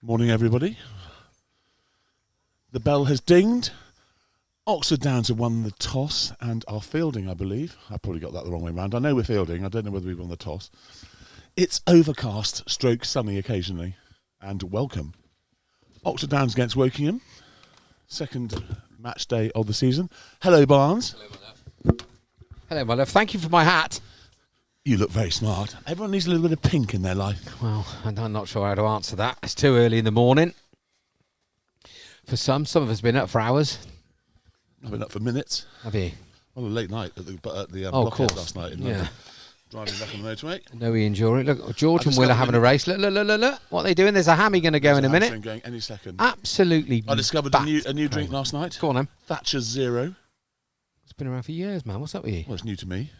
Morning, everybody. The bell has dinged. Oxford Downs have won the toss and are fielding, I believe. I probably got that the wrong way round. I know we're fielding. I don't know whether we've won the toss. It's overcast, stroke sunny occasionally. And welcome. Oxford Downs against Wokingham. Second match day of the season. Hello, Barnes. Hello, my love. Hello, my love. Thank you for my hat. You look very smart. Everyone needs a little bit of pink in their life. Well, I'm not sure how to answer that. It's too early in the morning. For some of us have been up for hours. I've been up for minutes. Have you? Well, a late night at the blockhead last night. Driving back on the motorway. No, we enjoy it. Look, George and Will are having a race. Look. What are they doing? There's a hammy going to go in a minute. Going any second. Absolutely. I discovered a new drink last night. Go on, then. Thatcher's Zero. It's been around for years, man. What's up with you? Well, it's new to me.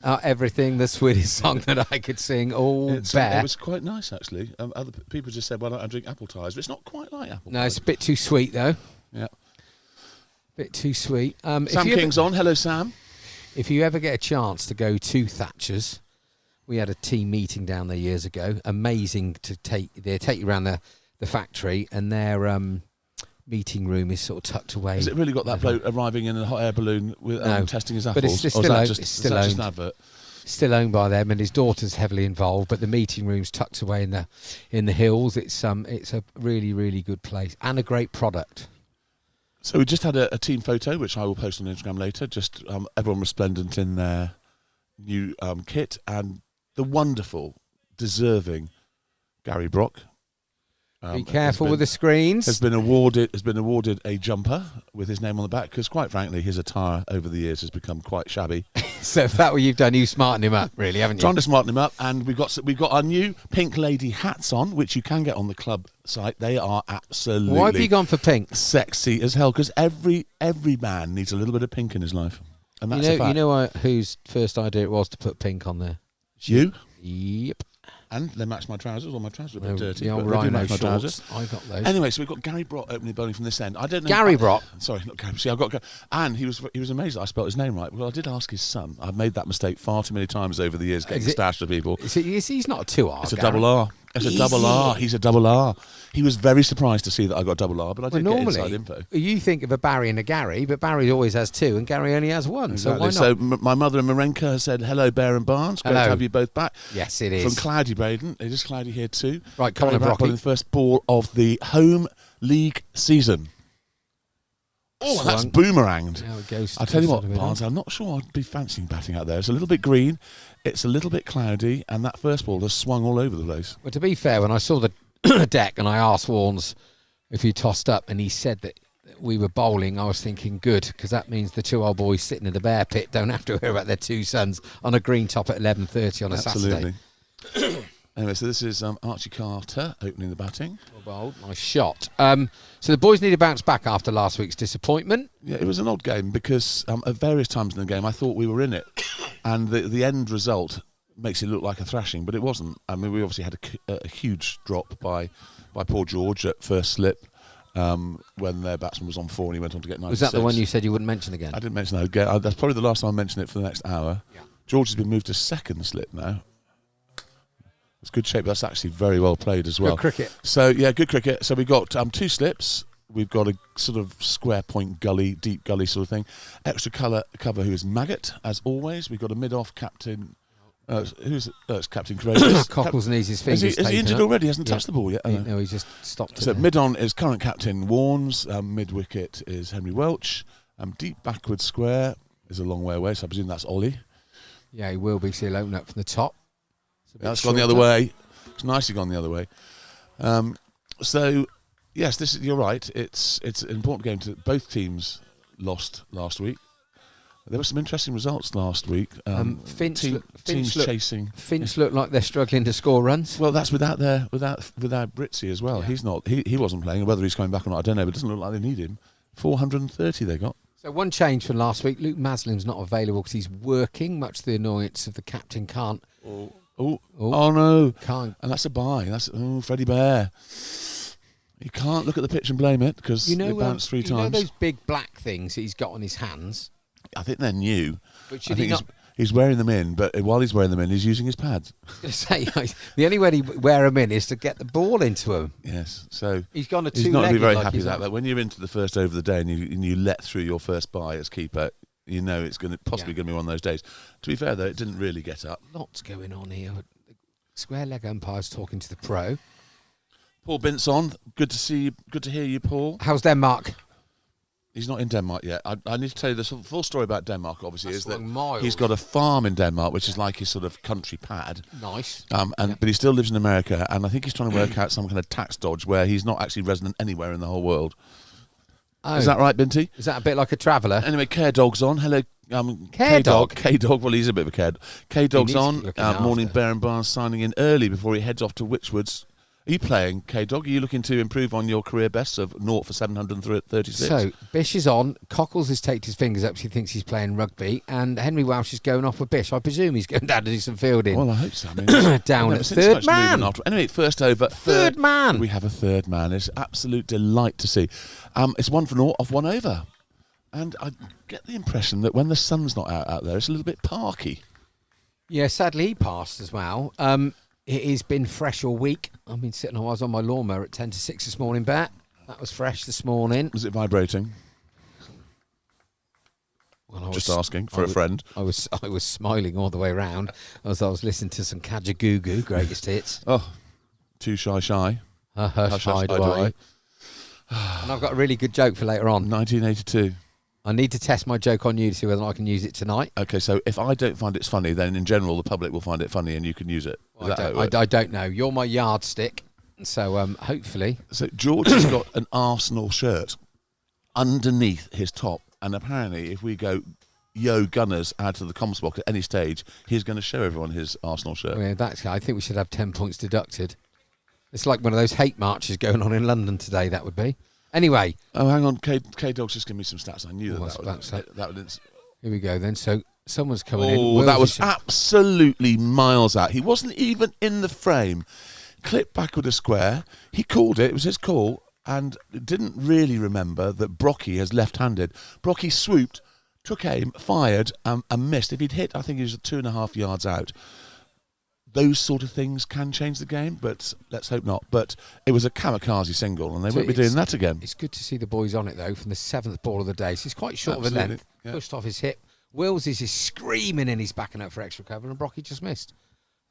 Everything, the sweetest song that I could sing. It was quite nice, actually. Other people just said, "Why don't I drink apple ties?" But it's not quite like apple. No, it's a bit too sweet, though. Yeah. Bit too sweet. Sam King's on. Hello, Sam. If you ever get a chance to go to Thatcher's, we had a team meeting down there years ago. Amazing to they take you around the factory, and their meeting room is sort of tucked away. Has it really got that bloke arriving in a hot air balloon with testing his apples? But it's still owned. Just an advert? Still owned by them, and his daughter's heavily involved. But the meeting room's tucked away in the hills. It's a really, really good place and a great product. So we just had a team photo, which I will post on Instagram later. Just everyone resplendent in their new kit, and the wonderful, deserving Gary Brock. Be careful with the screens. Has been awarded a jumper with his name on the back because, quite frankly, his attire over the years has become quite shabby. So if that's what you've done, you smartened him up, really, haven't you? Trying to smarten him up, and we've got our new Pink Lady hats on, which you can get on the club site. They are absolutely. Why have you gone for pink? Sexy as hell, because every man needs a little bit of pink in his life, and that's a fact. You know whose first idea it was to put pink on there? You? Yep. And they match my trousers. Well, my trousers are a bit dirty. The old Rhino shorts. I got those. Anyway, so we've got Gary Brock opening the bowling from this end. I don't know. Gary Brock. Sorry, not Gary. See, I've got. And he was amazed that I spelt his name right. Well, I did ask his son. I've made that mistake far too many times over the years, getting stashed to people. He's not a 2R. It's a double R. It's a double R. He's a double R. He was very surprised to see that I got double R, but I did get inside info. You think of a Barry and a Gary, but Barry always has two, and Gary only has one. Exactly. So why not? So my mother in Marenka has said, "Hello, Bear and Barnes. Great to have you both back." Yes, it is. From Cloudy Braden. It is cloudy here too. Right, come on, Brocky. The first ball of the home league season. Oh, that's boomeranged. I'll tell you what, Barnes, I'm not sure I'd be fancying batting out there. It's a little bit green, it's a little bit cloudy, and that first ball has swung all over the place. Well, to be fair, when I saw the deck and I asked Warnes if he tossed up, and he said that we were bowling, I was thinking good, because that means the two old boys sitting in the bear pit don't have to hear about their two sons on a green top at 11:30 on a Saturday. Anyway, so this is Archie Carter opening the batting. Well bowled, nice shot. So the boys need to bounce back after last week's disappointment. Yeah, it was an odd game because at various times in the game I thought we were in it, and the end result makes it look like a thrashing, but it wasn't. I mean, we obviously had a huge drop by poor George at first slip when their batsman was on 4 and he went on to get 96. Was that the one you said you wouldn't mention again? I didn't mention that again. That's probably the last time I mentioned it for the next hour. Yeah. George has been moved to second slip now. It's good shape. That's actually very well played as well. Good cricket. So, yeah, good cricket. So we've got 2 slips. We've got a sort of square point gully, deep gully sort of thing. Extra cover who is Maggot, as always. We've got a mid-off captain. It's Captain Courageous. Cockles needs his fingers. Is he injured already? He hasn't touched the ball yet? No, he just stopped. So mid-on is current captain Warnes. Mid-wicket is Henry Welch. Deep backward square is a long way away, so I presume that's Ollie. Yeah, he will be, so he'll open up from the top. That's gone the other way. It's nicely gone the other way. So, yes, you're right. It's an important game. Both teams lost last week. There were some interesting results last week. Finch chasing. Finch look like they're struggling to score runs. Well, that's without Britzy as well. Yeah. He's not. He wasn't playing. Whether he's coming back or not, I don't know. But it doesn't look like they need him. 430 they got. So one change from last week. Luke Maslin's not available because he's working. Much to the annoyance of the captain. Can't. Oh no! Can't. And that's a bye. That's Freddie Bear. You can't look at the pitch and blame it because it bounced 3 times. You know those big black things he's got on his hands? I think they're new. But He's wearing them in, but while he's wearing them in, he's using his pads. I was going to say, the only way to wear them in is to get the ball into him. Yes, so He's gone a he's not going to be very happy with that. that. But when you're into the first over of the day and you let through your first bye as keeper, you know it's going to possibly going to be one of those days. To be fair, though, it didn't really get up. Lots going on here. Square leg umpires talking to the pro. Paul Binson, good to see you. Good to hear you, Paul. How's Denmark? He's not in Denmark yet. I need to tell you the full story about Denmark, obviously, That's is that miles. he's got a farm in Denmark, which is like his sort of country pad. Nice. But he still lives in America, and I think he's trying to work out some kind of tax dodge where he's not actually resident anywhere in the whole world. Oh. Is that right, Binty? Is that a bit like a traveller? Anyway, Care Dog's on. Hello, Care Dog? K-Dog, well, he's a bit of a care. K-Dog's He needs to on. be looking Morning, after. Bear and Barnes signing in early before he heads off to Witchwoods. Are you playing, K-Dog? Are you looking to improve on your career best of 0 for 736? So, Bish is on. Cockles has taken his fingers up. He thinks he's playing rugby. And Henry Welsh is going off with Bish. I presume he's going down to do some fielding. Well, I hope so. I mean, Down I've never at seen third so much man. movement after. Anyway, first over. Third man. We have a third man. It's an absolute delight to see. It's 1 for 0 off 1 over. And I get the impression that when the sun's not out there, it's a little bit parky. Yeah, sadly he passed as well. It has been fresh all week. I was on my lawnmower at 10 to 6 this morning, Bat. That was fresh this morning. Was it vibrating? Well, Just asking for a friend. I was smiling all the way round as I was listening to some Kajagoogoo, greatest hits. Oh, too shy. Hush, Hush, hide hide away. away. And I've got a really good joke for later on. 1982. I need to test my joke on you to see whether I can use it tonight. Okay, so if I don't find it's funny, then in general the public will find it funny and you can use it. Is that how it works? I don't know. You're my yardstick. So hopefully. So George has got an Arsenal shirt underneath his top, and apparently if we go yo Gunners out to the comms block at any stage, he's going to show everyone his Arsenal shirt. I think we should have 10 points deducted. It's like one of those hate marches going on in London today, that would be. Anyway. Oh, hang on. K-Dog's just giving me some stats. I knew that would... Here we go then. So someone's coming in. Oh, that was absolutely miles out. He wasn't even in the frame. Clipped backward a square. He called it. It was his call. And didn't really remember that Brocky is left-handed. Brocky swooped, took aim, fired, and missed. If he'd hit, I think he was 2.5 yards out. Those sort of things can change the game, but let's hope not. But it was a kamikaze single, and they won't be doing that again. It's good to see the boys on it, though, from the 7th ball of the day. So he's quite short of a length. Yeah. Pushed off his hip. Wills is screaming and he's backing up for extra cover, and Brocky just missed.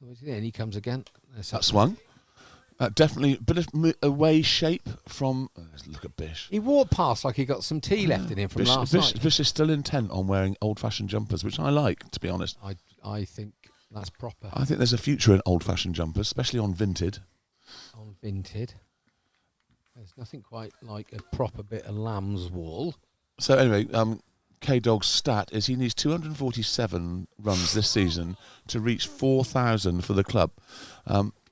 And he comes again. That swung. Definitely a bit of away shape from... look at Bish. He walked past like he got some tea left in him from last night. Bish is still intent on wearing old-fashioned jumpers, which I like, to be honest. I think that's proper. I think there's a future in old-fashioned jumpers, especially on Vinted. On Vinted. There's nothing quite like a proper bit of lamb's wool. So anyway, K-Dog's stat is he needs 247 runs this season to reach 4,000 for the club.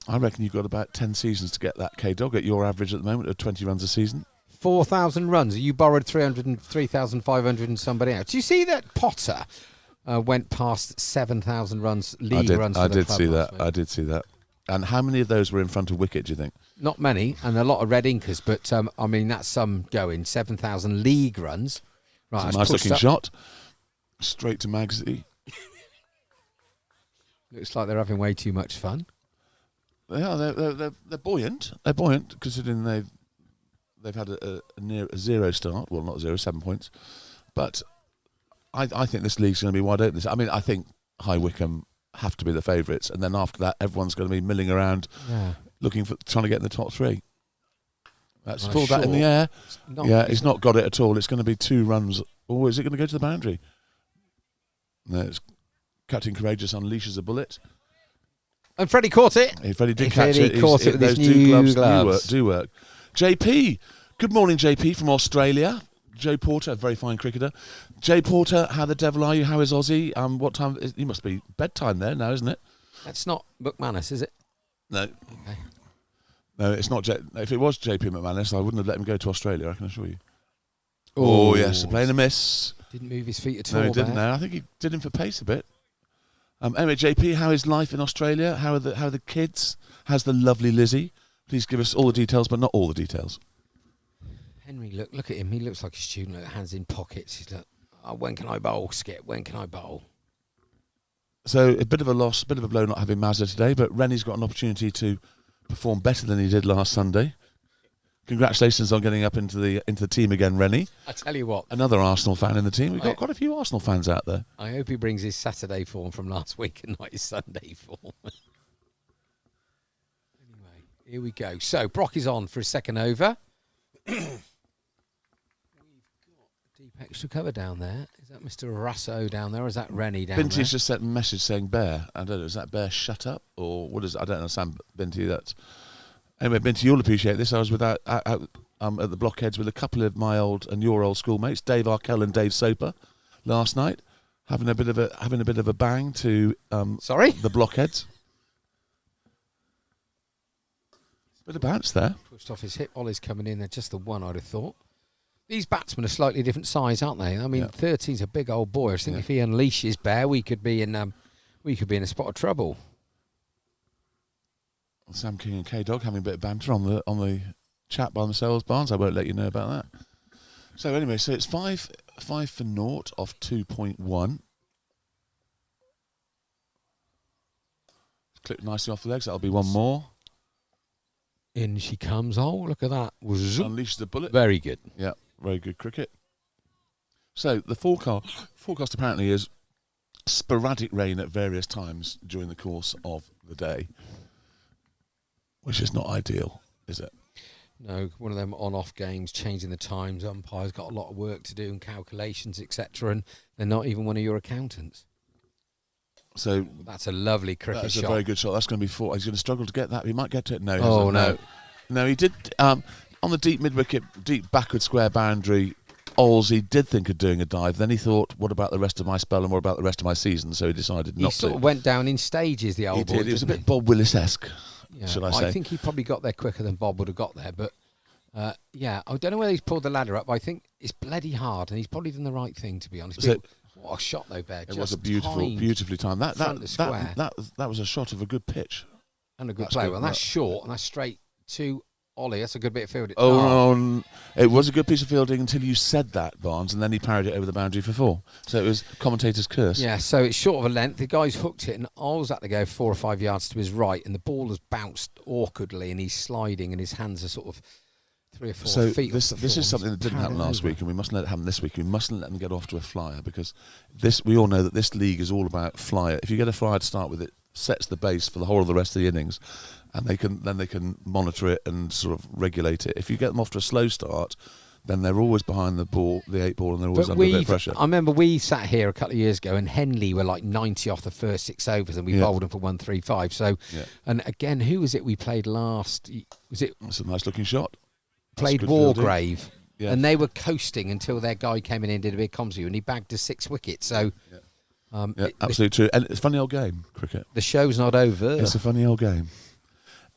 I reckon you've got about 10 seasons to get that, K-Dog, at your average at the moment of 20 runs a season. 4,000 runs. You borrowed 3,500 and somebody else. Do you see that Potter went past 7,000 runs, league runs for the club? I did see that. And how many of those were in front of wicket, do you think? Not many, and a lot of red inkers, but that's some going. 7,000 league runs. Right, it's a nice-looking shot. Straight to Magsy. Looks like they're having way too much fun. They are. They're buoyant. They're buoyant considering they've had a near a 0 start. Well, not 0, 7 points. But I think this league's going to be wide open. I mean, I think High Wycombe have to be the favourites, and then after that, everyone's going to be milling around, trying to get in the top 3. Let's pull that in the air. He's not got it at all. It's going to be 2 runs. Oh, is it going to go to the boundary? No, it's Captain Courageous unleashes a bullet. And Freddie caught it. Freddie did catch it. Caught it with his those new gloves do work. JP. Good morning, JP from Australia. Joe Porter, a very fine cricketer. Jay Porter, how the devil are you? How is Aussie? What time? You must be bedtime there now, isn't it? That's not McManus, is it? No. Okay. No, it's not. If it was JP McManus, I wouldn't have let him go to Australia, I can assure you. Oh, yes, playing a miss. Didn't move his feet at all. No, he didn't. No, I think he did him for pace a bit. Anyway, JP, how is life in Australia? How are the kids? How's the lovely Lizzie? Please give us all the details, but not all the details. Henry, look at him. He looks like a student, hands in pockets. He's like, when can I bowl, Skip? When can I bowl? So a bit of a loss, a bit of a blow not having Mazda today, but Rennie's got an opportunity to perform better than he did last Sunday. Congratulations on getting up into the team again, Rennie. I tell you what. Another Arsenal fan in the team. We've got quite a few Arsenal fans out there. I hope he brings his Saturday form from last week and not his Sunday form. Anyway, here we go. So Brock is on for his second over. We've got a deep extra cover down there. Is that Mr. Rasso down there, or is that Rennie down Binty's there? just sent a message saying "Bear." I don't know. Is that Bear shut up or what is? I don't understand, Binty. That's anyway. Binty, you'll appreciate this. I was at the Blockheads with a couple of my old and your old schoolmates, Dave Arkell and Dave Soper, last night, having a bit of a bang to the Blockheads. Bit of bounce there. Pushed off his hip. Ollie's coming in. They're just the one, I'd have thought. These batsmen are slightly different size, aren't they? I mean, 13's a big old boy. I think if he unleashes Bear, we could be in a spot of trouble. Sam King and K-Dog having a bit of banter on the chat by themselves, Barnes. I won't let you know about that. So anyway, so it's 5 for naught off 2.1. Clip nicely off the legs. That'll be one more. In she comes. Oh, look at that. Unleash the bullet. Very good. Yeah, very good cricket. So the forecast apparently is sporadic rain at various times during the course of the day, which is not ideal, is it? No, one of them on-off games, changing the times. Umpires got a lot of work to do and calculations, etc., and they're not even one of your accountants. So that's a lovely cricket shot. That's a very good shot. That's going to be 4. He's going to struggle to get that. He might get to it. No. No, he did on the deep mid-wicket, deep backward square boundary. Ols, he did think of doing a dive. Then he thought, what about the rest of my spell and what about the rest of my season? So he decided not to. He sort of went down in stages, the old boy. He did. It was a bit Bob Willis-esque, should I say. I think he probably got there quicker than Bob would have got there. But, I don't know whether he's pulled the ladder up. But I think it's bloody hard, and he's probably done the right thing, to be honest. What a shot, though, Bear. It was a beautifully timed. That was a shot of a good pitch. And a good play. Well, that's short, and that's straight to Ollie. That's a good bit of fielding. It was a good piece of fielding until you said that, Barnes, and then he parried it over the boundary for 4. So it was commentator's curse. Yeah, so it's short of a length. The guy's hooked it, and Ols had to go 4 or 5 yards to his right, and the ball has bounced awkwardly, and he's sliding, and his hands are sort of 3 or 4 feet. This is something that didn't happen last week, and we mustn't let it happen this week. We mustn't let them get off to a flyer, because we all know that this league is all about flyer. If you get a flyer to start with, it sets the base for the whole of the rest of the innings, and they can monitor it and sort of regulate it. If you get them off to a slow start, then they're always behind the 8 ball, and they're always under a bit of pressure. I remember we sat here a couple of years ago, and Henley were like 90 off the first 6 overs, and we bowled them for 135. So, and again, who was it we played last? Was it? That's a nice looking shot. Played Wargrave, and they were coasting until their guy came in and did a big comms view, and he bagged a 6 wicket. So, absolutely true. And it's a funny old game, cricket. The show's not over. It's a funny old game.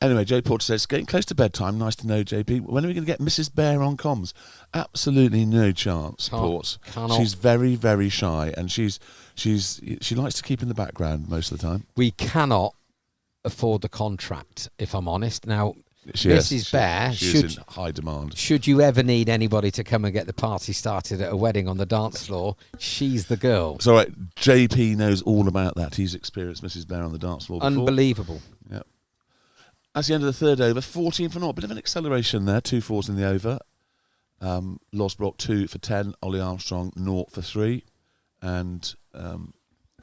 Anyway, Jay Porter says, getting close to bedtime. Nice to know, JP. When are we going to get Mrs. Bear on comms? Absolutely no chance, Port. She's very, very shy, and she likes to keep in the background most of the time. We cannot afford the contract, if I'm honest. Now, Mrs. Bear is in high demand. Should you ever need anybody to come and get the party started at a wedding on the dance floor, she's the girl. It's all right. JP knows all about that. He's experienced Mrs. Bear on the dance floor before. Unbelievable. Yeah. That's the end of the third over. 14 for 0. Bit of an acceleration there. 2 4s in the over. Losbrock 2 for 10. Ollie Armstrong 0 for 3. And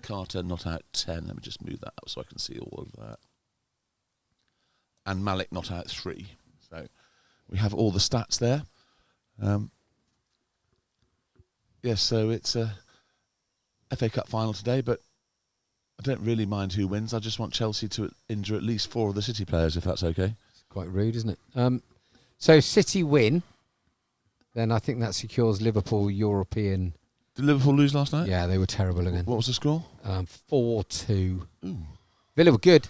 Carter not out 10. Let me just move that up so I can see all of that. And Malik not out 3. So we have all the stats there. So it's a FA Cup final today, but I don't really mind who wins. I just want Chelsea to injure at least 4 of the City players, if that's okay. It's quite rude, isn't it? So City win, then I think that secures Liverpool European. Did Liverpool lose last night? Yeah, they were terrible again. What was the score? 4-2. Villa were good.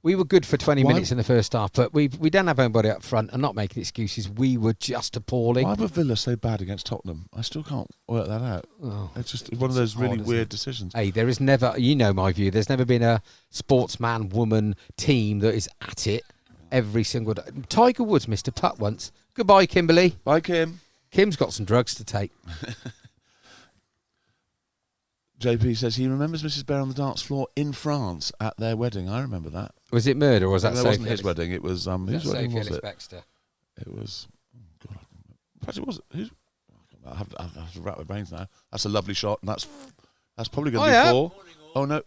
We were good for 20 minutes in the first half, but we didn't have anybody up front. And not making excuses, we were just appalling. Why were Villa so bad against Tottenham? I still can't work that out. It's just one of those really weird decisions. Hey, there is never, you know my view, there's never been a sportsman, woman team that is at it every single day. Tiger Woods missed a putt once. Goodbye, Kimberly. Bye, Kim. Kim's got some drugs to take. JP says he remembers Mrs. Bear on the dance floor in France at their wedding. I remember that. Was it murder or was that It Sophie wasn't his Ellis- wedding. It was whose wedding was Ellis it? Baxter? It was. Oh God, perhaps it was. Who's? I have to wrap my brains now. That's a lovely shot, and that's probably going to be 4. Oh no.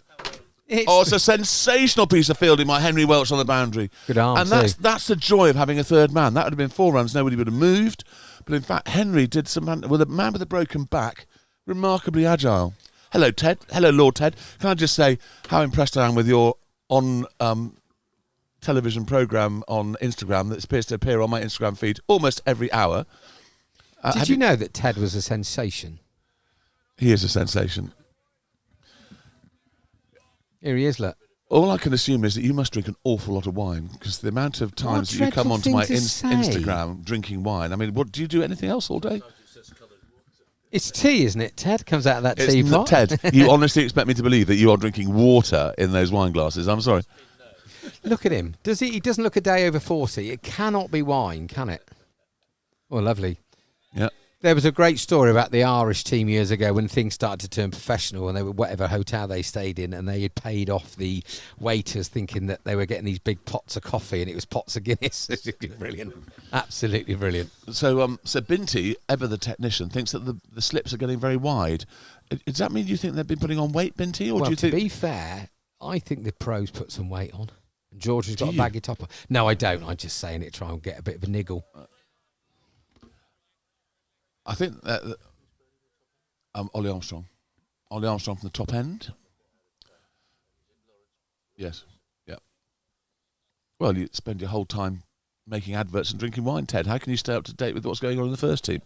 It's a sensational piece of fielding by Henry Welch on the boundary. Good arm and that's the joy of having a third man. That would have been 4 runs. Nobody would have moved. But in fact, Henry did with a man with a broken back, remarkably agile. Hello, Ted. Hello, Lord Ted. Can I just say how impressed I am with your on television programme on Instagram that appears to appear on my Instagram feed almost every hour. Did you know that Ted was a sensation? He is a sensation. Here he is, look. All I can assume is that you must drink an awful lot of wine because the amount of times that you come onto my Instagram drinking wine. I mean, what do you do anything else all day? It's tea, isn't it? Ted comes out of that It's teapot. Ted, you honestly expect me to believe that you are drinking water in those wine glasses? I'm sorry. Look at him. He doesn't look a day over 40. It cannot be wine, can it? Oh, lovely. Yeah. There was a great story about the Irish team years ago when things started to turn professional and they were whatever hotel they stayed in and they had paid off the waiters thinking that they were getting these big pots of coffee and it was pots of Guinness. Brilliant. Absolutely brilliant. So Binti, ever the technician, thinks that the slips are getting very wide. Does that mean you think they've been putting on weight, Binti? Or well, do you to think... be fair, I think the pros put some weight on. George has got a baggy topper. No, I don't. I'm just saying it to try and get a bit of a niggle. I think that Ollie Armstrong from the top end. Yes, yeah. Well, you spend your whole time making adverts and drinking wine, Ted. How can you stay up to date with what's going on in the first team?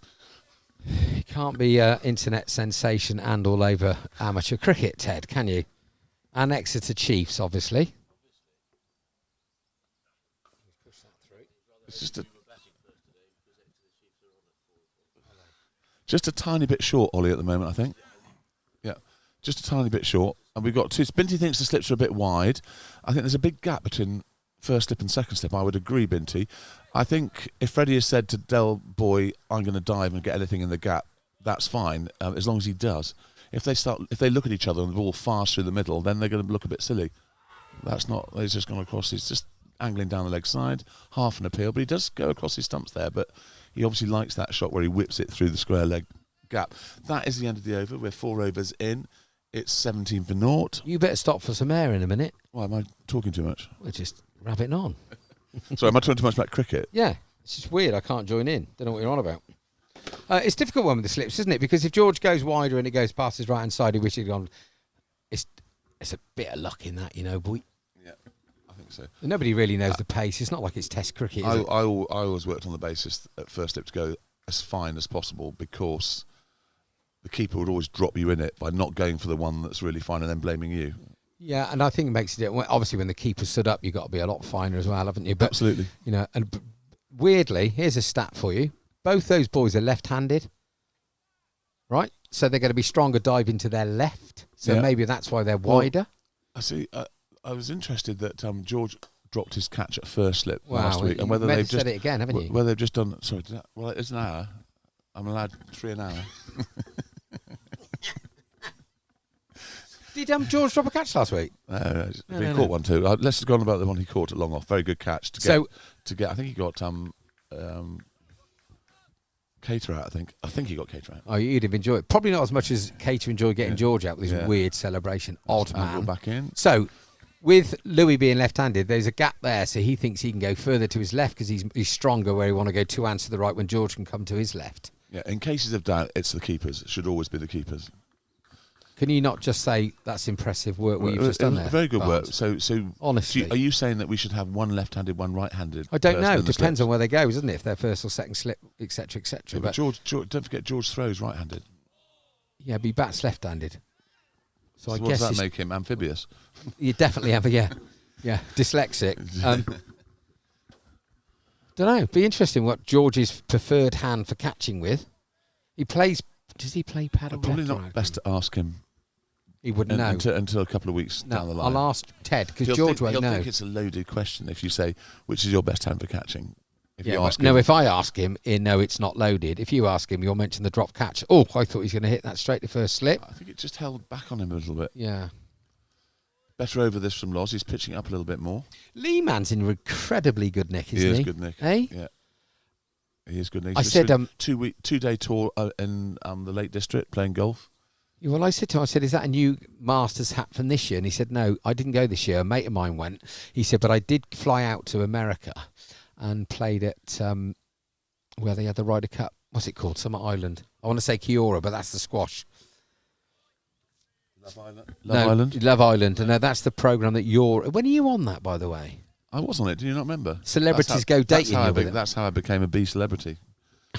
You can't be internet sensation and all over amateur cricket, Ted, can you? And Exeter Chiefs, obviously. It's just a tiny bit short, Ollie, at the moment, I think. Yeah, just a tiny bit short. And we've got 2. Binti thinks the slips are a bit wide. I think there's a big gap between first slip and second slip. I would agree, Binti. I think if Freddie has said to Del Boy, I'm going to dive and get anything in the gap, that's fine, as long as he does. If they look at each other and the ball fires through the middle, then they're going to look a bit silly. That's not. He's just gone across. He's just angling down the leg side, half an appeal, but he does go across his stumps there. But he obviously likes that shot where he whips it through the square leg gap. That is the end of the over. We're 4 overs in. It's 17 for naught. You better stop for some air in a minute. Why am I talking too much? We're just rabbiting on. Sorry, am I talking too much about cricket? Yeah, it's just weird. I can't join in. Don't know what you're on about. It's a difficult one with the slips, isn't it? Because if George goes wider and it goes past his right-hand side, he wishes he'd gone. It's a bit of luck in that, you know, boy. Yeah, I think so. Nobody really knows the pace. It's not like it's Test cricket, is it? I always worked on the basis at first slip to go as fine as possible because the keeper would always drop you in it by not going for the one that's really fine and then blaming you. Yeah, and I think it makes it. Obviously, when the keeper stood up, you've got to be a lot finer as well, haven't you? But, absolutely. You know, and weirdly, here's a stat for you. Both those boys are left-handed, right? So they're going to be stronger diving to their left. So maybe that's why they're wider. I see. I was interested that George dropped his catch at first slip last Wow, week, and whether you've they've just said it again, haven't you? Whether they've just done. Sorry, well, it's an hour. I'm allowed 3 an hour. Did George drop a catch last week? No, he caught one too. Let's have gone about the one he caught at long off. Very good catch to get. I think he got Cater out. I think he got Cater out. Oh, you'd have enjoyed it. Probably not as much as Cater enjoyed getting George out with his weird celebration. Odd man. Back in. So, with Louis being left-handed, there's a gap there, so he thinks he can go further to his left because he's stronger where he want to go 2 hands to the right when George can come to his left. Yeah, in cases of doubt, it's the keepers. It should always be the keepers. Can you not just say that's impressive work what you've just done there? Very good work. So honestly, are you saying that we should have one left-handed, one right-handed? I don't know. It depends on where they go, isn't it? If they're first or second slip, etc., etc. Yeah, but George, don't forget George throws right-handed. Yeah, but he bats left-handed. So I guess does that make him amphibious? You definitely have yeah, dyslexic. Don't know. Be interesting what George's preferred hand for catching with. He plays. Does he play paddle? Probably not best to ask him. He wouldn't know until a couple of weeks down the line. I'll ask Ted because George won't know. He'll think it's a loaded question if you say which is your best hand for catching. If Yeah, you ask no, him. if I ask him, no, it's not loaded. If you ask him, you'll mention the drop catch. Oh, I thought he was going to hit that straight to first slip. I think it just held back on him a little bit. Yeah. Better over this from Loz. He's pitching up a little bit more. Lee Man's in incredibly good nick, isn't he? He is good nick. Eh? Yeah. He is good nick. I said, 2-day tour in the Lake District playing golf. Well, I said to him, is that a new Masters hat from this year? And he said, no, I didn't go this year. A mate of mine went. He said, but I did fly out to America and played at where they had the Ryder Cup. What's it called? Summit Island. I want to say Kiora, but that's the squash. Love Island. Love Island. And that's the programme that you're... When are you on that, by the way? I was on it. Do you not remember? Celebrities go dating. That's how I became a B celebrity.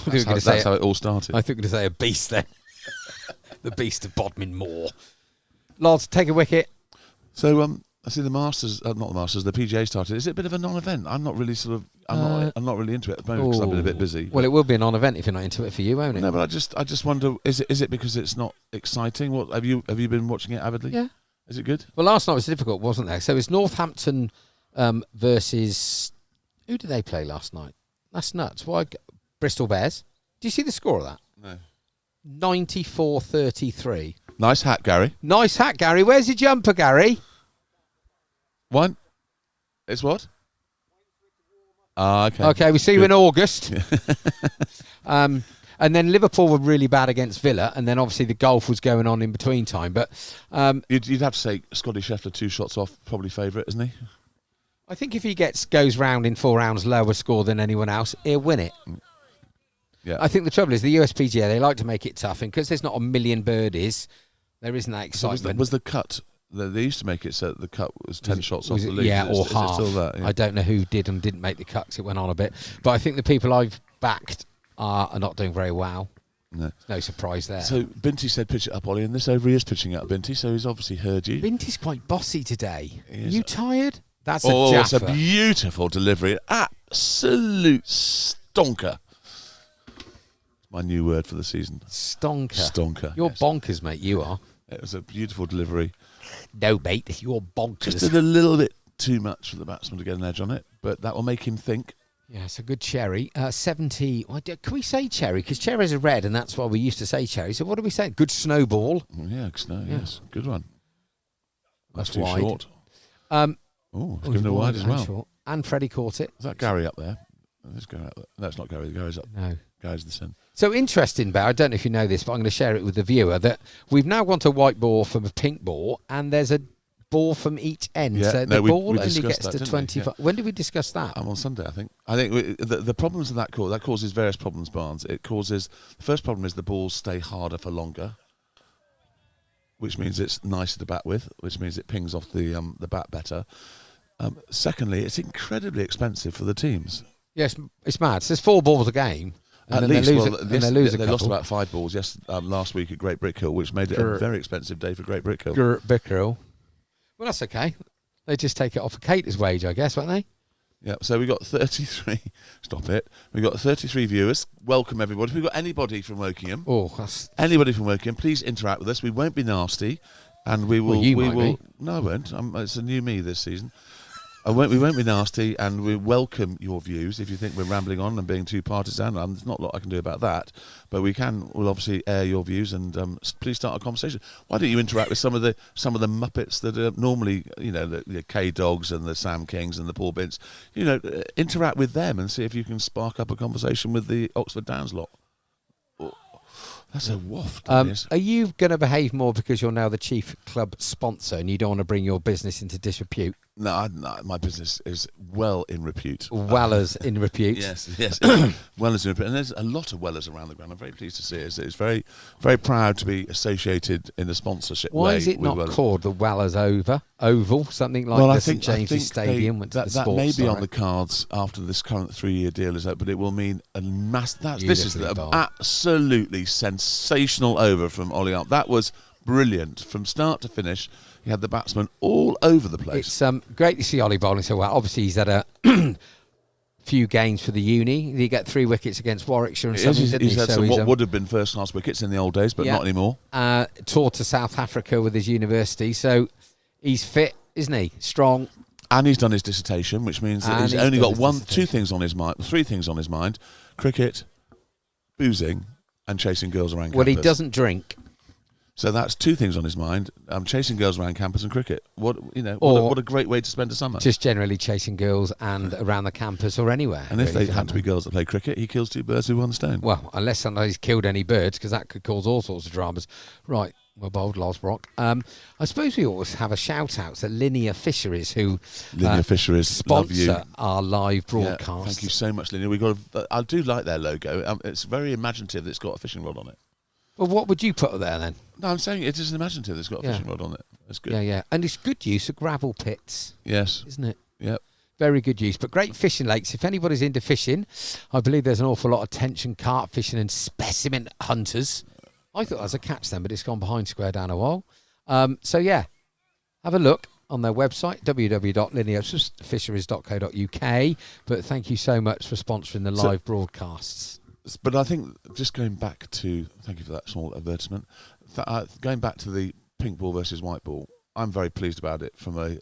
That's That's how it all started. I think we're going to say a beast then. The beast of Bodmin Moor. Lods, take a wicket. So I see the Masters, not the Masters, the PGA started. Is it a bit of a non-event? I'm not really I'm not really into it at the moment because I've been a bit busy. Well, it will be a non-event if you're not into it for you, won't it? No, but I just wonder, is it because it's not exciting? What have you been watching it avidly? Yeah. Is it good? Well, last night was difficult, wasn't there? So it's Northampton versus... Who did they play last night? That's nuts. Why? Bristol Bears. Do you see the score of that? No. 94-33. Nice hat, Gary. Nice hat, Gary. Where's your jumper, Gary? One. It's what? Okay. Okay, we see you in August. And then Liverpool were really bad against Villa, and then obviously the golf was going on in between time. But you'd have to say Scotty Scheffler 2 shots off, probably favourite, isn't he? I think if he goes round in 4 rounds lower score than anyone else, he'll win it. Yeah. I think the trouble is the USPGA, they like to make it tough, and because there's not a million birdies, there isn't that excitement. So was the cut? They used to make it so that the cut was 10 shots off the lead. Yeah, or is half. It still that? Yeah. I don't know who did and didn't make the cut 'cause it went on a bit. But I think the people I've backed are not doing very well. No. No surprise there. So Binty said pitch it up, Ollie, and this over he is pitching up, Binty, so he's obviously heard you. Binty's quite bossy today. Are He is. you tired? That's It's Jaffa. a beautiful delivery. Absolute stonker. My new word for the season. Stonker. Stonker. You're yes. bonkers, mate. You are. It was a beautiful delivery. No, mate. You're bonkers. Just did a little bit too much for the batsman to get an edge on it, but that will make him think. Yeah, it's a good cherry. 70. Can we say cherry? Because cherries are red, and that's why we used to say cherry. So what do we say? Good snowball. Yeah, yes. Good one. That's too wide. short. It's given a wide as well. Short. And Freddie caught it. Is that Gary up there? There's Gary up there. No, it's not Gary. Gary's up. No. Gary's the centre. So interesting, Bear. I don't know if you know this, but I'm going to share it with the viewer that we've now gone to white ball from a pink ball, and there's a ball from each end. Yeah, so no, the we ball only discussed gets that, to didn't we? 25. Yeah. When did we discuss that? On Sunday, I think. The problems of that causes various problems, Barnes. The first problem is the balls stay harder for longer, which means it's nicer to bat with, which means it pings off the bat better. Secondly, it's incredibly expensive for the teams. Yes, it's mad. So there's 4 balls a game. And At then least, they lose a they couple. lost about 5 balls last week at Great Brick Hill, which made it a very expensive day for Great Brick Hill. Bickerel. Well, that's okay. They just take it off of Cater's wage, I guess, won't they? Yeah, so we got 33. Stop it. We got 33 viewers. Welcome, everybody. If we've got anybody from Wokingham, anybody from Wokingham, please interact with us. We won't be nasty, and we will. Well, you might be. No, I won't. It's a new me this season. We won't be nasty, and we welcome your views. If you think we're rambling on and being too partisan, there's not a lot I can do about that. But we'll obviously air your views, and please start a conversation. Why don't you interact with some of the Muppets that are normally, the K Dogs and the Sam Kings and the Paul Bints. Interact with them and see if you can spark up a conversation with the Oxford Downs lot. That's a waft. Are you going to behave more because you're now the chief club sponsor and you don't want to bring your business into disrepute? No, my business is well in repute. Wellers in repute. Yes. Wellers in repute. And there's a lot of Wellers around the ground. I'm very pleased to see it. It's very, very proud to be associated in the sponsorship way. Why is it not called the Wellers Oval? Something like the St James's Stadium. That may be on the cards after this current 3-year deal is up, but it will mean a mass. This is an absolutely sensational over from Ollie Arp. That was brilliant from start to finish. He had the batsmen all over the place. It's great to see Ollie bowling so well. Obviously, he's had a few games for the uni. He got 3 wickets against Warwickshire and something, didn't he? He's had some what would have been first-class wickets in the old days, but not anymore. Toured to South Africa with his university, so he's fit, isn't he? Strong. And he's done his dissertation, which means that And he's he's only done got his three dissertation. things on his mind, cricket, boozing, and chasing girls around Well, campus. he doesn't drink. So that's 2 things on his mind: chasing girls around campus and cricket. What Or- what a great way to spend a summer. Just generally chasing girls and around the campus or anywhere. And if really, they for happen that to be matter. girls that play cricket, he kills 2 birds with 1 stone. Well, unless somebody's killed any birds, because that could cause all sorts of dramas. Right, we're bold, Losbrock. I suppose we always have a shout-out to Linear Fisheries, who Linear Fisheries, love you. sponsor our live Yeah, broadcast. thank you so much, Linear. I do like their logo. It's very imaginative. It's got a fishing rod on it. Well, what would you put there then? No, I'm saying it is imaginative. It's got a Yeah. fishing rod on it. It's good. Yeah, yeah. And it's good use of gravel pits, Yes. isn't it? Yep. Very good use. But great fishing lakes. If anybody's into fishing, I believe there's an awful lot of tension carp fishing and specimen hunters. I thought that was a catch then, but it's gone behind square down a while. So, yeah, have a look on their website, www.linearfisheries.co.uk. But thank you so much for sponsoring the live broadcasts. But I think just going back to, thank you for that small advertisement, going back to the pink ball versus white ball, I'm very pleased about it from a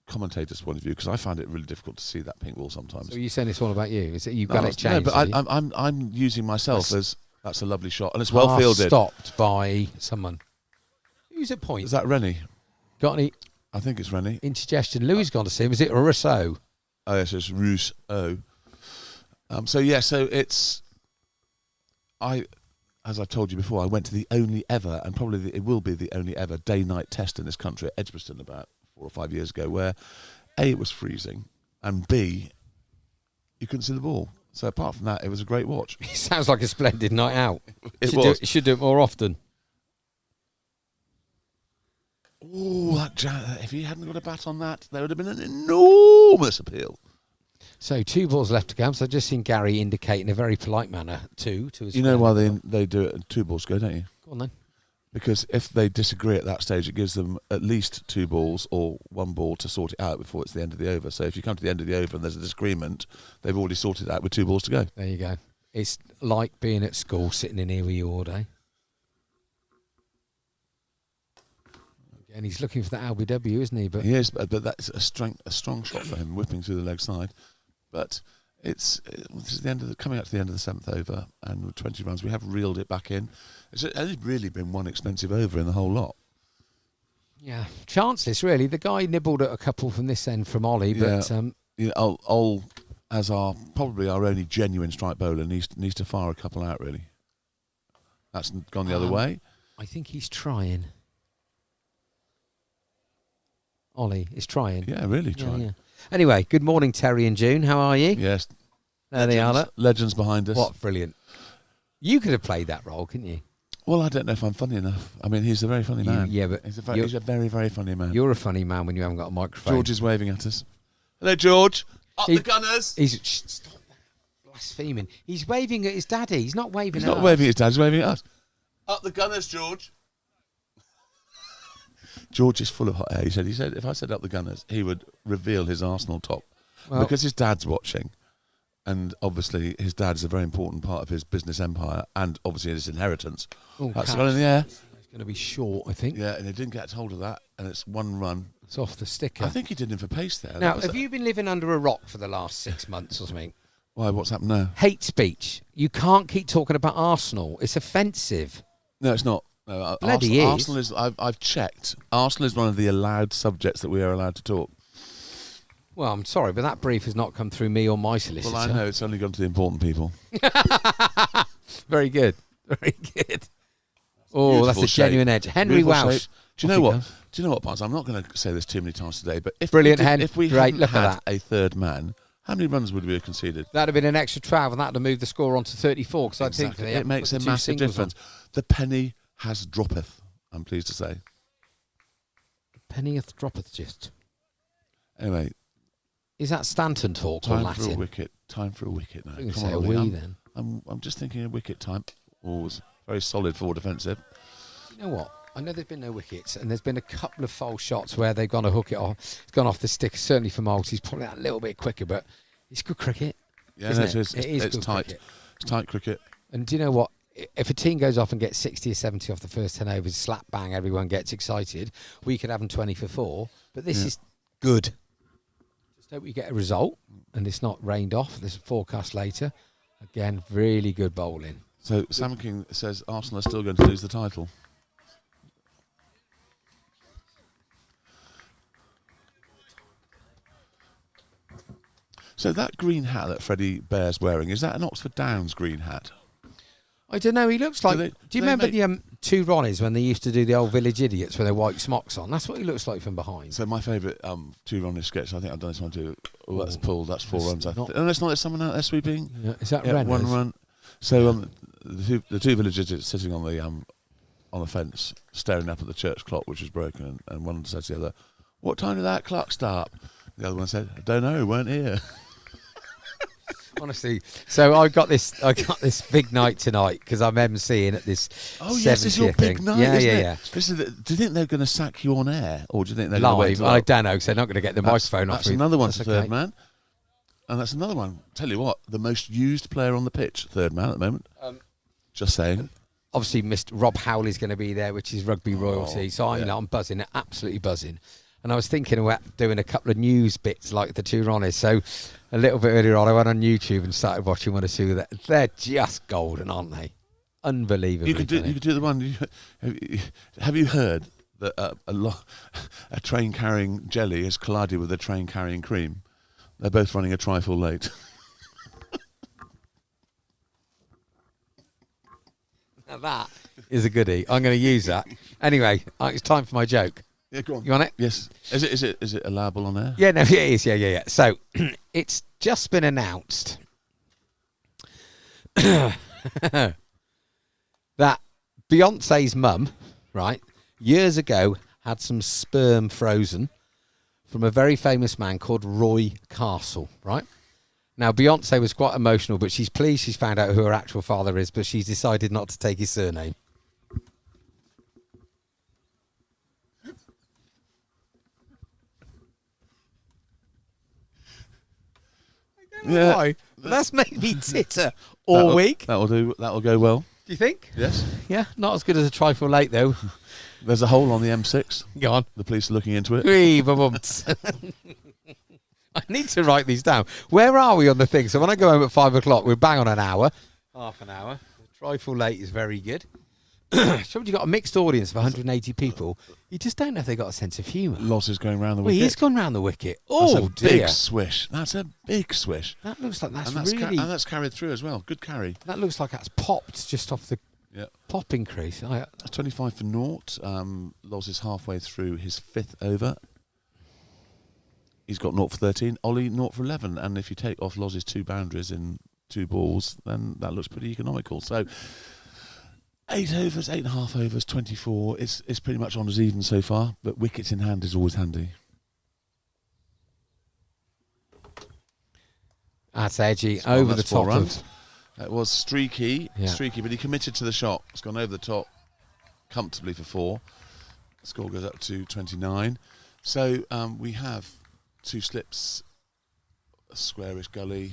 commentator's point of view, because I find it really difficult to see that pink ball sometimes. So you saying it's all about you? Is it you've got it No, changed? but have you? I'm using myself as that's a lovely shot, and it's well Half fielded. stopped by someone. Who's at point? Is that Rennie? Got any I think it's Rennie. indigestion? Louis gone to see him. Is it Rousseau? Oh yes, it's Rousseau. So it's as I've told you before, I went to the only ever, and probably it will be the only ever day-night test in this country at Edgbaston about 4 or 5 years ago, where A, it was freezing, and B, you couldn't see the ball. So apart from that, it was a great watch. It sounds like a splendid night out. It was. Should do it more often. Oh, if he hadn't got a bat on that, there would have been an enormous appeal. So 2 balls left to go. So I've just seen Gary indicate in a very polite manner to his You know why friend. they do it at 2 balls go, don't you? Go on then. Because if they disagree at that stage, it gives them at least 2 balls or 1 ball to sort it out before it's the end of the over. So if you come to the end of the over and there's a disagreement, they've already sorted it out with 2 balls to go. There you go. It's like being at school, sitting in here with you all day. And he's looking for the LBW, isn't he? But He is, but that's a strong shot for him, whipping through the leg side. But this is the end of coming up to the end of the 7th over, and with 20 runs, we have reeled it back in. It's only really been one expensive over in the whole lot. yeah, chanceless really. The guy nibbled at a couple from this end from Ollie, but Ol, as probably our only genuine strike bowler, needs to fire a couple out. Really, that's gone the other way. I think he's trying. Ollie is trying. Yeah, really Yeah, trying. yeah. Anyway, good morning, Terry and June. How are you? Yes, There they are. Look. legends behind us. What brilliant. You could have played that role, couldn't you? Well, I don't know if I'm funny enough. I mean, he's a very funny man. Yeah, but he's a very, very funny man. you're a funny man when you haven't got a microphone. George is waving at us. Hello, George. Up He- the Gunners. Stop that blaspheming. He's waving at his daddy. He's not waving He's at not us. waving at his dad. He's waving at us. Up the Gunners, George. George is full of hot air. He said, if I said up the Gunners, he would reveal his Arsenal top. Well- Because his dad's watching. And obviously his dad's a very important part of his business empire and obviously his inheritance. Oh, That's catch. gone in the air. It's going to be short, I think. Yeah, and he didn't get hold of that. And it's 1 run. It's off the sticker. I think he did him for pace there. now, That was have you been living under a rock for the last 6 months or something? Why, what's happened now? Hate speech. You can't keep talking about Arsenal. It's offensive. No, it's not. No, Bloody Arsenal is. I've checked. Arsenal is one of the allowed subjects that we are allowed to talk. Well, I'm sorry, but that brief has not come through me or my solicitor. Well, I know it's only gone to the important people. Very good. Very good. Oh, that's Beautiful a genuine shape. edge. Henry Beautiful Welsh. shape. Do you know what? Do you know what, Barnes? I'm not going to say this too many times today, but if Brilliant, we, Hen. if we Great, hadn't look at had that. a third man, how many runs would we have conceded? That'd have been an extra 12, and that'd have moved the score on to 34. Because I think Exactly. they It haven't makes put a the two massive singles difference. on. The penny has droppeth, I'm pleased to say. Pennyeth droppeth just. Anyway, Is that Stanton talk or time for a Latin? wicket. Time for a wicket now. I'm going to Come say on, a Ollie. wee then. I'm just thinking of wicket time. Always very solid forward defensive. You know what? I know there's been no wickets, and there's been a couple of false shots where they've gone to hook it off. It's gone off the stick, certainly for Moulds. He's probably a little bit quicker, but it's good cricket. Yeah, Isn't no, it? it is. It is It's good tight. cricket. It's tight cricket. And do you know what? If a team goes off and gets 60 or 70 off the first 10 overs, slap bang, everyone gets excited. We could have them 20 for 4, but this Yeah. is good. hope we get a result and it's not rained off. There's a forecast later. Again, really good bowling. So Sam King says Arsenal are still going to lose the title. So that green hat that Freddie Bear's wearing, is that an Oxford Downs green hat? I don't know. He looks like. Do you remember the two Ronnies when they used to do the old Village Idiots with their white smocks on? That's what he looks like from behind. So my favourite two Ronnies sketch, I think I've done this one too. Oh, that's pulled. That's 4 runs. Oh, that's not. There's someone out there sweeping. Yeah, is that yeah, 1 run. So the two Village Idiots sitting on the fence, staring up at the church clock, which was broken, and one said to the other, "What time did that clock start?" The other one said, "I don't know. Weren't here." Honestly, so I got this big night tonight because I'm emceeing at this. Oh yes, it's your big night. Yeah, isn't yeah, it? yeah. Do you think they're going to sack you on air, or do you think they're going to wait? I don't know, because they're not going to get the microphone off. That's another one to third man, and that's another one. Tell you what, the most used player on the pitch, third man at the moment. Just saying. Obviously, Mr. Rob Howley's going to be there, which is rugby royalty. So I'm buzzing, absolutely buzzing. And I was thinking about doing a couple of news bits like the two Ronnies. So a little bit earlier on, I went on YouTube and started watching one or two of that. They're just golden, aren't they? Unbelievable. You could do the one. Have you heard that a train carrying jelly has collided with a train carrying cream? They're both running a trifle late. Now that is a goodie. I'm going to use that. Anyway, it's time for my joke. Yeah, go on. You want it? Yes. Is it allowable on air? Yeah, no, it is. Yeah. So it's just been announced that Beyonce's mum, right, years ago had some sperm frozen from a very famous man called Roy Castle, right? Now, Beyonce was quite emotional, but she's pleased she's found out who her actual father is, but she's decided not to take his surname. Yeah, why? That's made me titter all week. That'll do. That'll go well. Do you think? Yes. Yeah, not as good as a trifle late though. There's a hole on the M6. Go on. The police are looking into it. I need to write these down. Where are we on the thing? So when I go home at 5 o'clock, we're bang on an hour. Half an hour. The trifle late is very good. So you've got a mixed audience of 180 people. You just don't know if they've got a sense of humour. Loss is going round the Well, wicket. he's gone round the wicket. Oh, that's a dear. big swish. That's a big swish. That looks like that's and that's carried through as well. Good carry. That looks like that's popped just off the pop increase. That's 25 for naught. Loz is halfway through his 5th over. He's got 0 for 13. Ollie 0 for 11. And if you take off Loz's 2 boundaries in 2 balls, then that looks pretty economical. So 8 overs, 8.5 overs, 24. It's pretty much on as even so far, but wickets in hand is always handy. That's edgy. Over the top. It was streaky, but he committed to the shot. It's gone over the top comfortably for 4. The score goes up to 29. So we have 2 slips, a squarish gully.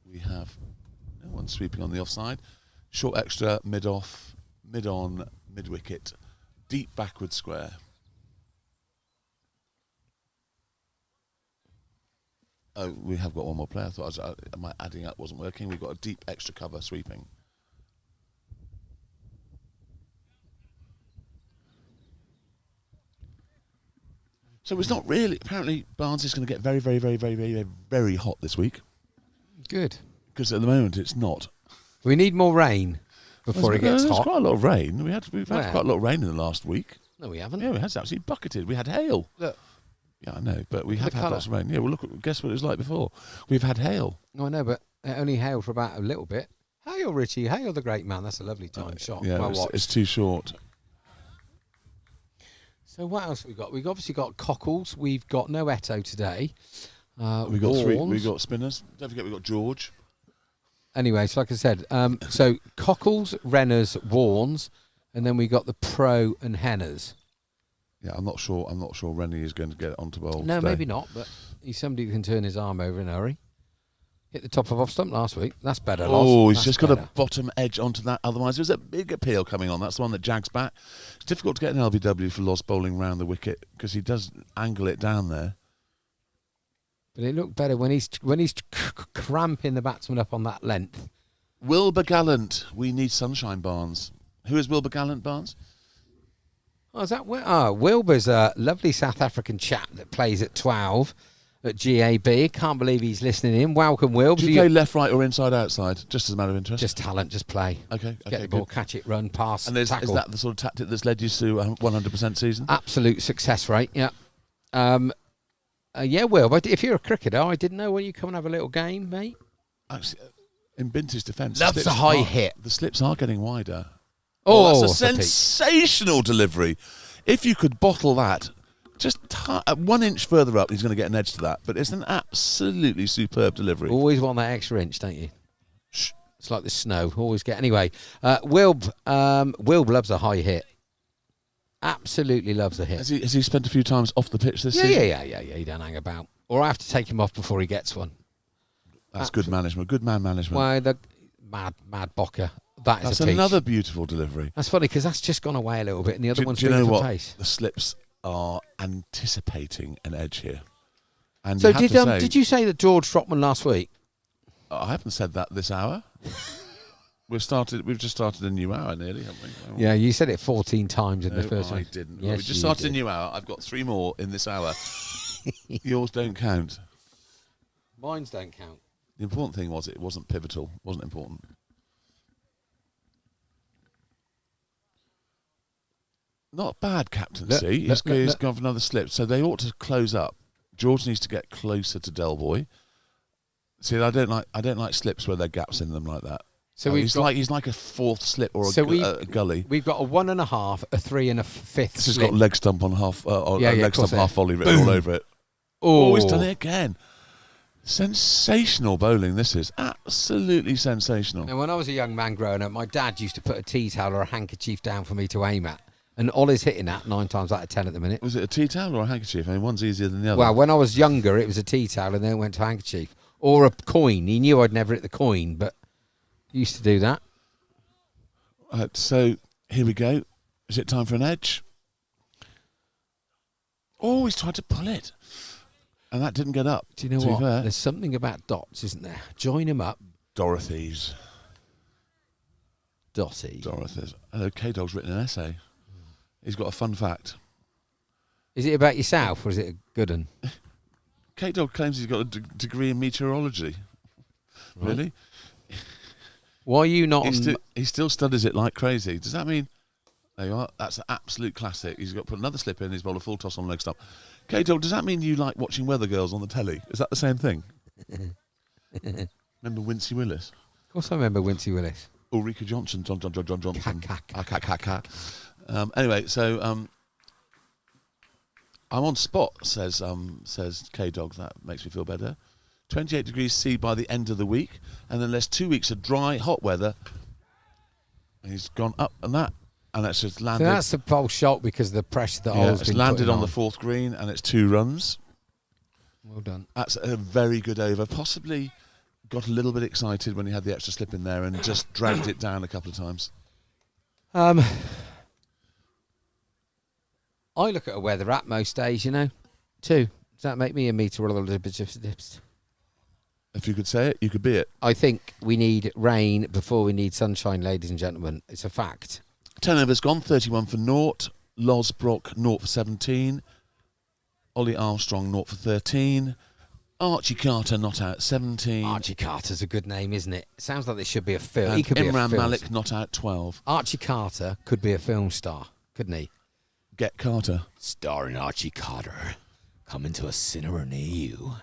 We have no one sweeping on the offside. Short extra, mid-off, mid-on, mid-wicket, deep backward square. Oh, we have got one more player. I thought my adding up wasn't working. We've got a deep extra cover sweeping. So it's not really. Apparently, Barnes is going to get very, very, very, very, very, very, very hot this week. Good. Because at the moment it's not. We need more rain before it gets hot. There's quite a lot of rain. We've had quite a lot of rain in the last week. No, we haven't. Yeah, we had absolutely bucketed. We had hail. Look. Yeah, I know, but we have had lots of rain. Yeah, well, look. Guess what it was like before? We've had hail. No, I know, but it only hailed for about a little bit. Hail, Richie. Hail, the great man. That's a lovely time shot. Yeah, it's too short. So what else have we got? We've obviously got cockles. We've got no Eto today. We got 3. We got spinners. Don't forget we got George. Anyway, so like I said, so cockles, renners, warns, and then we got the pro and henners. Yeah, I'm not sure Rennie is going to get it onto bowl. No, today. maybe not, but he's somebody who can turn his arm over in a hurry. Hit the top of off stump last week. That's better. Oh, he's just got a bottom edge onto that. Otherwise, there's a big appeal coming on. That's the one that jags back. It's difficult to get an LBW for Loz bowling round the wicket because he does angle it down there. But it looked better when he's cramping the batsman up on that length. Wilbur Gallant. We need Sunshine Barnes. Who is Wilbur Gallant, Barnes? Oh, is that Wilbur's a lovely South African chap that plays at 12 at GAB. Can't believe he's listening in. Welcome, Wilbur. Do you play left, right, or inside, outside? Just as a matter of interest. Just talent, just play. Okay. Get the ball, catch it, run, pass, And is tackle. that the sort of tactic that's led you to 100% season? Absolute success rate. Yeah. Yeah, Will. But if you're a cricketer, I didn't know. Will you come and have a little game, mate? Actually, in Binty's defence, Loves a high hit. The slips are getting wider. Oh, that's a sensational delivery. If you could bottle that, just 1 inch further up, he's going to get an edge to that. But it's an absolutely superb delivery. Always want that extra inch, don't you? Shh. It's like the snow. Always get. Anyway, Wilb loves a high hit. Absolutely loves a hit. Has he spent a few times off the pitch this season? Yeah. He don't hang about. Or I have to take him off before he gets one. That's good management. Good man management. Why the mad Bocker. That's a peach. Another beautiful delivery. That's funny because that's just gone away a little bit, and the other one's do you know for what? pace. The slips are anticipating an edge here. And So did you say that George dropped one last week? I haven't said that this hour. We've just started a new hour nearly, haven't we? Yeah, you said it 14 times in the first one. I didn't. Yes, We just started a new hour. I've got 3 more in this hour. Yours don't count. Mines don't count. The important thing was it wasn't pivotal. It wasn't important. Not bad captaincy. He's gone for another slip. So they ought to close up. George needs to get closer to Del Boy. See, I don't like slips where there are gaps in them like that. So he's like a fourth slip or a gully. We've got a 1.5, a 3, and a fifth. This has slip. got leg stump on half, leg stump half volley written all over it. Oh, he's done it again. Sensational bowling. This is absolutely sensational. Now, when I was a young man growing up, my dad used to put a tea towel or a handkerchief down for me to aim at. And Ollie's hitting that 9 times out of 10 at the minute. Was it a tea towel or a handkerchief? I mean, one's easier than the other. Well, when I was younger, it was a tea towel and then it went to handkerchief. Or a coin. He knew I'd never hit the coin, but he used to do that. So, here we go. Is it time for an edge? Oh, he's tried to pull it. And that didn't get up. Do you know what? There's something about dots, isn't there? Join him up. Dorothy's. Dotty. Dorothy's. Hello, K-Dog's written an essay. He's got a fun fact. Is it about yourself or is it a good one? K-Dog claims he's got a degree in meteorology. Right. Really? Why are you not he still studies it like crazy. Does that mean... There you are. That's an absolute classic. He's got to put another slip in. He's bowled a full toss on leg stump. K-Dog, does that mean you like watching Weather Girls on the telly? Is that the same thing? Remember Wincy Willis? Of course I remember Wincy Willis. Ulrika Johnson. John Johnson. Cack. Anyway, so I'm on spot, says K-Dog. That makes me feel better. 28 degrees C by the end of the week. And then there's 2 weeks of dry, hot weather. And he's gone up and that. And that's just landed. So that's the bowl shot because of the pressure that Oll's been landed putting on the 4th green and it's 2 runs. Well done. That's a very good over. Possibly got a little bit excited when he had the extra slip in there and just dragged it down a couple of times. I look at a weather app most days, 2. Does that make me a meteorologist? If you could say it, you could be it. I think we need rain before we need sunshine, ladies and gentlemen. It's a fact. 10 overs gone, 31 for naught. Loz Brock, 0 for 17. Ollie Armstrong, 0 for 13. Archie Carter, not out, 17. Archie Carter's a good name, isn't it? Sounds like there should be a film. And He could Imran be a film Malik, star. not out, 12. Archie Carter could be a film star, couldn't he? Get Carter. Starring Archie Carter, coming to a cinema near you.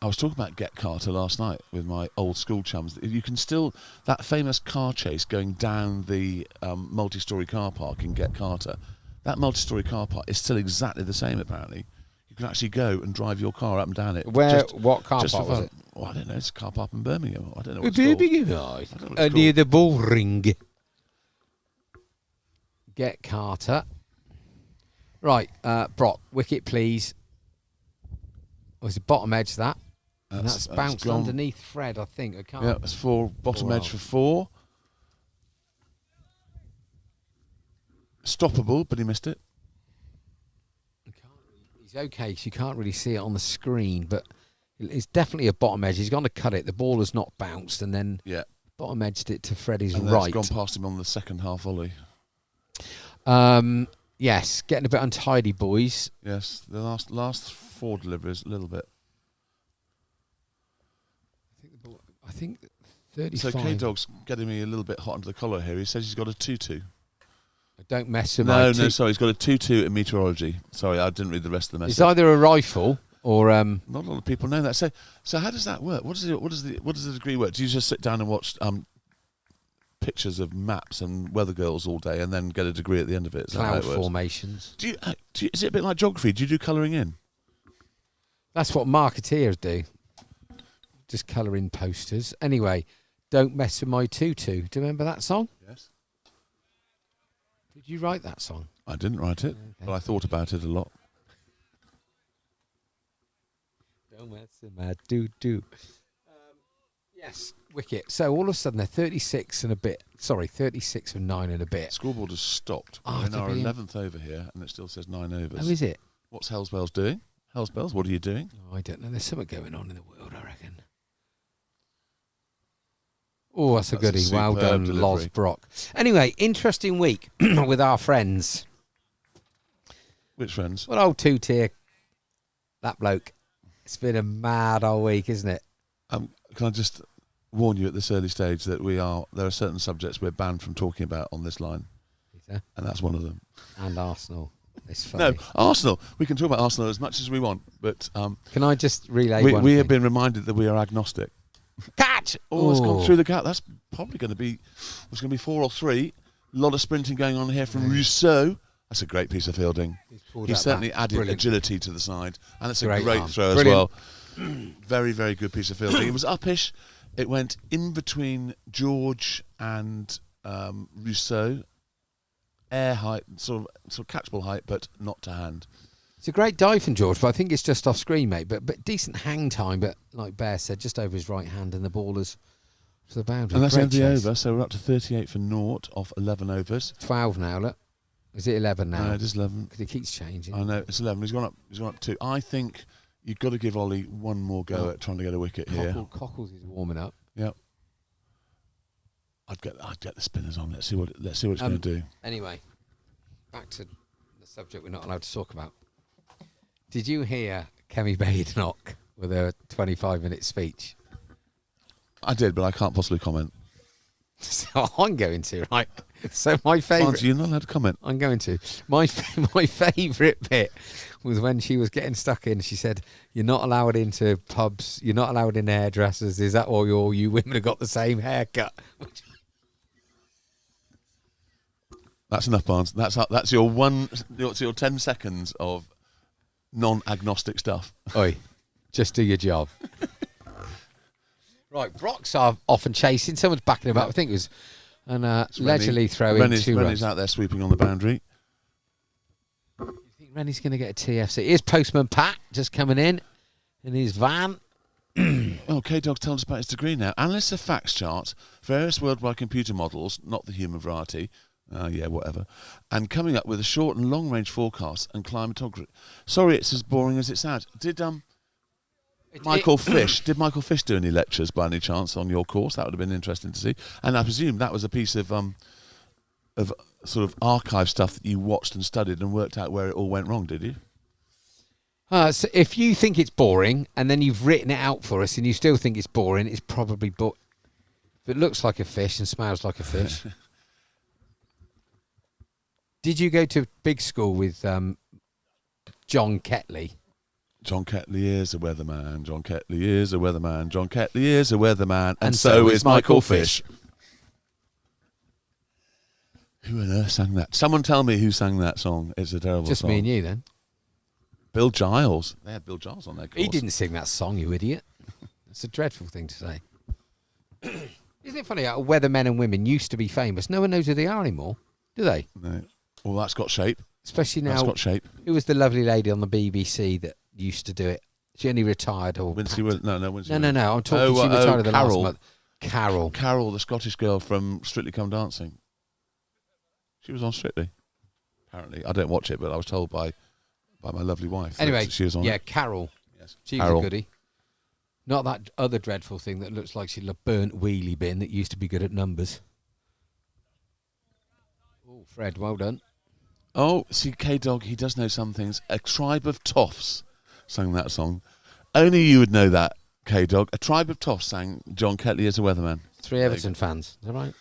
I was talking about Get Carter last night with my old school chums. You can still, that famous car chase going down the multi-storey car park in Get Carter, that multi-storey car park is still exactly the same apparently. You can actually go and drive your car up and down it. What car park was it? Well, I don't know, it's a car park in Birmingham. I don't know what it's called. Near the bull ring. Get Carter. Right, Brock, wicket please. Oh, it's the bottom edge that. And that's bounced underneath Fred, I think. I can't. Yeah, it's for bottom edge for 4. Stoppable, but he missed it. He's okay because you can't really see it on the screen, but it's definitely a bottom edge. He's gone to cut it. The ball has not bounced, and then bottom edged it to Freddie's and right. It's gone past him on the second half volley. Yes, getting a bit untidy, boys. Yes, the last 4 deliveries, a little bit. I think 35. So K-Dog's getting me a little bit hot under the collar here. He says he's got a 2-2. Don't mess with No, sorry, he's got a 2-2 in meteorology. Sorry, I didn't read the rest of the message. It's either a rifle or not a lot of people know that. So how does that work? What does the degree work? Do you just sit down and watch pictures of maps and weather girls all day and then get a degree at the end of it? Is cloud that how it works? formations. Is it a bit like geography? Do you do colouring in? That's what marketeers do. Just colour in posters. Anyway, don't mess with my tutu. Do you remember that song? Yes. Did you write that song? I didn't write it, but I thought about it a lot. Don't mess with my tutu. Yes, wicket. So all of a sudden they're 36 and a bit. Sorry, 36 and 9 and a bit. Scoreboard has stopped. Oh, We're in our 11th over here, and it still says 9 overs. Oh, is it? What's Hellsbells doing? Hellsbells, what are you doing? Oh, I don't know. There's something going on in the world, I reckon. Oh, that's a goodie. Well done, delivery. Loz Brock. Anyway, interesting week with our friends. Which friends? Well, old two-tier, that bloke. It's been a mad old week, isn't it? Can I just warn you at this early stage that there are certain subjects we're banned from talking about on this line, and that's one of them. And Arsenal. It's funny. No, Arsenal. We can talk about Arsenal as much as we want, but can I just relay one we thing? have been reminded that we are agnostic. Catch! Oh, it's gone through the gap. That's probably going to be. It's going to be 4 or 3. A lot of sprinting going on here from Rousseau. That's a great piece of fielding. He certainly added agility to the side, and it's a great throw as well. Very, very good piece of fielding. It was uppish. It went in between George and Rousseau. Air height, sort of catchable height, but not to hand. It's a great dive from George, but I think it's just off screen, mate. But decent hang time, but like Bear said, just over his right hand, and the ball is to the boundary. And that's end the over, so we're up to 38 for naught off 11 overs. 12 now, look. Is it 11 now? No, it is 11. Because it keeps changing. I know, it's 11. He's gone up 2. I think you've got to give Ollie one more go at trying to get a wicket here. Cockles is warming up. Yep. I'd get the spinners on. Let's see what it's going to do. Anyway, back to the subject we're not allowed to talk about. Did you hear Kemi Badenoch with a 25-minute speech? I did, but I can't possibly comment. So I'm going to, right? So my favourite... You're not allowed to comment. I'm going to. My favourite bit was when she was getting stuck in. She said, "You're not allowed into pubs. You're not allowed in hairdressers. Is that why all you women have got the same haircut?" That's enough, Barnes. That's your 10 seconds of non-agnostic stuff. Oi, just do your job. Right, Brock's are often chasing. Someone's backing him up. I think it was leisurely throwing two runs. Rennie's out there sweeping on the boundary. You think Rennie's going to get a TFC? Here's Postman Pat just coming in his van. Oh, K-Dog's telling us about his degree now. Analysts of facts charts, various worldwide computer models, not the human variety, whatever, and coming up with a short and long-range forecast and climatography. Sorry, it's as boring as it sounds. Did Michael Fish do any lectures by any chance on your course? That would have been interesting to see. And I presume that was a piece of sort of archive stuff that you watched and studied and worked out where it all went wrong, did you? So if you think it's boring and then you've written it out for us and you still think it's boring, it's probably if it looks like a fish and smells like a fish. Did you go to big school with John Ketley? John Ketley is a weatherman. John Ketley is a weatherman. John Ketley is a weatherman. And so is Michael Fish. Who on earth sang that? Someone tell me who sang that song. It's a terrible song. Just me and you then. Bill Giles. They had Bill Giles on their course. He didn't sing that song, you idiot. It's a dreadful thing to say. Isn't it funny how weathermen and women used to be famous? No one knows who they are anymore, do they? No. Well, that's got shape. Especially now. That's got shape. Who was the lovely lady on the BBC that used to do it? She only retired. Or Wincy Will. No. I'm talking. She retired the last month. Carol. Carol, the Scottish girl from Strictly Come Dancing. She was on Strictly. Apparently, I don't watch it, but I was told by by my lovely wife. Anyway, she was on. yeah, Carol. Yes. She Carol. was a goodie. Not that other dreadful thing that looks like she's a burnt wheelie bin that used to be good at numbers. Oh, Fred, well done. Oh, see, K-Dog, he does know some things. A Tribe of Toffs sang that song. Only you would know that, K-Dog. A Tribe of Toffs sang John Ketley as a weatherman. 3 Everton fans. Is that right?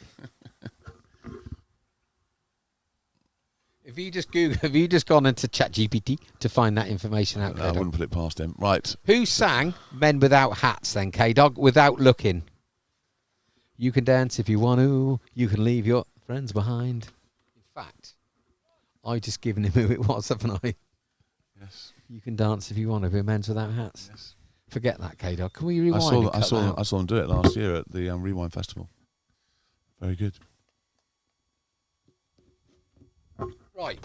Have you just gone into ChatGPT to find that information out? I wouldn't put it past him. Right. Who sang Men Without Hats then, K-Dog, without looking? You can dance if you want to. You can leave your friends behind. In fact, I just given him who it was, haven't I? Yes. You can dance if you want to be Men Without Hats. Yes. Forget that, K-Dog. Can we rewind? I saw them do it last year at the Rewind Festival. Very good. Right.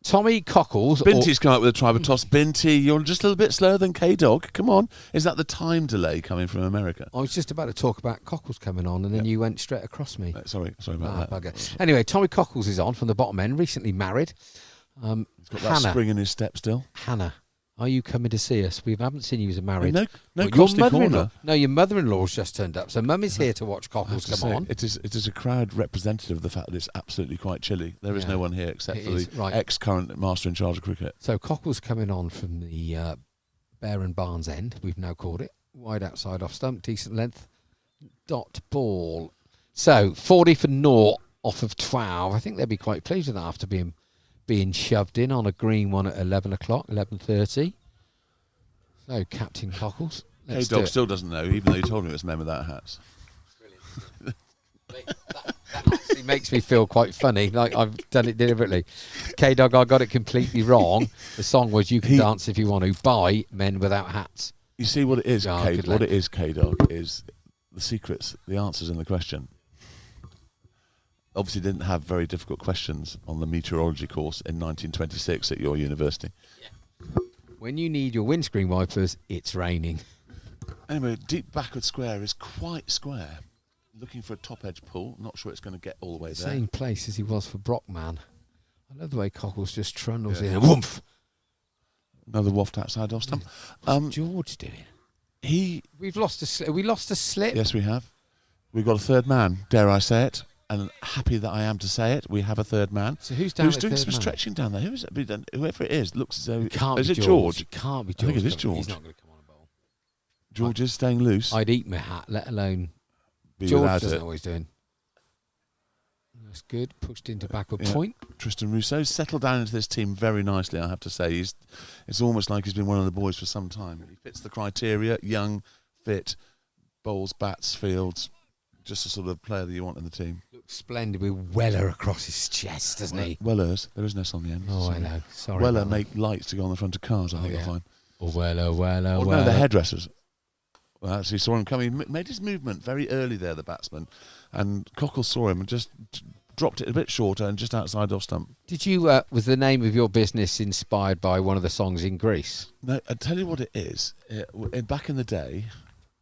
Tommy Cockles. Binty's come up with a Tribe of Toffs. Binty, you're just a little bit slower than K-Dog. Come on. Is that the time delay coming from America? I was just about to talk about Cockles coming on, and then you went straight across me. Sorry about that. Bugger. Anyway, Tommy Cockles is on from the bottom end, recently married. He's got that spring in his step still. Hannah, are you coming to see us? We haven't seen you as a married. No well, Costy Corner. No, your mother-in-law's just turned up, so Mum is here to watch Cockles come on. It is a crowd representative of the fact that it's absolutely quite chilly. There is no one here except for the ex-current master in charge of cricket. So Cockles coming on from the Bear and Barnes end, we've now called it. Wide outside off stump, decent length. Dot ball. So 40 for naught off of 12. I think they'd be quite pleased with that after being shoved in on a green one at 11 o'clock, 11:30. So, Captain Cockles. K-Dog still doesn't know, even though you told him it was Men Without Hats. that actually makes me feel quite funny, like I've done it deliberately. K-Dog, I got it completely wrong. The song was You Can Dance If You Want To by Men Without Hats. You see what it is, K-Dog, is the secrets, the answers in the question. Obviously didn't have very difficult questions on the meteorology course in 1926 at your university. Yeah. When you need your windscreen wipers, it's raining. Anyway, deep backward square is quite square. Looking for a top edge pull. Not sure it's going to get all the way there. Same place as he was for Brockman. I love the way Cockles just trundles in and whoomph. Another waft outside off stump. What's George doing? We lost a slip. Yes, we have. We've got a third man, dare I say it. And happy that I am to say it, we have a third man. So who's doing some stretching down there? Whoever it is, looks as though... It can't is be it George? It can't be George. I think it is George. He's not going to come on a bowl. George is staying loose. I'd eat my hat, let alone... Be George doesn't know what he's doing. That's good. Pushed into backward point. Tristan Rousseau settled down into this team very nicely, I have to say. It's almost like he's been one of the boys for some time. He fits the criteria, young, fit, bowls, bats, fields... Just the sort of player that you want in the team. Looks splendid with Weller across his chest, doesn't he? Wellers. There is no S on the end. Oh, I know. Sorry. Weller make lights to go on the front of cars, I think you'll find. Oh, Weller. No, the hairdressers. Well, actually saw him coming. Made his movement very early there, the batsman. And Cockles saw him and just dropped it a bit shorter and just outside off stump. Did you, was the name of your business inspired by one of the songs in Greece? No, I'll tell you what it is. Back in the day...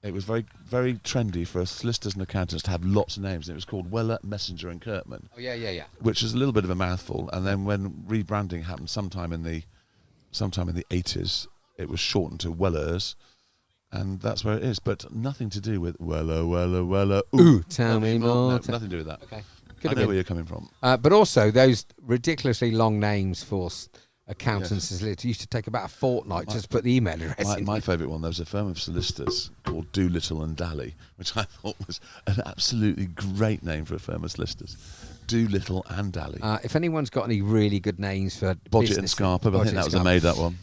It was very, very trendy for solicitors and accountants to have lots of names. It was called Weller, Messenger and Kirkman. Oh, yeah. Which is a little bit of a mouthful. And then when rebranding happened sometime in the 80s, it was shortened to Wellers. And that's where it is. But nothing to do with Weller. Ooh, tell me more. No, nothing to do with that. Okay. I know where you're coming from. But also, those ridiculously long names for... accountants used to take about a fortnight just to put the email address in. My favourite one, there was a firm of solicitors called Doolittle and Dally, which I thought was an absolutely great name for a firm of solicitors. Doolittle and Dally. If anyone's got any really good names for Bodgett and Scarpa, but I think that was a made-up one.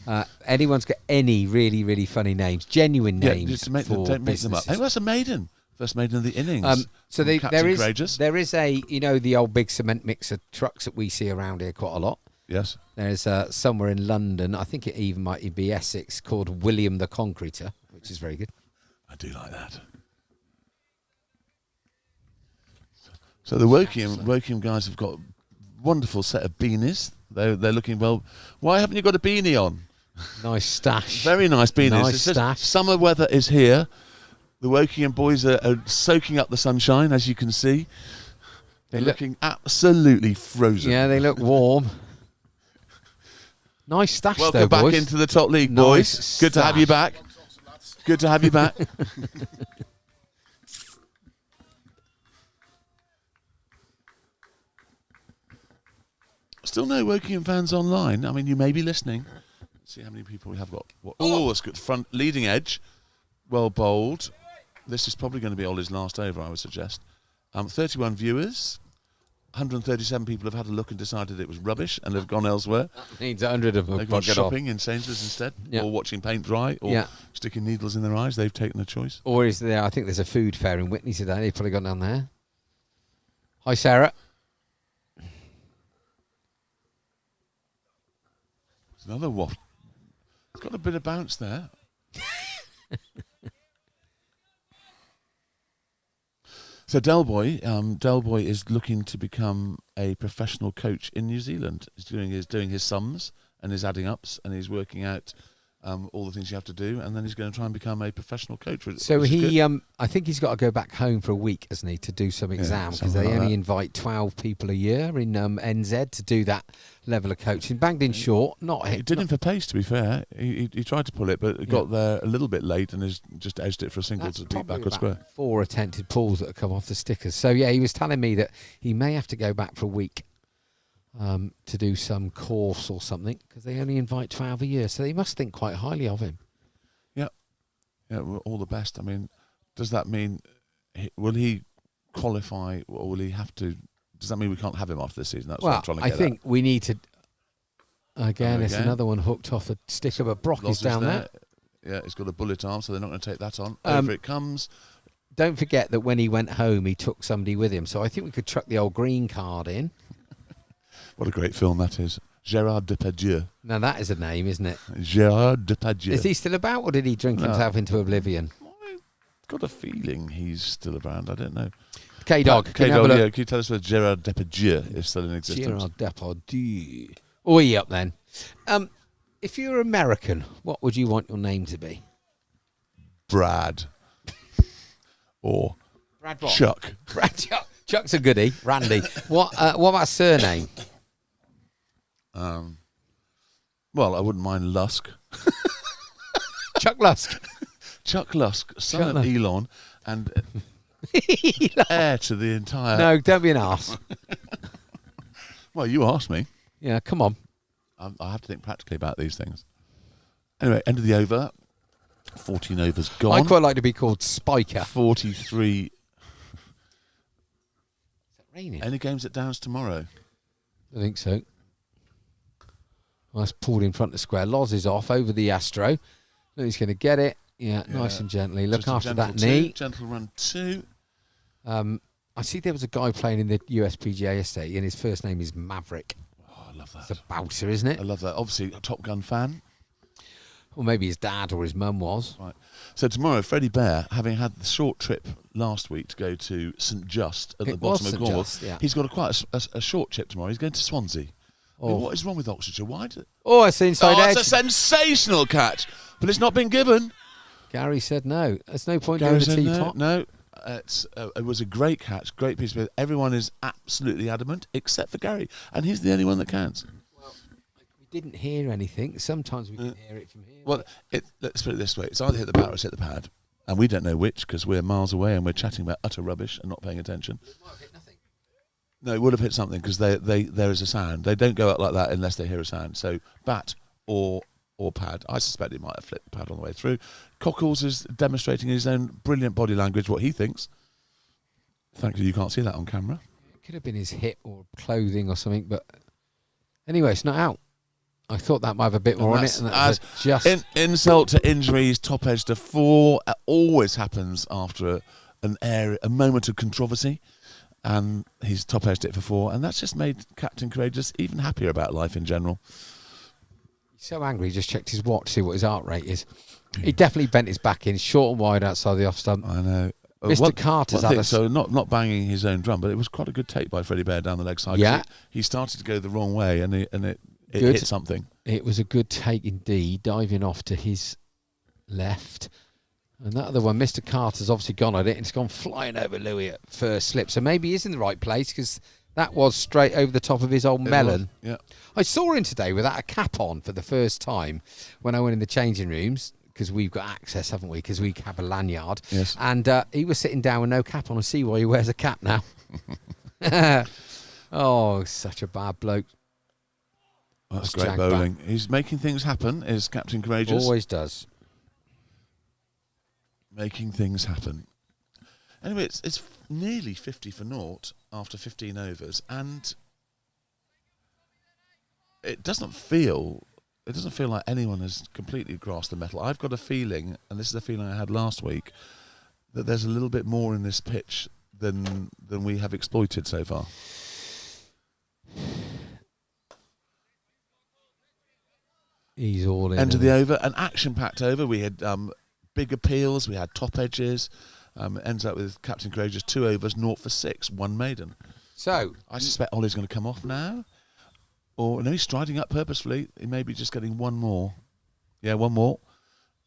Anyone's got any really, really funny names, genuine names just to make for don't make them up. Hey, that's a maiden. First maiden of the innings. So there is a, the old big cement mixer trucks that we see around here quite a lot. Yes. There's somewhere in London, I think it even might be Essex, called William the Concreter, which is very good. I do like that. So the Wokingham guys have got a wonderful set of beanies. They're looking, well, why haven't you got a beanie on? Nice stash. Very nice beanies. Nice stash. Summer weather is here. The Wokingham boys are soaking up the sunshine, as you can see. They're looking absolutely frozen. Yeah, they look warm. Nice stash, Welcome though, back boys. into the top league, Nice boys. Good to have you stash. back. Good to have you back. Still no Wokingham fans online. I mean, you may be listening. Let's see how many people we have got. Oh, that's good. Front leading edge. Well bowled. This is probably going to be Ollie's last over, I would suggest. 31 viewers. 137 people have had a look and decided it was rubbish and have gone elsewhere. That means 100 of them They've gone buggered off. shopping in Sainsbury's instead, Yeah. or watching paint dry, or sticking needles in their eyes. They've taken a choice. Or is there? I think there's a food fair in Whitney today. They've probably gone down there. Hi, Sarah. There's another waft. It's got a bit of bounce there. So Delboy is looking to become a professional coach in New Zealand. He's doing his sums and his adding ups, and he's working out all the things you have to do, and then he's going to try and become a professional coach. So I think he's got to go back home for a week, hasn't he, to do some exam, because they only invite 12 people a year in NZ to do that level of coaching. Banged in short, He did him for pace, to be fair. He tried to pull it, but got there a little bit late and has just edged it for a single to deep backward square. 4 attempted pulls that have come off the stickers. So yeah, he was telling me that he may have to go back for a week to do some course or something, because they only invite 12 a year. So they must think quite highly of him. Yeah, well, all the best. I mean, does that mean will he qualify, or will he have to? Does that mean we can't have him after this season? That's what I'm trying to get I think at. we need to. Again, it's another one hooked off a sticker, but Brock is down there. Yeah, he's got a bullet arm, so they're not going to take that on. Over it comes. Don't forget that when he went home, he took somebody with him. So I think we could chuck the old green card in. What a great film that is. Gérard Depardieu. Now that is a name, isn't it? Gérard Depardieu. Is he still about, or did he drink himself into oblivion? I've got a feeling he's still around. I don't know. K-Dog. K-Dog, yeah. Can you tell us whether Gérard Depardieu is still in existence? Gérard Depardieu. Oi up then. If you were American, what would you want your name to be? Brad. Or Brad what? Chuck. Brad Chuck. Chuck's a goodie. Randy. What about surname? Well, I wouldn't mind Lusk. Chuck Lusk. Chuck Lusk, son of Elon, and heir to the entire... No, don't be an arse. Well, you asked me. Yeah, come on. I have to think practically about these things. Anyway, end of the over. 14 overs gone. I'd quite like to be called Spiker. 43. Is it raining? Any games at Downs tomorrow? I think so. Nice pulled in front of square. Loz is off over the Astro. Look, he's going to get it. Yeah, nice and gently. Look after that knee. Gentle run 2. I see there was a guy playing in the USPGA estate, and his first name is Maverick. Oh, I love that. It's a bouncer, isn't it? I love that. Obviously, a Top Gun fan. Or maybe his dad or his mum was. Right. So tomorrow, Freddie Bear, having had the short trip last week to go to St Just at the bottom of Cornwall, he's got quite a short trip tomorrow. He's going to Swansea. I mean, what is wrong with Oxfordshire? Why? Oh, it's inside edge. It's a sensational catch, but it's not been given. Gary said no. There's no point doing the teapot. No. It was a great catch, great piece of it. Everyone is absolutely adamant, except for Gary, and he's the only one that counts. Well, we didn't hear anything. Sometimes we can hear it from here. Well, let's put it this way: it's either hit the bat or it's hit the pad, and we don't know which because we're miles away and we're chatting about utter rubbish and not paying attention. It might have hit nothing. No, it would have hit something because there is a sound. They don't go up like that unless they hear a sound. So bat or pad. I suspect it might have flipped the pad on the way through. Cockles is demonstrating his own brilliant body language, what he thinks. Thankfully, you can't see that on camera. It could have been his hip or clothing or something, but anyway, it's not out. I thought that might have a bit more on it. And that's just insult to injury. He's top edge to 4. It always happens after a moment of controversy, and he's top edged it for 4, and that's just made Captain Courageous even happier about life in general. So angry, he just checked his watch to see what his heart rate is. He definitely bent his back in, short and wide outside the off stump. I know. Mr. Carter's had so not banging his own drum, but it was quite a good take by Freddie Bear down the leg side. Yeah. He started to go the wrong way, and it hit something. It was a good take indeed, diving off to his left. And that other one, Mr. Carter's obviously gone at it, and it's gone flying over Louis at first slip. So maybe he's in the right place, because That was straight over the top of his old melon. Yeah. I saw him today without a cap on for the first time when I went in the changing rooms, because we've got access, haven't we? Because we have a lanyard. Yes. And he was sitting down with no cap on. I see why he wears a cap now. Oh, such a bad bloke. That's great bowling. He's making things happen, is Captain Courageous. Always does. Making things happen. Anyway, it's nearly 50 for naught after 15 overs, and it doesn't feel like anyone has completely grasped the metal. I've got a feeling, and this is a feeling I had last week, that there's a little bit more in this pitch than we have exploited so far. He's all in. End of the over, an action-packed over. We had big appeals, we had top edges. Ends up with Captain Courageous 2 overs, 0 for 6, 1 maiden. So I suspect Ollie's going to come off now. Or no, he's striding up purposefully. He may be just getting one more. Yeah, one more.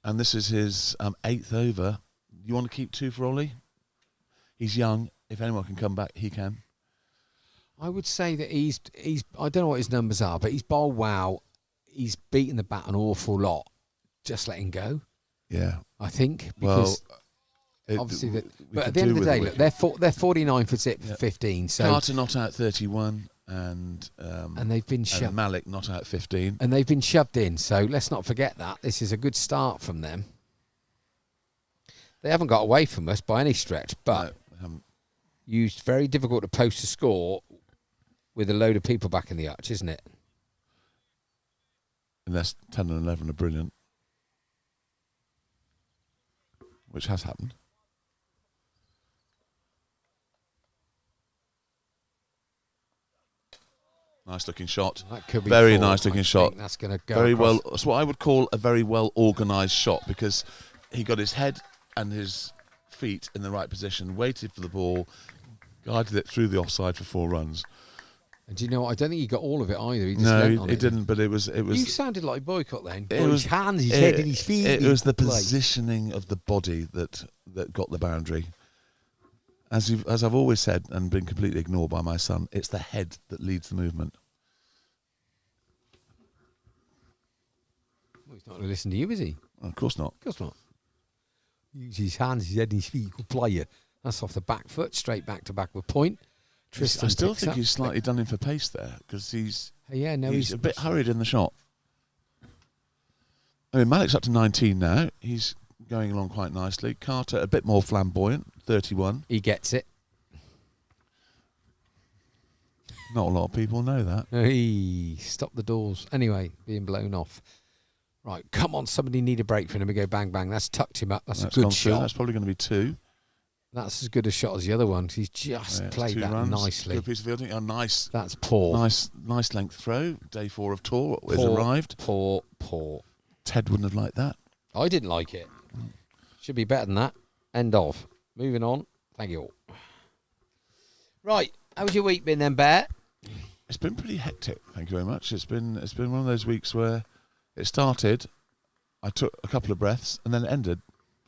And this is his 8th over. You want to keep 2 for Ollie? He's young. If anyone can come back, he can. I would say that he's I don't know what his numbers are, but he's bowled well. He's beaten the bat an awful lot. Just let him go. Yeah. I think. Because obviously, but at the end of the day, look, they're 49 for 15. So Carter not out 31, and they've been shoved. And Malik not out 15, and they've been shoved in. So let's not forget that this is a good start from them. They haven't got away from us by any stretch, but used very difficult to post a score with a load of people back in the arch, isn't it? Unless 10 and 11 are brilliant, which has happened. Nice looking shot. That could be very 4. nice looking I shot. think that's going to go very across. well. That's what I would call a very well organised shot, because he got his head and his feet in the right position, waited for the ball, guided it through the offside for 4 runs. And do you know what? I don't think he got all of it either. He just No, he didn't. But it was. You sounded like Boycott then. It was his hands, his head, and his feet. It was the positioning of the body that got the boundary. As I've always said and been completely ignored by my son, it's the head that leads the movement. Well, he's not going to listen to you, is he? Well, of course not. Of course not. Use his hands, his head, and his feet. Good player. That's off the back foot, straight back to backward point. I still think he's slightly done in for pace there, because he's a bit hurried in the shot. I mean, Malik's up to 19 now. He's going along quite nicely. Carter a bit more flamboyant, 31. He gets it. Not a lot of people know that. Hey, stop the doors. Anyway, being blown off. Right, come on, somebody need a break for him. We go bang, bang. That's tucked him up. That's a good shot. That's probably going to be 2. That's as good a shot as the other one. He's just played that runs. nicely. Good piece of fielding. Oh, nice. That's poor. Nice length throw. Day 4 of tour has arrived. Poor. Ted wouldn't have liked that. I didn't like it. Should be better than that. End of. Moving on. Thank you all. Right. How's your week been then, Bear? It's been pretty hectic. Thank you very much. It's been one of those weeks where it started, I took a couple of breaths, and then it ended.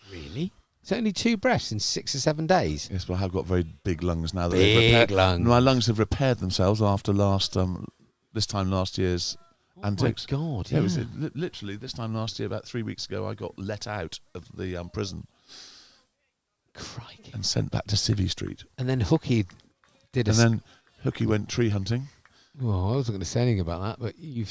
Really? It's only 2 breaths in 6 or 7 days. Yes, but I have got very big lungs now. Big lungs. My lungs have repaired themselves after this time last year's antics. Oh, my God, yeah. It was literally this time last year, about 3 weeks ago, I got let out of the prison. Crikey. And sent back to Civvy Street. And then Hooky then Hooky went tree hunting. Well, I wasn't going to say anything about that, but you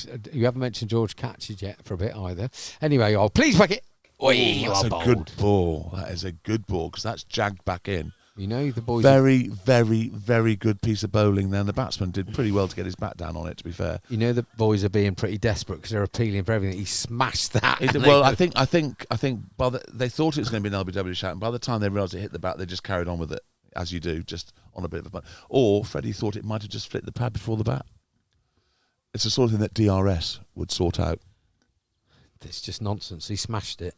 haven't mentioned George Catches yet for a bit either. Anyway, please wicket. That's a good ball. That is a good ball, because that's jagged back in. You know, the boys... Very, very, very good piece of bowling then. The batsman did pretty well to get his bat down on it, to be fair. You know, the boys are being pretty desperate because they're appealing for everything. He smashed that. Well, I think they thought it was going to be an LBW shot, and by the time they realised it hit the bat, they just carried on with it, as you do, just on a bit of a... Or Freddie thought it might have just flicked the pad before the bat. It's the sort of thing that DRS would sort out. It's just nonsense. He smashed it.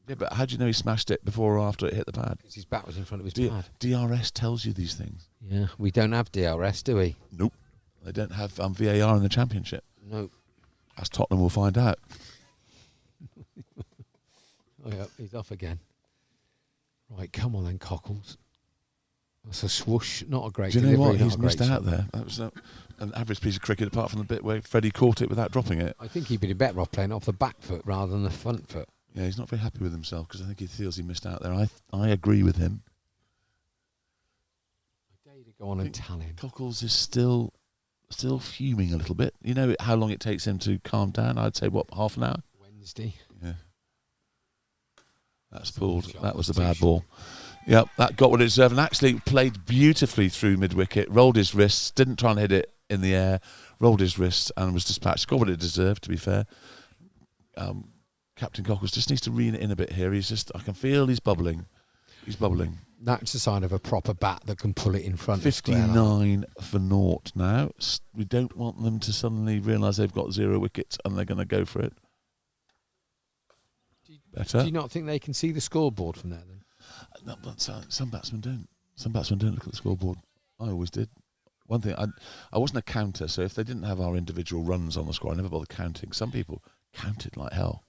Yeah, but how do you know he smashed it before or after it hit the pad? Because his bat was in front of his pad. DRS tells you these things. Yeah, we don't have DRS, do we? Nope. They don't have VAR in the Championship. Nope. As Tottenham will find out. Oh, yeah, he's off again. Right, come on then, Cockles. That's a swoosh. Not a great Do you know delivery. what? Not He's a great missed out shot. there. That was an average piece of cricket, apart from the bit where Freddie caught it without dropping it. I think he'd be better off playing off the back foot rather than the front foot. Yeah, he's not very happy with himself because I think he feels he missed out there. I agree with him. I dare you to go on and tell him. Cockles is still fuming a little bit. You know how long it takes him to calm down? I'd say, what, half an hour? Wednesday. Yeah. That's pulled. That was the bad ball. Yep, that got what it deserved and actually played beautifully through mid-wicket, rolled his wrists, didn't try and hit it in the air, rolled his wrists and was dispatched. Got what it deserved, to be fair. Captain Cockles just needs to rein it in a bit here. I can feel he's bubbling. He's bubbling. That's a sign of a proper bat that can pull it in front. 59 for naught now. We don't want them to suddenly realise they've got 0 wickets and they're going to go for it. Better. Do you not think they can see the scoreboard from there then? No, but some batsmen don't. Some batsmen don't look at the scoreboard. I always did. One thing, I wasn't a counter, so if they didn't have our individual runs on the score, I never bothered counting. Some people counted like hell.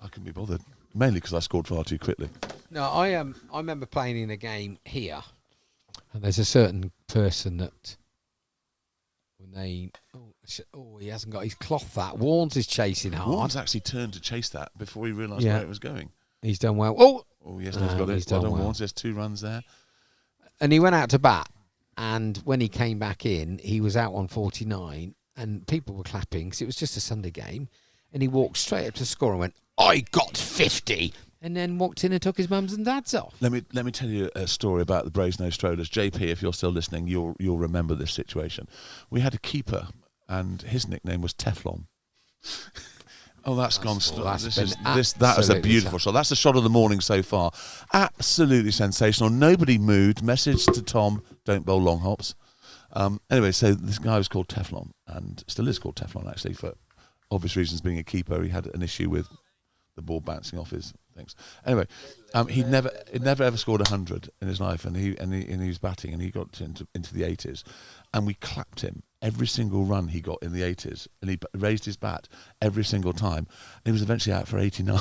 I couldn't be bothered, mainly because I scored far too quickly. No, I remember playing in a game here, and there's a certain person that when they he hasn't got his cloth. That Warnes is chasing hard. Warnes actually turned to chase that before he realised where it was going. He's done well. Oh yes, he's got it. Well done, Warnes. There's 2 runs there. And he went out to bat, and when he came back in, he was out on 49, and people were clapping because it was just a Sunday game, and he walked straight up to the score and went, "I got 50," and then walked in and took his mums and dads off. Let me tell you a story about the Brasenose Strollers. JP, if you're still listening, you'll remember this situation. We had a keeper, and his nickname was Teflon. Oh, that's gone. That was a beautiful shot. That's the shot of the morning so far. Absolutely sensational. Nobody moved. Message to Tom: don't bowl long hops. Anyway, so this guy was called Teflon, and still is called Teflon actually for obvious reasons. Being a keeper, he had an issue with the ball bouncing off his things. Anyway, he'd never ever scored 100 in his life, and he was batting, and he got into the 80s, and we clapped him every single run he got in the 80s, and he raised his bat every single time, and he was eventually out for 89.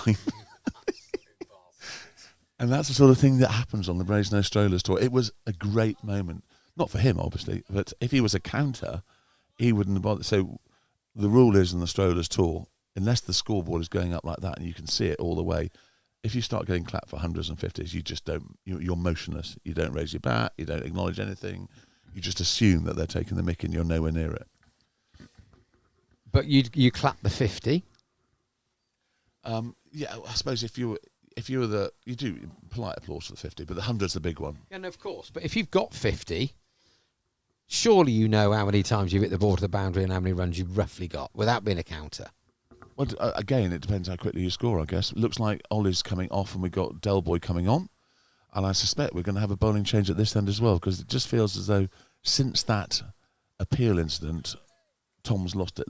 And that's the sort of thing that happens on the Brasenose Strollers tour. It was a great moment, not for him obviously, but if he was a counter, he wouldn't have bothered. So the rule is in the Strollers tour, unless the scoreboard is going up like that and you can see it all the way, if you start getting clapped for hundreds and 50s, you just don't. You're motionless. You don't raise your bat. You don't acknowledge anything. You just assume that they're taking the mick and you're nowhere near it. But you clap the 50. Yeah, I suppose if you do polite applause for the 50, but the 100's the big one. And of course, but if you've got 50, surely you know how many times you've hit the ball to the boundary and how many runs you've roughly got without being a counter. Well, again, it depends how quickly you score, I guess. It looks like Ollie's coming off and we've got Del Boy coming on. And I suspect we're going to have a bowling change at this end as well, because it just feels as though since that appeal incident, Tom's lost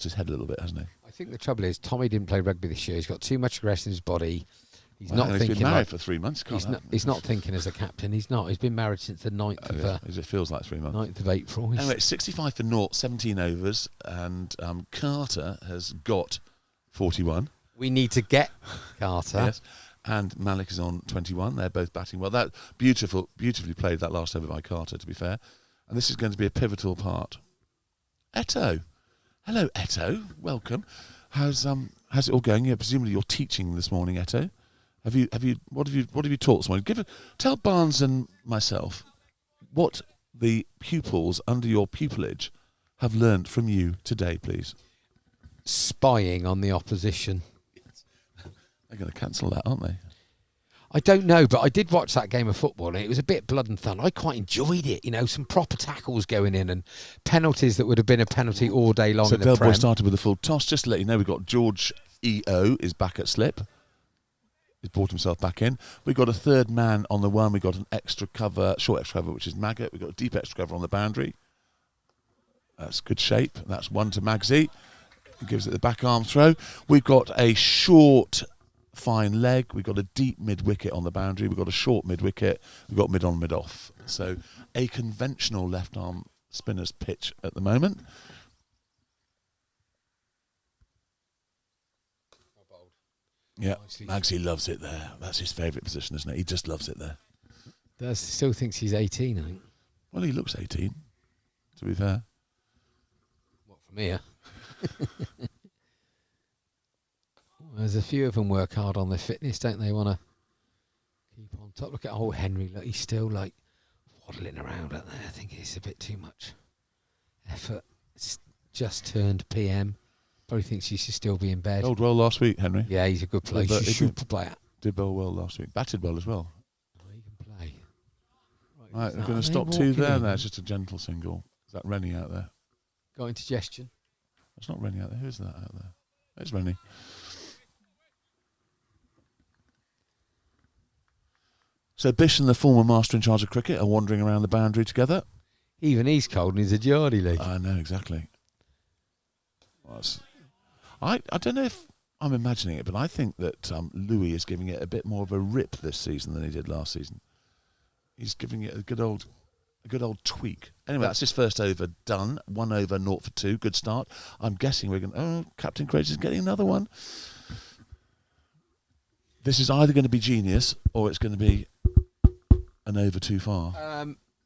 his head a little bit, hasn't he? I think the trouble is Tommy didn't play rugby this year. He's got too much aggression in his body. He's He's been married for 3 months. He's not thinking as a captain. He's not. He's been married since the 9th as it feels like 3 months. 9th of April. Anyway, 65 for naught, 17 overs, and Carter has got 41. We need to get Carter. Yes. And Malik is on 21. They're both batting well. That beautifully played, that last over by Carter, to be fair. And this is going to be a pivotal part. Eto. Hello, Eto. Welcome. How's it all going? Yeah, presumably you're teaching this morning, Eto. What have you taught this morning? Tell Barnes and myself what the pupils under your pupillage have learnt from you today, please. Spying on the opposition. They're going to cancel that, aren't they? I don't know, but I did watch that game of football, and it was a bit blood and thunder. I quite enjoyed it. You know, some proper tackles going in and penalties that would have been a penalty all day long. So in the Prem. Delboy started with a full toss. Just to let you know, we've got George EO is back at slip. He's brought himself back in. We've got a third man on the one. We've got an extra cover, short extra cover, which is Maggot. We've got a deep extra cover on the boundary. That's good shape. That's one to Magsy. He gives it the back arm throw. We've got a short fine leg. We've got a deep mid-wicket on the boundary. We've got a short mid-wicket. We've got mid-on, mid-off. So a conventional left-arm spinner's pitch at the moment. Yeah, Magsy loves it there. That's his favourite position, isn't it? He just loves it there. Still thinks he's 18, I think. Well, he looks 18, to be fair. What, from here? There's a few of them work hard on their fitness, don't they? Want to keep on top. Look at old Henry. Look, he's still like waddling around out there. I think it's a bit too much effort. It's just turned PM. Probably thinks he should still be in bed. Bowled well last week, Henry. Yeah, he's a good player. He's a super player. Did bowl well last week. Batted well as well. Oh, he can play. Right, we're going to stop two there. It's just a gentle single. Is that Rennie out there? Got indigestion. That's not Rennie out there. Who's that out there? It's Rennie. So Bish and the former master in charge of cricket are wandering around the boundary together. Even he's cold and he's a Geordie, Lee. I know, exactly. Well, I don't know if I'm imagining it, but I think that Louis is giving it a bit more of a rip this season than he did last season. He's giving it a good old tweak. Anyway, that's his first over done. 1 over, 0 for 2. Good start. I'm guessing we're going. Oh, Captain Craig is getting another one. This is either going to be genius or it's going to be an over too far.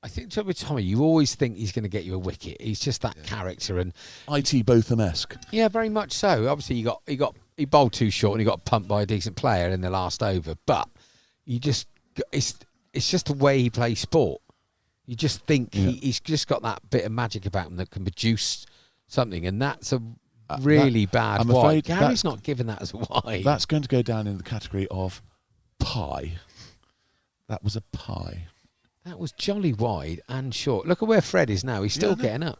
I think with Tommy, you always think he's going to get you a wicket. He's just that character, and IT Botham-esque. Yeah, very much so. Obviously, he bowled too short and he got pumped by a decent player in the last over. But it's just the way he plays sport. You just think he's just got that bit of magic about him that can produce something, and that's a really bad I'm wide. afraid Gary's not giving that as a wide. That's going to go down in the category of pie. That was a pie. That was jolly wide and short. Look at where Fred is now. He's still getting up.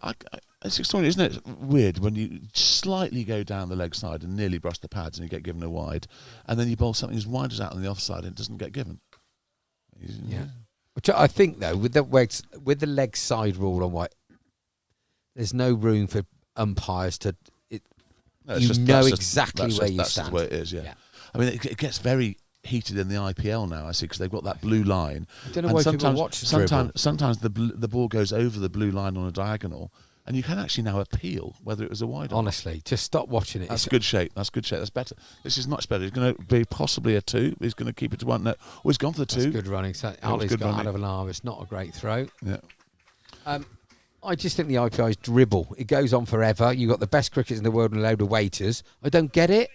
It's extraordinary, isn't it? Weird when you slightly go down the leg side and nearly brush the pads and you get given a wide, and then you bowl something as wide as that on the offside and it doesn't get given. Yeah. Which I think, though, with the leg side rule on white, there's no room for umpires to. Exactly where you stand. That's the way it is. Yeah. I mean, it gets very heated in the IPL now. I see, because they've got that blue line. I don't know why people watch the dribble. Sometimes the ball goes over the blue line on a diagonal, and you can actually now appeal whether it was a wide. Honestly, just stop watching it. That's good shape. That's better. This is much better. He's going to be possibly a 2. He's going to keep it to 1. No, he's gone for the 2. That's good running. So Ali's got out of an arm. It's not a great throw. Yeah. I just think the IPL's dribble. It goes on forever. You've got the best cricketers in the world and a load of waiters. I don't get it.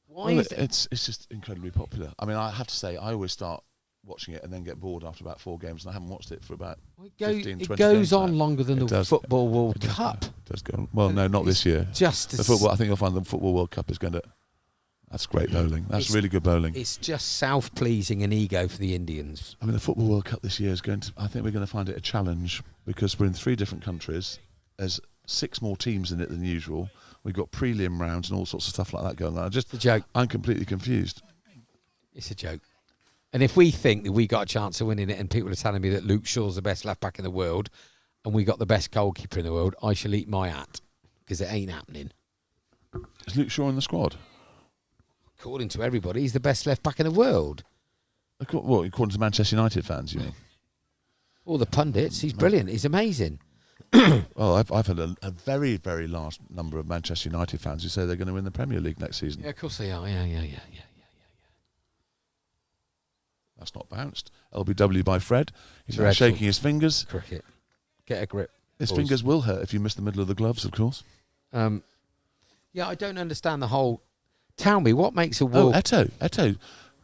Why is it? It's just incredibly popular. I mean, I have to say, I always start watching it and then get bored after about 4 games, and I haven't watched it for about 15, 20 It goes games on now. longer than the Football World Cup. It does go on. Well, no, not this year. Just the football. I think you'll find the Football World Cup is going to. That's great bowling. That's really good bowling. It's just self-pleasing and ego for the Indians. I mean, the Football World Cup this year is going to. I think we're going to find it a challenge because we're in 3 different countries. There's 6 more teams in it than usual. We've got prelim rounds and all sorts of stuff like that going on. It's a joke. I'm completely confused. It's a joke. And if we think that we got a chance of winning it and people are telling me that Luke Shaw's the best left back in the world and we got the best goalkeeper in the world, I shall eat my hat because it ain't happening. Is Luke Shaw in the squad? According to everybody, he's the best left back in the world. What, according to Manchester United fans, you mean? All the pundits. He's brilliant. He's amazing. Well, I've had a very, very large number of Manchester United fans who say they're going to win the Premier League next season. Yeah, of course they are. Yeah. That's not bounced. LBW by Fred. He's now shaking his fingers. Cricket. Get a grip. His fingers will hurt if you miss the middle of the gloves, of course. Yeah, I don't understand the whole... Tell me, what makes a world... Eto.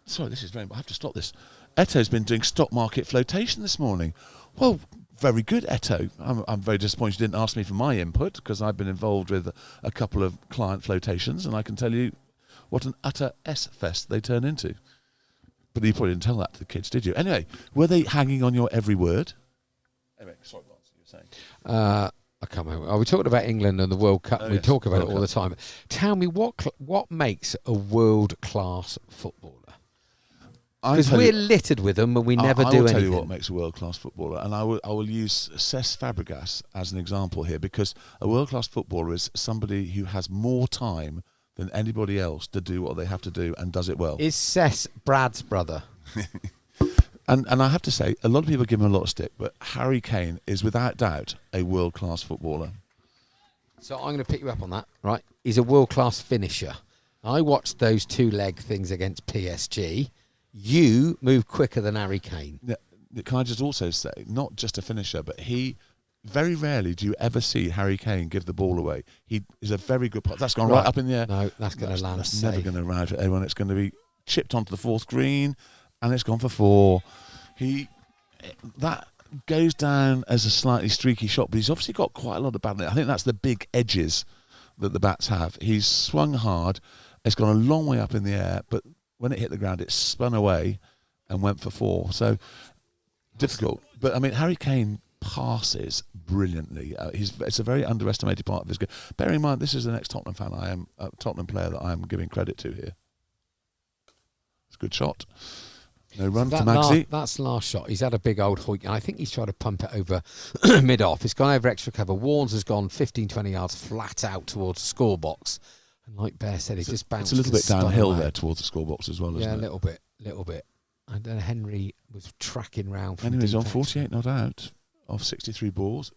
Sorry, this is very... I have to stop this. Eto's been doing stock market flotation this morning. Well, very good, Eto. I'm very disappointed you didn't ask me for my input because I've been involved with a couple of client flotations and I can tell you what an utter S-fest they turn into. But you probably didn't tell that to the kids, did you? Anyway, were they hanging on your every word? Anyway, sorry, what you were saying? I can't remember. Are we talking about England and the World Cup? We talk about it all the time. Tell me, what makes a world-class footballer? Because we're littered with them and we never do anything. I will tell you what makes a world-class footballer, and I will use Cesc Fabregas as an example here, because a world-class footballer is somebody who has more time than anybody else to do what they have to do and does it well. Is Cesc Brad's brother? And I have to say, a lot of people give him a lot of stick, but Harry Kane is without doubt a world-class footballer. So I'm going to pick you up on that, right? He's a world-class finisher. I watched those 2-leg things against PSG. You move quicker than Harry Kane. Yeah, can I just also say, not just a finisher, but very rarely do you ever see Harry Kane give the ball away. He is a very good player. That's gone right up in the air. No, that's going to land That's safe. never going to arrive at anyone. It's going to be chipped onto the fourth green, and it's gone for 4. That goes down as a slightly streaky shot, but he's obviously got quite a lot of bad. I think that's the big edges that the bats have. He's swung hard. It's gone a long way up in the air, but when it hit the ground, it spun away and went for 4. So difficult. But I mean, Harry Kane passes brilliantly. It's a very underestimated part of his game. Bearing in mind, this is the next Tottenham fan Tottenham player that I am giving credit to here. It's a good shot. No run to Magsy. That's the last shot. He's had a big old hoik, and I think he's tried to pump it over mid-off. It's gone over extra cover. Warnes has gone 15, 20 yards flat out towards the score box. And like Bear said, he just bounced. It's a little bit downhill there towards the score box as well, isn't it? Yeah, a little bit. And then Henry was tracking round. Henry's on 48 not out of 63 balls.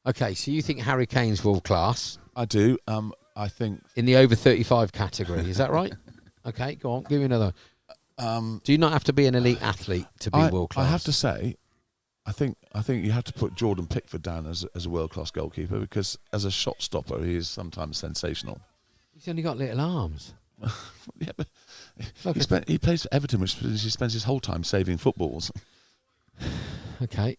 Okay, so you think Harry Kane's world class? I do. I think in the over 35 category, is that right? Okay, go on, give me another. Do you not have to be an elite athlete to be world class? I have to say, I think you have to put Jordan Pickford down as a world class goalkeeper, because as a shot stopper, he is sometimes sensational. He's only got little arms. Yeah, but he plays for Everton, which he spends his whole time saving footballs. Okay,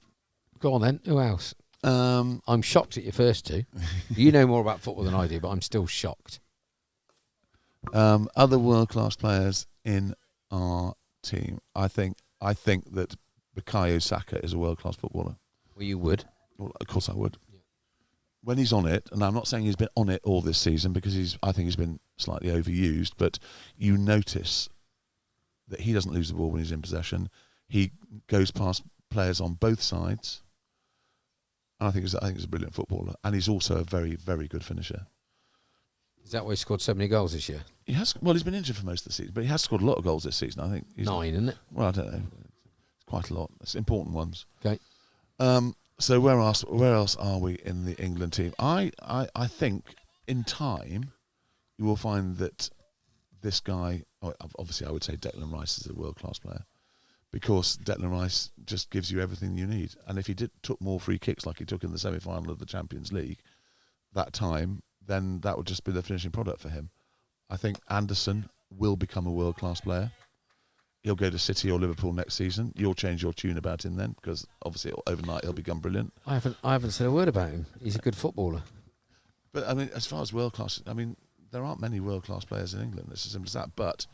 go on then. Who else? I'm shocked at your first two. You know more about football than I do, but I'm still shocked. Other world-class players in our team. I think that Bukayo Saka is a world-class footballer. Well, you would. Well, of course I would. Yeah. When he's on it, and I'm not saying he's been on it all this season, because I think he's been slightly overused, but you notice that he doesn't lose the ball when he's in possession. He goes past players on both sides. And I think he's a brilliant footballer, and he's also a very, very good finisher. Is that why he scored so many goals this year? He has. Well, he's been injured for most of the season, but he has scored a lot of goals this season. I think 9, isn't it? Well, I don't know. It's quite a lot. It's important ones. Okay. So where else are we in the England team? I think in time you will find that this guy. Obviously, I would say Declan Rice is a world-class player, because Declan Rice just gives you everything you need. And if he took more free kicks like he took in the semi-final of the Champions League that time, then that would just be the finishing product for him. I think Anderson will become a world-class player. He'll go to City or Liverpool next season. You'll change your tune about him then, because obviously overnight he'll become brilliant. I haven't said a word about him. He's a good footballer. But I mean, as far as world-class, I mean, there aren't many world-class players in England. It's as simple as that. But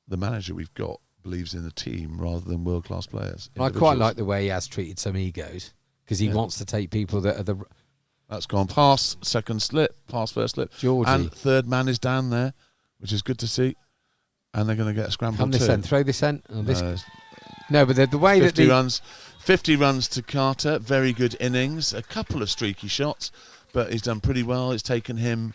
the manager we've got believes in the team rather than world-class players. I quite like the way he has treated some egos, because he wants to take people that are the... That's gone past second slip, past first slip. Georgie. And third man is down there, which is good to see. And they're going to get a scramble Come too. this end, throw this end. Oh, no, but the way 50 that... 50 runs to Carter, very good innings. A couple of streaky shots, but he's done pretty well. It's taken him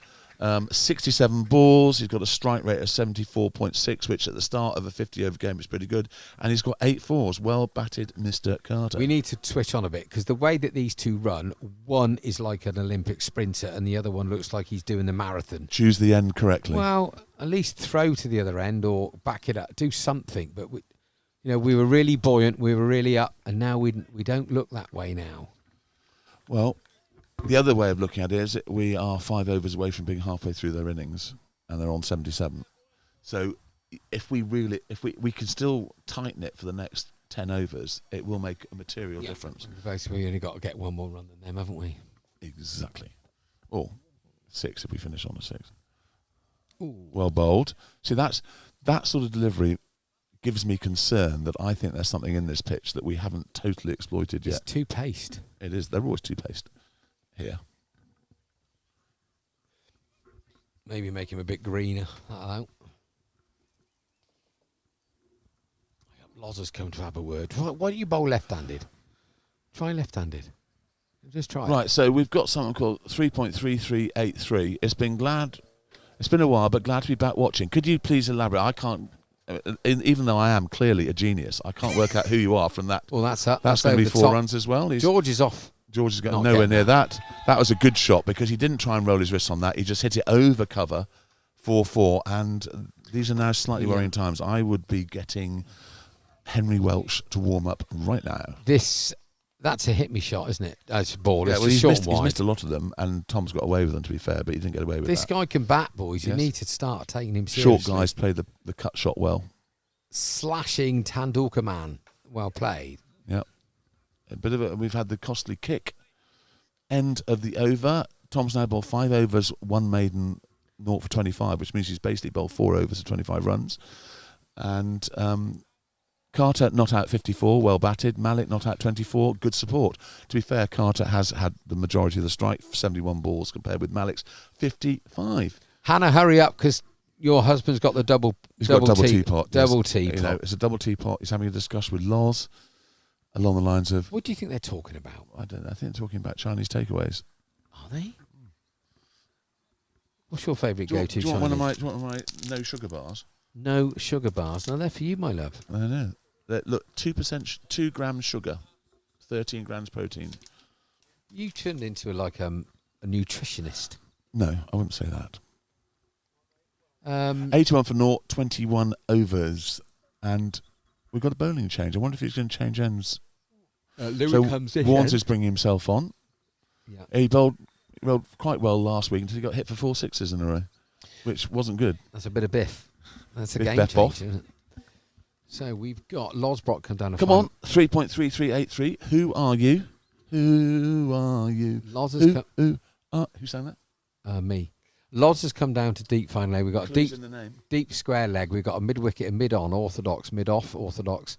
67 balls. He's got a strike rate of 74.6, which at the start of a 50-over game is pretty good. And he's got 8 fours. Well batted, Mr. Carter. We need to switch on a bit, because the way that these two run, one is like an Olympic sprinter and the other one looks like he's doing the marathon. Choose the end correctly. Well, at least throw to the other end or back it up. Do something. But we were really buoyant. We were really up. And now we don't look that way now. Well, the other way of looking at it is that we are 5 overs away from being halfway through their innings, and they're on 77. So if we can still tighten it for the next 10 overs, it will make a material difference. Basically, we only got to get one more run than them, haven't we? Exactly. Or 6 if we finish on a 6. Ooh. Well bowled. See, that sort of delivery gives me concern that I think there's something in this pitch that we haven't totally exploited yet. It's too paced. It is. They're always too paced. Here. Maybe make him a bit greener. That'll help. Lozza's come to have a word. Why don't you bowl left-handed? Try left-handed. Just try. Right, so we've got something called 3.3383. It's been a while, but glad to be back watching. Could you please elaborate? I can't, even though I am clearly a genius, I can't work out who you are from that. Well, that's up. That's going to be 4 runs as well. George is off. George is going nowhere near that. That was a good shot, because he didn't try and roll his wrist on that. He just hit it over cover, 4-4, and These are now slightly worrying times. I would be getting Henry Welsh to warm up right now. That's a hit me shot, isn't it? It's a ball. Yeah, It's well, just short and wide. he's missed a lot of them, and Tom's got away with them, to be fair, but he didn't get away with This that. guy can bat, boys. You Yes. need to start taking him seriously. Short guys play the cut shot well. Slashing Tandulka man. Well played. Yeah. We've had the costly kick. End of the over. Tom's now bowled 5 overs, 1 maiden, 0 for 25, which means he's basically bowled 4 overs of 25 runs. And Carter not out 54, well batted. Malik not out 24, good support. To be fair, Carter has had the majority of the strike, 71 balls compared with Malik's 55. Hannah, hurry up because your husband's got the double teapot. Double yes. teapot. You know, it's a double teapot. He's having a discussion with Loz along the lines of... What do you think they're talking about? I don't know. I think they're talking about Chinese takeaways. Are they? What's your favourite Do go-to you want Chinese? one of my no sugar bars? No sugar bars. No, they're for you, my love. I know. Look, 2%, 2 grams sugar, 13 grams protein. You turned into a nutritionist. No, I wouldn't say that. 81 81 for 0, 21 overs. And we've got a bowling change. I wonder if he's going to change ends. Warnes is bringing himself on. Yeah. He bowled quite well last week until he got hit for 4 sixes in a row, which wasn't good. That's a bit of biff. That's a Biff game Beff changer, off. isn't it? So we've got Losbrock come down. Come on, 3.3383. Who are you? Who are you? Loz has Who sang that? me. Loz has come down to deep fine leg. We've got a Clues in the name. deep square leg. We've got a mid wicket, a mid on orthodox, mid off orthodox.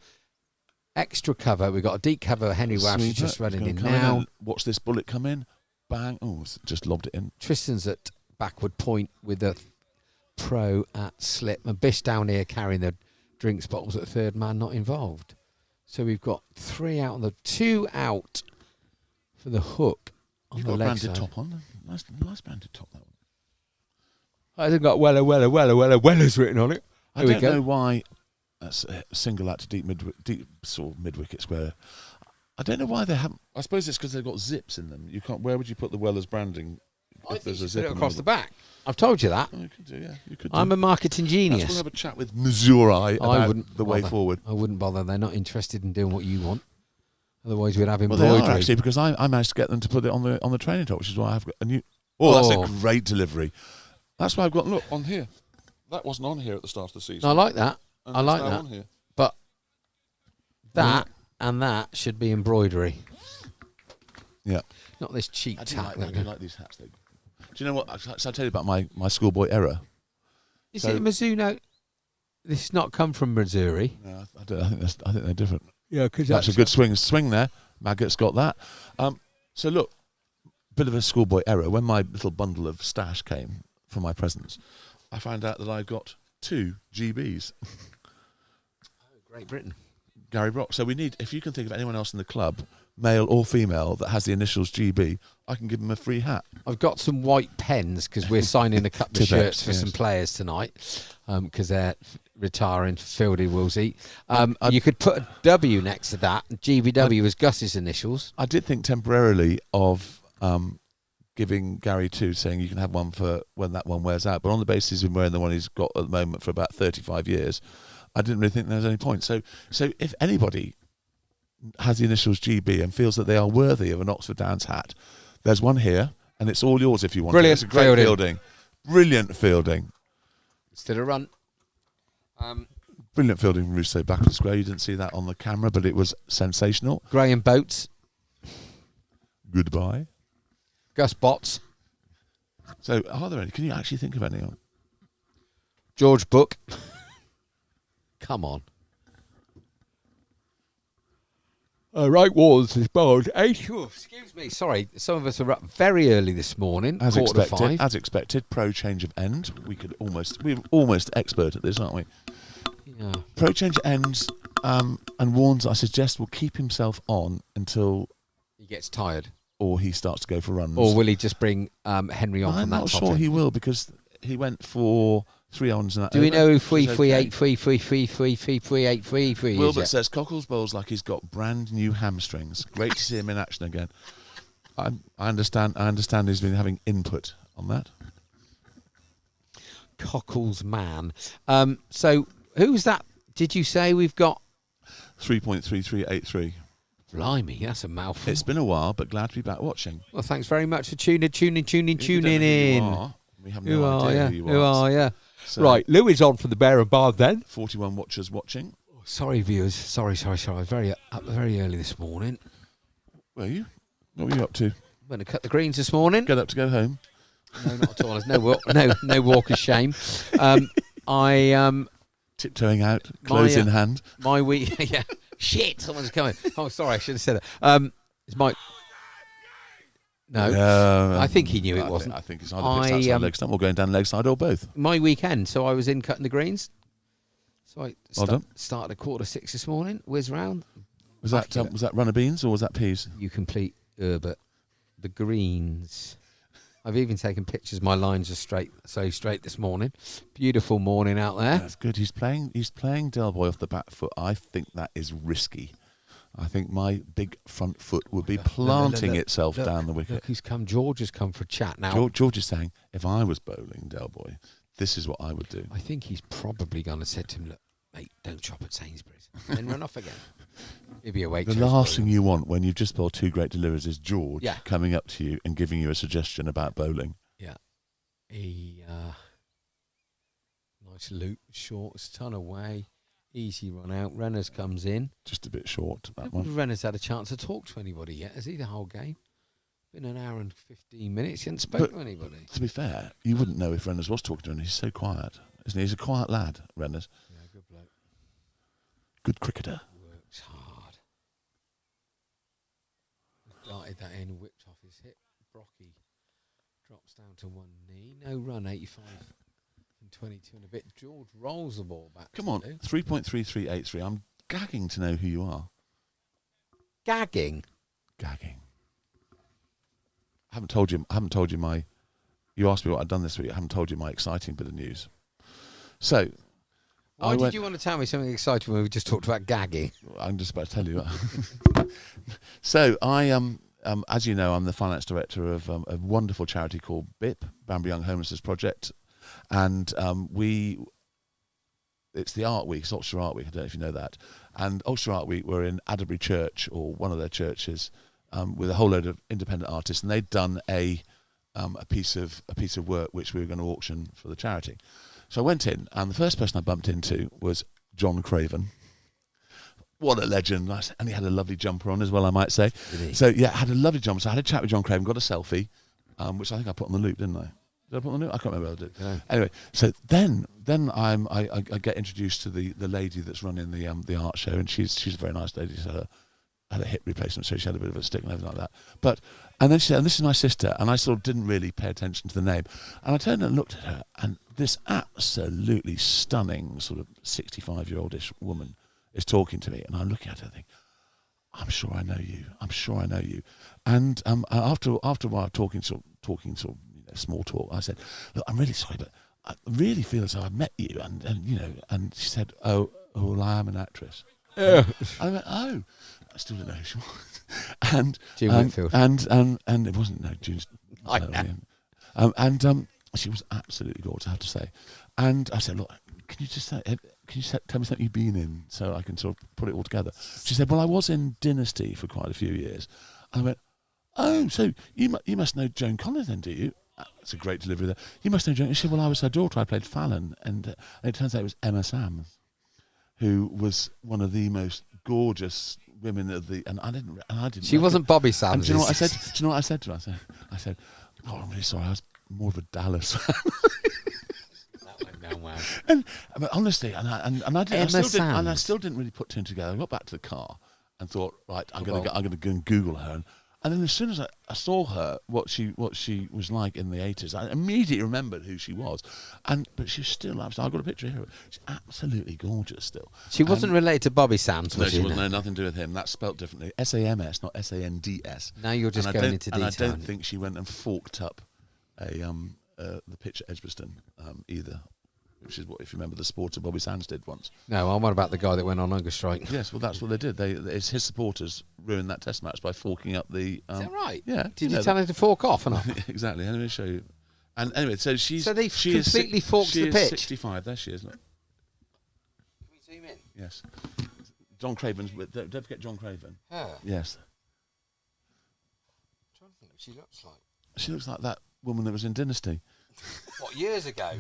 Extra cover. We've got a deep cover. Henry Welsh is just running in now. Watch this bullet come in. Bang. Oh, it's just lobbed it in. Tristan's at backward point with a pro at slip. And Bish down here carrying the drinks bottles at third man not involved. So we've got 3 out on the 2 out for the hook on You've the got a leg branded side. top on. Nice branded top, that one. I think got Weller's written on it. I Here we don't go. know why that's a single out to deep sort of mid wicket square. I don't know why they haven't. I suppose it's because they've got zips in them. You can't. Where would you put the Weller's branding if there's a zip Put it in across the back. I've told you that. Oh, you could do, yeah. You could. I'm a marketing We'll genius. have a chat with Missouri about wouldn't the way bother. forward. I wouldn't bother. They're not interested in doing what you want. Otherwise, we'd have Well, embroidery. they are actually, because I managed to get them to put it on the training top, which is why I've got a new. Oh, that's a great delivery. That's why I've got. Look on here. That wasn't on here at the start of the season. I like that. And I it's like now that. on here. But that and that should be embroidery. Yeah. Not this cheap I do tack. like these hats. Though. Do you know what? Shall I tell you about my schoolboy error? Is it a Mizuno? This has not come from Missouri. No, I think they're different. Yeah, because That's a good swing there. Maggot's got that. So look, bit of a schoolboy error. When my little bundle of stash came for my presents, I found out that I got 2 GBs. Great Britain. Gary Brock. So we need, if you can think of anyone else in the club, male or female, that has the initials GB, I can give them a free hat. I've got some white pens because we're signing a couple of Tipex, shirts for some players tonight because they're retiring. Fieldy wills eat. You could put a W next to that. GBW was Gus's initials. I did think temporarily of giving Gary 2, saying you can have one for when that one wears out, but on the basis he's been wearing the one he's got at the moment for about 35 years, I didn't really think there was any point. So if anybody has the initials GB and feels that they are worthy of an Oxford Downs hat, there's one here, and it's all yours if you want. Brilliant it. It's a great fielding. Brilliant fielding. Still a run. Brilliant fielding from Russo back at square. You didn't see that on the camera, but it was sensational. Graham Boats. Goodbye. Gus Botts. So are there any? Can you actually think of any? George Book. Come on. Right was is bowled 8. Excuse me. Sorry, some of us are up very early this morning. As quarter to expected. 5. As expected. Pro change of end. We're almost expert at this, aren't we? Yeah. Pro change ends, and Warnes, I suggest, will keep himself on until He gets tired. or he starts to go for runs. Or will he just bring Henry on I'm from that not top sure end? he will, because he went for 3 ons in that. Do we over, know who which is okay. 3 is? Wilbert yet? says Cockles bowls like he's got brand new hamstrings. Great to see him in action again. I understand. He's been having input on that. Cockles man. So who's that? Did you say we've got? 3.3383. Blimey, that's a mouthful. It's been a while, but glad to be back watching. Well, thanks very much for tuning If you don't know who in. you are, we have no idea who you are. Yeah. So, Right, Louis on for the Bear and Bar then. 41 watchers watching. Sorry, viewers. Sorry. I was very early this morning. Were you? What were you up to? Went to cut the greens this morning. Get up to go home. No, not at all. There's no walk of shame. I Tiptoeing out, clothes in hand. my week. Yeah. Shit, someone's coming. Oh, sorry, I should have said that. It's my. No, I think he knew it wasn't. I think it's either pitched outside leg stump or going down leg side or both. My weekend, so I was in cutting the greens. So I Well started at 6:15 this morning. Whiz round. Was that runner beans or was that peas? You complete Herbert. The greens. I've even taken pictures. My lines are straight this morning. Beautiful morning out there. That's good. He's playing Del Boy off the back foot. I think that is risky. I think my big front foot would be planting itself down the wicket. Look who's come. George has come for a chat now. George is saying, if I was bowling Del Boy, this is what I would do. I think he's probably going to say to him, look, mate, don't chop at Sainsbury's. Then run off again. He'll be awake. The last thing you want when you've just bowled 2 great deliveries is George coming up to you and giving you a suggestion about bowling. Yeah. Nice loop, short, ton away, easy run out. Renners comes in. Just a bit short, that one. Renners had a chance to talk to anybody yet, has he, the whole game? Been an hour and 15 minutes, he hasn't spoken to anybody. To be fair, you wouldn't know if Renners was talking to him. He's so quiet, isn't he? He's a quiet lad, Renners. Yeah, good bloke. Good cricketer. Works hard. Darted that in, whipped off his hip. Brocky drops down to one knee. No run, 85 and 22 and a bit. George rolls the ball back. Come on, 3.3383. I'm gagging to know who you are. Gagging? Gagging. I haven't told you my. You asked me what I'd done this week. I haven't told you my exciting bit of news. So, why did you want to tell me something exciting when we just talked about gagging? I'm just about to tell you. So I as you know, I'm the finance director of a wonderful charity called BIP, Banbury Young Homelessness Project, and it's the Art Week, it's Oxford Art Week. I don't know if you know that. And Oxford Art Week, we're in Adderbury Church or one of their churches with a whole load of independent artists, and they'd done a piece of work which we were going to auction for the charity. So I went in, and the first person I bumped into was John Craven. What a legend. And he had a lovely jumper on as well, I might say. So, yeah, had a lovely jumper. So I had a chat with John Craven, got a selfie, which I think I put on the loop, didn't I? Did I put on the loop? I can't remember what I did. No. Anyway, so then I get introduced to the lady that's running the art show, and she's a very nice lady. She had a hip replacement, so she had a bit of a stick and everything like that. And then she said, and this is my sister, and I sort of didn't really pay attention to the name. And I turned and looked at her, and this absolutely stunning sort of 65-year-oldish woman is talking to me, and I'm looking at her and think, I'm sure I know you. I'm sure I know you. And after a while talking sort of small talk, I said, look, I'm really sorry, but I really feel as though I've met you. And she said, oh, well, I am an actress. Yeah. I went, oh, I still don't know who she was. And June Whitfield. And it wasn't June's. She was absolutely gorgeous, I have to say. And I said, look, can you tell me something you've been in so I can sort of put it all together? She said, well, I was in Dynasty for quite a few years. And I went, oh, so you must know Joan Collins then, do you? That's a great delivery there. You must know Joan. She said, well, I was her daughter. I played Fallon. And it turns out it was Emma Sams, who was one of the most gorgeous women of the. And I didn't. She wasn't Bobby Sams. And do you know what I said? Do you know what I said to her? I said, oh, I'm really sorry. I was more of a Dallas fan. That went down well. But honestly, I still didn't really put two and together. I got back to the car and thought, right, I'm going to go and Google her. And then as soon as I saw her, what she was like in the 80s, I immediately remembered who she was. But she's still absolutely. I've got a picture here. She's absolutely gorgeous still. She wasn't related to Bobby Sams, was she? No, she wasn't. Nothing to do with him. That's spelt differently. SAMS, not SANDS. Now you're just going into detail. And I don't think she went and forked up the pitch at Edgbaston either. Which is what, if you remember, the supporter Bobby Sands did once. No, I'm on about the guy that went on hunger strike. Yes, well, that's what they did. It's his supporters ruined that test match by forking up the. Is that right? Yeah. Did you tell him to fork off or not? Exactly. Let me show you. And anyway, so she they've is completely forked she the is pitch. 65. There she is. Look. Can we zoom in? Yes. John Craven's with. Don't forget John Craven. Her. Yes. I'm trying to think what she looks like. She looks like that woman that was in Dynasty. What, years ago?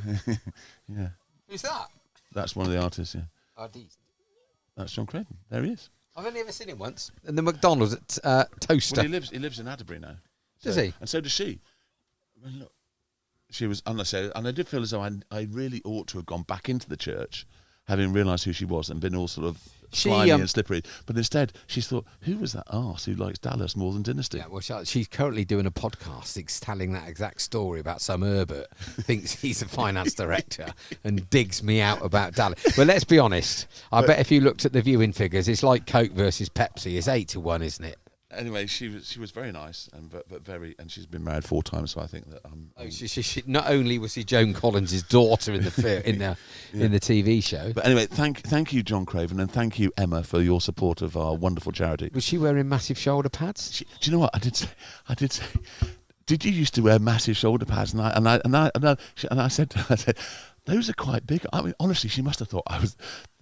Yeah. Who's that? That's one of the artists. Yeah. Oh, these. That's John Craven. There he is. I've only ever seen him once. In the McDonald's at Toaster. Well, he lives in Atterbury now. Does he? And so does she. I mean, look, she was, and I did feel as though I really ought to have gone back into the church, having realised who she was and been all sort of slimy and slippery. But instead, she thought, who was that arse who likes Dallas more than Dynasty? Yeah, well, she's currently doing a podcast telling that exact story about some Herbert thinks he's a finance director and digs me out about Dallas. But let's be honest. I bet if you looked at the viewing figures, it's like Coke versus Pepsi. It's 8-1, isn't it? Anyway, she was very nice but very, and she's been married 4 times, so I think that she not only was she Joan Collins' daughter in the TV show, but anyway, thank you, John Craven, and thank you, Emma, for your support of our wonderful charity. Was she wearing massive shoulder pads? Do you know what I did say? Did you used to wear massive shoulder pads? And I said those are quite big. I mean, honestly, she must have thought I was.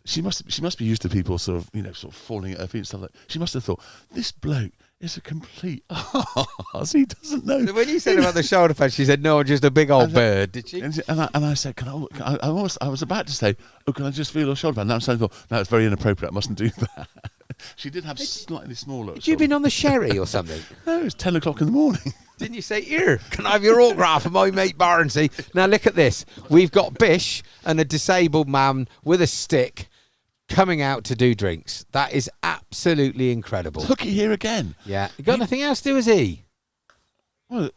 She must be used to people sort of falling at her feet and stuff like that. She must have thought, this bloke is a complete arse. He doesn't know. So when you said about the shoulder pads, she said, no, just a big old bird, did she? And I said, I was about to say, oh, can I just feel your shoulder pad? And I thought, no, it's very inappropriate. I mustn't do that. She did have slightly smaller. Had you been on the sherry or something? No, it was 10 o'clock in the morning. Didn't you say, here, can I have your autograph of my mate Barnsey? Now look at this. We've got Bish and a disabled man with a stick coming out to do drinks. That is absolutely incredible. Hooky here again. Yeah. You got nothing else to do, has he? Well,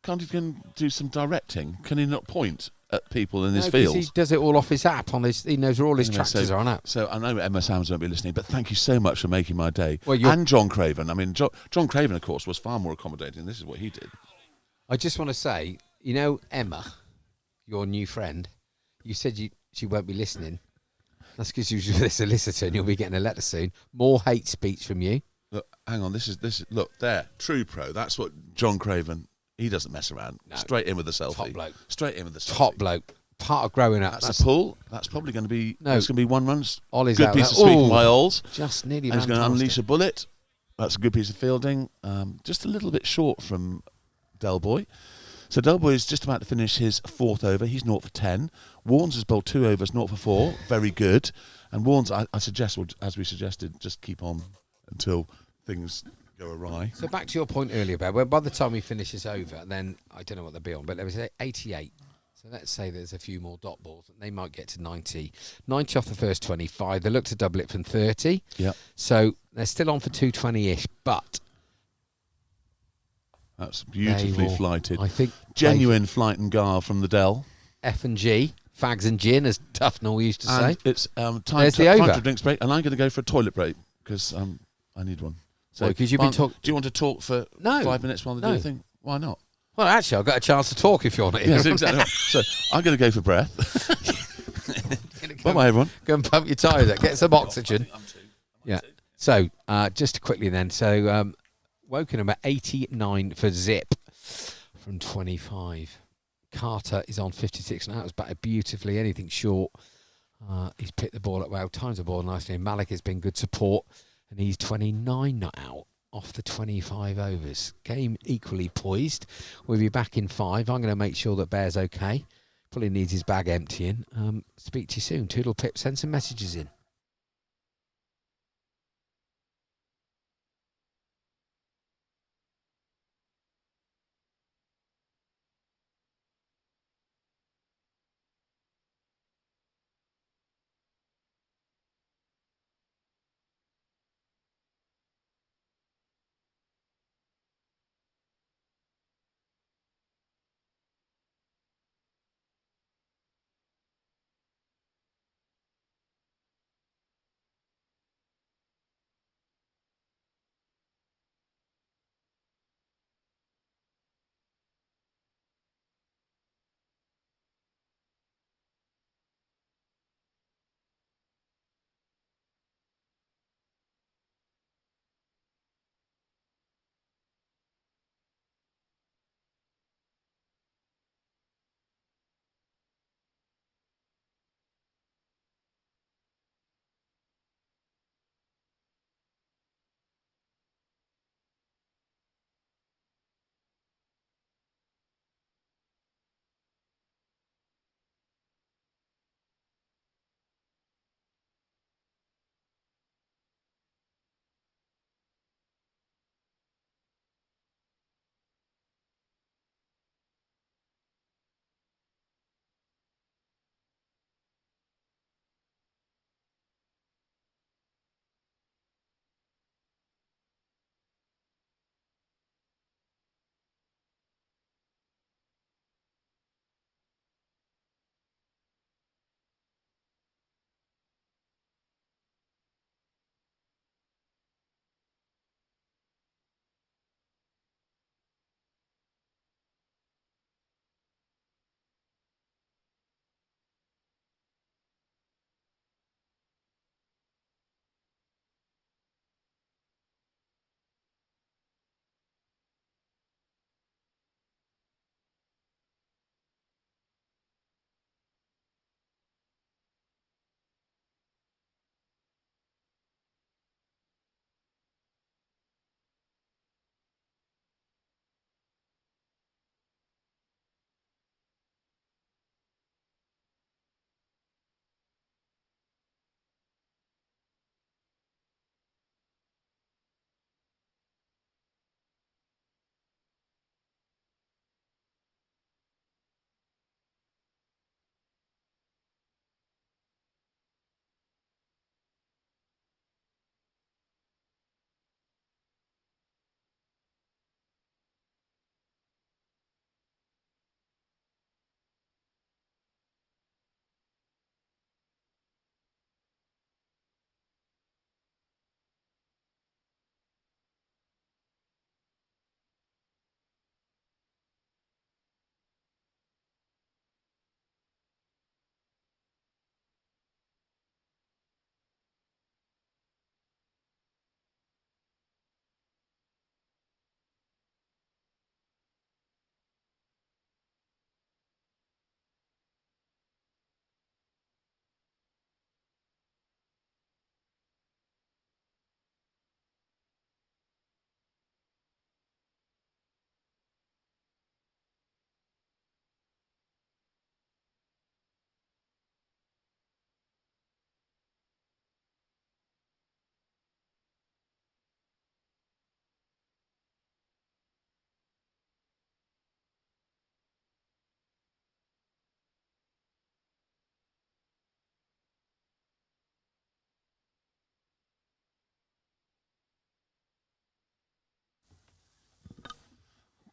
can't he do some directing? Can he not point at people in his 'cause field? he does it all off his app. He knows where all his tractors are on app. So I know Emma Sams won't be listening, but thank you so much for making my day. Well, and John Craven. I mean, John Craven, of course, was far more accommodating. This is what he did. I just want to say, Emma, your new friend, you said she won't be listening. That's because you're a solicitor and you'll be getting a letter soon. More hate speech from you. Look, hang on. This is look there. True pro. That's what John Craven. He doesn't mess around. No. Straight in with the selfie. Top bloke. Straight in with the selfie. Top bloke. Part of growing up. That's a pull. That's probably going to be. No. It's going to be one run. Ollie's good out piece of sweeping by Olls. Just nearly. And he's going to unleash a bullet. That's a good piece of fielding. Just a little bit short from Del Boy. So Del Boy is just about to finish his 4th over. He's 0 for 10. Warnes has bowled 2 overs, 0 for 4. Very good. And Warnes, I suggest, as we suggested, just keep on until things go awry. So back to your point earlier, Bear, where by the time he finishes over, then I don't know what they'll be on, but there was 88. So let's say there's a few more dot balls. And they might get to 90. 90 off the first 25. They look to double it from 30. Yeah. So they're still on for 220-ish, but... That's beautifully flighted. I think genuine flight and gar from the Dell. F&G, fags and gin, as Tufnell used to say. It's time There's for the over. a drinks break, and I'm going to go for a toilet break because I need one. So, because you've been talking. Do you want to talk for 5 minutes while they do the thing? Why not? Well, actually, I've got a chance to talk if you want to. Yes, exactly. Right. So I'm going to go for breath. Bye, everyone. Go and pump your tyres out. Get some oxygen. Yeah. So just quickly then. So. Wokingham at 89 for Zip from 25. Carter is on 56 now. It's batted beautifully. Anything short. He's picked the ball up well. Times the ball nicely. And Malik has been good support. And he's 29 not out off the 25 overs. Game equally poised. We'll be back in 5. I'm going to make sure that Bear's okay. Probably needs his bag emptying. Speak to you soon. Toodle Pip, send some messages in.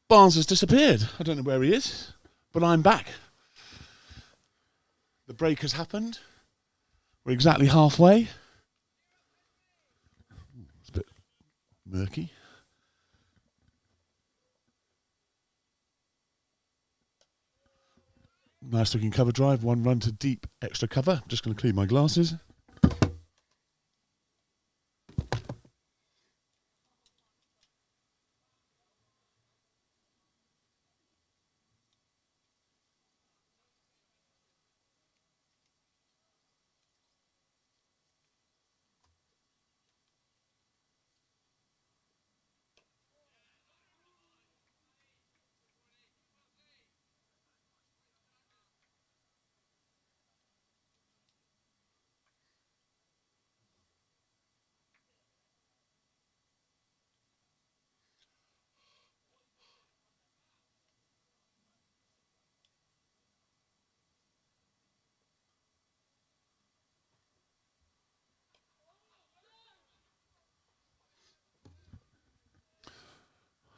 Barnes has disappeared. I don't know where he is, but I'm back. The break has happened. We're exactly halfway. It's a bit murky. Nice looking cover drive. One run to deep extra cover. I'm just going to clean my glasses.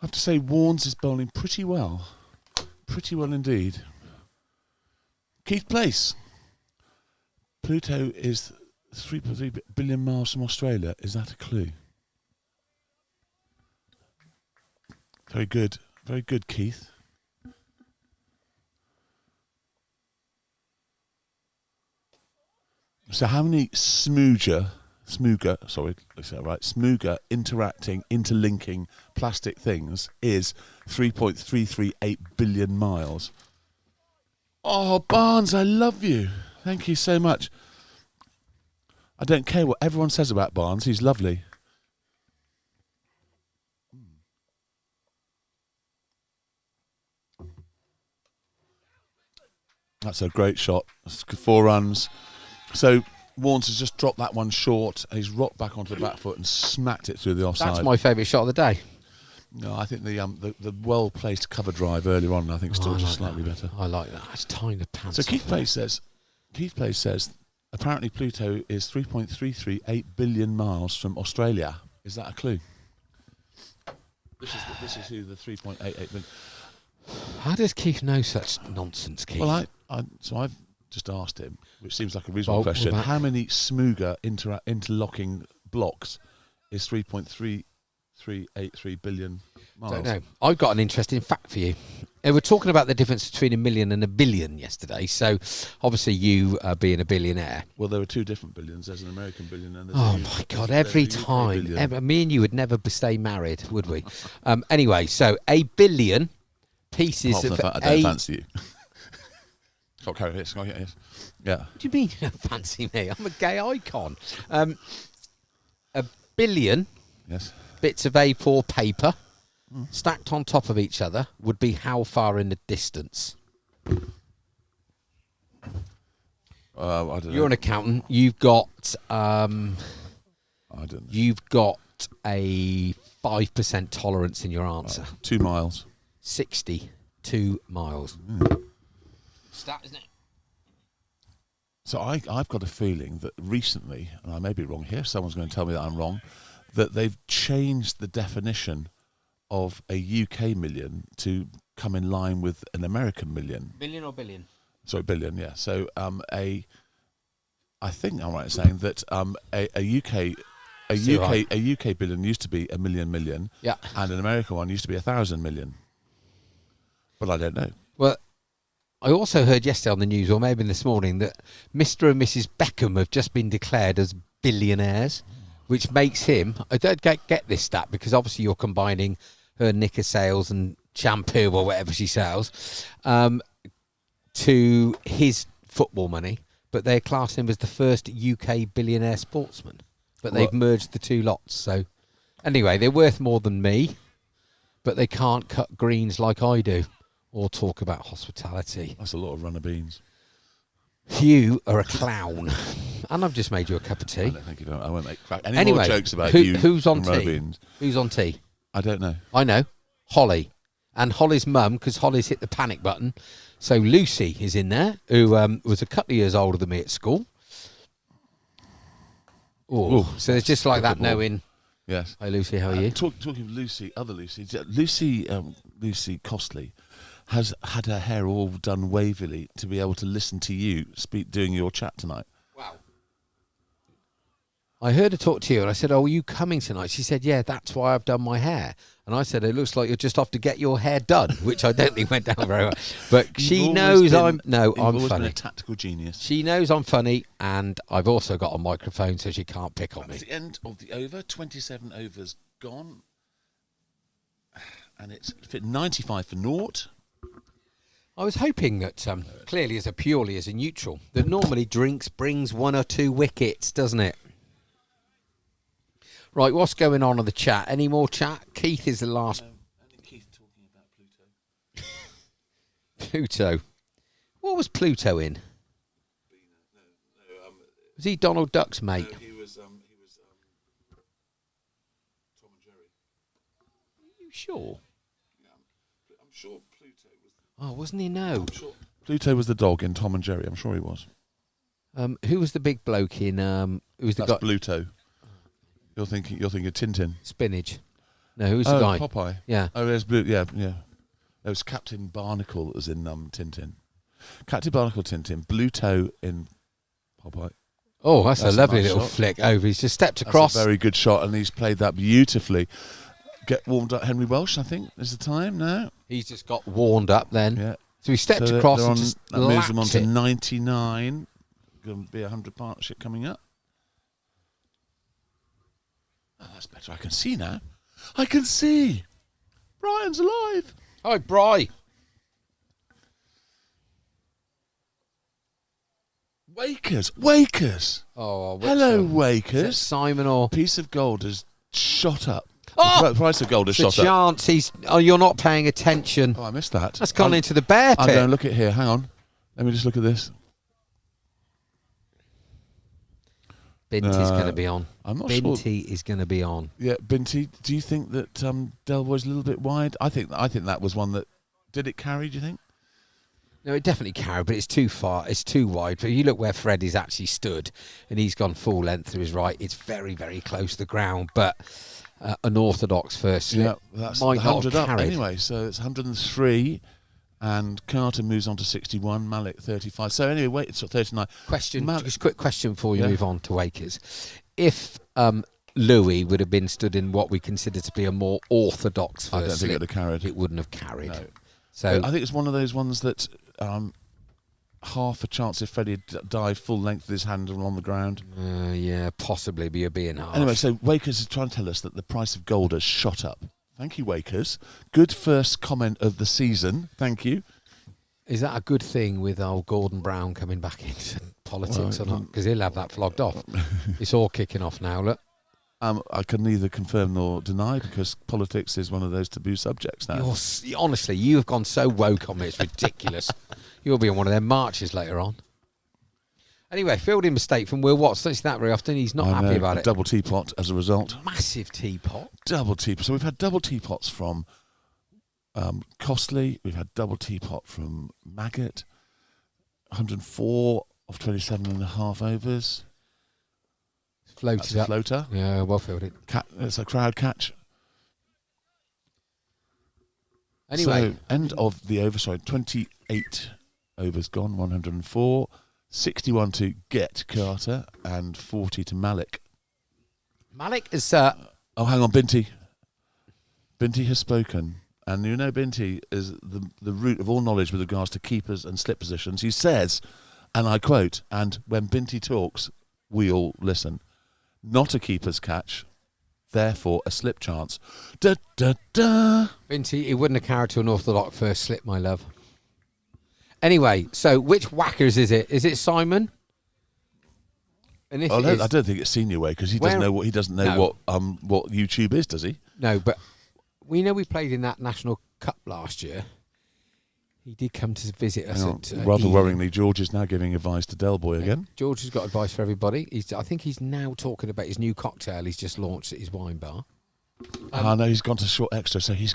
I have to say, Warnes is bowling pretty well. Pretty well indeed. Keith Place. Pluto is 3.3 billion miles from Australia. Is that a clue? Very good. Very good, Keith. So how many Smooger, interacting, interlinking plastic things is 3.338 billion miles? Oh, Barnes, I love you. Thank you so much. I don't care what everyone says about Barnes. He's lovely. That's a great shot. 4 runs. So Warnes has just dropped that one short. He's rocked back onto the back foot and smacked it through the offside. That's my favourite shot of the day. No, I think the well placed cover drive earlier on, I think, still just slightly better. I like that. It's tying the pants. So Keith Place says apparently Pluto is 3.338 billion miles from Australia. Is that a clue? This is who the 3.88 billion. How does Keith know such nonsense, Keith? Well, I've just asked him, which seems like a reasonable question. How many Smooger interlocking blocks is 3.3383 billion miles? Don't know. I've got an interesting fact for you. We're talking about the difference between a million and a billion yesterday. So, obviously, you being a billionaire. Well, there were 2 different billions. There's an American billion and oh my God! Every time, me and you would never stay married, would we? Anyway, so a billion pieces of I don't fancy you. Got carried this. Yeah. What do you mean you don't fancy me? I'm a gay icon. A billion bits of A4 paper stacked on top of each other would be how far in the distance? I don't know. You're an accountant. You've got I don't know. You've got a 5% tolerance in your answer. 2 miles. 62 miles. Stat, isn't it? So I've got a feeling that recently, and I may be wrong here, someone's going to tell me that I'm wrong, that they've changed the definition of a UK million to come in line with an American million. Million or billion? Sorry, billion, yeah. So I think I'm right in saying that a UK billion used to be a million, yeah, and an American one used to be 1,000 million. But I don't know. Well, I also heard yesterday on the news, or maybe this morning, that Mr. and Mrs. Beckham have just been declared as billionaires, which makes him, I don't get this stat, because obviously you're combining her knicker sales and shampoo or whatever she sells to his football money, but they class him as the first UK billionaire sportsman. But they've merged the 2 lots. So anyway, they're worth more than me, but they can't cut greens like I do or talk about hospitality. That's a lot of runner beans. You are a clown. And I've just made you a cup of tea. I don't think I won't make any more jokes about you. Who's on runner tea? Beans. Who's on tea? I don't know. I know. Holly. And Holly's mum, because Holly's hit the panic button. So Lucy is in there, who was a couple of years older than me at school. Oh, so it's just like that knowing Yes. Hi, Lucy. How are you? Talking of Lucy, other Lucy, Lucy Costley has had her hair all done wavily to be able to listen to you doing your chat tonight. Wow. I heard her talk to you, and I said, "Oh, are you coming tonight?" She said, "Yeah, that's why I've done my hair." And I said, "It looks like you're just off to get your hair done," which I don't think went down very well. But she knows I'm always funny. Been a tactical genius. She knows I'm funny, and I've also got a microphone, so she can't pick on me. That's the end of the over. 27 overs gone, and it's fit 95 for naught. I was hoping that, clearly as a neutral, that normally drinks brings 1 or 2 wickets, doesn't it? Right, what's going on the chat? Any more chat? Keith is the last. Only Keith talking about Pluto. Pluto. What was Pluto in? Was he Donald Duck's mate? No, he was Tom and Jerry. Are you sure? Yeah, I'm sure Pluto was. Oh, wasn't he? No. I'm sure Pluto was the dog in Tom and Jerry. I'm sure he was. Who was the big bloke in? Who was the guy? That's Pluto. You're thinking Tintin. Spinach. No, who's the guy? Popeye. Yeah. Oh, there's Blue. Yeah. It was Captain Barnacle that was in Tintin. Captain Barnacle, Tintin. Bluto in Popeye. Oh, that's a lovely nice little shot. flick over. He's just stepped across. That's a very good shot, and he's played that beautifully. Get warmed up, Henry Welsh. I think is the time now. He's just got warmed up then. Yeah. So he stepped across and just that moves them on lapped to it. 99. Going to be a 100 partnership coming up. Oh, that's better. I can see now. I can see. Brian's alive. Hi, Bri. Wakers. Oh, Hello, Is that Wakers. Simon or Piece of gold has shot up. Oh! The price of gold has the shot up. chance you're not paying attention. Oh, I missed that. That's gone into the bear I'm pit. going to look at here. Hang on. Let me just look at this. Binty's going to be on. I'm not sure. Binty is going to be on. Yeah, Binty, do you think that Delboy's a little bit wide? I think that was one that... Did it carry, do you think? No, it definitely carried, but it's too far. It's too wide. But you look where Freddie's actually stood, and he's gone full length to his right. It's very, very close to the ground, but an orthodox first slip that's might the not 100 have up carried. anyway. So it's 103, and Carter moves on to 61, Malik 35. So anyway, wait, it's 39. Just a quick question before you Yeah. move on to Wakers. If Louis would have been stood in what we consider to be a more orthodox first I don't think slip, it would have carried. it wouldn't have carried. No. So I think it's one of those ones that half a chance if Freddie had dived full length with his hand on the ground. yeah, possibly, but you're being harsh. Anyway, so Wakers is trying to tell us that the price of gold has shot up. Thank you, Wakers. Good first comment of the season. Thank you. Is that a good thing with old Gordon Brown coming back into politics or not? Because he'll have that flogged off. It's all kicking off now, look. I can neither confirm nor deny because politics is one of those taboo subjects now. Honestly, you have gone so woke on me, it's ridiculous. You'll be on one of their marches later on. Anyway, fielding mistake from Will Watts. Don't see that very often. He's not I happy know, about a it. double teapot as a result. Massive teapot. Double teapot. So we've had double teapots from Costley. We've had double teapot from Maggot. 104 of 27 and a half overs. Floated That's a up. floater. Yeah, well fielded. It's a crowd catch. Anyway. So, end of the over. Sorry, 28 overs gone, 104. 61 to Get Carter and 40 to Malik. Malik is... Oh, hang on, Binty. Binty has spoken. And you know Binty is the root of all knowledge with regards to keepers and slip positions. He says, and I quote, and when Binty talks, we all listen. Not a keeper's catch, therefore a slip chance. Da, da, da. Binty, he wouldn't have carried to an orthodox first slip, my love. Anyway, so which whackers is it? Is it Simon? And if Oh, it no, is, I don't think it's Senior Way because he doesn't know what YouTube is, does he? No, but we know we played in that National Cup last year. He did come to visit us. Rather worryingly, George is now giving advice to Delboy again. George has got advice for everybody. I think he's now talking about his new cocktail he's just launched at his wine bar. I know he's gone to short extra, so he's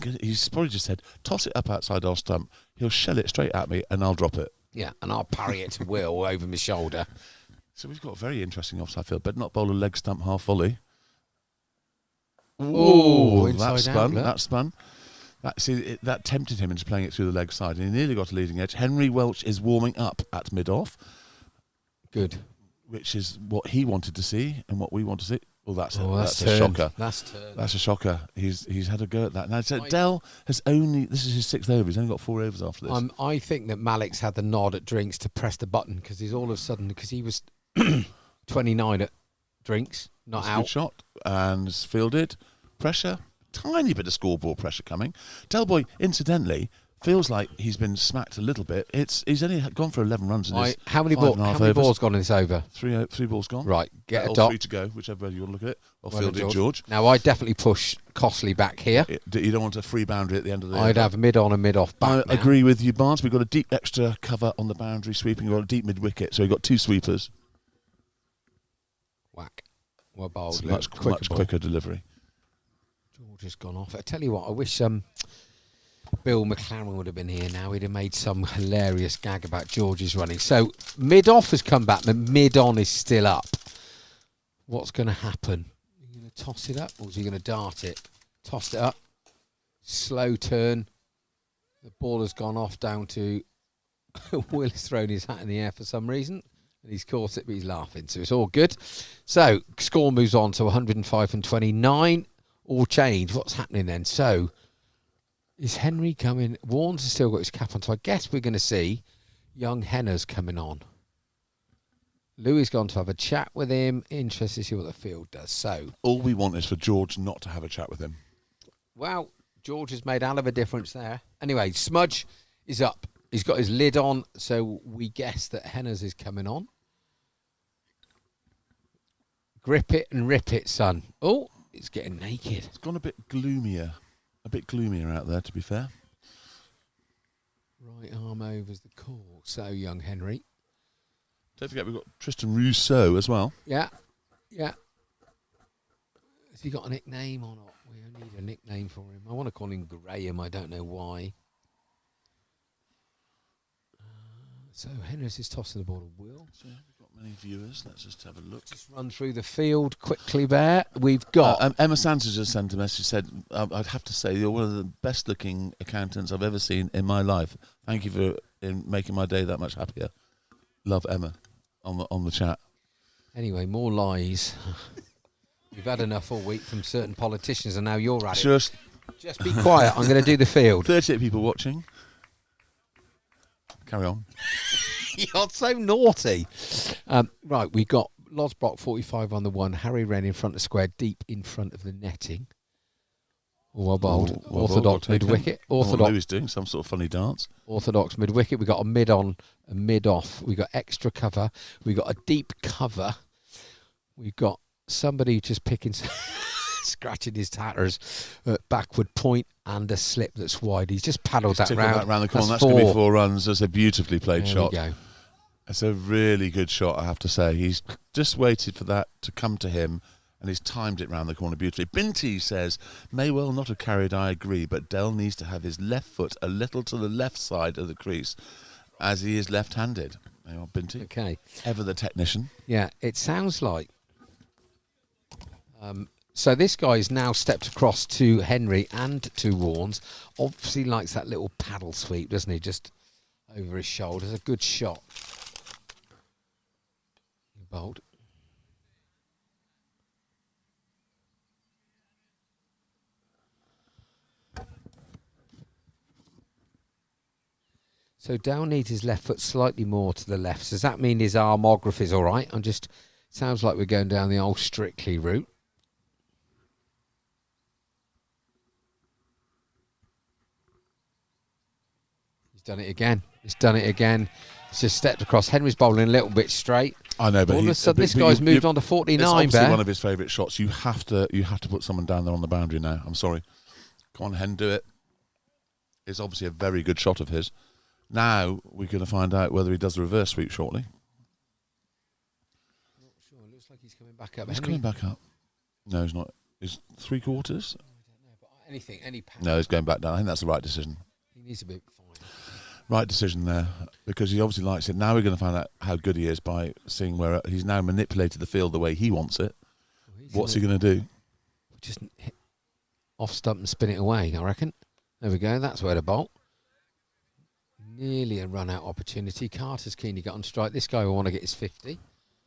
probably just said, toss it up outside our stump. He'll shell it straight at me and I'll drop it. Yeah, and I'll parry it to Will over my shoulder. So we've got a very interesting offside field, but not bowl a leg stump half volley. Ooh, that inside spun. out, look. That spun. That tempted him into playing it through the leg side, and he nearly got a leading edge. Henry Welch is warming up at mid-off. Good. Which is what he wanted to see and what we want to see. Well, that's a turned. shocker. That's a shocker. He's had a go at that. Now, so Dell has this is his 6th over. He's only got 4 overs after this. I think that Malik's had the nod at drinks to press the button because he's all of a sudden, because he was 29 at drinks, not That's a out. good shot and it's fielded. Pressure, tiny bit of scoreboard pressure coming. Delboy, incidentally, feels like he's been smacked a little bit. He's only gone for 11 runs. In his How many balls gone in this over? Three balls gone. Right, get a or dot. 3 to go, whichever way you want to look at it. Or Well fielded done, George. Now I definitely push Costley back here. You don't want a free boundary at the end of the I'd have mid on and mid off back. I agree with you, Barnes. We've got a deep extra cover on the boundary sweeping. We've got a deep mid wicket, so we've got 2 sweepers. Whack. Well bowled. Much quicker delivery. George has gone off. I tell you what, I wish Bill McLaren would have been here now. He'd have made some hilarious gag about George's running. So mid-off has come back, but mid-on is still up. What's going to happen? Are you going to toss it up or is he going to dart it? Tossed it up. Slow turn. The ball has gone off down to Will has thrown his hat in the air for some reason. And he's caught it, but he's laughing. So it's all good. So score moves on to 105 and 29. All change. What's happening then? So is Henry coming? Warnes has still got his cap on. So I guess we're going to see young Henna's coming on. Louis gone to have a chat with him. Interested to see what the field does. So all we want is for George not to have a chat with him. Well, George has made hell of a difference there. Anyway, Smudge is up. He's got his lid on, so we guess that Henna's is coming on. Grip it and rip it, son. Oh, it's getting naked. It's gone a bit gloomier out there, to be fair. Right arm over's the call. So, young Henry. Don't forget, we've got Tristan Rousseau as well. Yeah. Has he got a nickname or not? We need a nickname for him. I want to call him Graham. I don't know why. So Henry's is tossing the ball to Will. So we've got many viewers. Let's just have a look. Just run through the field quickly there. We've got... Emma Sanders just sent a message, said, I'd have to say you're one of the best looking accountants I've ever seen in my life. Thank you for making my day that much happier. Love, Emma, on the chat. Anyway, more lies. We've had enough all week from certain politicians and now you're at it. Just be quiet. I'm going to do the field. 38 people watching. Carry on. You're so naughty. Right, we got Losbrock 45 on the 1. Harry Wren in front of square, deep in front of the netting. Well bowled. Orthodox mid-wicket. Orthodox. Louis doing some sort of funny dance. Orthodox mid-wicket. We got a mid-on, a mid-off. We got extra cover. We got a deep cover. We've got somebody just picking... scratching his tatters at backward point and a slip that's wide. He's just paddled that round the corner. That's going to be 4 runs. That's a beautifully played shot. There we go. It's a really good shot, I have to say. He's just waited for that to come to him and he's timed it round the corner beautifully. Binty says, may well not have carried, I agree, but Dell needs to have his left foot a little to the left side of the crease as he is left-handed. There you are, Binty. Okay. Ever the technician. Yeah, it sounds like... So this guy's now stepped across to Henry and to Warnes. Obviously likes that little paddle sweep, doesn't he? Just over his shoulders. A good shot. Bold. So Dow needs his left foot slightly more to the left. Does that mean his armography is all right? Sounds like we're going down the old Strictly route. Done it again. He's done it again. He's just stepped across. Henry's bowling a little bit straight. I know, but all of a sudden this guy's moved on to 49. It's obviously Bear. one of his favourite shots. You have to put someone down there on the boundary now. I'm sorry. Come on, Hen, do it. It's obviously a very good shot of his. Now we're going to find out whether he does the reverse sweep shortly. Not sure. It looks like he's coming back up. He's coming back up. No, he's not. He's 3/4. I don't know, but anything, any pass. No, he's going back down. I think that's the right decision. He needs to be fine. Right decision there, because he obviously likes it. Now we're going to find out how good he is by seeing where he's now manipulated the field the way he wants it. Well, What's he going to do? Just off stump and spin it away, I reckon. There we go. That's where to bolt. Nearly a run-out opportunity. Carter's keen to get on strike. This guy will want to get his 50.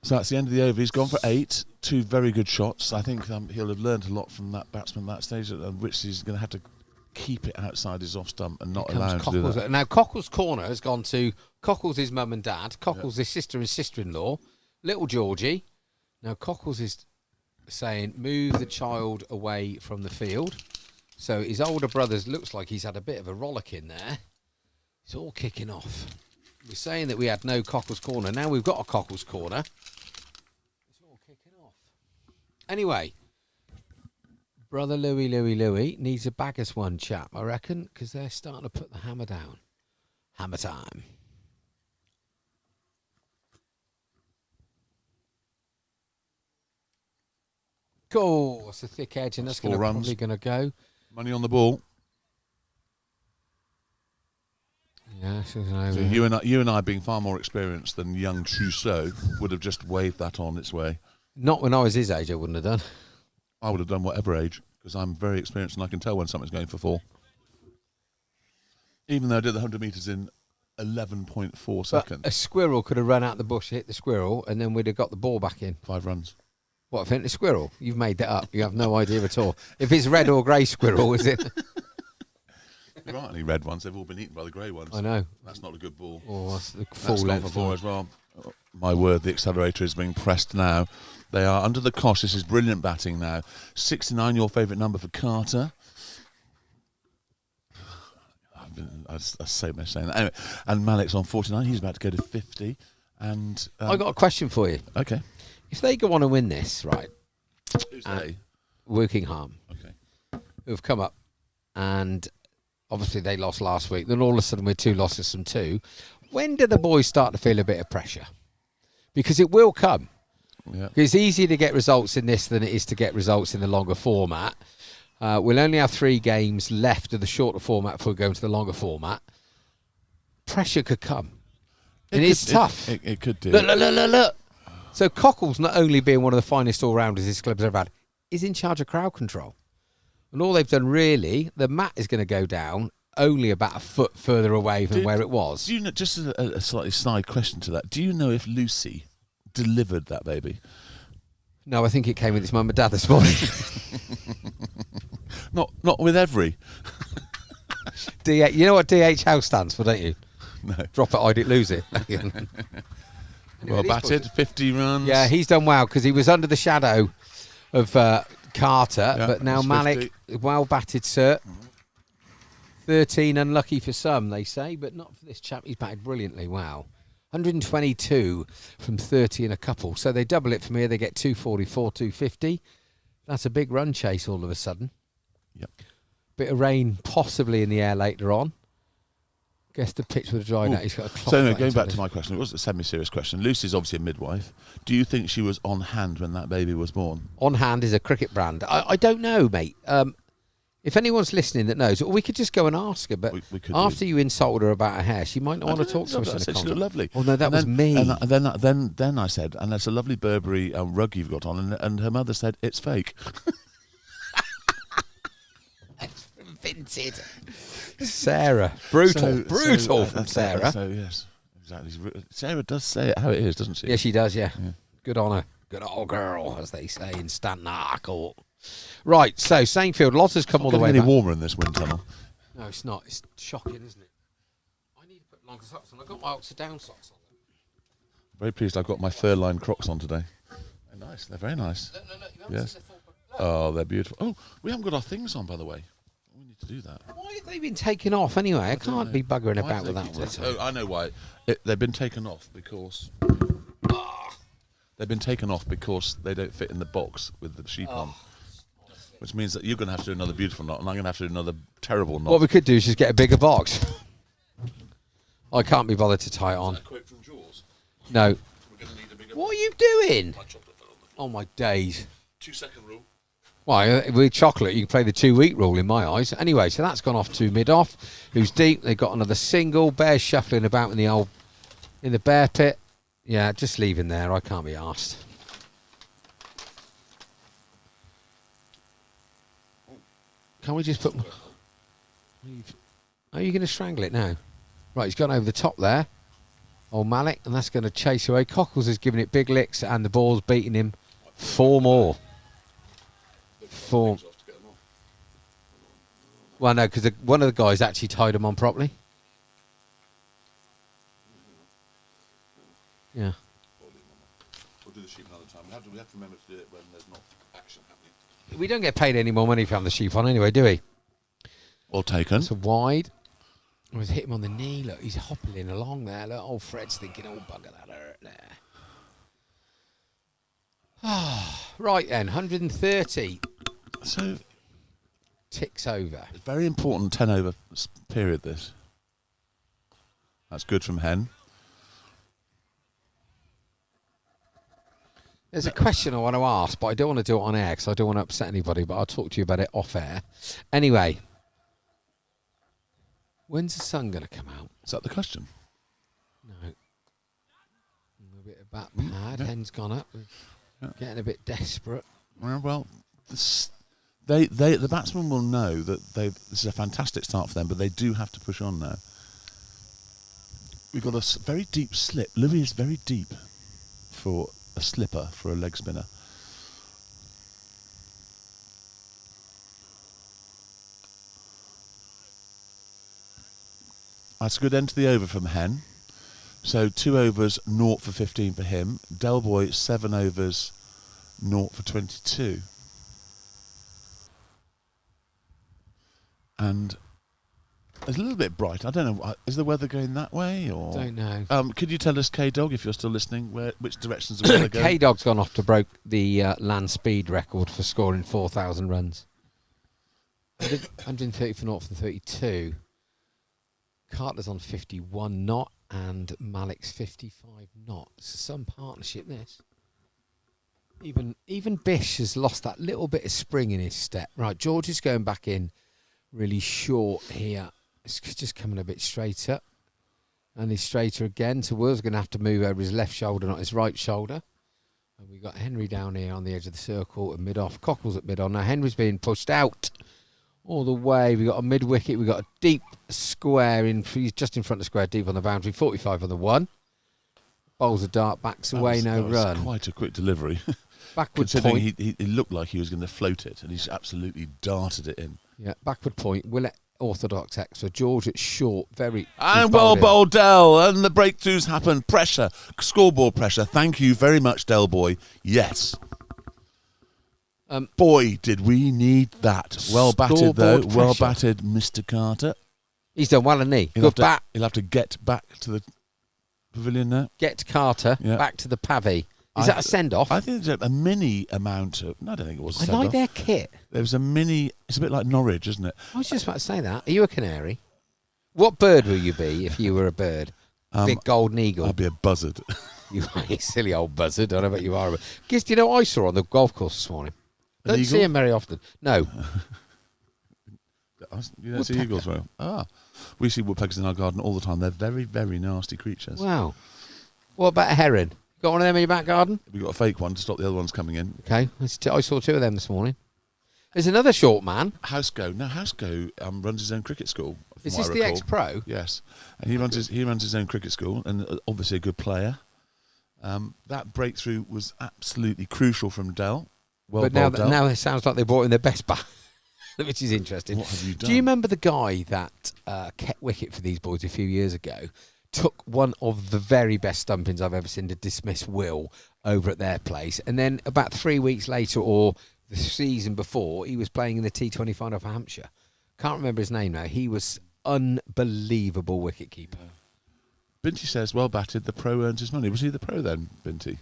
So that's the end of the over. He's gone for 8. 2 very good shots. I think he'll have learned a lot from that batsman at that stage, at which he's going to have to keep it outside his off stump and not allow him to do that. Now, Cockle's corner has gone to Cockle's his mum and dad. Cockle's his sister and sister-in-law. Little Georgie. Now, Cockle's is saying, move the child away from the field. So his older brother's looks like he's had a bit of a rollick in there. It's all kicking off. We're saying that we had no Cockle's corner. Now we've got a Cockle's corner. It's all kicking off. Anyway, brother Louie needs a bag us one, chap, I reckon, because they're starting to put the hammer down. Hammer time. Cool. That's a thick edge, and that's probably going to go. Money on the ball. Yeah, so you and I, being far more experienced than young Trousseau, would have just waved that on its way. Not when I was his age, I wouldn't have done. I would have done whatever age, because I'm very experienced and I can tell when something's going for 4. Even though I did the 100 metres in 11.4 seconds. A squirrel could have run out the bush, hit the squirrel, and then we'd have got the ball back in. 5 runs. What, if it hit the squirrel? You've made that up. You have no idea at all. If it's red or grey squirrel, is it? There aren't any red ones. They've all been eaten by the grey ones. I know. That's not a good ball. Oh, that's the full that's length. Gone for 4 as well. Oh, my word, the accelerator is being pressed now. They are under the cosh. This is brilliant batting now. 69, your favourite number for Carter. I say much saying that. Anyway, and Malik's on 49. He's about to go to 50. And I got a question for you. Okay. If they go on and win this, right? Who's they? Wokingham. Okay. Who have come up, and obviously they lost last week. Then all of a sudden we're 2 losses from 2. When do the boys start to feel a bit of pressure? Because it will come. Yeah. It's easier to get results in this than it is to get results in the longer format. We'll only have 3 games left of the shorter format before we go into the longer format. Pressure could come. It's tough. It could do. Look. So Cockle's, not only being one of the finest all-rounders this club's ever had, is in charge of crowd control. And all they've done really, the mat is going to go down only about a foot further away from where it was. Do you know, just a slightly side question to that, do you know if Lucy delivered that baby? No, I think it came with its mum and dad this morning. Not with every. DH, you know what DH House stands for, don't you? No. Drop it, I'd lose it. Well batted, 50 runs. Yeah, he's done well because he was under the shadow of Carter, but now Malik, well batted, sir. 13 unlucky for some, they say, but not for this chap. He's batted brilliantly. Wow. 122 from 30 and a couple. So they double it from here. They get 244, 250. That's a big run chase all of a sudden. Yep. Bit of rain possibly in the air later on. Guess the pitch would have dried out. He's got a clock. So anyway, going back to my question, it was a semi-serious question. Lucy's obviously a midwife. Do you think she was on hand when that baby was born? On hand is a cricket brand. I don't know, mate. If anyone's listening that knows, or we could just go and ask her. But we could after you insulted her about her hair, she might not want to talk to us. I said she looked lovely. Oh no, that was me. And then I said, and that's a lovely Burberry rug you've got on, and her mother said it's fake. Invented. Sarah, brutal from Sarah. So yes, exactly. Sarah does say it how it is, doesn't she? Yeah, she does. Yeah. Good on her. Good old girl, as they say in Stanton Court. Right, so Saintfield, lots has come all the way any back. warmer in this wind tunnel. No, it's not. It's shocking, isn't it? I need to put longer socks on. I've got my Oxford Down socks on. Very pleased I've got my fur-lined Crocs on today. They're nice. They're very nice. No, you haven't seen the full. Oh, they're beautiful. Oh, we haven't got our things on, by the way. We need to do that. Why have they been taken off anyway? I can't be buggering about with that all the time. Oh, I know why. They've been taken off because... They've been taken off because they don't fit in the box with the sheep on. Which means that you're going to have to do another beautiful knot, and I'm going to have to do another terrible knot. What we could do is just get a bigger box. I can't be bothered to tie it on. Is that a quote from Jaws? No. We're going to need a bigger What are you doing? My chocolate fell on the Oh floor. my days. 2-second rule. Well, with chocolate, you can play the 2-week rule in my eyes. Anyway, so that's gone off to mid-off. Who's deep? They got another single. Bears shuffling about in the bear pit. Yeah, just leave him there. I can't be arsed. Can we just put... Are you going to strangle it now? Right, he's gone over the top there. Old Malik, and that's going to chase away. Cockles is giving it big licks, and the ball's beating him 4 more. 4. Well, no, because one of the guys actually tied him on properly. Yeah. We'll do the sheep another time. We have to remember to do it when there's not action happening. We don't get paid any more money for having the sheep on anyway, do we? Well taken. So wide. I was hit him on the knee. Look, he's hopping along there. Look, old Fred's thinking, oh, bugger that hurt there. Right then, 130. So ticks over. It's very important 10 over period, this. That's good from Hen. There's a question I want to ask, but I don't want to do it on air because I don't want to upset anybody, but I'll talk to you about it off air. Anyway, when's the sun going to come out? Is that the question? No. A bit of bat pad. Hen's gone up. Getting a bit desperate. Well, the batsmen will know that this is a fantastic start for them, but they do have to push on now. We've got a very deep slip. Louis is very deep for a slipper, for a leg spinner. That's a good end to the over from Hen. So 2 overs, 0 for 15 for him. Del Boy, 7 overs, 0 for 22. And it's a little bit bright. I don't know. Is the weather going that way? Or Don't know. Could you tell us, K-Dog, if you're still listening, which directions the weather going? K-Dog's gone off to break the land speed record for scoring 4,000 runs. 130 for 0 for 32. Carter's on 51 knot and Malik's 55 knot. It's some partnership, this. Even Bish has lost that little bit of spring in his step. Right, George is going back in really short here. It's just coming a bit straighter. And he's straighter again. So Will's going to have to move over his left shoulder, not his right shoulder. And we've got Henry down here on the edge of the circle at mid-off. Cockles at mid-on. Now Henry's being pushed out all the way. We've got a mid-wicket. We've got a deep square. He's just in front of the square, deep on the boundary. 45 on the 1. Bowls a dart, backs away, no run. Was quite a quick delivery. Backward Considering point. he looked like he was going to float it, and he's absolutely darted it in. Yeah, backward point. Willett orthodox extra. George at short. And well bowled, Del. And the breakthroughs happen. Pressure. Scoreboard pressure. Thank you very much, Del Boy. Yes. Boy, did we need that. Well batted, though. Pressure. Well batted, Mr. Carter. He's done well, hasn't he? Good bat. He'll have to get back to the pavilion now. Get Carter back to the pavy. Is that a send-off? I think there's a mini amount of... No, I don't think it was a send-off. I like their kit. There was a mini... It's a bit like Norwich, isn't it? I was just about to say that. Are you a canary? What bird will you be if you were a bird? Big golden eagle? I'd be a buzzard. You are a silly old buzzard. I don't bet you are. Guess, do you know what I saw on the golf course this morning? Don't see him very often. No. You don't see eagles very often? We see woodpeckers in our garden all the time. They're very, very nasty creatures. Wow. What about a heron? Got one of them in your back garden? We've got a fake one to stop the other ones coming in. Okay. I saw 2 of them this morning. There's another short man. Housego. Now, Housego runs his own cricket school. Is this the ex-pro? Yes. And he runs his own cricket school, and obviously a good player. That breakthrough was absolutely crucial from Del. But now it sounds like they brought in their best bat, which is interesting. What have you done? Do you remember the guy that kept wicket for these boys a few years ago? Took one of the very best stumpings I've ever seen to dismiss Will over at their place. And then about 3 weeks later, or the season before, he was playing in the T20 final for Hampshire. Can't remember his name now. He was unbelievable wicket keeper. Binty says, well batted, the pro earns his money. Was he the pro then, Binty?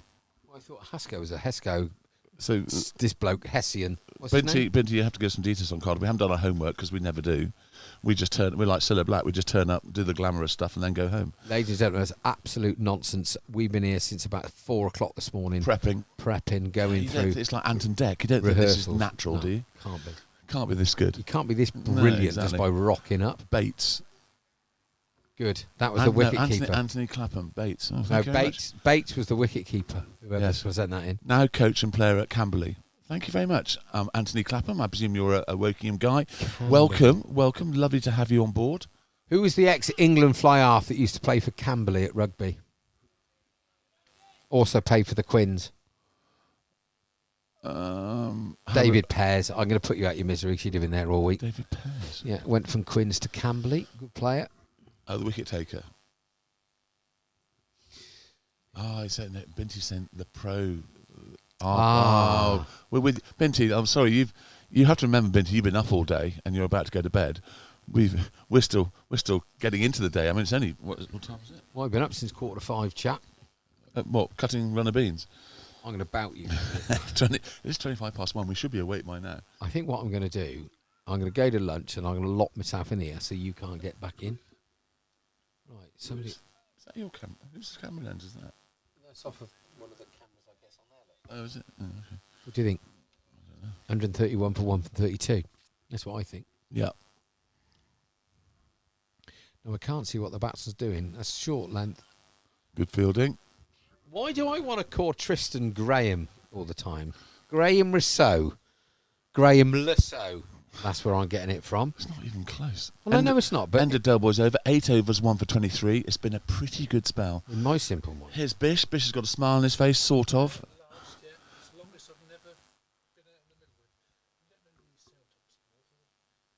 Well, I thought Haskell was a Hesco. So this bloke, Hessian. What's his name? Binty, you have to give some details on Carter. We haven't done our homework because we never do. We're like Cilla Black. We just turn up, do the glamorous stuff, and then go home. Ladies and gentlemen, it's absolute nonsense. We've been here since about 4 o'clock this morning. Prepping, going through. It's like Ant and Dec. You don't think this is natural, do you? Can't be. Can't be this good. You can't be this brilliant just by rocking up. Bates. Good. That was the wicket keeper. Anthony Clapham. Bates. No, Bates was the wicket keeper. Whoever sent that in. Now coach and player at Camberley Thank you very much. Anthony Clapham, I presume you're a Wokingham guy. Welcome. Lovely to have you on board. Who was the ex-England fly-half that used to play for Camberley at rugby? Also played for the Quins. David Pears. I'm going to put you out your misery because you've been there all week. David Pears. Yeah, went from Quins to Camberley. Good player. Oh, the wicket taker. Oh, he said that Binty sent the pro. We're with Binty. I'm sorry, you have to remember, Binty. You've been up all day and you're about to go to bed. We're still getting into the day. I mean, it's only what time is it? Well, I've been up since 4:45, chap. What, cutting runner beans? I'm going to bout you. It's 1:25. We should be awake by now. I think what I'm going to do, I'm going to go to lunch and I'm going to lock myself in here so you can't get back in. Right, somebody. Is that your camera? Whose camera lens is that? That's off of one of the cameras, I guess, on there. Oh, is it? Oh, okay. What do you think? 131 for 1 for 32. That's what I think. Yeah. No, I can't see what the batsman's doing. That's short length. Good fielding. Why do I want to call Tristan Graham all the time? Graham Rousseau. Graham Lusso. That's where I'm getting it from. It's not even close. Well, I know it's not, but... End of Delboy's over. 8 overs, 1 for 23. It's been a pretty good spell. In my simple one. Here's Bish. Bish has got a smile on his face, sort of.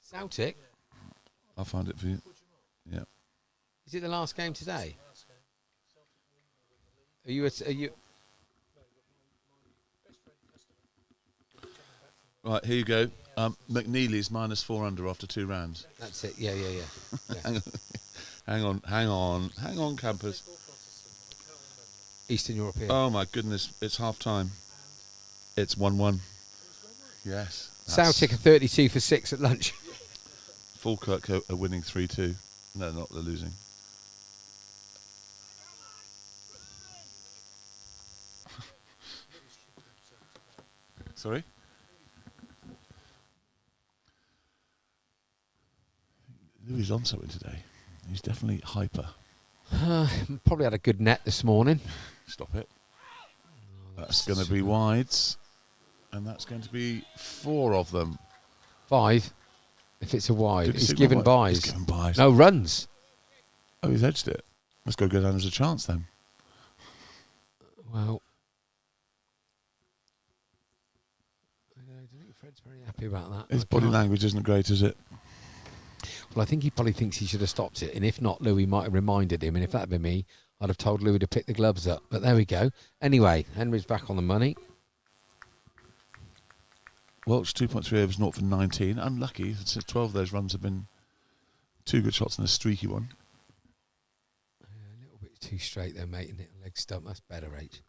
Celtic? I'll find it for you. Yeah. Is it the last game today? Are you... Right, here you go. McNeely's -4 under after 2 rounds. That's it. Yeah. Hang on, campers. Eastern European. Oh my goodness, it's half time. It's 1-1. Yes. Celtic are 32 for 6 at lunch. Falkirk are winning 3-2. No, not they're losing. Sorry? Louis on something today. He's definitely hyper. Probably had a good net this morning. Stop it. That's going to be wides. And that's going to be 4 of them. 5. If it's a wide. He's signal given wide? buys. He's given buys. No, runs. Oh, he's edged it. Let's go down as a chance then. Well, I don't think Fred's very happy about that. His body language isn't great, is it? Well, I think he probably thinks he should have stopped it. And if not, Louis might have reminded him. And if that had been me, I'd have told Louis to pick the gloves up. But there we go. Anyway, Henry's back on the money. Welch, 2.3 overs, 0 for 19. Unlucky. 12 of those runs have been 2 good shots and a streaky one. A little bit too straight there, mate. And hit a leg stump. That's better, H.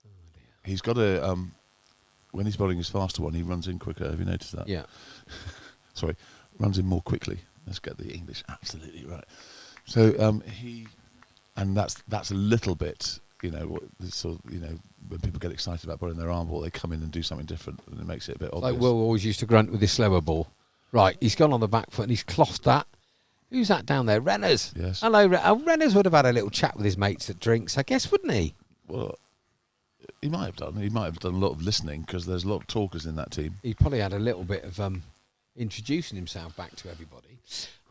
Oh, dear. He's got a... when he's bowling his faster one, he runs in quicker. Have you noticed that? Yeah. Sorry. Runs in more quickly. Let's get the English absolutely right. So and that's a little bit, sort of, when people get excited about bowling their arm ball, they come in and do something different, and it makes it a bit obvious. Like Will always used to grunt with his slower ball. Right, he's gone on the back foot and he's clothed that. Who's that down there? Renners. Yes. Hello, Renners would have had a little chat with his mates at drinks, I guess, wouldn't he? Well, he might have done. He might have done a lot of listening because there's a lot of talkers in that team. He probably had a little bit of introducing himself back to everybody.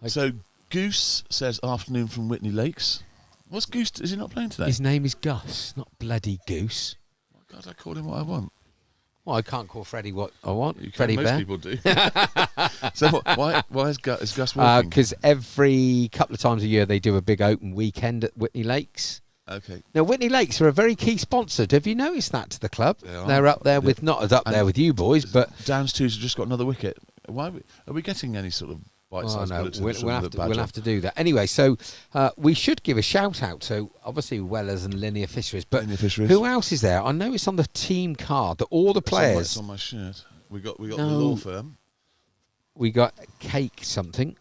So Goose says afternoon from Whitney Lakes. What's Goose? Is he not playing today? His name is Gus, not bloody Goose. Oh, God, I called him what I want. Well, I can't call Freddie what I want. You Freddie most Bear. people do. So why is Gus walking? Because every couple of times a year they do a big open weekend at Whitney Lakes. Okay. Now, Whitney Lakes are a very key sponsor. Have you noticed that to the club? They're up there with, not as up there with you boys, but... Downs 2's just got another wicket. Why are we getting any sort of bite-sized bullets? We'll have to do that. Anyway, so we should give a shout-out to, obviously, Wellers and Linear Fisheries, but who else is there? I know it's on the team card that all the players... It's on my shirt. We got the law firm. We got Cake something.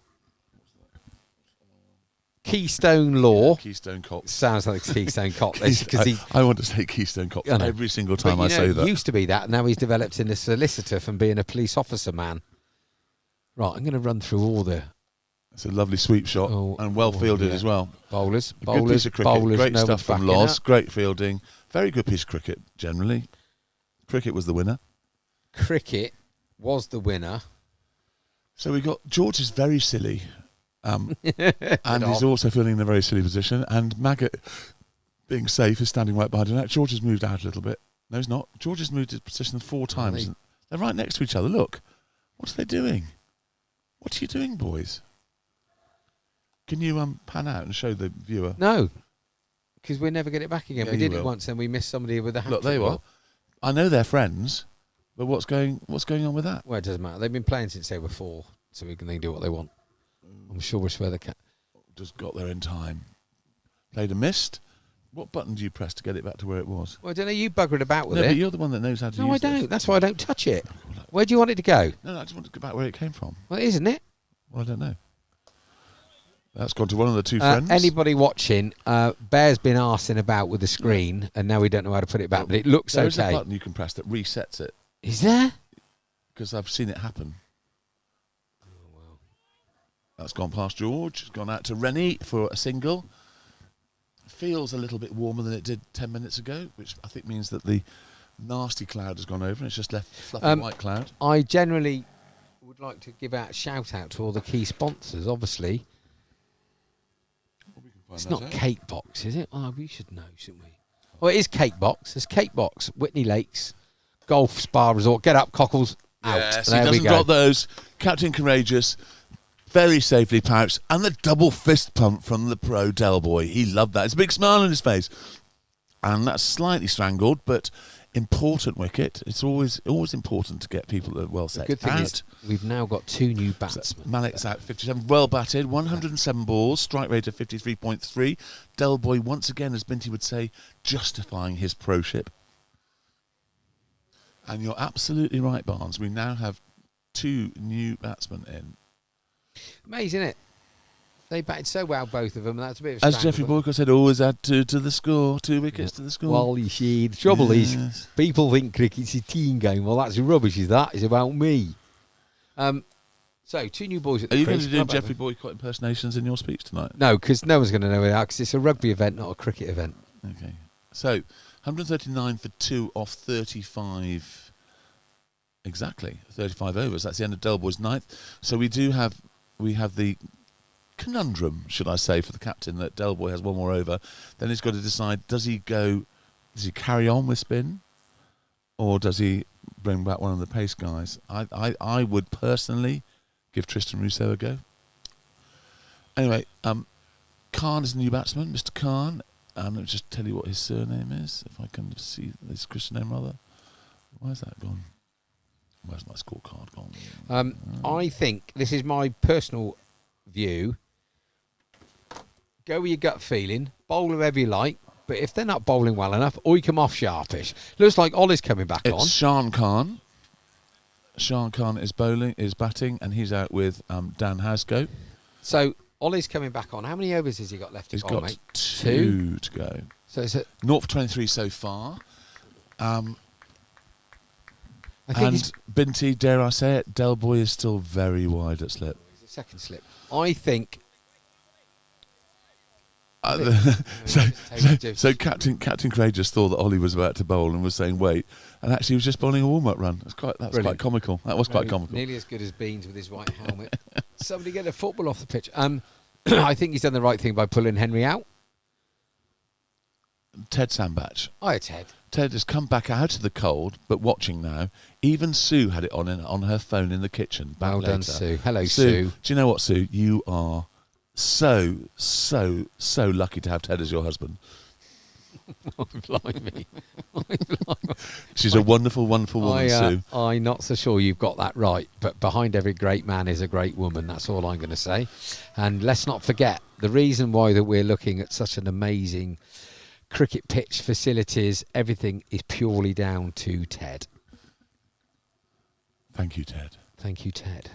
Keystone Law. Yeah, Keystone Cops. Sounds like Keystone Cop. I want to say Keystone Cops every single time I say that. He used to be that. Now he's developed into a solicitor from being a police officer, man. Right, I'm going to run through all the... It's a lovely sweep shot and well fielded as well. Bowlers. Good piece of cricket. Great stuff from Loz. Great fielding. Very good piece of cricket, generally. Cricket was the winner. Cricket was the winner. So we got George is very silly, and he's also feeling in a very silly position. And Maggot, being safe, is standing right behind him. George has moved out a little bit. No, he's not. George has moved his position 4 times. They're right next to each other. Look, what are they doing? What are you doing, boys? Can you pan out and show the viewer? No, because we never get it back again. Yeah, we did you it will. once and we missed somebody with a hat. Look, there you are. I know they're friends, but what's going on with that? Well, it doesn't matter. They've been playing since they were 4, so they can do what they want. I'm sure we're where the cat. Just got there in time. Played and missed. What button do you press to get it back to where it was? Well, I don't know. You buggered about with No, it. but you're the one that knows how to No, use I don't. this. That's why I don't touch it. Where do you want it to go? No, I just want to go back where it came from. Well, isn't it? Well, I don't know. That's gone to one of the 2 friends. Anybody watching, Bear's been arsing about with the screen, and now we don't know how to put it back, but it looks okay. There's a button you can press that resets it, Is there? because I've seen it happen. Oh, well. That's gone past George. It's gone out to Rennie for a single. Feels a little bit warmer than it did 10 minutes ago, which I think means that the nasty cloud has gone over and it's just left fluffy white cloud. I generally would like to give out a shout out to all the key sponsors, obviously. Well, we can find It's that not out. Cake Box, is it? Oh, we should know, shouldn't we? Oh, it is Cake Box. There's Cake Box, Whitney Lakes, Golf Spa Resort. Get up, Cockles. Out. Yes, he There we doesn't go. got those. Captain Courageous, very safely pouched, and the double fist pump from the pro Del Boy. He loved that. It's a big smile on his face. And that's slightly strangled, but important wicket. It's always important to get people that are well set The good thing out. is we've now got 2 new batsmen. Malik's out 57, well batted, 107 balls, strike rate of 53.3. Del Boy once again, as Binty would say, justifying his pro-ship. And you're absolutely right, Barnes. We now have 2 new batsmen in. Amazing, isn't it? They batted so well, both of them. And that's a bit of As strangle, Jeffrey but- Boycott said, always add 2 to the score, 2 wickets to the score. Well, you see, the trouble is, Yes. people think cricket's a team game. Well, that's rubbish, is that? It's about me. So, 2 new boys at the Are you going crease. to do How about Jeffrey them? Boycott impersonations in your speech tonight? No, because no one's going to know it because it's a rugby event, not a cricket event. Okay. So, 139 for 2 off 35. Exactly, 35 overs. That's the end of Del Boy's 9th. So we have the conundrum, should I say, for the captain that Del Boy has 1 more over. Then he's got to decide: does he carry on with spin, or does he bring back one of the pace guys? I would personally give Tristan Rousseau a go. Anyway, Khan is the new batsman, Mr. Khan. Let me just tell you what his surname is, if I can see his Christian name rather. Where's that gone? Where's my scorecard gone? I think, this is my personal view, go with your gut feeling, bowl whoever you like, but if they're not bowling well enough, or you come off sharpish. Looks like Ollie's coming back It's on. Shan Khan. Shan Khan is batting, and he's out with Dan Hasco. So, Ollie's coming back on. How many overs has he got left to He's bowl, got mate? 2 to go. So it's a, 0 for 23 so far. I think And he's Binty, dare I say it, Del Boy is still very wide at slip. a second slip. I think... So Captain Courageous thought that Ollie was about to bowl and was saying wait, and actually he was just bowling a warm-up run. That was quite Brilliant. comical. That was quite comical. Nearly as good as Beans with his white helmet. Somebody get a football off the pitch. I think he's done the right thing by pulling Henry out. Ted Sandbach. Hi, Ted. Ted has come back out of the cold, but watching now. Even Sue had it on her phone in the kitchen. Back Well done, later. Sue. Hello, Sue. Do you know what, Sue? You are so lucky to have Ted as your husband. Blimey. She's a wonderful, wonderful woman, Sue. I'm not so sure you've got that right, but behind every great man is a great woman. That's all I'm going to say. And let's not forget, the reason why that we're looking at such an amazing cricket pitch, facilities, everything is purely down to Ted. Thank you, Ted. Thank you, Ted.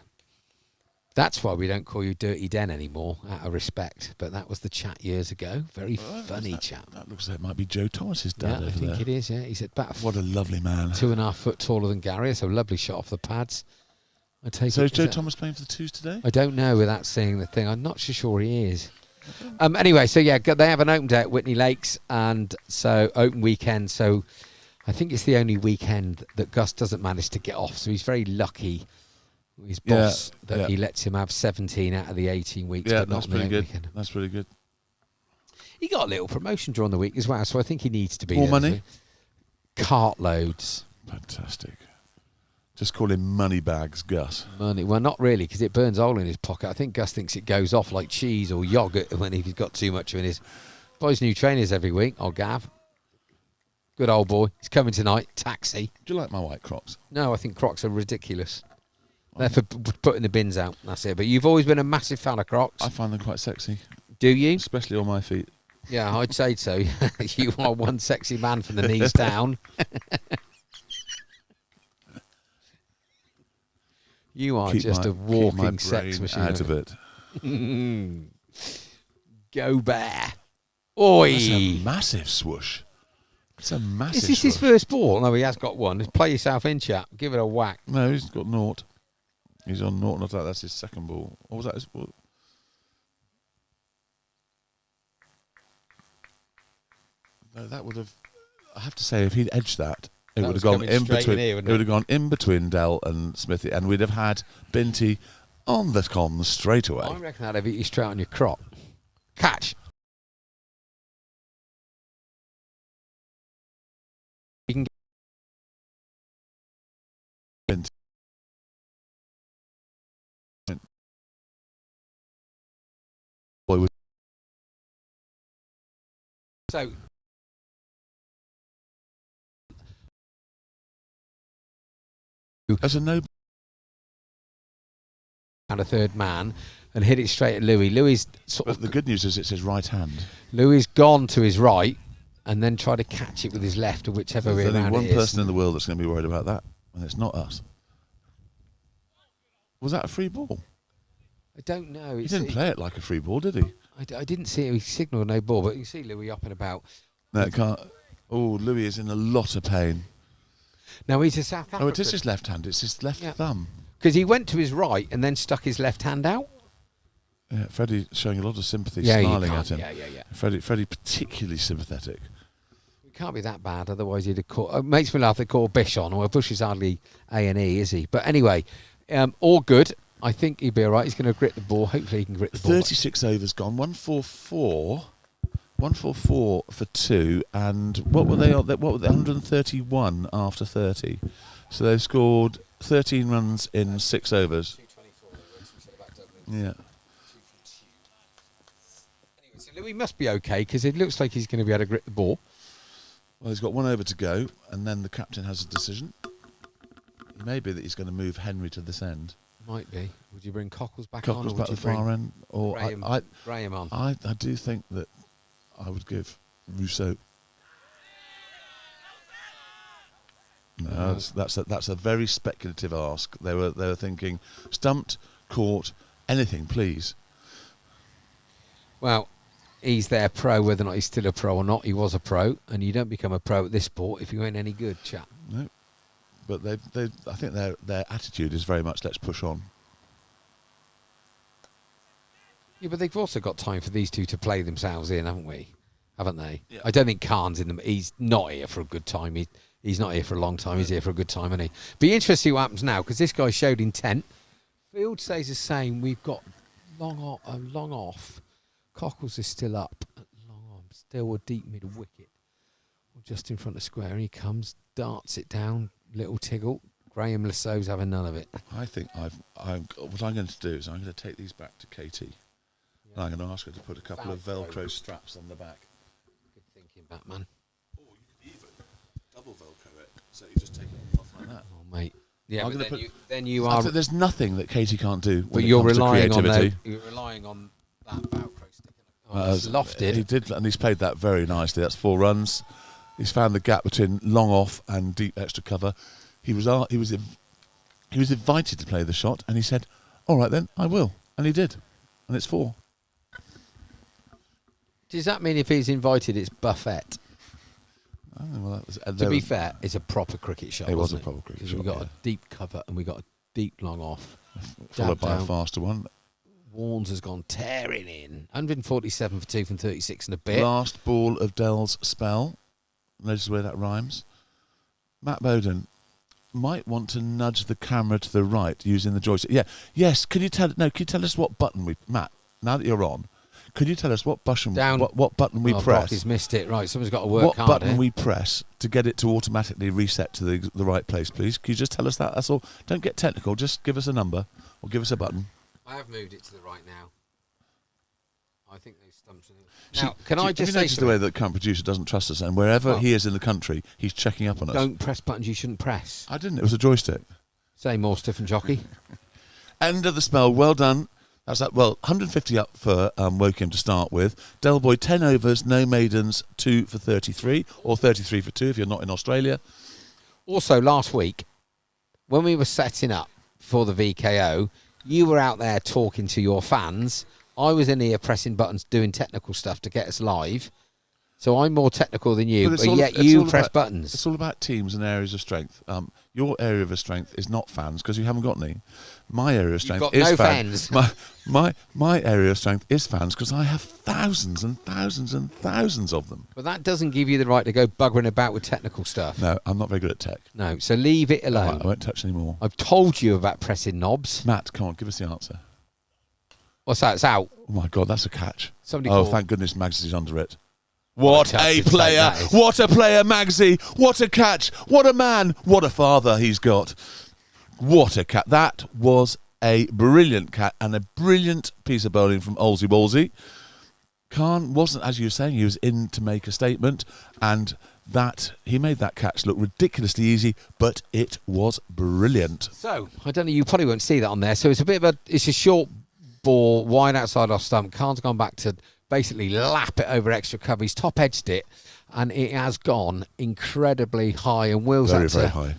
That's why we don't call you Dirty Den anymore, out of respect. But that was the chat years ago. Very funny chap. That looks like it might be Joe Thomas's dad Yeah, over I think there. it is, yeah. He's about What a lovely man. 2.5 foot taller than Gary. It's a lovely shot off the pads. I take So it. is Joe that- Thomas playing for the Twos today? I don't know without seeing the thing. I'm not so sure he is. Anyway, so yeah, they have an open day at Whitney Lakes, and so open weekend. So I think it's the only weekend that Gus doesn't manage to get off, so he's very lucky with his boss that he lets him have 17 out of the 18 weeks. Yeah, but not that's pretty good. Weekend. That's pretty good. He got a little promotion during the week as well, so I think he needs to be More there, money? Cartloads. Fantastic. Just call him Moneybags Gus. Money. Well, not really, because it burns a hole in his pocket. I think Gus thinks it goes off like cheese or yoghurt when he's got too much in his. Buys new trainers every week. Old Gav. Good old boy. He's coming tonight. Taxi. Do you like my white Crocs? No, I think Crocs are ridiculous. They're for putting the bins out. That's it. But you've always been a massive fan of Crocs. I find them quite sexy. Do you? Especially on my feet. Yeah, I'd say so. You are one sexy man from the knees down. You are just a walking sex machine. Out of it. Go bear. Oi! That's a massive swoosh. It's a massive Is this his first ball? No, he has got one. Just play yourself in, chap. Give it a whack. No, he's got naught. He's on naught, not that. That's his second ball. Or was that his ball? No, that would have. I have to say, if he'd edged that, it would have gone in between. It would have gone in between Dell and Smithy, and we'd have had Binty on the comms straight away. I reckon that'd have hit you straight on your crop. Catch. You can Binty. Boy was so. as a no. And a third man and hit it straight at Louis. Louis sort But of the good news is it's his right hand. Louis gone to his right and then tried to catch it with his left or whichever way There's only around one it is. person in the world that's going to be worried about that, and it's not us. Was that a free ball? I don't know. He didn't play it like a free ball, did he? I didn't see it. He signalled no ball, but you see Louis up and about. No, it can't. Oh, Louis is in a lot of pain. Now he's a South African. Oh, it is his left hand. It's his left thumb. Because he went to his right and then stuck his left hand out. Yeah, Freddie showing a lot of sympathy, Yeah, smiling at him. Yeah. Freddie particularly sympathetic. It can't be that bad, otherwise he'd have caught. It makes me laugh they call Bish on. Well, Bush is hardly A&E, is he? But anyway, all good. I think he'd be all right. He's going to grit the ball. Hopefully he can grit the ball. 36 overs gone. 144. 144 for two. And what were they? What were they? 131 after 30. So they've scored 13 runs in 6 overs. Yeah. Anyway, so Louis must be okay because it looks like he's going to be able to grit the ball. Well, he's got 1 over to go, and then the captain has a decision. It may be that he's going to move Henry to this end. Might be. Would you bring Cockles back Cockles on? Or back would to you the far bring end, or Graham on? I do think that I would give Rousseau. No, that's a very speculative ask. They were thinking stumped, caught, anything, please. Well, he's their pro, whether or not he's still a pro or not. He was a pro, and you don't become a pro at this sport if you ain't any good, chap. No, but I think their attitude is very much let's push on. Yeah, but they've also got time for these two to play themselves in, haven't we? Haven't they? Yeah. I don't think Khan's in them. He's not here for a good time. He's not here for a long time. He's here for a good time, isn't he? Be interesting to see what happens now because this guy showed intent. Field stays the same. We've got long off. Cockles is still up. Long on. Still a deep mid wicket. Just in front of square. And he comes, darts it down. Little tiggle. Graham Lassau's having none of it. I think what I'm going to do is I'm going to take these back to Katie. Yeah. And I'm going to ask her to put a couple of Velcro straps on the back. Good thinking, Batman. Or you could even double Velcro it, so you just take it off like that. Oh, mate. Yeah, I'm but gonna then you are. There's nothing that Katie can't do. But you're relying on creativity. you're relying on that Velcro stick. Oh, it's lofted. He did, and he's played that very nicely. That's 4 runs. He's found the gap between long off and deep extra cover. He was invited to play the shot, and he said, "All right then, I will," and he did, and it's 4. Does that mean if he's invited, it's buffet? Well, to be fair, it's a proper cricket shot. It was a wasn't proper cricket 'Cause shot. We got a deep cover and we got a deep long off. Followed by down. a faster one. Warnes has gone tearing in. 147 for 2 from 36 and a bit. Last ball of Dell's spell. Notice where that rhymes. Matt Bowden might want to nudge the camera to the right using the joystick. Yeah. Yes. Can you tell us what button Matt, now that you're on, could you tell us what button what button we press? Brock missed it. Right, someone's got to work what hard. What button we press to get it to automatically reset to the right place, please? Can you just tell us that? That's all. Don't get technical. Just give us a number or give us a button. I have moved it to the right now. I think those stumps are... Now, can I just say the way that the current producer doesn't trust us, and wherever he is in the country, he's checking up on us. Don't press buttons you shouldn't press. I didn't. It was a joystick. Say more, Stephen Jockey. End of the spell. Well done. That's that. Well, 150 up for Wokingham to start with. Delboy 10 overs, no maidens, 2 for 33, or 33 for 2 if you're not in Australia. Also, last week, when we were setting up for the VKO, you were out there talking to your fans. I was in here pressing buttons, doing technical stuff to get us live. So I'm more technical than you, but yet you press buttons. It's all about teams and areas of strength. Your area of strength is not fans because you haven't got any. My area of strength is fans. My area of strength is fans because I have thousands and thousands and thousands of them. But that doesn't give you the right to go buggering about with technical stuff. No, I'm not very good at tech. No, so leave it alone. I won't touch anymore. I've told you about pressing knobs. Matt, come on, give us the answer. What's that? It's out. Oh my God, that's a catch. Somebody thank goodness Mags is under it. What a player! What a player, Magsy! What a catch! What a man! What a father he's got! What a cat! That was a brilliant cat and a brilliant piece of bowling from Olsey Wolsey. Khan wasn't, as you were saying, he was in to make a statement, and that he made that catch look ridiculously easy, but it was brilliant. So I don't know. You probably won't see that on there. So it's a short ball wide outside off stump. Khan's gone back to basically lap it over extra cover. He's top edged it, and it has gone incredibly high. And Will's had to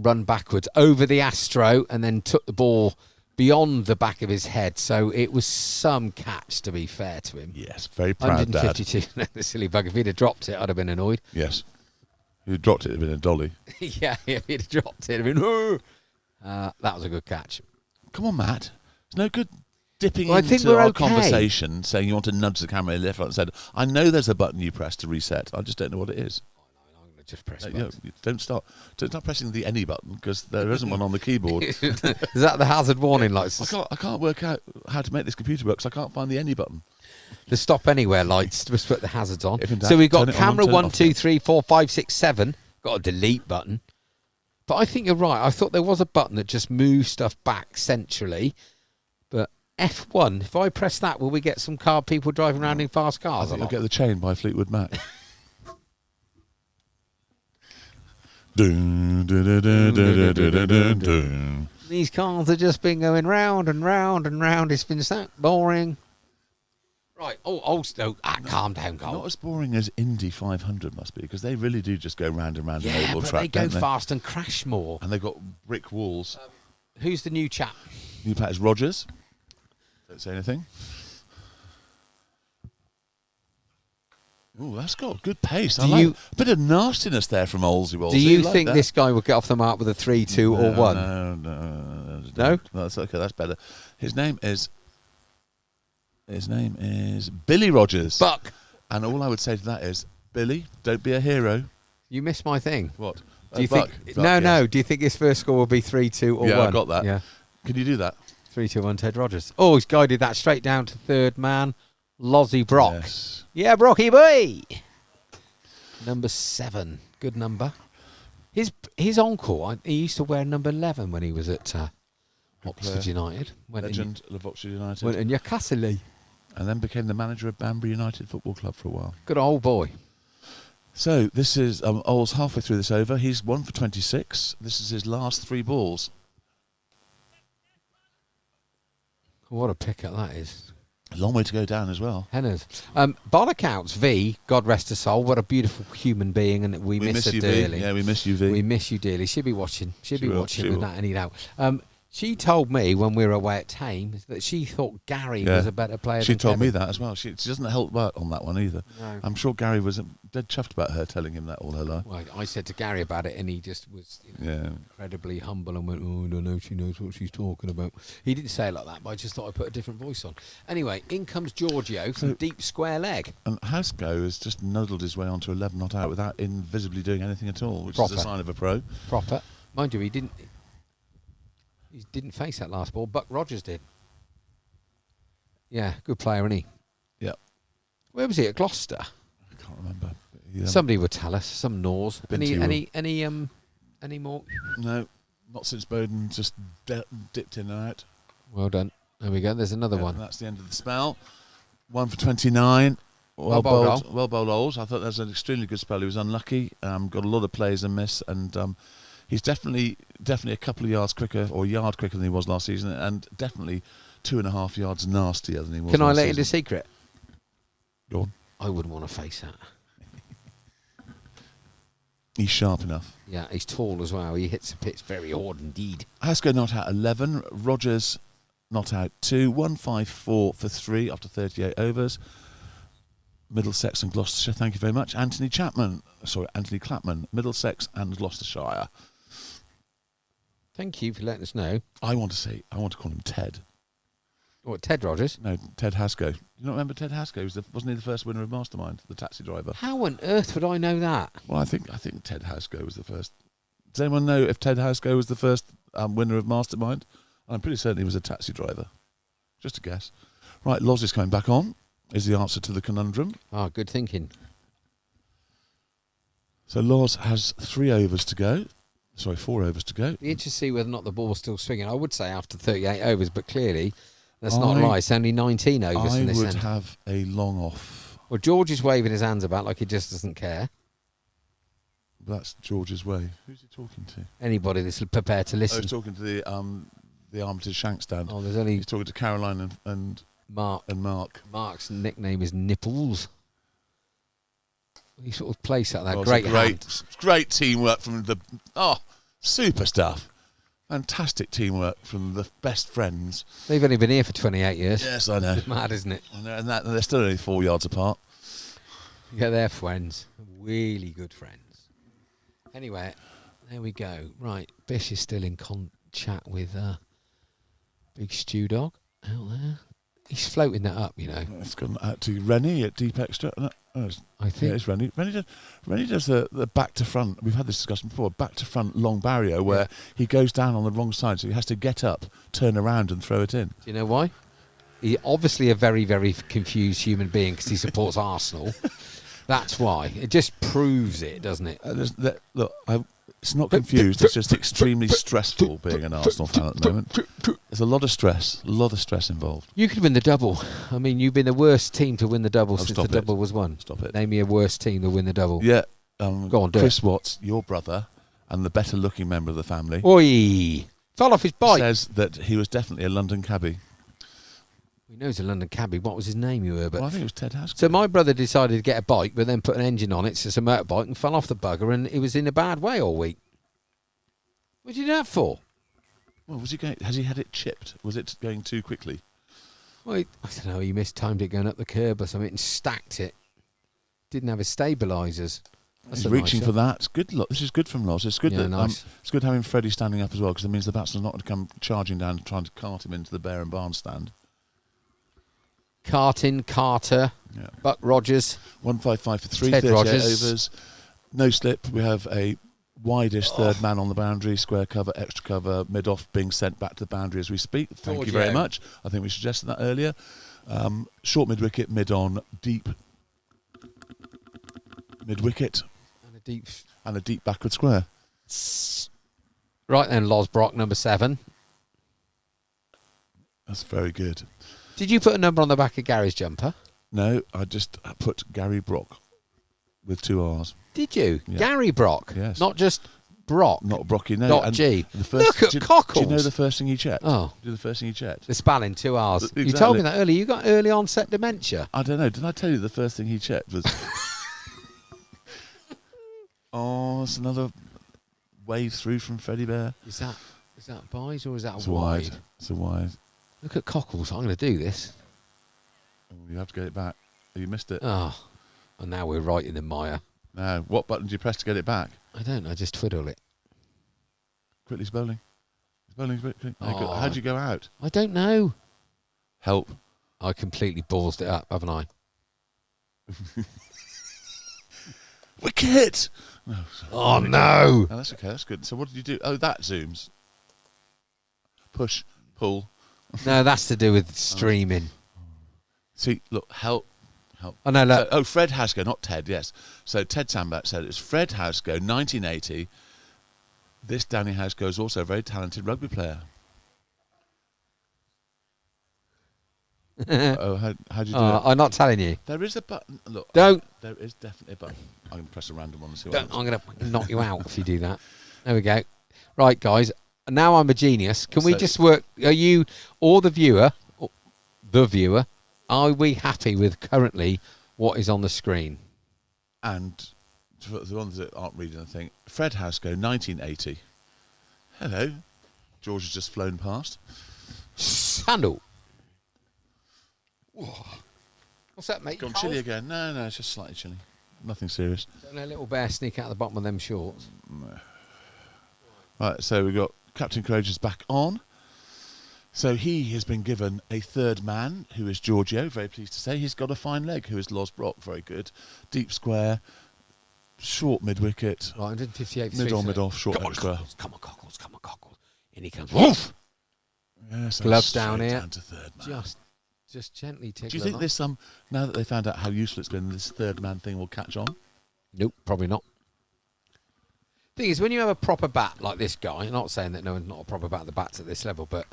run backwards over the Astro, and then took the ball beyond the back of his head. So it was some catch, to be fair to him. Yes, very proud, 152. The silly bug. If he'd have dropped it, I'd have been annoyed. Yes, if he'd dropped it, it'd have been a dolly. Yeah, if he'd have dropped it, it'd have been. That was a good catch. Come on, Matt. It's no good dipping I think into our okay. conversation, saying you want to nudge the camera left, right, and said, I know there's a button you press to reset. I just don't know what it is. I'm going to just press don't start pressing the any button because there isn't one on the keyboard. Is that the hazard warning lights? I can't work out how to make this computer work because I can't find the any button. The stop anywhere lights. Just put the hazards on. Doubt, so we've got camera 1, 2, 3, 4, 5, 6, 7. Got a delete button. But I think you're right. I thought there was a button that just moves stuff back centrally. But F1, if I press that, will we get some people driving around in fast cars? I think you'll get The Chain by Fleetwood Mac. Dun, dun, dun, dun, dun, dun, dun, dun. These cars have just been going round and round and round. It's been so boring. Right. Calm down, Cole. Not as boring as Indy 500 must be, because they really do just go round and round an oval but track. they go fast and crash more. And they've got brick walls. Who's the new chap? New Pat is Rogers. Don't say anything. Oh, that's got good pace. A bit of nastiness there from Olsey Wolsey. Do you think this guy will get off the mark with a 3, 2 or 1? No? That's okay, that's better. His name is Billy Rogers. Buck. And all I would say to that is, Billy, don't be a hero. You missed my thing. What? Do you think? No. Do you think his first score will be 3, 2 or 1? Yeah, I got that. Yeah. Can you do that? 3, 2, 1. Ted Rogers. Oh, he's guided that straight down to third man, Lozzie Brock. Yes. Yeah, Brocky boy. Number 7, good number. His uncle, he used to wear number 11 when he was at Oxford United. Legend of Oxford United. Went in Newcastle. And then became the manager of Banbury United Football Club for a while. Good old boy. So this is Oles halfway through this over. He's 1 for 26. This is his last 3 balls. What a pick that is. A long way to go down as well. Henners. Bollockouts V, God rest her soul. What a beautiful human being, and we miss her you, dearly. V. Yeah, we miss you, V. We miss you dearly. She'll be watching. She'll be watching with that any doubt. She told me when we were away at Thames that she thought Gary was a better player She than told me Kevin. that as well. She doesn't help out on that one either. No. I'm sure Gary was dead chuffed about her telling him that all her life. Well, I said to Gary about it, and he just was incredibly humble and went, "Oh, I don't know if she knows what she's talking about." He didn't say it like that, but I just thought I'd put a different voice on. Anyway, in comes Giorgio from deep square leg. And Haskell has just nuddled his way onto 11 not out without invisibly doing anything at all, which Proper. is a sign of a pro. Proper. Mind you, he didn't face that last ball. Buck Rogers did. Yeah, good player, isn't he? Yeah. Where was he, at Gloucester? I can't remember. Somebody would tell us. Some Gnaws. Any more? No, not since Bowden just dipped in and out. Well done. There we go. There's another one. And that's the end of the spell. 1 for 29. Well bowled Oles. I thought that was an extremely good spell. He was unlucky. Got a lot of plays and miss, and he's definitely a couple of yards quicker, or a yard quicker than he was last season, and definitely 2.5 yards nastier than he was. Can I last let you season. the secret? Go on. I wouldn't want to face that. He's sharp enough. Yeah, he's tall as well. He hits the pitch very hard indeed. Haskell not out 11. Rogers not out 2. 154 for 3 after 38 overs. Middlesex and Gloucestershire, thank you very much. Anthony Clapman, Middlesex and Gloucestershire. Thank you for letting us know. I want to call him Ted. What, Ted Rogers? No, Ted Haskell. You not remember Ted Haskell? Wasn't he the first winner of Mastermind, the taxi driver? How on earth would I know that? Well, I think Ted Haskell was the first. Does anyone know if Ted Haskell was the first winner of Mastermind? I'm pretty certain he was a taxi driver. Just a guess. Right, Loz is coming back on. Is the answer to the conundrum. Ah, good thinking. So Loz has 4 overs to go. Be interested to see whether or not the ball's still swinging. I would say after 38 overs, but clearly that's not right. It's only 19 overs from this end. I would have a long off. Well, George is waving his hands about like he just doesn't care. That's George's way. Who's he talking to? Anybody that's prepared to listen. He's talking to the Armitage Shank stand. Oh, there's only... He's talking to Caroline and Mark. Mark's nickname is Nipples. He sort of plays like that. Great teamwork from the... Oh, super stuff. Fantastic teamwork from the best friends. They've only been here for 28 years. Yes, I know. It's mad, isn't it? I know, and they're still only 4 yards apart. Yeah, they're friends. Really good friends. Anyway, there we go. Right, Bish is still in chat with Big Stew Dog out there. He's floating that up, you know. It's gone out to Rennie at Deep Extra. I think it's Rennie. Rennie does the back to front. We've had this discussion before. Back to front long barrier where he goes down on the wrong side, so he has to get up, turn around, and throw it in. Do you know why? He's obviously a very, very confused human being because he supports Arsenal. That's why. It just proves it, doesn't it? It's not confused. It's just extremely stressful being an Arsenal fan at the moment. There's a lot of stress involved. You could win the double. I mean, you've been the worst team to win the double since the double was won. Stop it. Name me a worse team to win the double. Yeah. Go on, do Chris it. Watts, your brother, and the better-looking member of the family. Oi! Fell off his bike. Says that he was definitely a London cabbie. We know he's a London cabbie. What was his name, you Herbert? Well, I think it was Ted Haskell. So my brother decided to get a bike, but then put an engine on it, so it's a motorbike, and fell off the bugger, and he was in a bad way all week. What did you do that for? Well, has he had it chipped? Was it going too quickly? Well, I don't know. He mistimed it going up the curb or something and stacked it. Didn't have his stabilisers. He's reaching for that. It's good. This is good from Loz. It's good. Yeah, nice. It's good having Freddie standing up as well because it means the batsman's not going to come charging down trying to cart him into the Bear and Barn stand. Carter, Buck Rogers. 155 for 3, Ted 38 Rogers. overs. No slip. We have a wide-ish third man on the boundary, square cover, extra cover, mid-off being sent back to the boundary as we speak. Thank you very much. I think we suggested that earlier. Short mid-wicket, mid-on, deep mid-wicket. And a deep backward square. Right then, Losbrock, number 7. That's very good. Did you put a number on the back of Gary's jumper? No, I just put Gary Brock with 2 R's. Did you? Yeah. Gary Brock? Yes. Not just Brock? Not Brocky, no. Not G. Look at Cockles. Do you know the first thing he checked? Oh. The first thing he checked? The spelling, 2 R's. Exactly. You told me that earlier. You got early onset dementia. I don't know. Did I tell you the first thing he checked was... Oh, it's another wave through from Freddie Bear. Is that... Is that buys or is that It's wide? wide. It's a wide. Look at Cockles. I'm going to do this. Oh, you have to get it back. Oh, you missed it. Oh, and now we're right in the mire. Now, what button do you press to get it back? I don't know. I just twiddle it. Quickly, he's bowling. He's bowling. Quickly. Oh. How'd you go out? I don't know. Help. I completely ballsed it up, haven't I? Wicket! No, Oh, no. Oh, that's okay. That's good. So what did you do? Oh, that zooms. Push. Pull. No, that's to do with streaming. See, look, help. Oh, no, look. So, Fred Haskell, not Ted, yes. So Ted Sandback said it's Fred Haskell, 1980. This Danny Haskell is also a very talented rugby player. Oh, how'd you do it? I'm not telling you. There is a button. Look, Don't. There is definitely a button. I'm going to press a random one and see what Don't. happens. I'm going to knock you out if you do that. There we go. Right, guys. Now I'm a genius. Can we So- just work? Are you or the viewer? Are we happy with currently what is on the screen? And for the ones that aren't reading the thing, Fred Haskell, 1980. Hello. George has just flown past. Handle. What's that, mate? Gone Cold? chilly again. No, it's just slightly chilly. Nothing serious. Don't let little bear sneak out the bottom of them shorts. Right, so we've got Captain Courageous back on. So he has been given a third man, who is Giorgio. Very pleased to say. He's got a fine leg, who is Los Brock. Very good. Deep square, short mid-wicket, Right, 158. mid-on, mid-off, short Come on, extra. Cockles. Come on, Cockles. Come on, Cockles. In he comes. Woof! Yes, Gloves straight down here. Down to third man. Just gently tickle. Do you think them there's some, now that they found out how useful it's been, this third man thing will catch on? Nope, probably not. Thing is, when you have a proper bat like this guy, I'm not saying that no one's not a proper bat, the bats at this level, but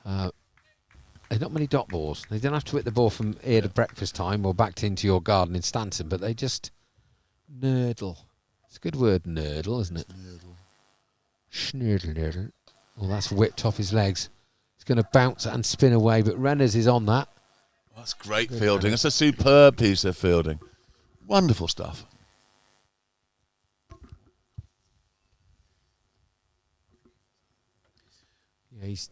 there's not many dot balls. They don't have to hit the ball from here to breakfast time or back into your garden in Stanton, but they just nurdle. It's a good word, nurdle, isn't it? Schnurdle. Well, that's whipped off his legs. He's going to bounce and spin away, but Renners is on that. That's great fielding. It's a superb piece of fielding. Wonderful stuff. Yeah, he's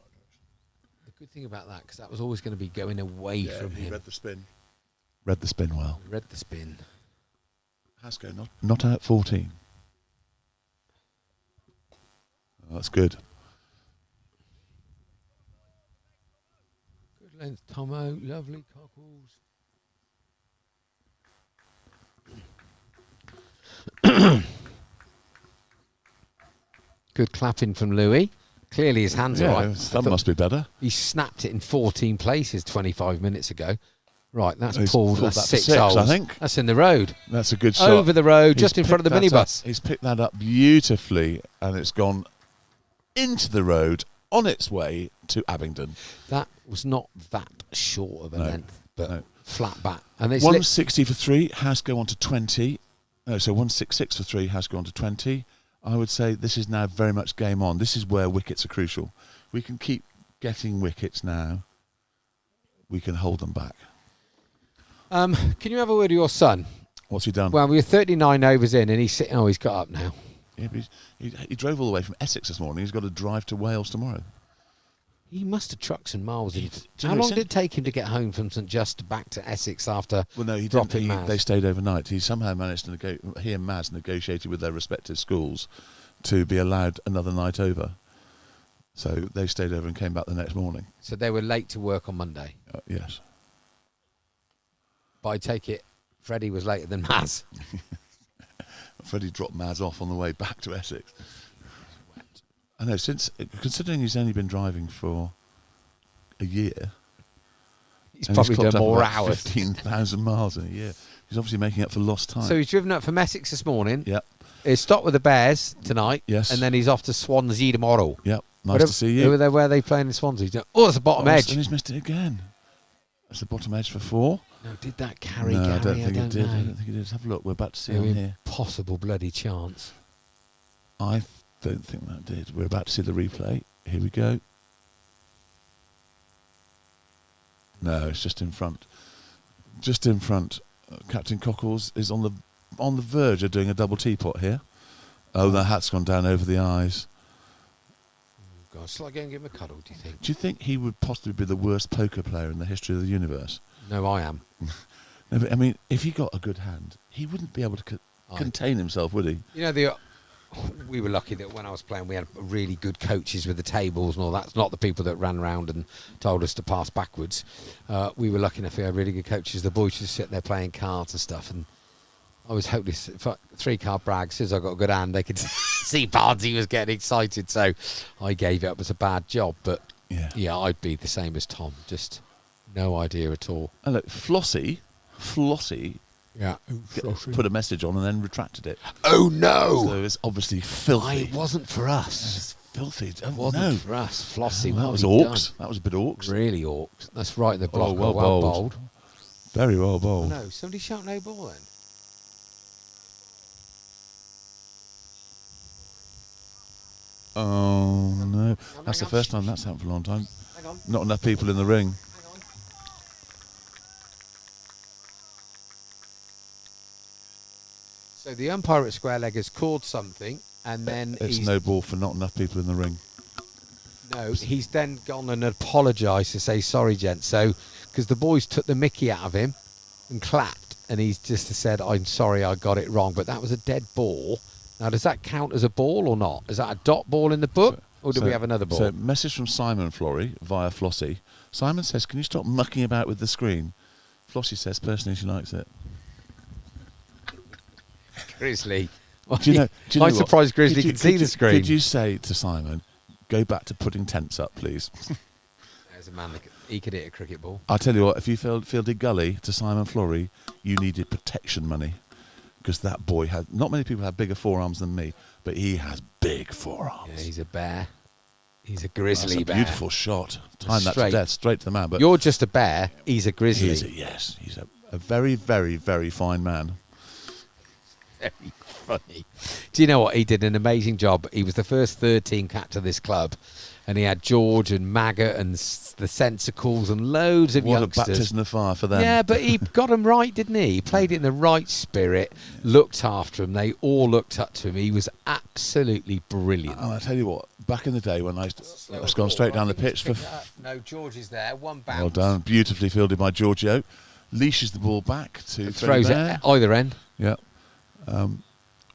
the good thing about that, because that was always going to be going away from he him. read the spin. Read the spin well. Read the spin. Haskell not out 14. Oh, that's good. Good length, Tomo. Lovely Cockles. Good clapping from Louis. Clearly his hands are right. That must be better. He snapped it in 14 places 25 minutes ago. Right, that's He's pulled. pulled That's that for 6 6, holes. I think. That's in the road. That's a good shot. Over the road, He's just in front of the picked that minibus. up. He's picked that up beautifully, and it's gone into the road on its way to Abingdon. That was not that short of a length, but flat bat. And it's 160 for 3 has go on to 20. No, so 166 for 3 has go on to 20. I would say this is now very much game on. This is where wickets are crucial. We can keep getting wickets now. We can hold them back. Can you have a word with your son? What's he done? Well, we're 39 overs in, and he's sitting. Oh, he's got up now. Yeah, but he drove all the way from Essex this morning. He's got to drive to Wales tomorrow. He must have trucked some miles. Do you How know, long did it take him to get home from St Just back to Essex after Well, no, he dropping didn't. Maz? They stayed overnight. He somehow managed to he and Maz negotiated with their respective schools to be allowed another night over. So they stayed over and came back the next morning. So they were late to work on Monday. Yes. But I take it Freddie was later than Maz. Freddie dropped Maz off on the way back to Essex. I know, considering he's only been driving for a year, He's and probably clocked done up more about hours. 15,000 miles in a year. He's obviously making up for lost time. So he's driven up from Essex this morning. Yep. He stopped with the Bears tonight. Yes. And then he's off to Swansea tomorrow. Yep. Nice to see you. Where are they playing in Swansea? Oh, it's the bottom edge. And he's missed it again. That's the bottom edge for 4. No, did that carry No, Gary? I don't think it did. know. I don't think it did. Let's have a look. We're about to see No on here. impossible bloody chance. I don't think that did. We're about to see the replay. Here we go. No, it's just in front. Just in front. Captain Cockles is on the verge of doing a double teapot here. Oh, the hat's gone down over the eyes. God, shall I go and give him a cuddle, do you think? Do you think he would possibly be the worst poker player in the history of the universe? No, I am. No, but I mean, if he got a good hand, he wouldn't be able to contain himself, would he? You know, we were lucky that when I was playing, we had really good coaches with the tables and all that. It's not the people that ran around and told us to pass backwards. We were lucky enough we had really good coaches. The boys just sit there playing cards and stuff. And I was hopeless. 3-card brag, as soon as I got a good hand, they could see Bardsey was getting excited. So I gave it up as a bad job. But yeah, I'd be the same as Tom. Just no idea at all. And look, Flossie. Yeah, put a message on and then retracted it. Oh no! So it's obviously filthy. It wasn't for us. It's filthy. It wasn't for us. Flossie, that was orcs. That was a bit orcs. Really orcs. That's right in the block. Well bowled. Very well bowled. Oh, no, somebody shout no ball then. Oh no! That's the first time that's happened for a long time. Hang on. Not enough people in the ring. Hang on. So the umpire at square leg has called something, and then It's no ball for not enough people in the ring. No, he's then gone and apologised to say sorry, gents. So, because the boys took the mickey out of him and clapped, and he's just said, "I'm sorry, I got it wrong." But that was a dead ball. Now, does that count as a ball or not? Is that a dot ball in the book, or do we have another ball? So, message from Simon Flory via Flossie. Simon says, "Can you stop mucking about with the screen?" Flossie says, personally, she likes it. Grizzly. Do you know I'm surprised Grizzly can see the screen. Could you say to Simon, "Go back to putting tents up, please"? There's a man that he could hit a cricket ball. I'll tell you what, if you fielded gully to Simon Flory, you needed protection money. Because that boy had, not many people have bigger forearms than me, but he has big forearms. Yeah, he's a bear. He's a grizzly bear. Beautiful shot. Time that to death, straight to the man. But you're just a bear. He's a grizzly. He's a very, very, very fine man. Very funny. Do you know what? He did an amazing job. He was the first third-team captain of this club, and he had George and Maggot and the Sensicles and loads of youngsters. What a baptism of fire for them. Yeah, but he got them right, didn't he? He played it in the right spirit, looked after them. They all looked up to him. He was absolutely brilliant. And I tell you what, back in the day when I was gone straight down the pitch for... No, George is there. One bounce. Well done. Beautifully fielded by Giorgio. Leashes the ball back to... Throws it at either end. Yeah.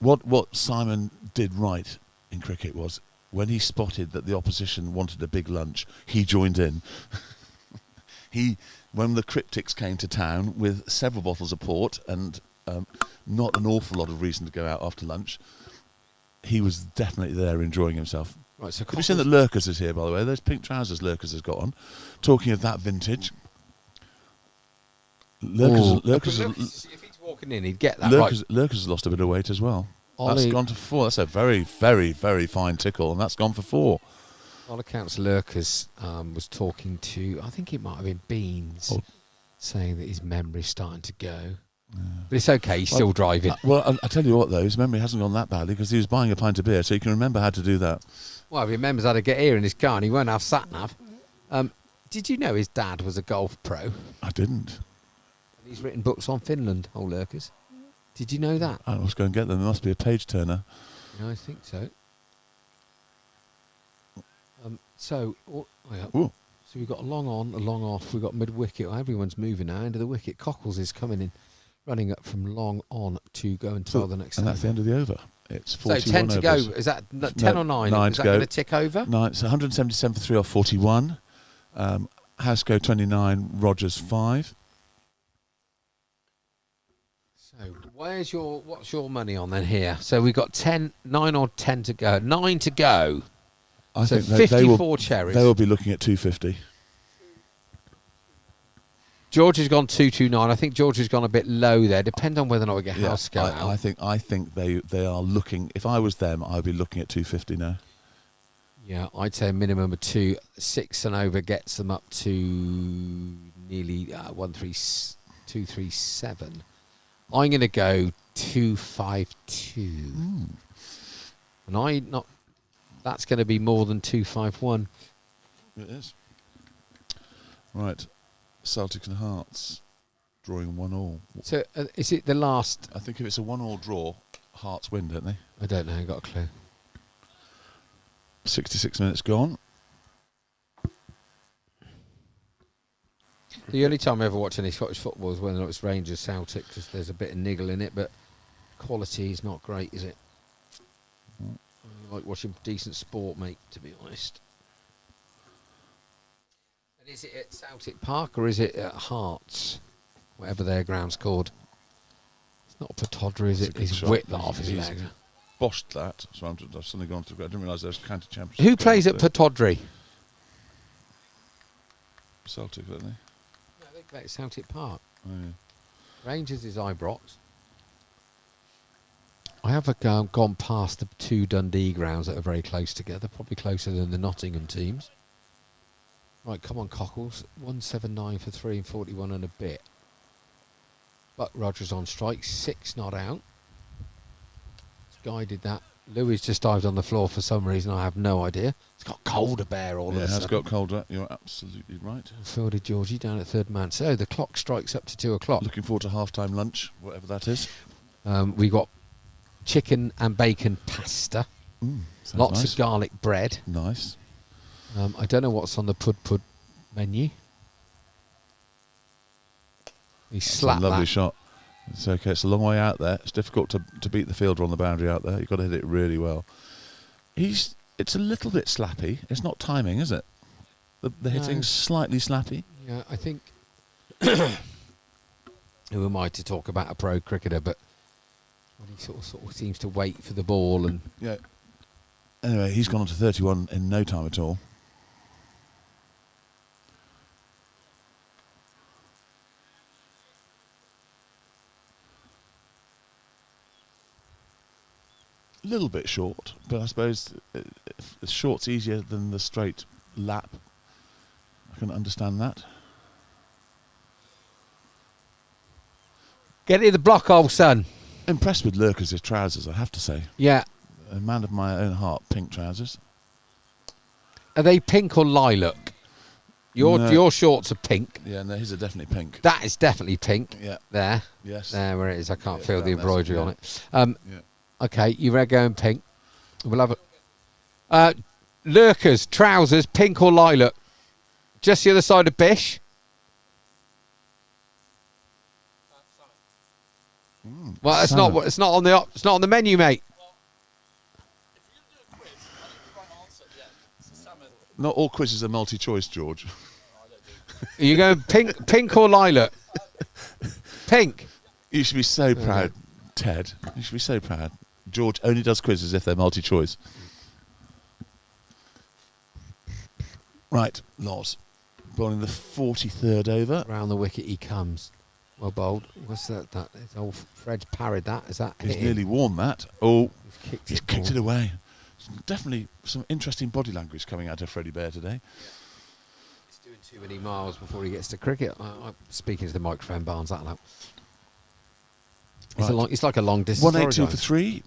What Simon did right in cricket was when he spotted that the opposition wanted a big lunch, he joined in. When the cryptics came to town with several bottles of port and not an awful lot of reason to go out after lunch, he was definitely there enjoying himself. Right, so have you seen that Lurkers is here, by the way? Those pink trousers Lurkers has got on. Talking of that vintage, Lurkers if he's walking in, he'd get that Lurkers has lost a bit of weight as well. That's gone to 4. That's a very, very, very fine tickle, and that's gone for 4. On accounts, Lurkers was talking to, I think it might have been Beans, saying that his memory's starting to go. Yeah. But it's okay, he's still driving. Well, I tell you what, though, his memory hasn't gone that badly because he was buying a pint of beer, so he can remember how to do that. Well, he remembers how to get here in his car, and he won't have sat-nav. Did you know his dad was a golf pro? I didn't. And he's written books on Finland, old Lurkers. Did you know that? I must go and get them. There must be a page turner. Yeah, I think so. So we've got a long on, a long off. We've got mid-wicket. Everyone's moving now into the wicket. Cockles is coming in, running up from long on to go and tell the next. And that's the end of the over. It's 41 So 10 to overs. go. Is that 10 or 9? 9 is to that go. going to tick over? 9. So 177 for 3 off 41. Housego 29. Rogers 5. So what's your money on then here? So we've got 9 or 10 to go. 9 to go. I so think 54 cherries. They will be looking at 250. George has gone 229. I think George has gone a bit low there. Depend on whether or not we get Housego out. I think they are looking. If I was them, I'd be looking at 250 now. Yeah, I'd say a minimum of 2. 6 and over gets them up to nearly 237. I'm going to go 252. And that's going to be more than 251. It is. Right. Celtic and Hearts drawing 1-1. So is it the last? I think if it's a 1-1 draw, Hearts win, don't they? I don't know. I got a clue. 66 minutes gone. The only time I ever watch any Scottish football is when it's Rangers Celtic, because there's a bit of niggle in it, but quality is not great, is it? I like watching decent sport, mate, to be honest. And is it at Celtic Park or is it at Hearts? Whatever their ground's called. It's not Pataudry, is it? He's whipped that off his leg. Boshed that, so I've suddenly gone to. I didn't realise there was county championship. Who plays at Pataudry? Celtic, don't they? No, they play at Celtic Park. Oh, yeah. Rangers is Ibrox. I have gone past the two Dundee grounds that are very close together, probably closer than the Nottingham teams. Right, come on, Cockles. 179 for 3 and 41 and a bit. Buck Rogers on strike, 6 not out. Guided that. Louis just dived on the floor for some reason. I have no idea. It's got colder bear all of a sudden. Yeah, it has got colder. You're absolutely right. Fielded Georgie down at third man. So the clock strikes up to 2 o'clock. Looking forward to half-time lunch, whatever that is. We got chicken and bacon pasta. Lots Nice. of garlic bread. Nice. I don't know what's on the pud menu. He slapped Lovely that. shot. It's okay. It's a long way out there. It's difficult to beat the fielder on the boundary out there. You've got to hit it really well. It's a little bit slappy. It's not timing, is it? The hitting's slightly slappy. Yeah, I think. Who am I to talk about a pro cricketer? But he sort of seems to wait for the ball and. Yeah. Anyway, he's gone on to 31 in no time at all. A little bit short, but I suppose if the short's easier than the straight lap. I can understand that. Get in the block, old son. Impressed with Lurker's trousers, I have to say. Yeah. A man of my own heart, pink trousers. Are they pink or lilac? Your shorts are pink. Yeah, no, his are definitely pink. That is definitely pink. Yeah. There. Yes. There where it is. I can't Yeah, feel the down there, embroidery yeah. on it. Yeah. Okay, you ready going pink? We'll have a Lurkers, trousers, pink or lilac. Just the other side of Bish. Well, it's not. It's not on the. It's not on the menu, mate. Not all quizzes are multi-choice, George. Are you going pink or lilac? Pink. You should be so proud, Ted. You should be so proud. George only does quizzes if they're multi-choice. Right, Loz. Bowling the 43rd over. Round the wicket he comes. Well bowled. What's that? It's old Fred parried that. Is that? He's hit nearly him? warned that. Oh, He's he's kicked it away. Definitely some interesting body language coming out of Freddie Bear today. He's doing too many miles before he gets to cricket. I'm speaking to the microphone, Barnes. That'll help. Right. It's like a long distance. 182 for 3.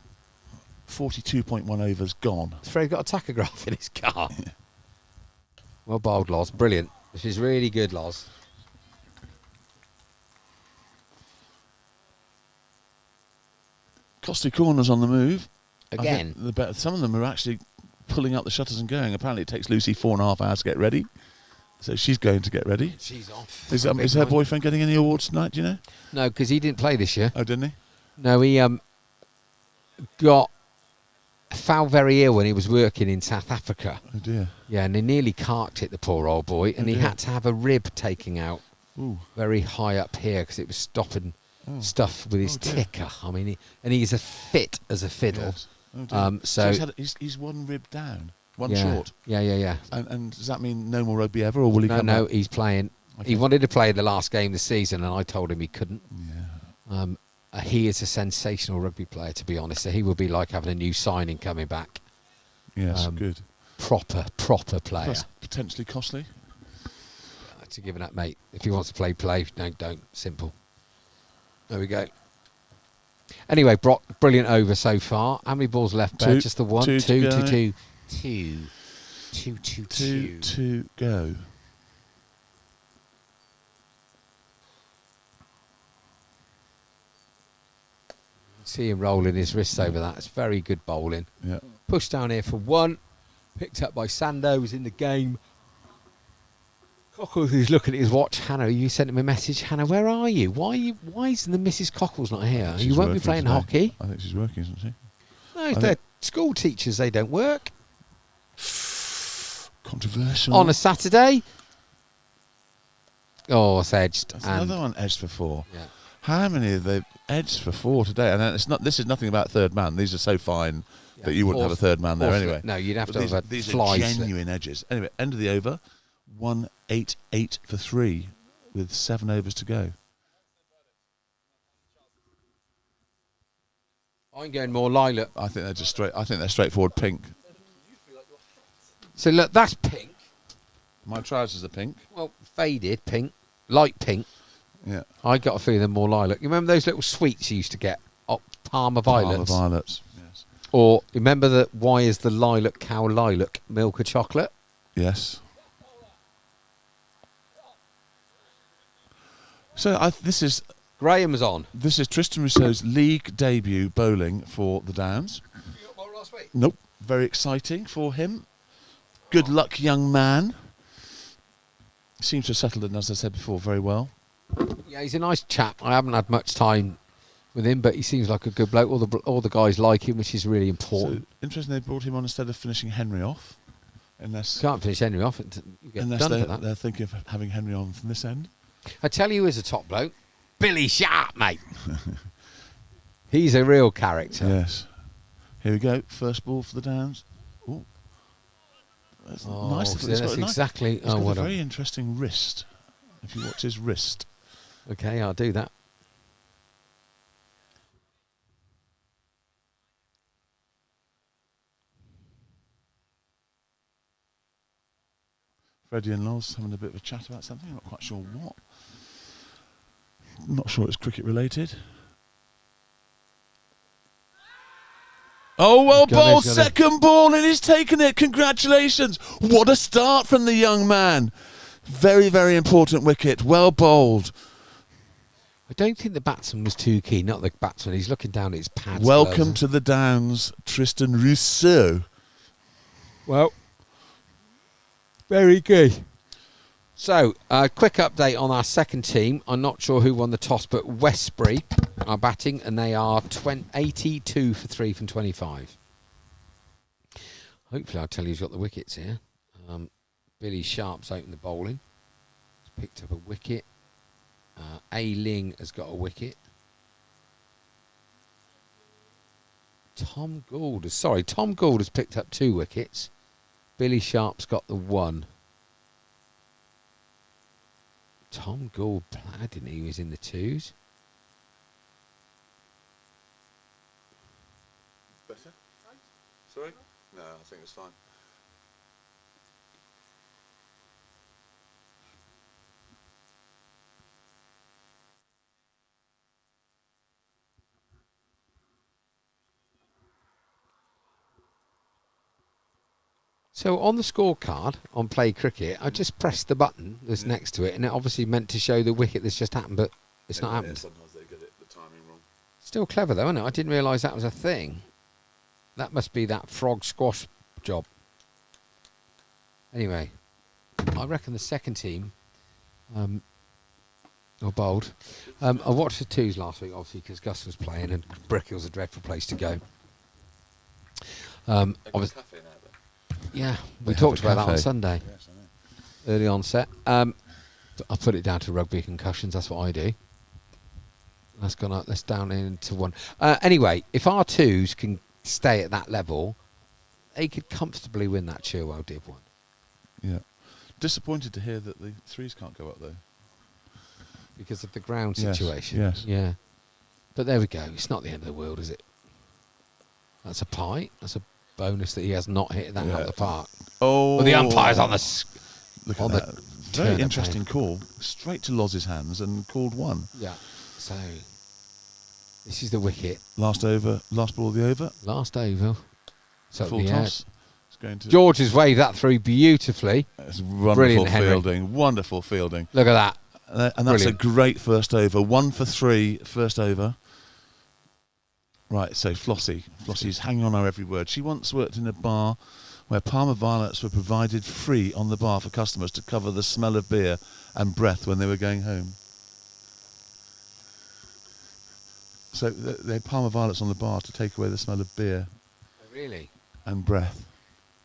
42.1 overs gone. Has Fred got a tachograph in his car? Well bowled, Loz. Brilliant. This is really good, Loz. Costly corners on the move. Again. Some of them are actually pulling out the shutters and going. Apparently it takes Lucy 4.5 hours to get ready. So she's going to get ready. She's off. Is her boyfriend getting any awards tonight, do you know? No, because he didn't play this year. Oh, didn't he? No, he fell very ill when he was working in South Africa. Oh, dear. Yeah, and he nearly carked it, the poor old boy, and he dear. had to have a rib taken out Ooh. very high up here because it was stopping stuff with his dear. ticker. I mean, he's as fit as a fiddle. Yes. Oh, dear. So he's one rib down, one yeah, short. Yeah. And does that mean no more rugby ever, or will he come No, back? he's playing. Okay. He wanted to play the last game this season, and I told him he couldn't. Yeah. He is a sensational rugby player, to be honest. So he would be like having a new signing coming back. Yes, good. Proper player. Plus potentially costly. To give it up, mate. If he wants to play. No, don't. Simple. There we go. Anyway, Brock, brilliant over so far. How many balls left there? Just the one? Two to go. Two. To go. See him rolling his wrists over that. It's very good bowling. Yeah. Push down here for one. Picked up by Sando, who's in the game. Cockles is looking at his watch. Hannah, you sent him a message. Hannah, where are you? Why isn't the Mrs. Cockles not here? You won't be playing hockey. I think she's working, isn't she? No, they're school teachers. They don't work. Controversial. On a Saturday. Oh, it's edged. That's another one edged for 4. Yeah. How many have they edged for 4 today? And it's not. This is nothing about third man. These are so fine that you wouldn't have a third man there anyway. No, you'd have But to these, have a these fly are slip. genuine edges. Anyway, end of the over. 1-8-8 for 3 with 7 overs to go. I'm going more lilac. I think they're just straight. I think they're straightforward pink. So look, that's pink. My trousers are pink. Well, faded pink, light pink. Yeah. I got a feeling they're more lilac. You remember those little sweets you used to get? Oh, Parma violets. Parma violets. Yes. Or remember that? Why is the lilac cow lilac? Milk or chocolate? Yes. So this is Graham's on. This is Tristan Rousseau's league debut bowling for the Downs. You got one last week? Nope. Very exciting for him. Good luck, young man. Seems to have settled in, as I said before, very well. Yeah, he's a nice chap. I haven't had much time with him, but he seems like a good bloke. All the guys like him, which is really important. So, interesting they brought him on instead of finishing Henry off. Unless Can't finish Henry off. You get done for that. they're thinking of having Henry on from this end. I tell you who is a top bloke. Billy Sharp, mate. He's a real character. Yes. Here we go. First ball for the Downs. Ooh. That's nice. So that's exactly. He's got a very interesting wrist. If you watch his wrist. Okay, I'll do that. Freddie and Loz having a bit of a chat about something. I'm not quite sure what. Not sure it's cricket related. Oh, well bowled. Second ball and he's taken it. Congratulations. What a start from the young man. Very, very important wicket. Well bowled. I don't think the batsman was too keen. Not the batsman. He's looking down at his pads. Welcome to the Downs, Tristan Rousseau. Well, very good. So, quick update on our second team. I'm not sure who won the toss, but Westbury are batting, and they are 82 for 3 from 25. Hopefully, I'll tell you who's got the wickets here. Billy Sharp's opened the bowling. He's picked up a wicket. A. Ling has got a wicket. Tom Gould has picked up 2 wickets. Billy Sharp's got the 1. Tom Gould, I didn't know he was in the 2s. Better? Sorry? No, I think it's fine. So on the scorecard on Play Cricket, I just pressed the button that's next to it, and it obviously meant to show the wicket that's just happened, but it's not happened. Sometimes they get the timing wrong. Still clever though, isn't it? I didn't realise that was a thing. That must be that frog squash job. Anyway, I reckon the second team, or bowled. I watched the 2s last week, obviously, because Gus was playing, and Brickhill's a dreadful place to go. Yeah, we talked about that on Sunday. Yes, I know. Early onset. I put it down to rugby concussions. That's what I do. That's gone up. That's down into 1. Anyway, if our 2s can stay at that level, they could comfortably win that Chilwell Div 1. Yeah. Disappointed to hear that the 3s can't go up though. Because of the ground Yes, situation. yes. Yeah. But there we go. It's not the end of the world, is it? That's a pie. That's a bonus that he has not hit that out of the park. Oh, Well, the umpire's on look on at the that. Very turn interesting call. Straight to Loz's hands and called 1. Yeah. So this is the wicket. Last over, last ball of the over. Last over. So Full toss. It's going to. George has waved that through beautifully. It's wonderful Brilliant, Henry. fielding. Wonderful fielding. Look at that. And that's Brilliant. a great first over. 1 for 3 first over. Right, so Flossie's hanging on our every word. She once worked in a bar where Parma violets were provided free on the bar for customers to cover the smell of beer and breath when they were going home. So they had Parma violets on the bar to take away the smell of beer. Really? And breath.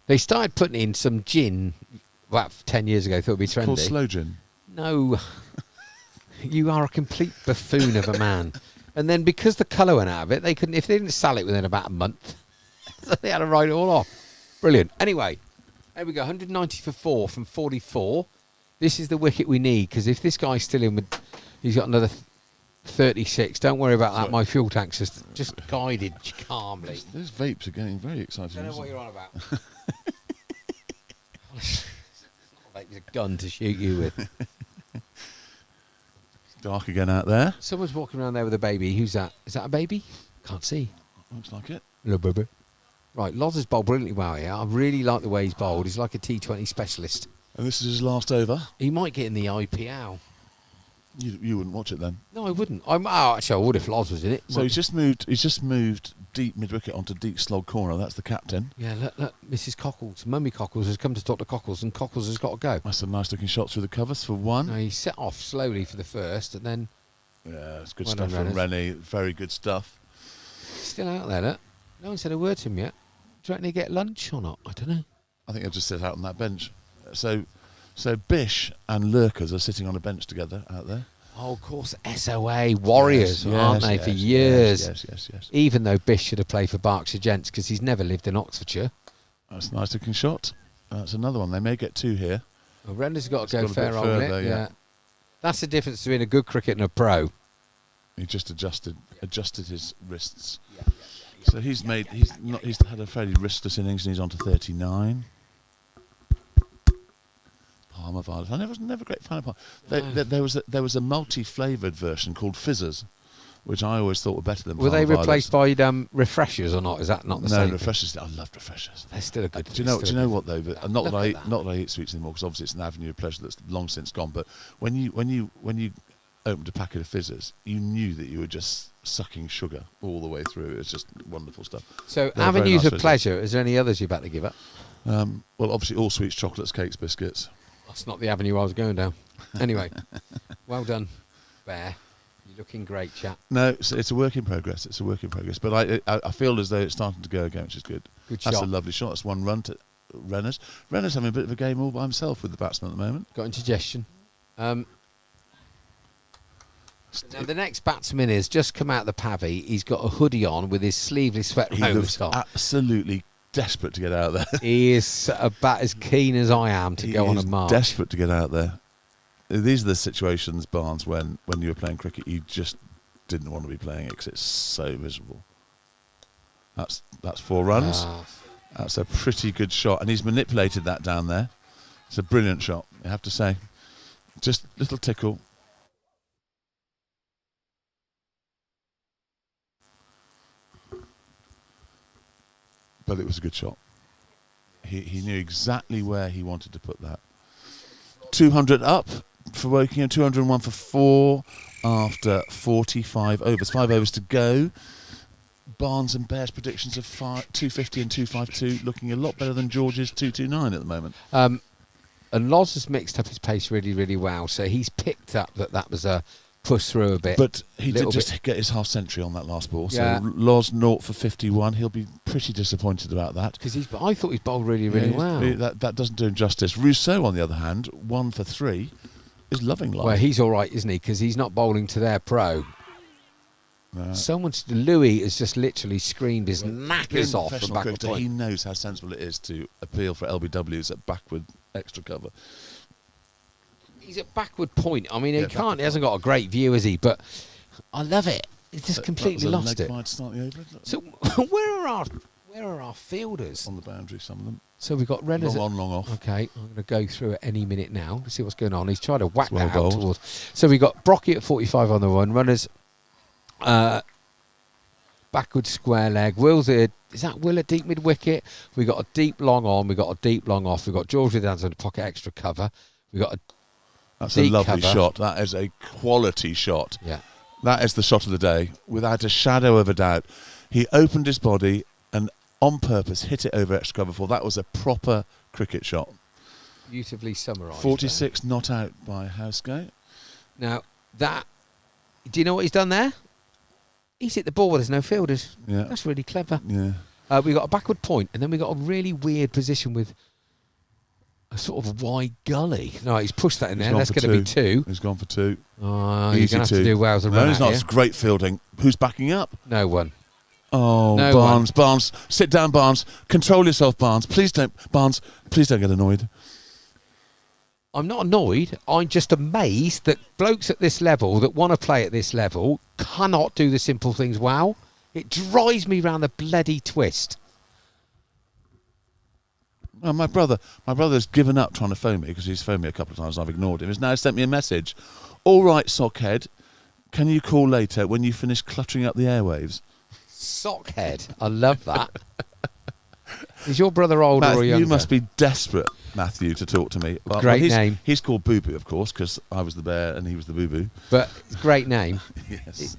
They started putting in some gin about 10 years ago. Thought it would be trendy. Called slow gin. No. You are a complete buffoon of a man. And then because the colour went out of it, they couldn't. If they didn't sell it within about a month, so they had to write it all off. Brilliant. Anyway, there we go. 190 for 4 from 44. This is the wicket we need, because if this guy's still in with, he's got another 36. Don't worry about that. Sorry. My fuel tank's just guided calmly. Those vapes are getting very exciting. I don't know what you're on about. It's a gun to shoot you with. It's dark again out there. Someone's walking around there with a baby. Who's that? Is that a baby? Can't see. Looks like it. Little baby. Right, Loz has bowled brilliantly well here. I really like the way he's bowled. He's like a T20 specialist. And this is his last over. He might get in the IPL. You wouldn't watch it then. No, I wouldn't. Actually, I would if Loz was in it. So he's just moved deep mid wicket onto deep slog corner. That's the captain. Yeah, look, Mrs. Cockles, Mummy Cockles has come to talk to Cockles, and Cockles has got to go. That's a nice looking shot through the covers for one. No, he set off slowly for the first, and then Yeah, it's good Well stuff done, from Rennie. Very good stuff. still out there. Look, no one said a word to him yet. Do you reckon he get lunch or not? I don't know. I think he'll just sit out on that bench. So Bish and Lurkers are sitting on a bench together out there. Oh, of course, SOA Warriors, Yes, aren't they, yes, for yes, years? Yes. Even though Bish should have played for Berkshire Gents because he's never lived in Oxfordshire. That's a nice looking shot. That's another one. They may get two here. Well, Render's got It's to go got a bit fair on further, it. yeah. Yeah. That's the difference between a good cricket and a pro. He just adjusted his wrists. So he's had a fairly wristless innings and he's on to 39. Palmer Violet. I was never a great fan of Palmer. There was a multi-flavoured version called Fizzers, which I always thought were better than Were Palmer they replaced Violets. by refreshers or not? Is that not the same? No, refreshers. I loved refreshers. They're still a good. Do you know what though? But not that I eat sweets anymore, because obviously it's an avenue of pleasure that's long since gone. But when you opened a packet of Fizzers, you knew that you were just sucking sugar all the way through. It's just wonderful stuff. So They're very avenues nice of Fizzers. pleasure. Is there any others you're about to give up? Well, obviously all sweets, chocolates, cakes, biscuits. That's not the avenue I was going down. Anyway, well done, Bear. You're looking great, chap. No, it's a work in progress. It's a work in progress. But I feel as though it's starting to go again, which is good. Good That's shot. a lovely shot. That's one run to Renners. Renners having a bit of a game all by himself with the batsman at the moment. Got indigestion. Now the next batsman is just come out the pavvy. He's got a hoodie on with his sleeveless sweat He looks absolutely desperate to get out there. He is about as keen as I am to go on a march. Desperate to get out there. These are the situations, Barnes, when you were playing cricket, you just didn't want to be playing it because it's so miserable. That's 4 runs. That's a pretty good shot, and he's manipulated that down there. It's a brilliant shot, I have to say. Just a little tickle. But it was a good shot. He knew exactly where he wanted to put that. 200 up for Wokingham, 201 for 4 after 45 overs. 5 overs to go. Barnes and Bear's predictions of 250 and 252, looking a lot better than George's 229 at the moment. And Loz has mixed up his pace really, really well. So he's picked up that was a push through a bit. But he did just get his half century on that last ball. Yeah. So Loz 0 for 51. He'll be pretty disappointed about that. Because I thought he's bowled really, really well. That doesn't do him justice. Rousseau, on the other hand, 1 for 3, is loving life. Well, he's all right, isn't he? Because he's not bowling to their pro. Louis has just literally screamed his knackers off the back of the point. He knows how sensible it is to appeal for LBWs at backward extra cover. He's at backward point. I mean, he hasn't got a great view, has he? But I love it. He's just completely lost it. So where are our fielders? On the boundary, some of them. So we've got Renners. Long on, long off. Okay, I'm going to go through at any minute now to see what's going on. He's trying to whack Well that out bowled. towards. So we've got Brocky at 45 on the run. Runners, backward square leg. Will's at, is that Will at deep mid wicket? We got a deep long on. We got a deep long off. We got George with hands on the pocket extra cover. We got a That's a deep lovely cover. shot. That is a quality shot. Yeah. That is the shot of the day, without a shadow of a doubt. He opened his body and on purpose, hit it over extra cover 4. That was a proper cricket shot. Beautifully summarised. 46 not out by Housegate. Now, that... Do you know what he's done there? He's hit the ball where there's no fielders. Yeah. That's really clever. Yeah. We got a backward point, and then we got a really weird position with a sort of wide gully. No, he's pushed that in there. That's going to be 2. He's gone for 2. Oh, Easy you're going to have to do Wales and No, run it's out not. here. It's great fielding. Who's backing up? No one. Oh, No Barnes, Barnes. Sit down, Barnes. Control yourself, Barnes. Please don't get annoyed. I'm not annoyed. I'm just amazed that blokes at this level that want to play at this level cannot do the simple things well. It drives me round the bloody twist. Well, my brother's given up trying to phone me because he's phoned me a couple of times and I've ignored him. He's now sent me a message. All right, Sockhead, can you call later when you finish cluttering up the airwaves? Sockhead. I love that. Is your brother older or younger? You must be desperate, Matthew, to talk to me. Great name. He's called Boo Boo, of course, because I was the bear and he was the Boo Boo. But it's a great name. Yes.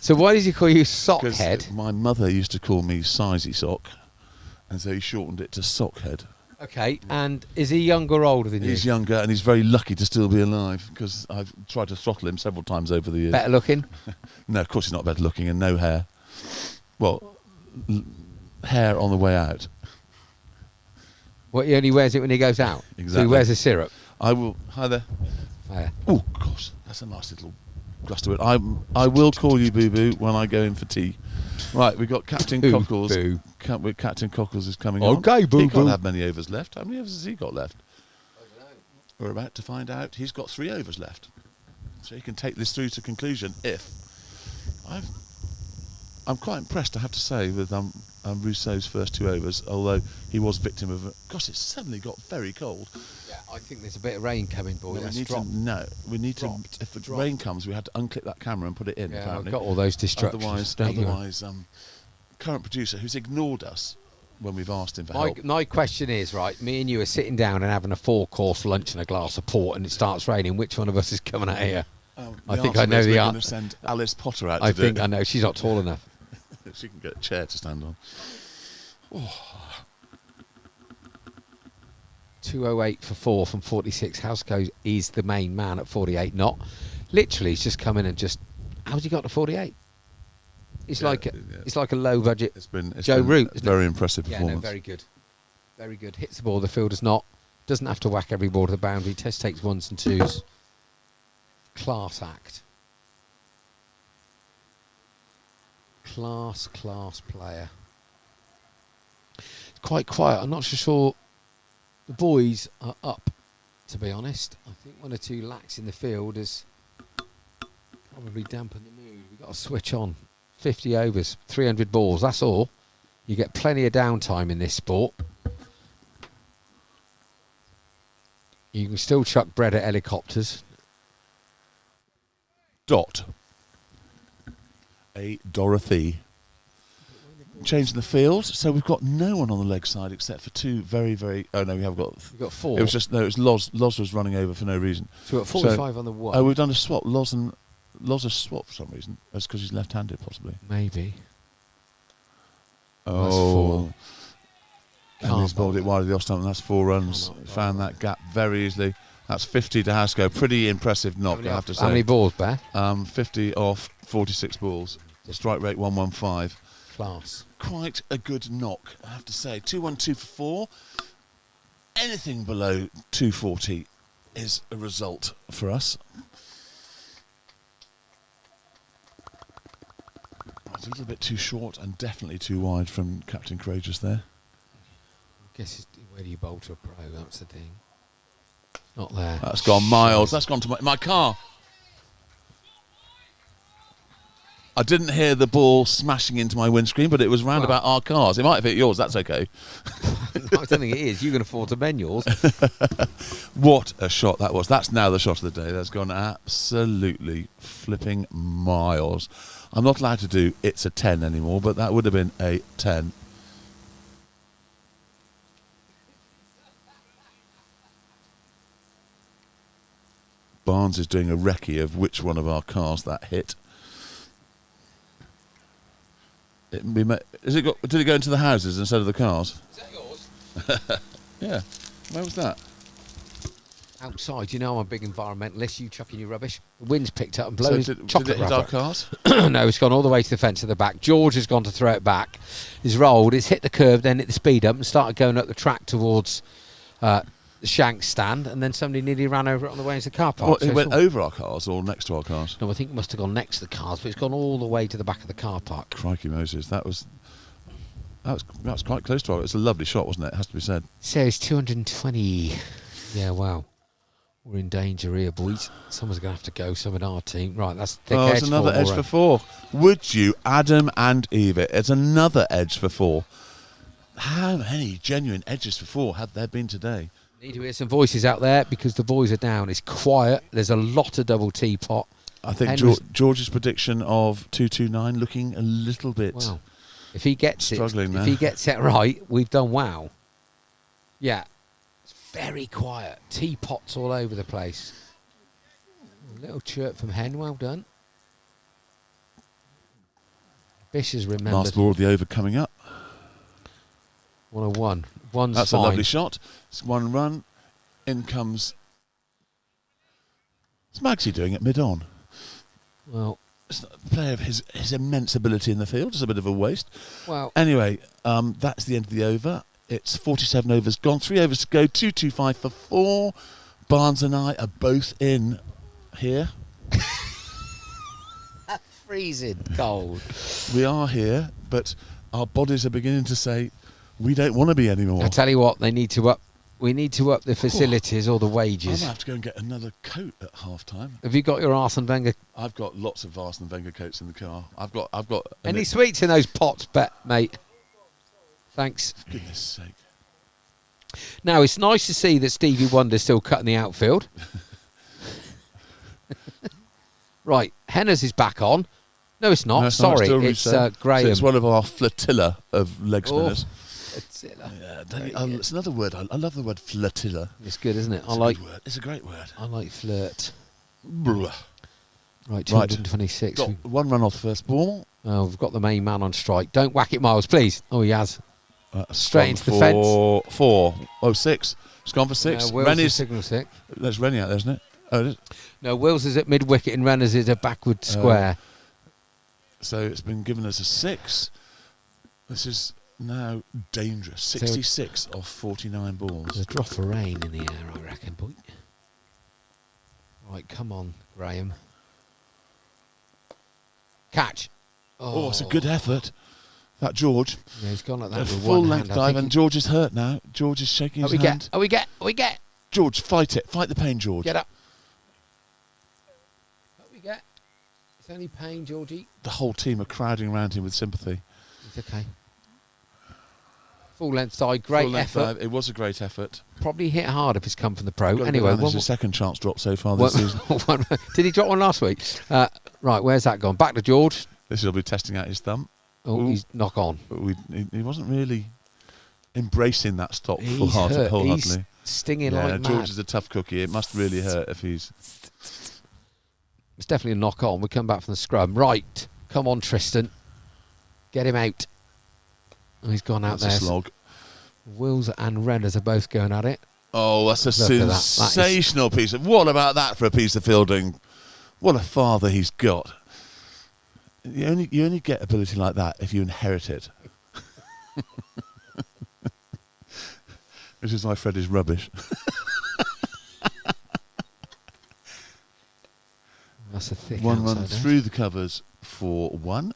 So why does he call you Sockhead? My mother used to call me Sizey Sock, and so he shortened it to Sockhead. Okay, and is he younger or older than you? He's younger, and he's very lucky to still be alive, because I've tried to throttle him several times over the years. Better looking? No, of course he's not better looking, and no hair. Well, hair on the way out. What, he only wears it when he goes out? Exactly. So he wears a syrup? I will... Hi there. Hiya. Oh, gosh, that's a nice little gust of it. I will call you Boo Boo when I go in for tea. Right, we've got Captain Cockles. Boo. Captain Cockles is coming on. Okay, Boo He can't Boo. have many overs left. How many overs has he got left? I don't know. We're about to find out. He's got 3 overs left. So he can take this through to conclusion if... I'm quite impressed, I have to say, with Rousseau's first 2 overs, although he was victim of... Gosh, it's suddenly got very cold. Yeah, I think there's a bit of rain coming, boy. We need to... If the rain comes, we have to unclip that camera and put it in, Yeah, apparently. I've got all those distractions. Otherwise, current producer, who's ignored us when we've asked him for help. My question is, right, me and you are sitting down and having a 4-course lunch and a glass of port and it starts raining. Which one of us is coming out here? I think I know the answer. We're going to send Alice Potter out to do it. I think I know. She's not tall enough. She can get a chair to stand on. Oh. 208 for 4 from 46. Housegate is the main man at 48. Not literally, he's just come in and just. How's he got to 48? It's like a low budget. It's been Joe Root. Very impressive Yeah, performance. no, very good, very good. Hits the ball. The fielder's not. Doesn't have to whack every ball to the boundary. Takes 1s and 2s. Class act. Class player. It's quite quiet. I'm not so sure the boys are up, to be honest. I think 1 or 2 lacks in the field has probably dampened the mood. We've got to switch on. 50 overs, 300 balls, that's all. You get plenty of downtime in this sport. You can still chuck bread at helicopters. Dot. A Dorothy. Changing the field, so we've got no one on the leg side except for 2 very, very... Oh, no, we have got... We've got 4. It was just... No, it was Loz. Loz was running over for no reason. So we've got 45 on the 1. Oh, we've done a swap. Loz has swapped for some reason. That's because he's left-handed, possibly. Maybe. Oh. That's 4. And he's bowled it wide of the off stump, and that's 4 runs. Found that gap very easily. That's 50 to Haskell. Pretty impressive knock, I have to say. How many balls, Bear? 50 off 46 balls. Strike rate 115. Class. Quite a good knock, I have to say. 212 for 4. Anything below 240 is a result for us. It's a little bit too short and definitely too wide from Captain Courageous there. I guess where do you bowl to a pro? That's the thing. Not there. That's gone miles. That's gone to my car. I didn't hear the ball smashing into my windscreen, but it was round about our cars. It might have hit yours. That's okay. I don't think it is. You can afford to mend yours. What a shot that was. That's now the shot of the day. That's gone absolutely flipping miles. I'm not allowed to do it's a 10 anymore, but that would have been a 10. Barnes is doing a recce of which one of our cars that hit. Did it go into the houses instead of the cars? Is that yours? Yeah. Where was that? Outside, you know I'm a big environmentalist. You chucking your rubbish. The wind's picked up and blown Did chocolate it hit rubber. our cars? No, it's gone all the way to the fence at the back. George has gone to throw it back. He's rolled. It's hit the curve, then hit the speed up and started going up the track towards the Shanks stand. And then somebody nearly ran over it on the way into the car park. What, So it it's went all- over our cars or next to our cars? No, I think it must have gone next to the cars, but it's gone all the way to the back of the car park. Crikey Moses, that was quite close to our. It's a lovely shot, wasn't it? It has to be said. So it's 220. Yeah, wow. We're in danger here, boys. Someone's going to have to go, some in our team. Right, that's thick edge. It's another edge for 4. Would you, Adam and Eve it? It's another edge for 4. How many genuine edges for 4 have there been today? Need to hear some voices out there because the boys are down. It's quiet. There's a lot of double teapot. I think Henry's- George's prediction of 229 looking a little bit. Wow. If he gets Struggling it, there. if he gets it right, we've done wow. Yeah. It's very quiet. Teapots all over the place. A little chirp from Hen. Well done. Bish has remembered. Last ball of the over coming up. 101. One's That's fine. a lovely shot. It's 1 run. In comes. What's Magsy doing at mid-on? Well, It's not a player of his immense ability in the field. It's a bit of a waste. well. Anyway, that's the end of the over. It's 47 overs gone. 3 overs to go. 225 for 4. Barnes and I are both in here. Freezing cold. We are here, but our bodies are beginning to say we don't want to be anymore. I tell you what, they need to up. We need to up the facilities or the I might wages. have to go and get another coat at half time. Have you got your Arsene Wenger? I've got lots of Arsene Wenger coats in the car. I've got. Any sweets in those pots, mate? Thanks. For goodness sake. Now, it's nice to see that Stevie Wonder's still cutting the outfield. Right, Henners is back on. No, it's not. No, it's not. Sorry, Still it's reset. Graham. So it's one of our flotilla of leg Oh, spinners. It's another word. I love the word flotilla. It's good, isn't it? It's a good word. It's a great word. I like flirt. Bruh. Right, 226. Got 1 run off the first ball. Oh, we've got the main man on strike. Don't whack it, Miles, please. Oh, he has. Straight into the for 4. Oh, 6. It's gone for 6. Wills is Rennie's. signal 6. There's Rennie out there, isn't it? Oh, it is. No, Wills is at mid wicket and Renners is a backward square. So it's been given as a 6. This is now dangerous. 66 off 49 balls. There's a drop of rain in the air, I reckon, boy. Right, come on, Graham. Catch. Oh, it's a good effort. That George. Yeah, he's gone like that A with full one length hand. I dive, think and George is hurt now. George is shaking his hand. we get. George, fight it. Fight the pain, George. Get up. Up we get. It's only pain, Georgie. The whole team are crowding around him with sympathy. It's okay. Full length side, great Full length effort. dive. It was a great effort. Probably hit hard if it's come from the pro. Got to Anyway, go down. This is his second chance drop so far this season. Did he drop one last week? Right, where's that gone? Back to George. This will be testing out his thumb. Oh, Ooh. he's knock on. But he wasn't really embracing that stop He's wholeheartedly. hurt. He's stinging Yeah, like George mad. is a tough cookie. It must really hurt if he's. It's definitely a knock on. We come back from the scrum. Right, come on, Tristan. Get him out. Oh, he's gone out That's there. a slog. Wills and Renners are both going at it. Oh, that's a Look at that. That is- sensational piece of. What about that for a piece of fielding? What a father he's got. You only get ability like that if you inherit it. This is why Fred is rubbish. That's a thick 1 run outside edge. through the covers for 1.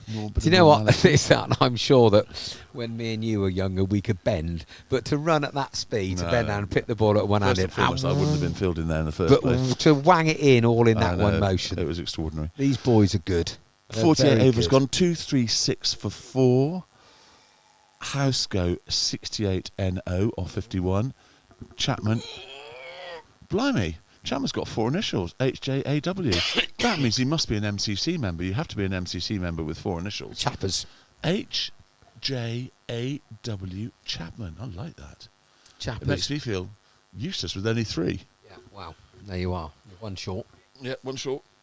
Do you know what? It's that I'm sure that when me and you were younger, we could bend, but to run at that speed, to No. bend down and pick the ball at one First handed, and foremost, I wouldn't have been fielding there in the first place. but to wang it in all in I that know, one motion. It was extraordinary. These boys are good. They're 48 very overs good. gone. 236 for 4. House go 68 NO off 51. Chapman. Blimey. Chapman's got 4 initials. HJAW. That means he must be an MCC member. You have to be an MCC member with 4 initials. Chappers. HJAW Chapman. I like that. Chappers. It makes me feel useless with only 3. Yeah, wow. There you are. You're one short. Yeah, 1 short.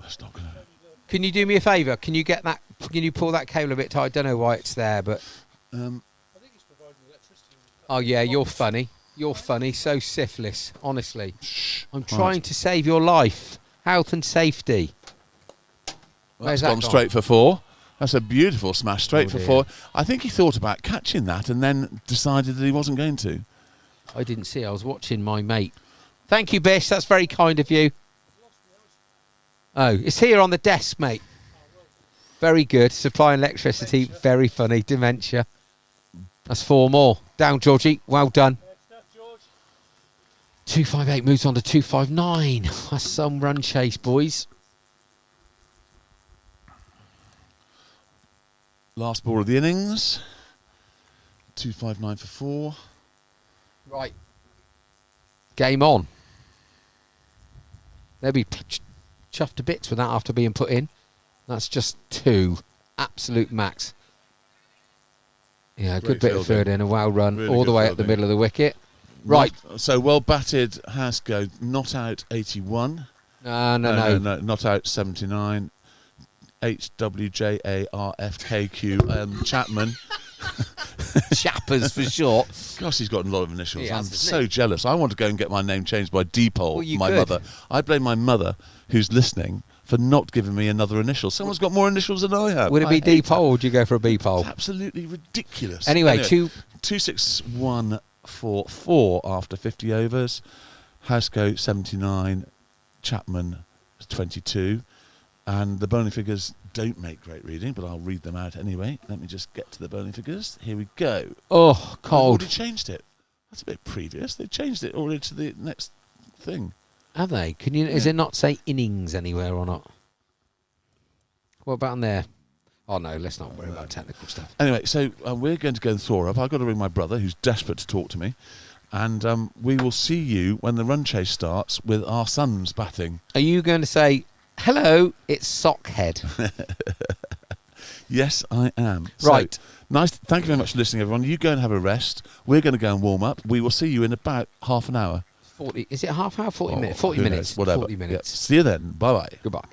That's not gonna. Can you do me a favour? Can you get that? Can you pull that cable a bit tight? I don't know why it's there, but oh yeah, you're funny. You're funny. So syphilis. Honestly, I'm trying to save your life, health and safety. That's gone straight for 4. That's a beautiful smash, straight for 4. I think he thought about catching that and then decided that he wasn't going to. I didn't see. I was watching my mate. Thank you, Bish. That's very kind of you. Oh, it's here on the desk, mate. Very good. Supplying electricity. Very funny. Dementia. That's 4 more. Down, Georgie. Well done. 258 moves on to 259. That's some run chase, boys. Last ball of the innings. 259 for 4. Right. Game on. They'll be chuffed to bits with that after being put in. That's just 2. Absolute max. Yeah, good bit of third in, a well run, really all the way up the middle of the wicket. Right. So well batted Haskell, not out 81. No. Not out 79. HWJARFKQ Chapman. Chappers for short. Gosh, he's got a lot of initials. I'm hasn't so jealous. I want to go and get my name changed by Deepole, Well, my mother. I blame my mother, who's listening, for not giving me another initial. Someone's got more initials than I have. Would it be D-pole or would you go for a B-pole? Absolutely ridiculous. Anyway, 26144 after 50 overs. Haskell 79, Chapman 22. And the bowling figures don't make great reading, but I'll read them out anyway. Let me just get to the bowling figures. Here we go. Oh, cold. They've already changed it. That's a bit previous. They've changed it already to the next thing. Have they? Can you? Yeah. Does it not say innings anywhere or not? What about on there? Oh, no, let's not worry about technical stuff. Anyway, so we're going to go and thaw up. I've got to ring my brother, who's desperate to talk to me. And we will see you when the run chase starts with our sons batting. Are you going to say, hello, it's Sockhead? Yes, I am. Right. So, nice. Thank you very much for listening, everyone. You go and have a rest. We're going to go and warm up. We will see you in about half an hour. 40. Is it half hour? 40 minutes? 40 minutes. Knows, whatever. 40 minutes. Yep. See you then. Bye-bye. Goodbye.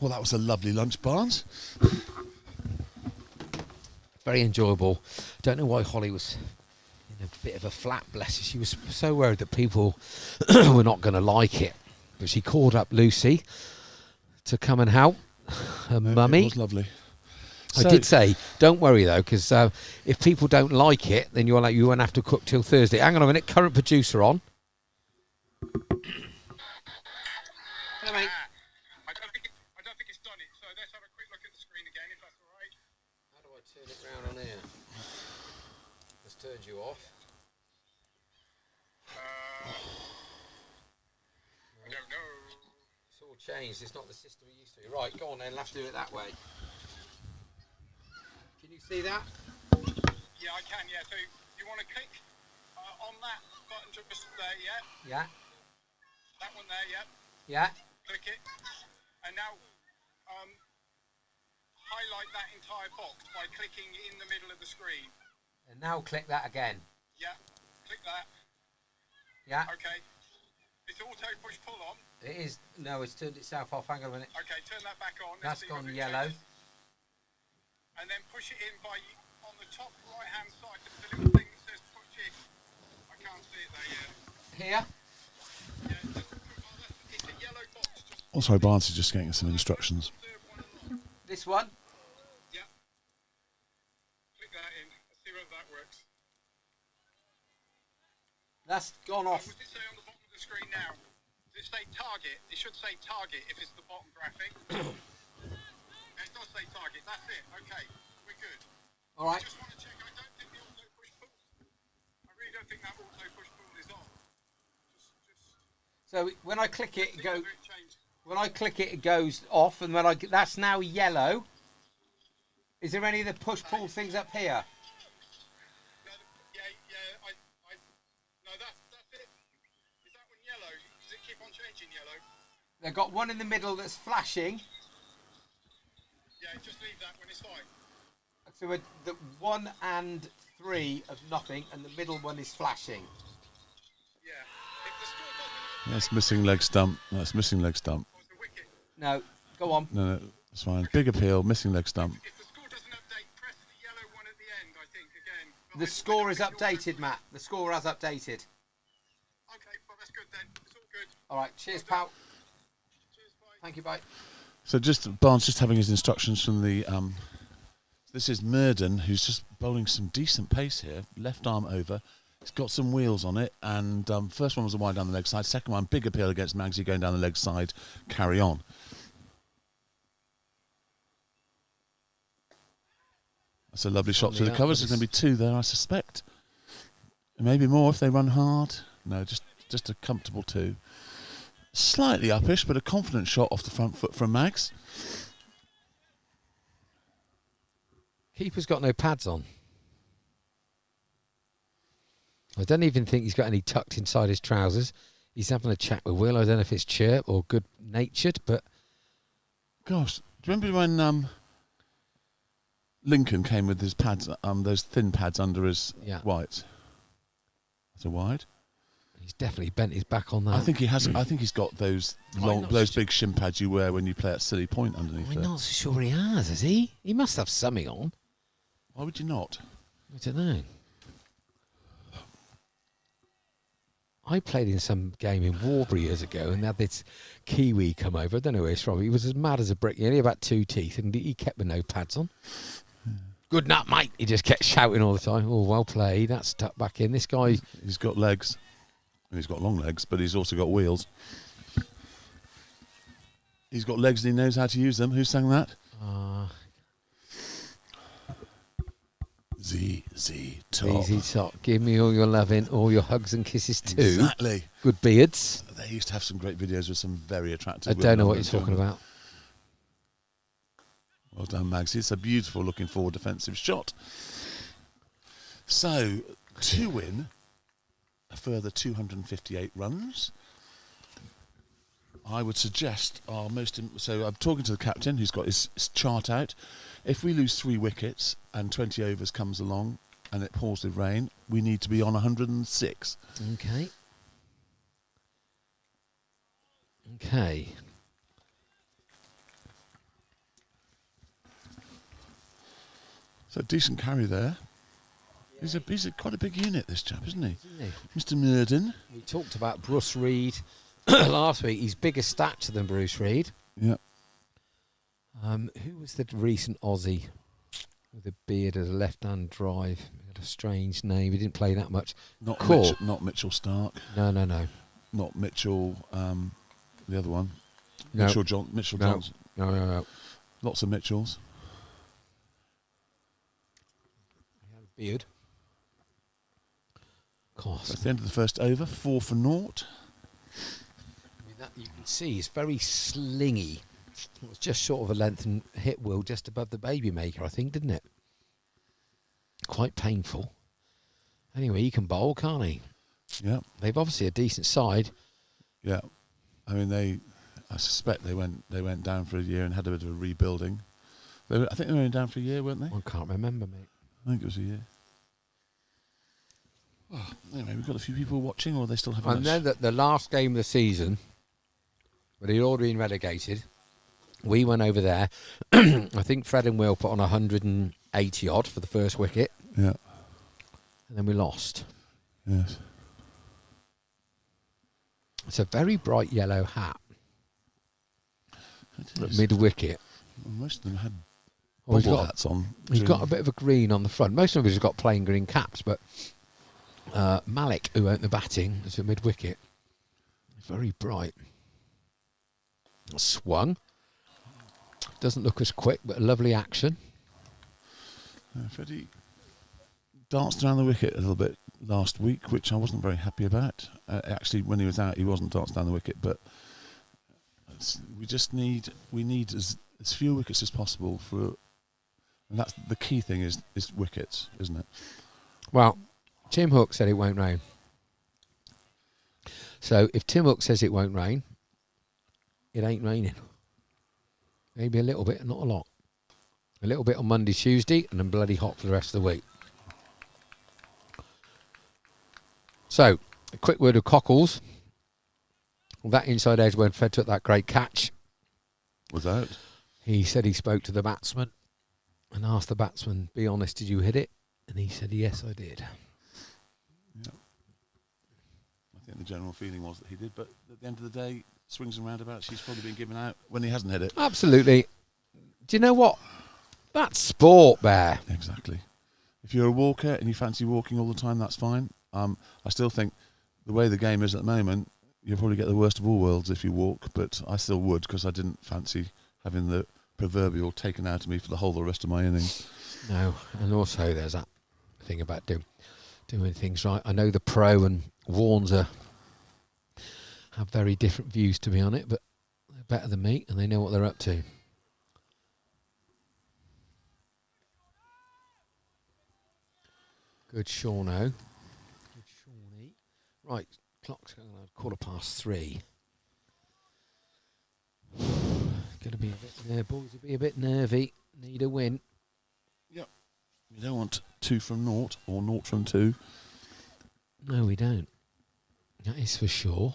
Well, that was a lovely lunch, Barnes. Very enjoyable. Don't know why Holly was in a bit of a flat, bless her. She was so worried that people were not going to like it. But she called up Lucy to come and help her mummy. It was lovely. I did say, don't worry though, because if people don't like it, then you won't have to cook till Thursday. Hang on a minute, current producer on. Hello, mate. I don't think it's done it, so let's have a quick look at the screen again, if that's all right. How do I turn it round on here? It's turned you off. I don't know. It's all changed. It's not the system it used to be. Right, go on then. Let's do it that way. Can you see that? Yeah, I can, yeah. So you want to click on that button just there, yeah? Yeah. That one there, yeah? Yeah. Click it. And now highlight that entire box by clicking in the middle of the screen. And now click that again. Yeah. Click that. Yeah. Okay. It's auto push pull on. It is. No, it's turned itself off. Hang on a minute. Okay, turn that back on. That's see gone whether it yellow. changes. And then push it in by on the top right hand side. The little thing that says push in. I can't see it there yet. Here. Yeah, it's a yellow box. Just Oh, sorry, Barnes is just getting some instructions. observe one and lock. This one. Yeah. Click that in. Let's see whether that works. That's gone off. What does it say on the bottom of the screen now? Does it say target? It should say target if it's the bottom graphic. It does say target. That's it. Okay. We're good. All right. I just want to check. I don't think the auto push pull. I really don't think that auto push pull is on. Just So when I click it, it see goes. whether it changed. When I click it, it goes off, and when that's now yellow. Is there any of the push pull things up here? No, no, that's it. Is that one yellow? Does it keep on changing yellow? They've got one in the middle that's flashing. Yeah, just leave that when it's fine. So the 1 and 3 of nothing, and the middle one is flashing. Yeah. If the score doesn't That's missing leg stump. That's missing leg stump. was the wicket. No, go on. No, that's fine. Big appeal, missing leg stump. If the score doesn't update, press the yellow one at the end, I think, again. But The I score don't is think you're- updated, Matt. The score has updated. Okay, well, that's good then. It's all good. All right, cheers, pal. Cheers, bye. Thank you, bye. So Barnes just having his instructions from the. This is Murden, who's just bowling some decent pace here. Left arm over. It's got some wheels on it, and first one was a wide down the leg side. Second one, big appeal against Magsy going down the leg side. Carry on. That's a lovely shot through the covers. There's going to be 2 there, I suspect. Maybe more if they run hard. No, just a comfortable 2. Slightly uppish, but a confident shot off the front foot from Mags. Keeper's got no pads on. I don't even think he's got any tucked inside his trousers. He's having a chat with Will. I don't know if it's chirp or good-natured, but... Gosh, do you remember when Lincoln came with his pads, those thin pads under his whites? That's a wide. He's definitely bent his back on that. I think he has. I think he's got those big shin pads you wear when you play at silly point underneath I'm it. not so sure he has he? He must have something on. Why would you not? I don't know. I played in some game in Warbury years ago, and they had this Kiwi come over. I don't know where he's from. He was as mad as a brick. He only had about 2 teeth, and he kept with no pads on. Good nut, mate. He just kept shouting all the time. Oh, well played. That's stuck back in. This guy... He's got legs. He's got long legs, but he's also got wheels. He's got legs and he knows how to use them. Who sang that? ZZ Top. ZZ Top. Give me all your loving, all your hugs and kisses too. Exactly. Good beards. They used to have some great videos with some very attractive I women don't know on what them you're talking doing about. it. Well done, Magsy. It's a beautiful looking forward defensive shot. So, to win a further 258 runs, I would suggest our most... So I'm talking to the captain, who's got his chart out. If we lose 3 wickets and 20 overs comes along and it pours with rain, we need to be on 106. Okay. Okay. So decent carry there. He's quite a big unit, this chap, isn't he? Isn't he? Mr. Murden. We talked about Bruce Reid last week. He's bigger stature than Bruce Reid. Yeah. Who was the recent Aussie with a beard as a left-hand drive? He had a strange name. He didn't play that much. Not Cool. not Mitchell Stark. No. Not Mitchell. The other one. No. Mitchell Johnson. No. Lots of Mitchells. He had a beard. Course. That's the end of the first over. 4 for naught. I mean, that you can see it's very slingy. It was just short of a length and hit Will just above the baby maker, I think, didn't it? Quite painful. Anyway, he can bowl, can't he? Yeah. They've obviously a decent side. Yeah. I mean, I suspect they went down for a year and had a bit of a rebuilding. I think they went down for a year, weren't they? I can't remember, mate. I think it was a year. Oh, anyway, we've got a few people watching, or are they still having I know that the last game of the season, when he'd already been relegated, we went over there. I think Fred and Will put on 180 odd for the first wicket. Yeah. And then we lost. Yes. It's a very bright yellow hat. It At is. mid-wicket. Well, most of them had Well, he's bobble got- hats on. He's too. got a bit of a green on the front. Most of us have got plain green caps, but Malik, who owned the batting, is a mid-wicket. Very bright. Swung. Doesn't look as quick, but a lovely action. Freddie danced around the wicket a little bit last week, which I wasn't very happy about. Actually, when he was out, he wasn't dancing down the wicket, but we need as few wickets as possible and that's the key thing is wickets, isn't it? Well, Tim Hook said it won't rain. So if Tim Hook says it won't rain, it ain't raining. Maybe a little bit, not a lot. A little bit on Monday, Tuesday, and then bloody hot for the rest of the week. So, a quick word of Cockles. That inside edge when Fred took that great catch. Was out. He said he spoke to the batsman and asked the batsman, be honest, did you hit it? And he said, yes, I did. Yeah. I think the general feeling was that he did, but at the end of the day, swings and roundabouts, he's probably been given out when he hasn't hit it. Absolutely. Do you know what? That's sport, Bear. Exactly. If you're a walker and you fancy walking all the time, that's fine. I still think the way the game is at the moment, you'll probably get the worst of all worlds if you walk, but I still would because I didn't fancy having the proverbial taken out of me for the whole of the rest of my innings. No, and also there's that thing about doing things right. I know the Pro and Warnes have very different views to me on it, but they're better than me and they know what they're up to. Good Shauno. Good Shawnee. Right, clock's going on 3:15. Gonna be a bit there, boys. Will be a bit nervy. Need a win. Yep. You don't want 2 from naught or naught from 2. No, we don't. That is for sure.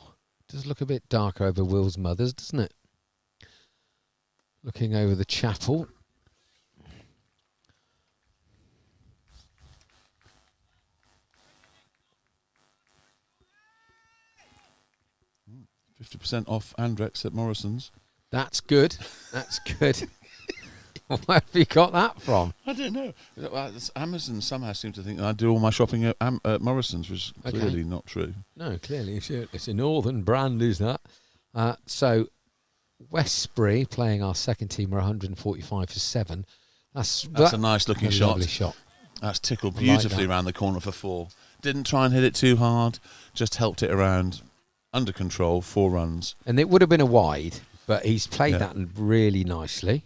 Does look a bit darker over Will's mother's, doesn't it? Looking over the chapel. 50% off Andrex at Morrison's. That's good. That's good. Where have you got that from? I don't know. Amazon somehow seems to think I do all my shopping at Morrison's, which is clearly not true. No, clearly it's a northern brand, is that? So Westbury playing our second team are 145 for 7. That's a nice looking shot. Lovely shot. That's tickled I like beautifully that. around the corner for 4. Didn't try and hit it too hard, just helped it around under control, 4 runs. And it would have been a wide, but he's played Yeah. that really nicely.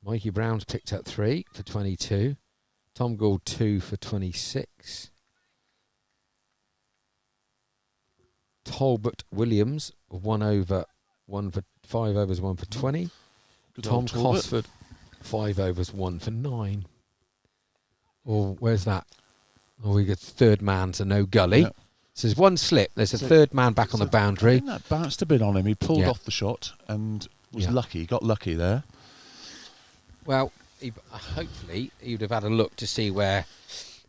Mikey Brown's picked up 3 for 22. Tom Gould 2 for 26. Talbot Williams 1 over 1 for 5 overs 1 for 20. Good Tom old Talbot. Cosford 5 overs 1 for 9. Or where's that? Oh, we get third man to no gully. Yeah. So there's one slip. There's a third man back on the I boundary. think that bounced a bit on him. He pulled Yeah. off the shot and was Yeah. lucky. He got lucky there. Well, hopefully he would have had a look to see where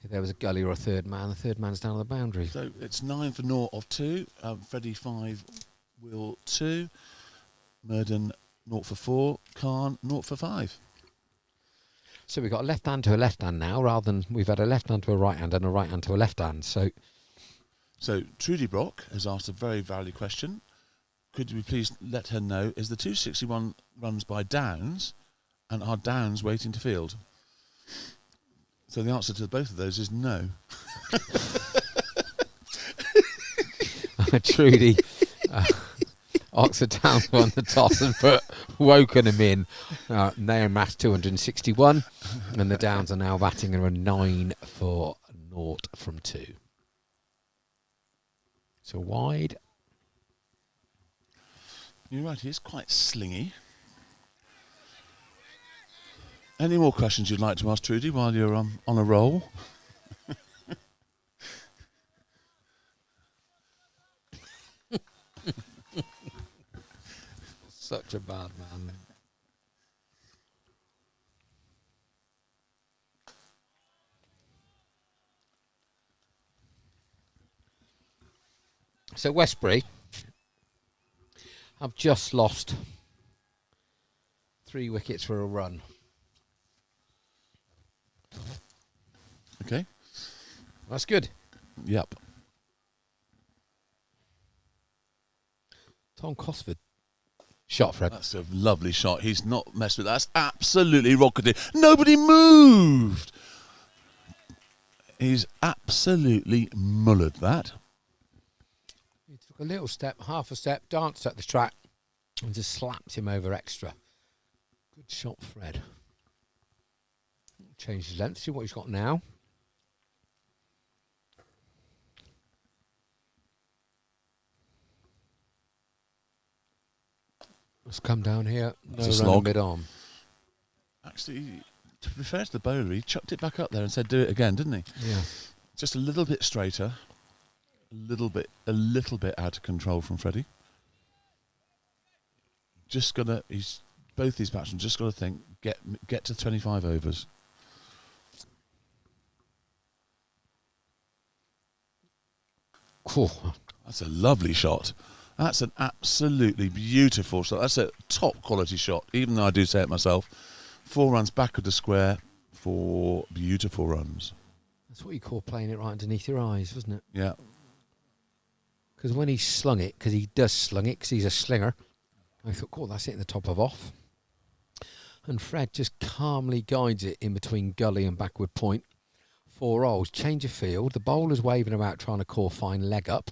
if there was a gully or a third man. The third man's down on the boundary. So it's 9 for 0 of 2. Freddie 5, Will 2. Murden 0 for 4. Khan 0 for 5. So we've got a left hand to a left hand now, rather than we've had a left hand to a right hand and a right hand to a left hand. So Trudy Brock has asked a very valid question. Could we please let her know, is the 261 runs by Downs and are Downs waiting to field? So the answer to both of those is no. Trudy, Oxford Downs won the toss and put Wokingham in. They are mass 261, and the Downs are now batting a 9 for 0 from 2. So wide. You're right, he is quite slingy. Any more questions you'd like to ask Trudy while you're on a roll? Such a bad man. So Westbury have just lost 3 wickets for a run. Okay. That's good. Yep. Tom Cosford. Shot, Fred. That's a lovely shot. He's not messed with that. That's absolutely rocketed. Nobody moved. He's absolutely mullered that. He took a little step, half a step, danced up the track and just slapped him over extra. Good shot, Fred. Change his length, see what he's got now. Let's come down here. No It's a running slog. mid-arm. Actually, to be fair to the bowler, he chucked it back up there and said, do it again, didn't he? Yeah. Just a little bit straighter. A little bit out of control from Freddie. Both these batsmen just got to think, get to 25 overs. Cool. That's a lovely shot. That's an absolutely beautiful shot. That's a top quality shot, even though I do say it myself. 4 runs back of the square, 4 beautiful runs. That's what you call playing it right underneath your eyes, wasn't it? Yeah. Because when he slung it, because he does slung it, because he's a slinger, I thought, cool, that's hitting the top of off. And Fred just calmly guides it in between gully and backward point. 4 rolls, change of field. The bowler's waving about trying to call fine leg up.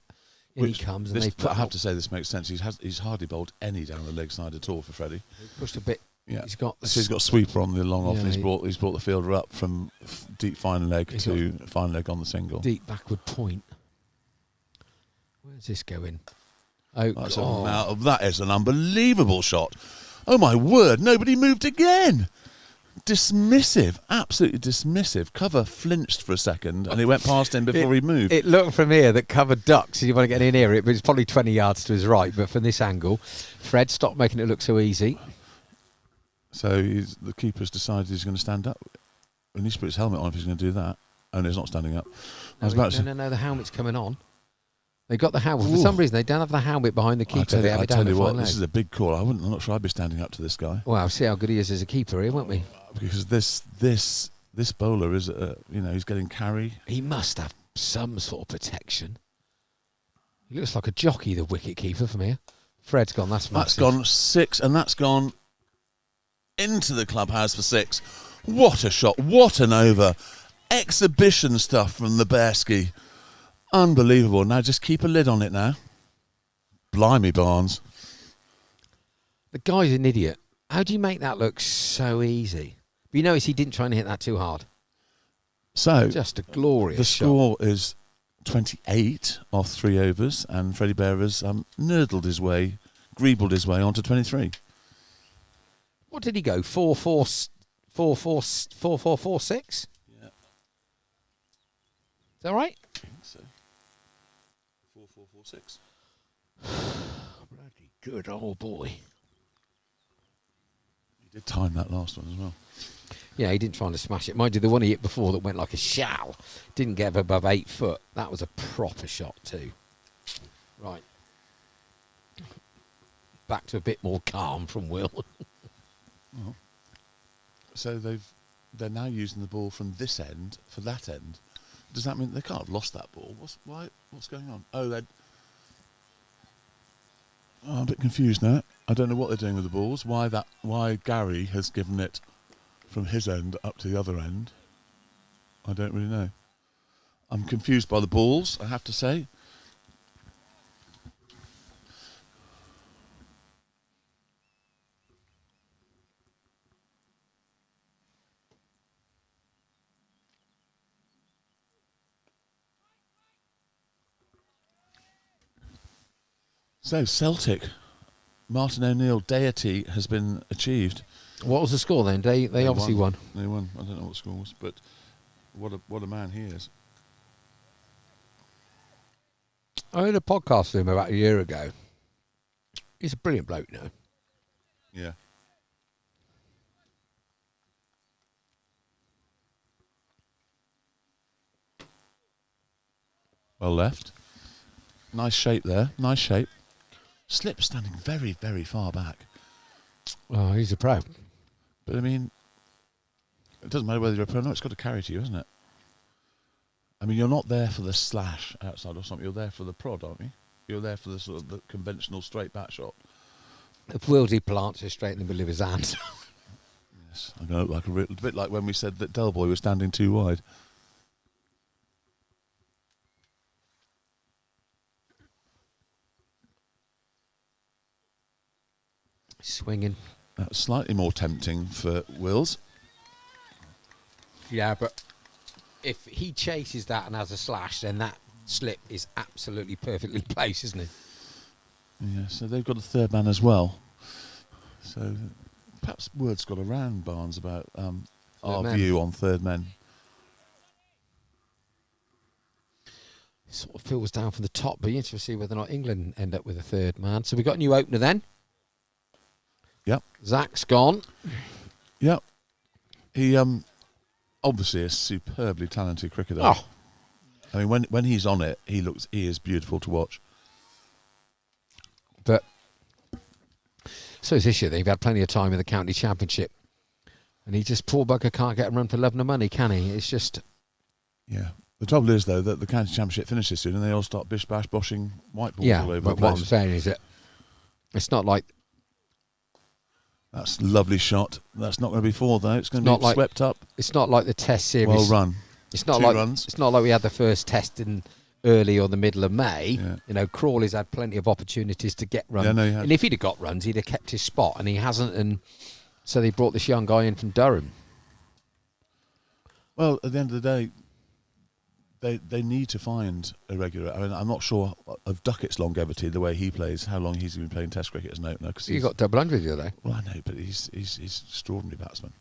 In he comes, and they've put I have to say this makes sense. He's hardly bowled any down the leg side at all for Freddie. pushed a bit. Yeah, He's got so he's got a sweeper on the long off, Yeah, and he's brought the fielder up from deep fine leg He's to fine leg on the single. deep backward point. Where's this going? Oh, That is an unbelievable shot. Oh my word! Nobody moved again. Dismissive, absolutely dismissive. Cover flinched for a second, and it went past him before he moved. It looked from here that cover ducks. You want to get any near it, but it's probably 20 yards to his right. But from this angle, Fred stopped making it look so easy. So the keeper's decided he's going to stand up. He needs to put his helmet on if he's going to do that. Oh, no, he's not standing up. No, the helmet's coming on. They got the helmet. For some reason, they don't have the helmet behind the keeper. They have it down the front leg. This is a big call. I'm not sure I'd be standing up to this guy. Well, see how good he is as a keeper here, won't we? Because this bowler is, he's getting carry. He must have some sort of protection. He looks like a jockey, the wicket keeper from here. Fred's gone. That's massive. That's gone 6, and that's gone into the clubhouse for 6. What a shot! What an over! Exhibition stuff from the Bearski. Unbelievable. Now just keep a lid on it now. Blimey, Barnes. The guy's an idiot. How do you make that look so easy? But you notice he didn't try and hit that too hard. So Just a glorious the shot. score is 28 off 3 overs, and Freddie Bear has greebled his way onto 23. What did he go? 4-4, 4-4, 6? Yeah. Is that right? I think so. 6. Bloody good old boy. He did time that last one as well. Yeah, he didn't try to smash it. Mind you, the one he hit before that went like a shell didn't get above 8 foot. That was a proper shot too. Right. Back to a bit more calm from Will. So they're now using the ball from this end for that end. Does that mean they can't have lost that ball? What's going on? I'm a bit confused now. I don't know what they're doing with the balls. Why Gary has given it from his end up to the other end, I don't really know. I'm confused by the balls, I have to say. So, Celtic, Martin O'Neill deity has been achieved. What was the score then? They obviously won. They won. I don't know what the score was, but what a man he is. I heard a podcast with him about a year ago. He's a brilliant bloke now. Yeah. Well left. Nice shape there. Nice shape. Slip standing very, very far back. Oh, he's a pro. But I mean, it doesn't matter whether you're a pro or not, it's got to carry to you, isn't it? I mean, you're not there for the slash outside or something, you're there for the prod, aren't you? You're there for the sort of the conventional straight back shot. If Wilsey plants it straight in the middle of his hands. Yes, I'm going to look like a bit like when we said that Del Boy was standing too wide. Swinging. That's slightly more tempting for Wills. Yeah, but if he chases that and has a slash, then that slip is absolutely perfectly placed, isn't it? Yeah, so they've got a third man as well. So perhaps word's got around Barnes about our men. view on third men. Sort of fills down from the top, but you interesting to see whether or not England end up with a third man. So we've got a new opener then. Yep. Zach's gone. Yep. He obviously a superbly talented cricketer. Oh. I mean, when he's on it, he is beautiful to watch. But so is this year. They've had plenty of time in the county championship, and he just poor bugger can't get a run for love nor money, can he? It's just Yeah. The trouble is though that the county championship finishes soon, and they all start bish bash boshing white balls all over but the what I'm place. saying is that it's not like That's a lovely shot. That's not going to be 4 though. It's going to be swept up. it's not like the Test series. Well run. It's not 2 like runs. It's not like we had the first test in early or the middle of May. Yeah. You know, Crawley's had plenty of opportunities to get runs. Yeah, no, he has. And if he'd have got runs, he'd have kept his spot, and he hasn't. And so they brought this young guy in from Durham. Well, at the end of the day, they need to find a regular. I mean, I'm not sure of Duckett's longevity, the way he plays, how long he's been playing Test cricket as an opener. Cause You got double 100 the other day. Well, I know, but he's extraordinary batsman.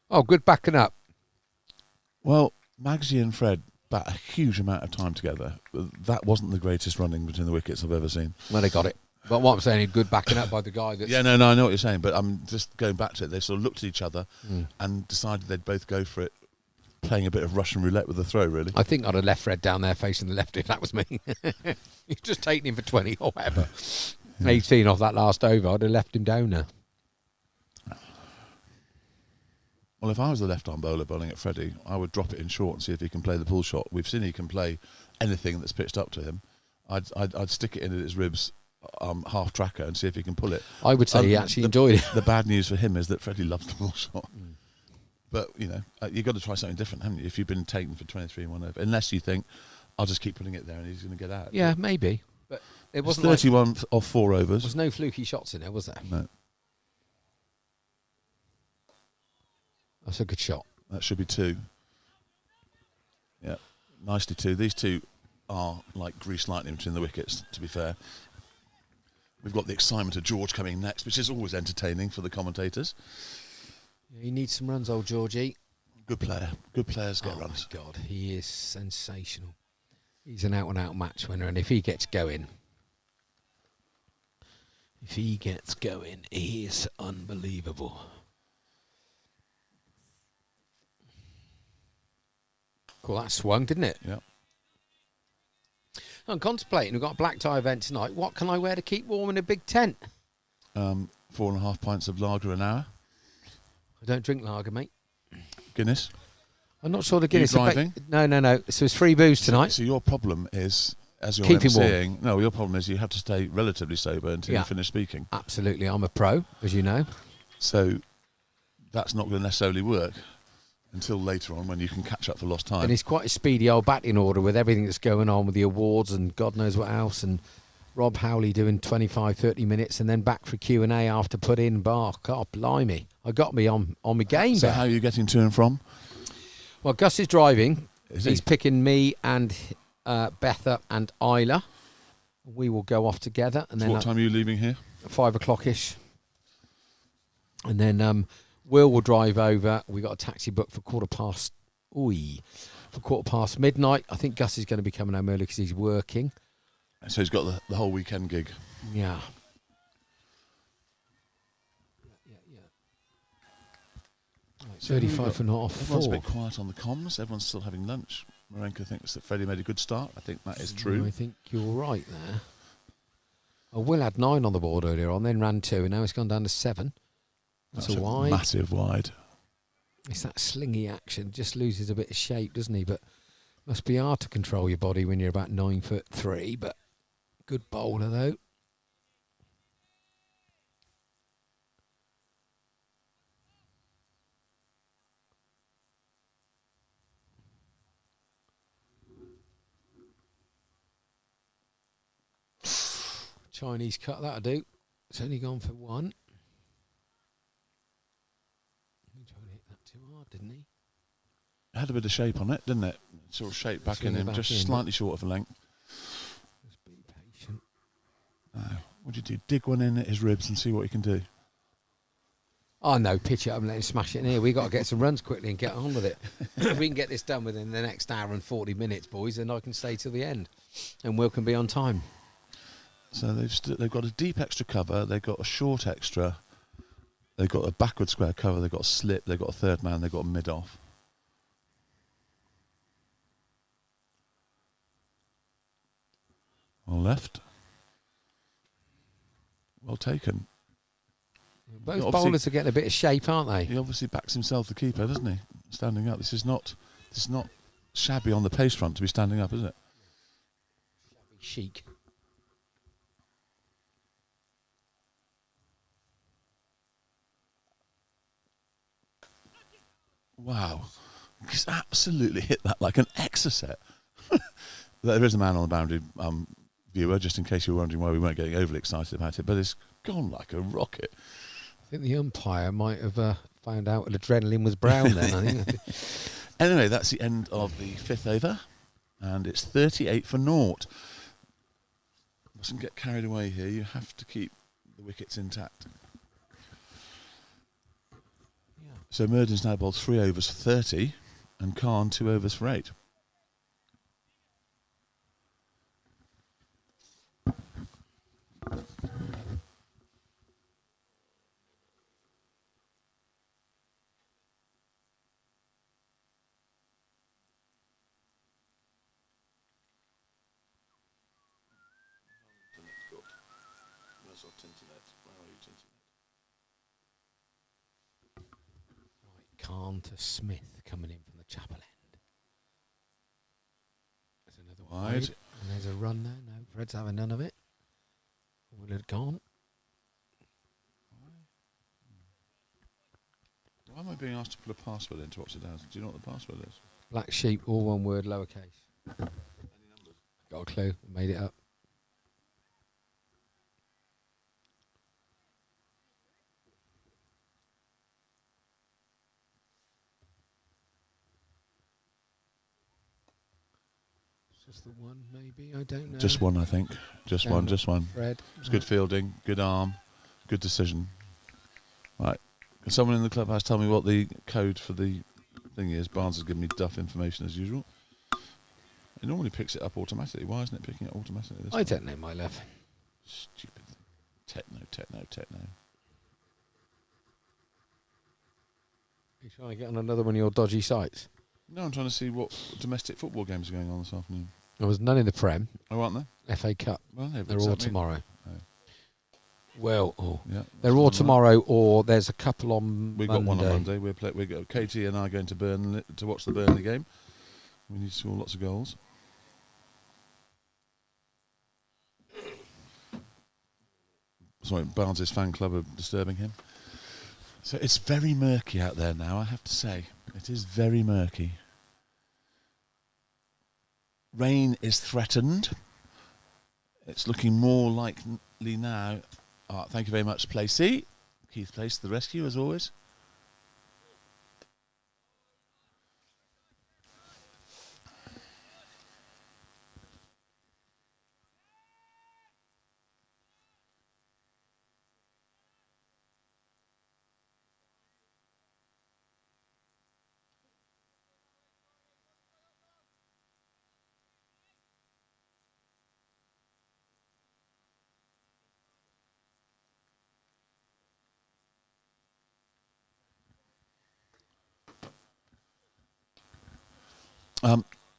Oh, good backing up. Well, Magsy and Fred bat a huge amount of time together. That wasn't the greatest running between the wickets I've ever seen. Well, they got it. But what I'm saying is good backing up by the guy that's... Yeah, no, I know what you're saying, but I'm just going back to it. They sort of looked at each other and decided they'd both go for it, playing a bit of Russian roulette with the throw, really. I think I'd have left Fred down there facing the left if that was me. He's just taking him for 20 or whatever. 18 off that last over. I'd have left him down there. Well, if I was the left-arm bowler bowling at Freddie, I would drop it in short and see if he can play the pull shot. We've seen he can play anything that's pitched up to him. I'd stick it in at his ribs, half tracker, and see if he can pull it. I would say he actually enjoyed it. The bad news for him is that Freddie loves the pull shot. But, you know, you've got to try something different, haven't you? If you've been taken for 23 and 1 over. Unless you think, I'll just keep putting it there and he's going to get out. Yeah, maybe. But it It's wasn't 31 like... off 4 overs. There was no fluky shots in there, was there? No, That's a good shot. that should be 2. Yeah, nicely 2. These two are like grease lightning between the wickets, to be fair. We've got the excitement of George coming next, which is always entertaining for the commentators. Yeah, he needs some runs, old Georgie. Good player. Good players get Oh runs. my God, he is sensational. He's an out-and-out match winner, and if he gets going, he is unbelievable. Cool, that swung, didn't it? Yeah. I'm contemplating. We've got a black tie event tonight. What can I wear to keep warm in a big tent? 4.5 pints of lager an hour. I don't drink lager, mate. Guinness. I'm not sure the Guinness. driving? No. So it's free booze tonight. So your problem is, as you're Keep him warm. saying, no, your problem is you have to stay relatively sober until Yeah. you finish speaking. Absolutely, I'm a pro, as you know. So that's not going to necessarily work until later on when you can catch up for lost time. And it's quite a speedy old batting order with everything that's going on with the awards and God knows what else. And Rob Howley doing 25, 30 minutes and then back for Q&A after put in bar. God, blimey. I got me on my game So there. how are you getting to and from? Well, Gus is driving. Is He's he? picking me and Betha and Isla. We will go off together. And So then what time are you leaving here? 5 o'clock-ish. And then Will drive over. We got a taxi booked for quarter past midnight. I think Gus is going to be coming home early because he's working. So he's got the whole weekend gig. Yeah. Right, So who have we 35 got? for not off Everyone's a 4. bit quiet on the comms. Everyone's still having lunch. Marenka thinks that Freddie made a good start. I think that is true. I think you're right there. Oh, Will had 9 on the board earlier on, then ran 2, and now it's gone down to 7. That's a wide. Massive wide. It's that slingy action. Just loses a bit of shape, doesn't he? But must be hard to control your body when you're about 9'3". But good bowler though. Chinese cut, that'll do. It's only gone for 1. He tried to hit that too hard, didn't he? It had a bit of shape on it, didn't it? Sort of shape back Swing in it him, back just in. slightly short of a length. Just be patient. What do you do? Dig one in at his ribs and see what he can do. Oh no, pitch it up and let him smash it in here. We got to get some runs quickly and get on with it. If we can get this done within the next hour and 40 minutes, boys, then I can stay till the end. And Will can be on time. So they've got a deep extra cover, they've got a short extra, they've got a backward square cover, they've got a slip, they've got a third man, they've got a mid off. Well left. Well taken. Both Obviously- bowlers are getting a bit of shape, aren't they? He obviously backs himself, the keeper, doesn't he? Standing up. This is not shabby on the pace front to be standing up, is it? Chic. Wow. He's absolutely hit that like an exocet. There is a man on the boundary, viewer, just in case you were wondering why we weren't getting overly excited about it, but it's gone like a rocket. I think the umpire might have found out adrenaline was brown then. I think. Anyway, that's the end of the 5th over, and it's 38 for naught. Mustn't get carried away here. You have to keep the wickets intact. So Murden's now bowled 3 overs for 30, and Khan 2 overs for 8. Khan to Smith coming in from the chapel end. There's another Wide. wide. And there's a run there. No, Fred's having none of it. Will it gone? Why am I being asked to put a password into Oxford Downs? Do you know what the password is? Black sheep, all one word, lowercase. Got a clue. Made it up. Just the one, maybe. I don't know. Just one, I think. Just one. Fred. It's good fielding, good arm, good decision. Right. Can someone in the clubhouse tell me what the code for the Thing is, Barnes has given me duff information as usual. It normally picks it up automatically. Why isn't it picking it automatically this time? I don't know, my love. Stupid techno. You trying to get on another one of your dodgy sites? No, I'm trying to see what domestic football games are going on this afternoon. There was none in the Prem. Oh, aren't there? FA Cup. Well, no, They're all tomorrow. Oh. Well, Yeah, they're all tomorrow, or there's a couple on We've Monday. got one on Monday. We got Katie and I going to Burnley to watch the Burnley game. We need to score lots of goals. Sorry, Barnes' fan club are disturbing him. So it's very murky out there now, I have to say. It is very murky. Rain is threatened. It's looking more likely now. Thank you very much, Play C. Keith Place to the rescue, as always.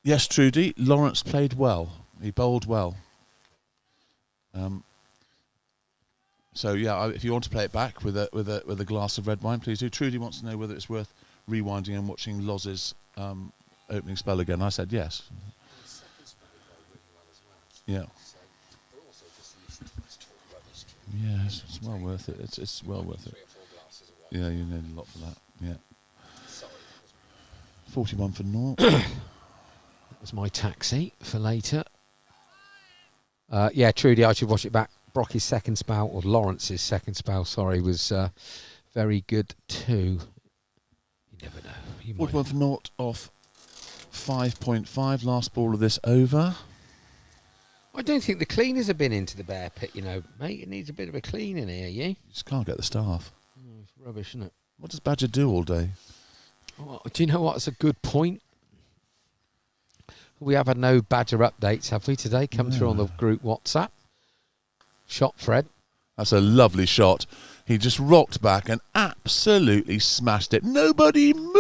Yes, Trudy. Lawrence played well. He bowled well. So yeah, if you want to play it back with a glass of red wine, please do. Trudy wants to know whether it's worth rewinding and watching Loz's opening spell again. I said yes. Yeah. Yes, it's well worth it. It's well worth it. Yeah, you need a lot for that. Yeah. 41 for naught. That's my taxi for later. Yeah, Trudy, I should watch it back. Brockie's second spell, or Lawrence's second spell, sorry, was very good too. You never know. You 41 for naught off 5.5. Last ball of this over. I don't think the cleaners have been into the bear pit, you know, mate. It needs a bit of a clean in here, you? Just can't get the staff. It's rubbish, isn't it? What does Badger do all day? Oh, do you know what? It's a good point. We have had no Badger updates, have we, today? Come through on the group WhatsApp. Shot, Fred. That's a lovely shot. He just rocked back and absolutely smashed it. Nobody moved.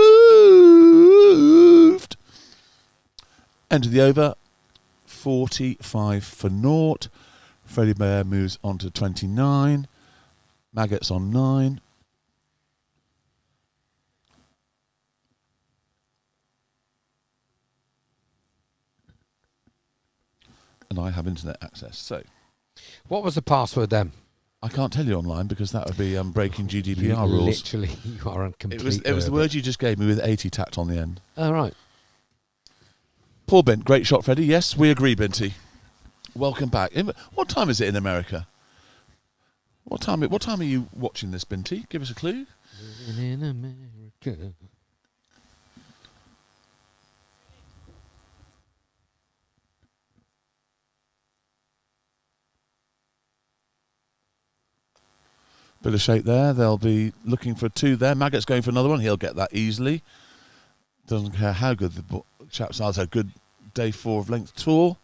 End of the over. 45 for naught. Freddie Bear moves on to 29. Maggots on 9. And I have internet access. So, what was the password then? I can't tell you online because that would be breaking GDPR rules. Literally, you are complete. It was the word you just gave me with 80 tacked on the end. Oh, right. Paul Bint, great shot, Freddie. Yes, we agree, Binty. Welcome back. What time is it in America? What time are you watching this, Binty? Give us a clue. Living in America. Bit of shape there. They'll be looking for 2 there. Maggot's going for another one. He'll get that easily. Doesn't care how good the chaps are. It's a good day 4 of length tour.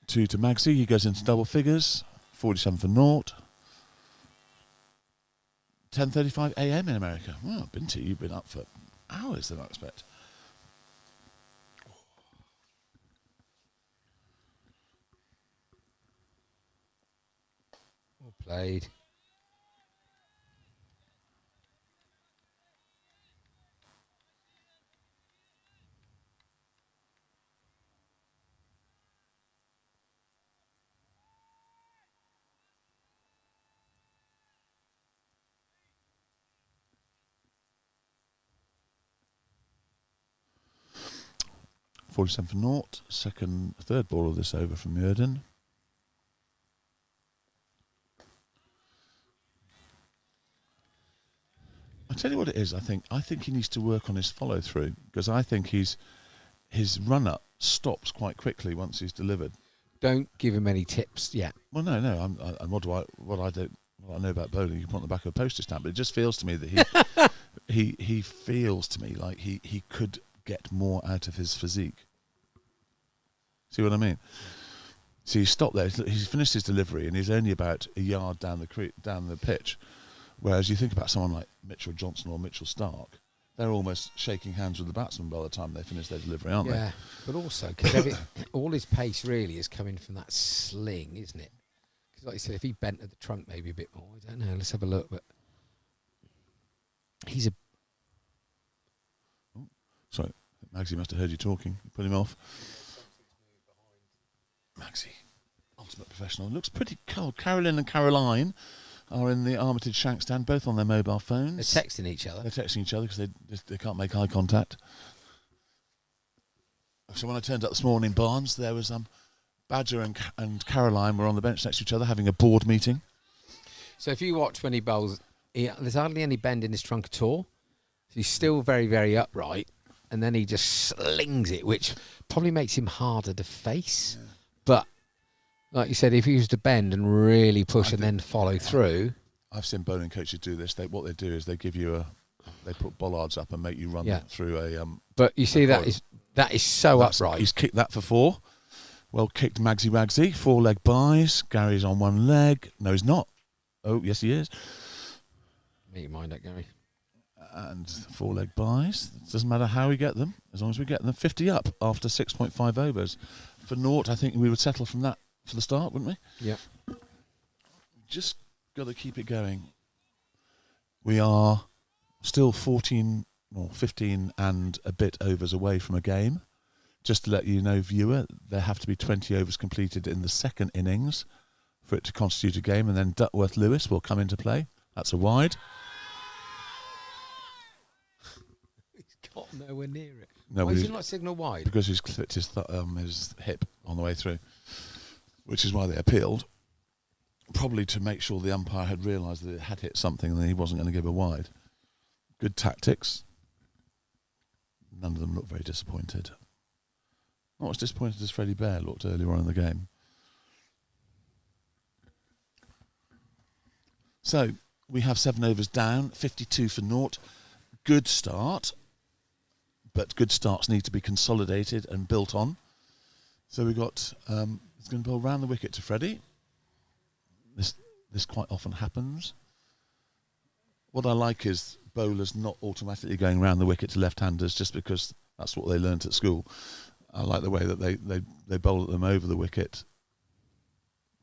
2 to Magsy. He goes into double figures. 47 for naught. 10:35 a.m. in America. Well, Binty, you've been up for hours than I expect. Well played. .47 for naught. Third ball of this over from Murden. I tell you what it is. I think he needs to work on his follow through because I think his run up stops quite quickly once he's delivered. Don't give him any tips yet. Well, no. What Well, I know about bowling. You put on the back of a postage stamp, but it just feels to me that he feels to me like he could get more out of his physique. See what I mean? So he stopped there. He's finished his delivery, and he's only about a yard down the pitch. Whereas you think about someone like Mitchell Johnson or Mitchell Stark, they're almost shaking hands with the batsman by the time they finish their delivery, aren't they? Yeah, but also because all his pace really is coming from that sling, isn't it? Because like you said, if he bent at the trunk maybe a bit more, I don't know. Let's have a look. But he's a. Oh, sorry, Magsy must have heard you talking. You put him off. Magsy, ultimate professional. Looks pretty cold. Carolyn and Caroline are in the Armitage Shank stand, both on their mobile phones. They're texting each other. They're texting each other because they can't make eye contact. So when I turned up this morning, Barnes, there was Badger and Caroline were on the bench next to each other having a board meeting. So if you watch when he bowls, there's hardly any bend in his trunk at all. So he's still very, very upright, and then he just slings it, which probably makes him harder to face. Yeah. But like you said, if he was to bend and really push and then follow through. I've seen bowling coaches do this. What they do is they give you they put bollards up and make you run through a. But you see that is so upright. He's kicked that for 4. Well kicked, Magsy Wagsy. 4-leg buys. Gary's on 1 leg. No, he's not. Oh, yes, he is. Make your mind up, Gary. And 4-leg buys. It doesn't matter how we get them, as long as we get them 50 up after 6.5 overs. For naught, I think we would settle from that for the start, wouldn't we? Yeah. Just got to keep it going. We are still 15 and a bit overs away from a game. Just to let you know, viewer, there have to be 20 overs completed in the second innings for it to constitute a game, and then Duckworth-Lewis will come into play. That's a wide. He's got nowhere near it. No, why is he not signal wide? Because he's clipped his hip on the way through, which is why they appealed. Probably to make sure the umpire had realised that it had hit something and that he wasn't going to give a wide. Good tactics. None of them looked very disappointed. Not as disappointed as Freddie Bear looked earlier on in the game. So, we have 7 overs down, 52 for naught. Good start. But good starts need to be consolidated and built on. So we've got, it's going to bowl round the wicket to Freddie. This quite often happens. What I like is bowlers not automatically going round the wicket to left-handers just because that's what they learnt at school. I like the way that they bowl at them over the wicket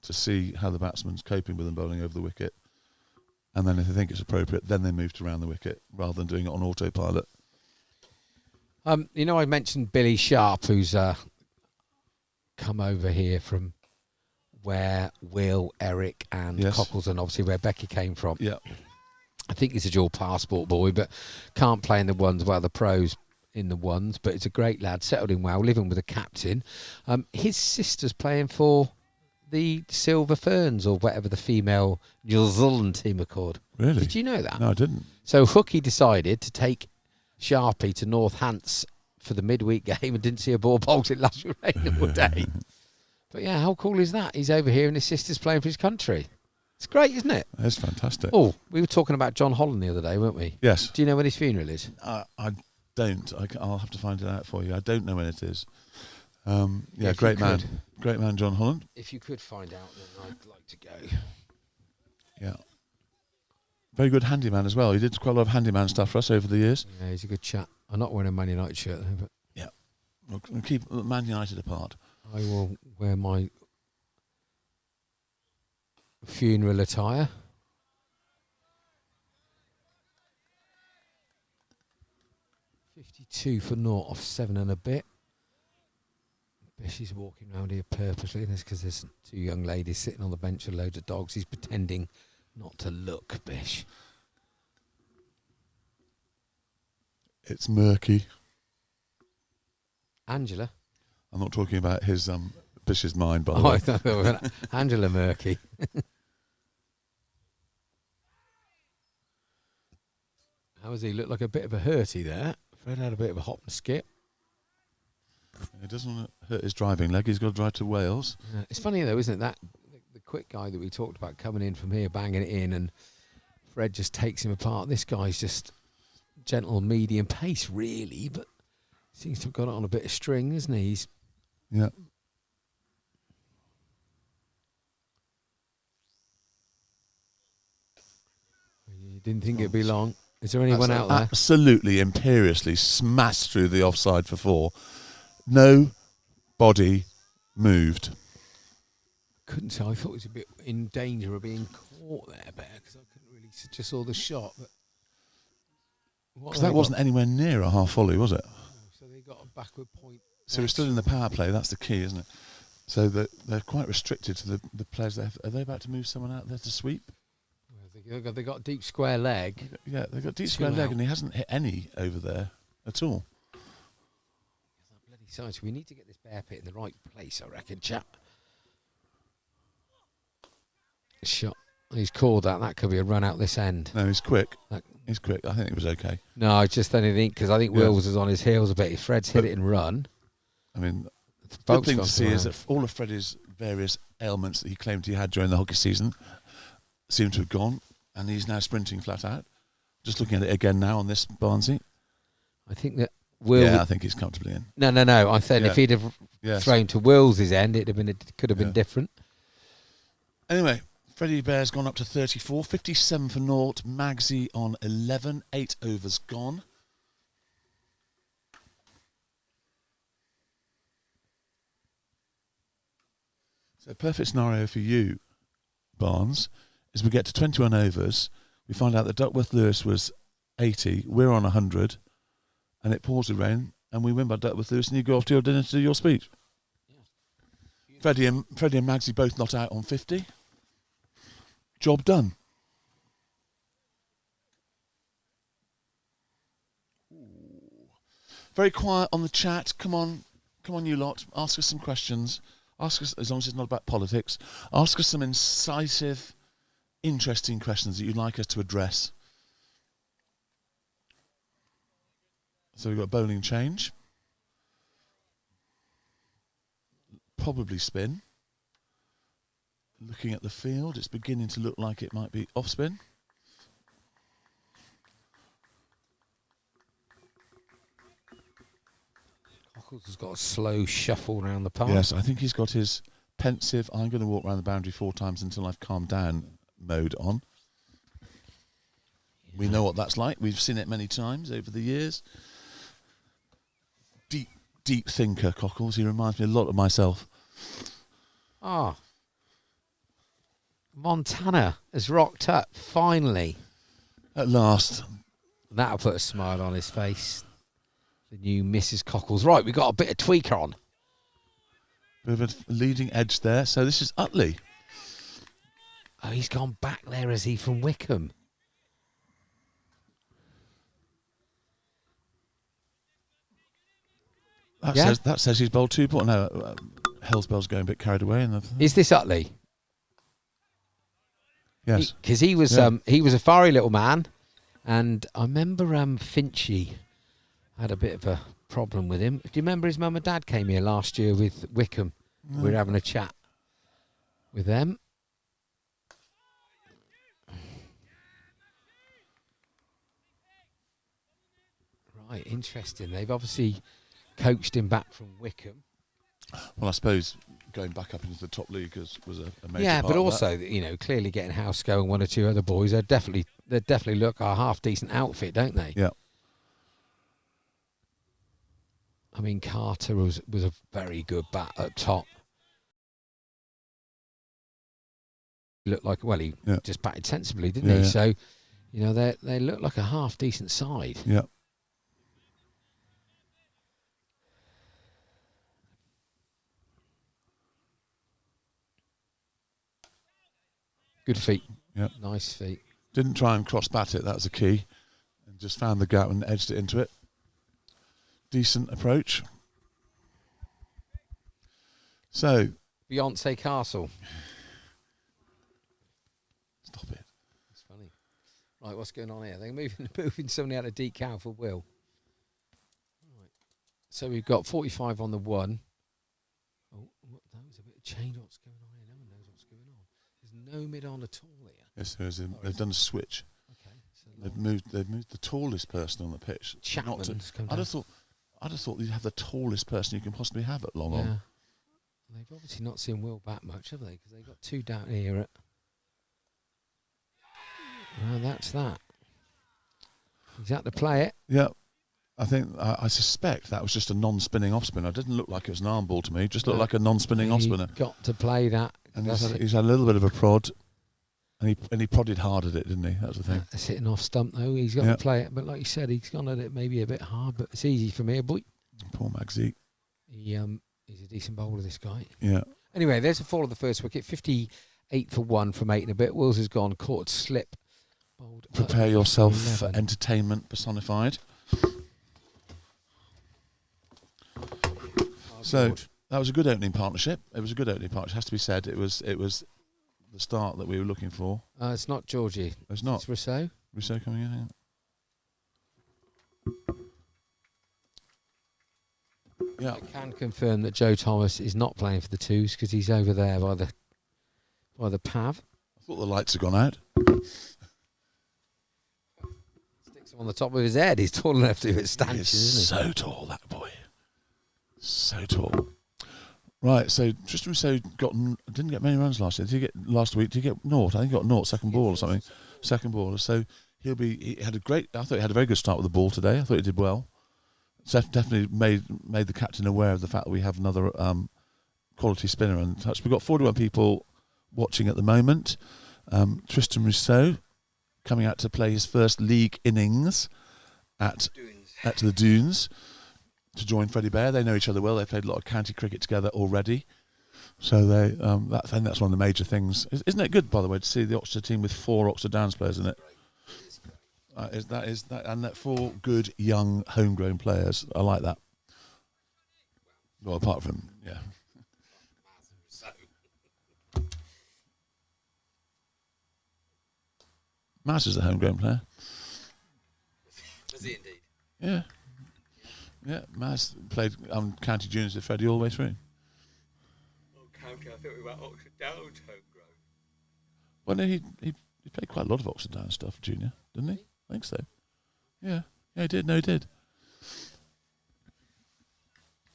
to see how the batsman's coping with them bowling over the wicket. And then if they think it's appropriate, then they move to round the wicket rather than doing it on autopilot. I mentioned Billy Sharp, who's come over here from where Will, Eric and Cockles, and obviously where Becky came from. Yeah. I think he's a dual passport boy, but can't play in the ones, well, the pros in the ones, but it's a great lad, settled in well, living with a captain. His sister's playing for the Silver Ferns, or whatever the female New Zealand team are called. Really? Did you know that? No, I didn't. So Hooky decided to take Sharpie to North Hants for the midweek game and didn't see a ball bowled in last rain all day. But yeah, how cool is that? He's over here and his sister's playing for his country. It's great, isn't it? That's fantastic. Oh, we were talking about John Holland the other day, weren't we? Yes. Do you know when his funeral is? I don't. I'll have to find it out for you. I don't know when it is. Yeah, great man. Great man, John Holland. If you could find out, then I'd like to go. Yeah. Very good handyman as well. He did quite a lot of handyman stuff for us over the years. Yeah, he's a good chap. I'm not wearing a Man United shirt, though, but... Yeah. We'll keep Man United apart. I will wear my funeral attire. £52 for naught off 7 and a bit. She's walking around here purposely, and it's because there's 2 young ladies sitting on the bench with loads of dogs. He's pretending not to look, Bish. It's murky. Angela? I'm not talking about his Bish's mind, by the Oh, way. I thought they were Angela Murky. How does he look? Like a bit of a hurty there. Fred had a bit of a hop and skip. He doesn't want to hurt his driving leg. He's got to drive to Wales. It's funny though, isn't it? That the quick guy that we talked about coming in from here, banging it in, and Fred just takes him apart. This guy's just gentle, medium pace, really, but seems to have got it on a bit of string, isn't he? He's Yeah. You didn't think it'd be long. Is there anyone out there? Absolutely imperiously smashed through the offside for 4. No body moved. Couldn't tell. I thought it was a bit in danger of being caught there, better, because I couldn't really just saw the shot. But Because that wasn't anywhere near a half volley, was it? So they got a backward point. So we're still in the power play. That's the key, isn't it? So they're quite restricted to the players. Are they about to move someone out there to sweep? They got deep square leg. Yeah, they've got deep square leg, and he hasn't hit any over there at all. Bloody size. We need to get this bear pit in the right place, I reckon, chap. Shot. He's called that. That could be a run out this end. No, he's quick. He's quick. I think it was okay. No, I just don't think, because I think Wills is on his heels a bit. If Fred's hit it and run. I mean, the good thing to see is that all of Freddie's various ailments that he claimed he had during the hockey season seem to have gone, and he's now sprinting flat out. Just looking at it again now on this Barnsley. I think that Will. Yeah, I think he's comfortably in. No. I said if he'd have thrown to Will's end, it could have been different. Anyway, Freddie Bear's gone up to 34, 57 for naught. Magsy on 11, 8 overs gone. So a perfect scenario for you, Barnes, is we get to 21 overs, we find out that Duckworth Lewis was 80, we're on 100, and it pours the rain, and we win by Duckworth Lewis, and you go off to your dinner to do your speech. Yeah. Freddie and Magsy both not out on 50. Job done. Very quiet on the chat. Come on, you lot. Ask us some questions. Ask us, as long as it's not about politics, ask us some incisive, interesting questions that you'd like us to address. So we've got bowling change. Probably spin. Looking at the field, it's beginning to look like it might be off spin. Cockles has got a slow shuffle around the park. Yes, I think he's got his pensive, I'm going to walk around the boundary 4 times until I've calmed down mode on. Yeah. We know what that's like. We've seen it many times over the years. Deep thinker, Cockles. He reminds me a lot of myself. Ah. Montana has rocked up, finally. At last. That'll put a smile on his face. The new Mrs. Cockles. Right, we've got a bit of tweaker on. Bit of a leading edge there. So this is Utley. Oh, he's gone back there, is he, from Wickham? That says he's bowled 2 balls. No, Hellsbell's going a bit carried away. Is this Utley? Yes. Because he was a fiery little man, and I remember Finchy had a bit of a problem with him. Do you remember his mum and dad came here last year with Wickham? No. We were having a chat with them. Right, interesting. They've obviously coached him back from Wickham. Well, I suppose going back up into the top league was a major part but also clearly getting Housego and 1 or 2 other boys. They definitely look a half decent outfit, don't they? Yeah. I mean, Carter was a very good bat up top. He looked like he just batted sensibly, didn't he? Yeah. So, they look like a half decent side. Yeah. Good feet. Yeah. Nice feet. Didn't try and cross bat it, that was the key. And just found the gap and edged it into it. Decent approach. So. Beyonce Castle. Stop it. It's funny. Right, what's going on here? They're moving somebody out of decal for Will. Right. So we've got 45 on the 1. Oh, that was a bit of change. What's going on here? No one knows what's going on. no mid on at all here. Yes, they've done a switch. Okay. So They've moved the tallest person on the pitch. Chapman's come I'd down. have thought you'd have the tallest person you can possibly have at long Yeah. on. They've obviously not seen Will back much, have they? Because they've got 2 down here. And that's that. He's had to play it. Yeah. I think I suspect that was just a non-spinning off spinner. It didn't look like it was an arm ball to me. It just looked like a non-spinning off spinner. Got to play that. And he's had a little bit of a prod, and he prodded hard at it, didn't he? That was the thing. That's hitting off stump though. He's got to play it, but like you said, he's gone at it maybe a bit hard, but it's easy for me, boy. Poor Magsy. He's a decent bowler, this guy. Yeah. Anyway, there's a fall of the first wicket. 58 for 1 from 8 and a bit. Wills has gone caught slip. Bowled Prepare yourself for 11. entertainment personified. So that was a good opening partnership. It was a good opening partnership. It has to be said. It was the start that we were looking for. It's not Georgie. It's not. It's Rousseau. Rousseau coming in. Yeah. I can confirm that Joe Thomas is not playing for the twos because he's over there by the pav. I thought the lights had gone out. Sticks him on the top of his head. He's tall enough to do it stanchions, He's isn't he? so tall, that boy. So tall. Right, so Tristan Rousseau didn't get many runs last year. Did he get last week? Did he get naught? I think he got naught, second ball or something. Second ball. So he had a great. I thought he had a very good start with the ball today. I thought he did well. Definitely made the captain aware of the fact that we have another quality spinner in touch. We've got 41 people watching at the moment. Tristan Rousseau coming out to play his first league innings at the Dunes to join Freddie Bear. They know each other well. They've played a lot of county cricket together already. So I think that's one of the major things. Isn't it good, by the way, to see the Oxford team with 4 Oxford Downs players in it? And that 4 good young homegrown players. I like that. Well, apart from Maz is a homegrown player. Was he indeed? Yeah. Yeah, Maz played county juniors with Freddie all the way through. Oh, county. I thought we were Oxford Downs homegrown. Well, no, he played quite a lot of Oxford Downs stuff, junior, didn't he? I think so. Yeah, he did. No, he did.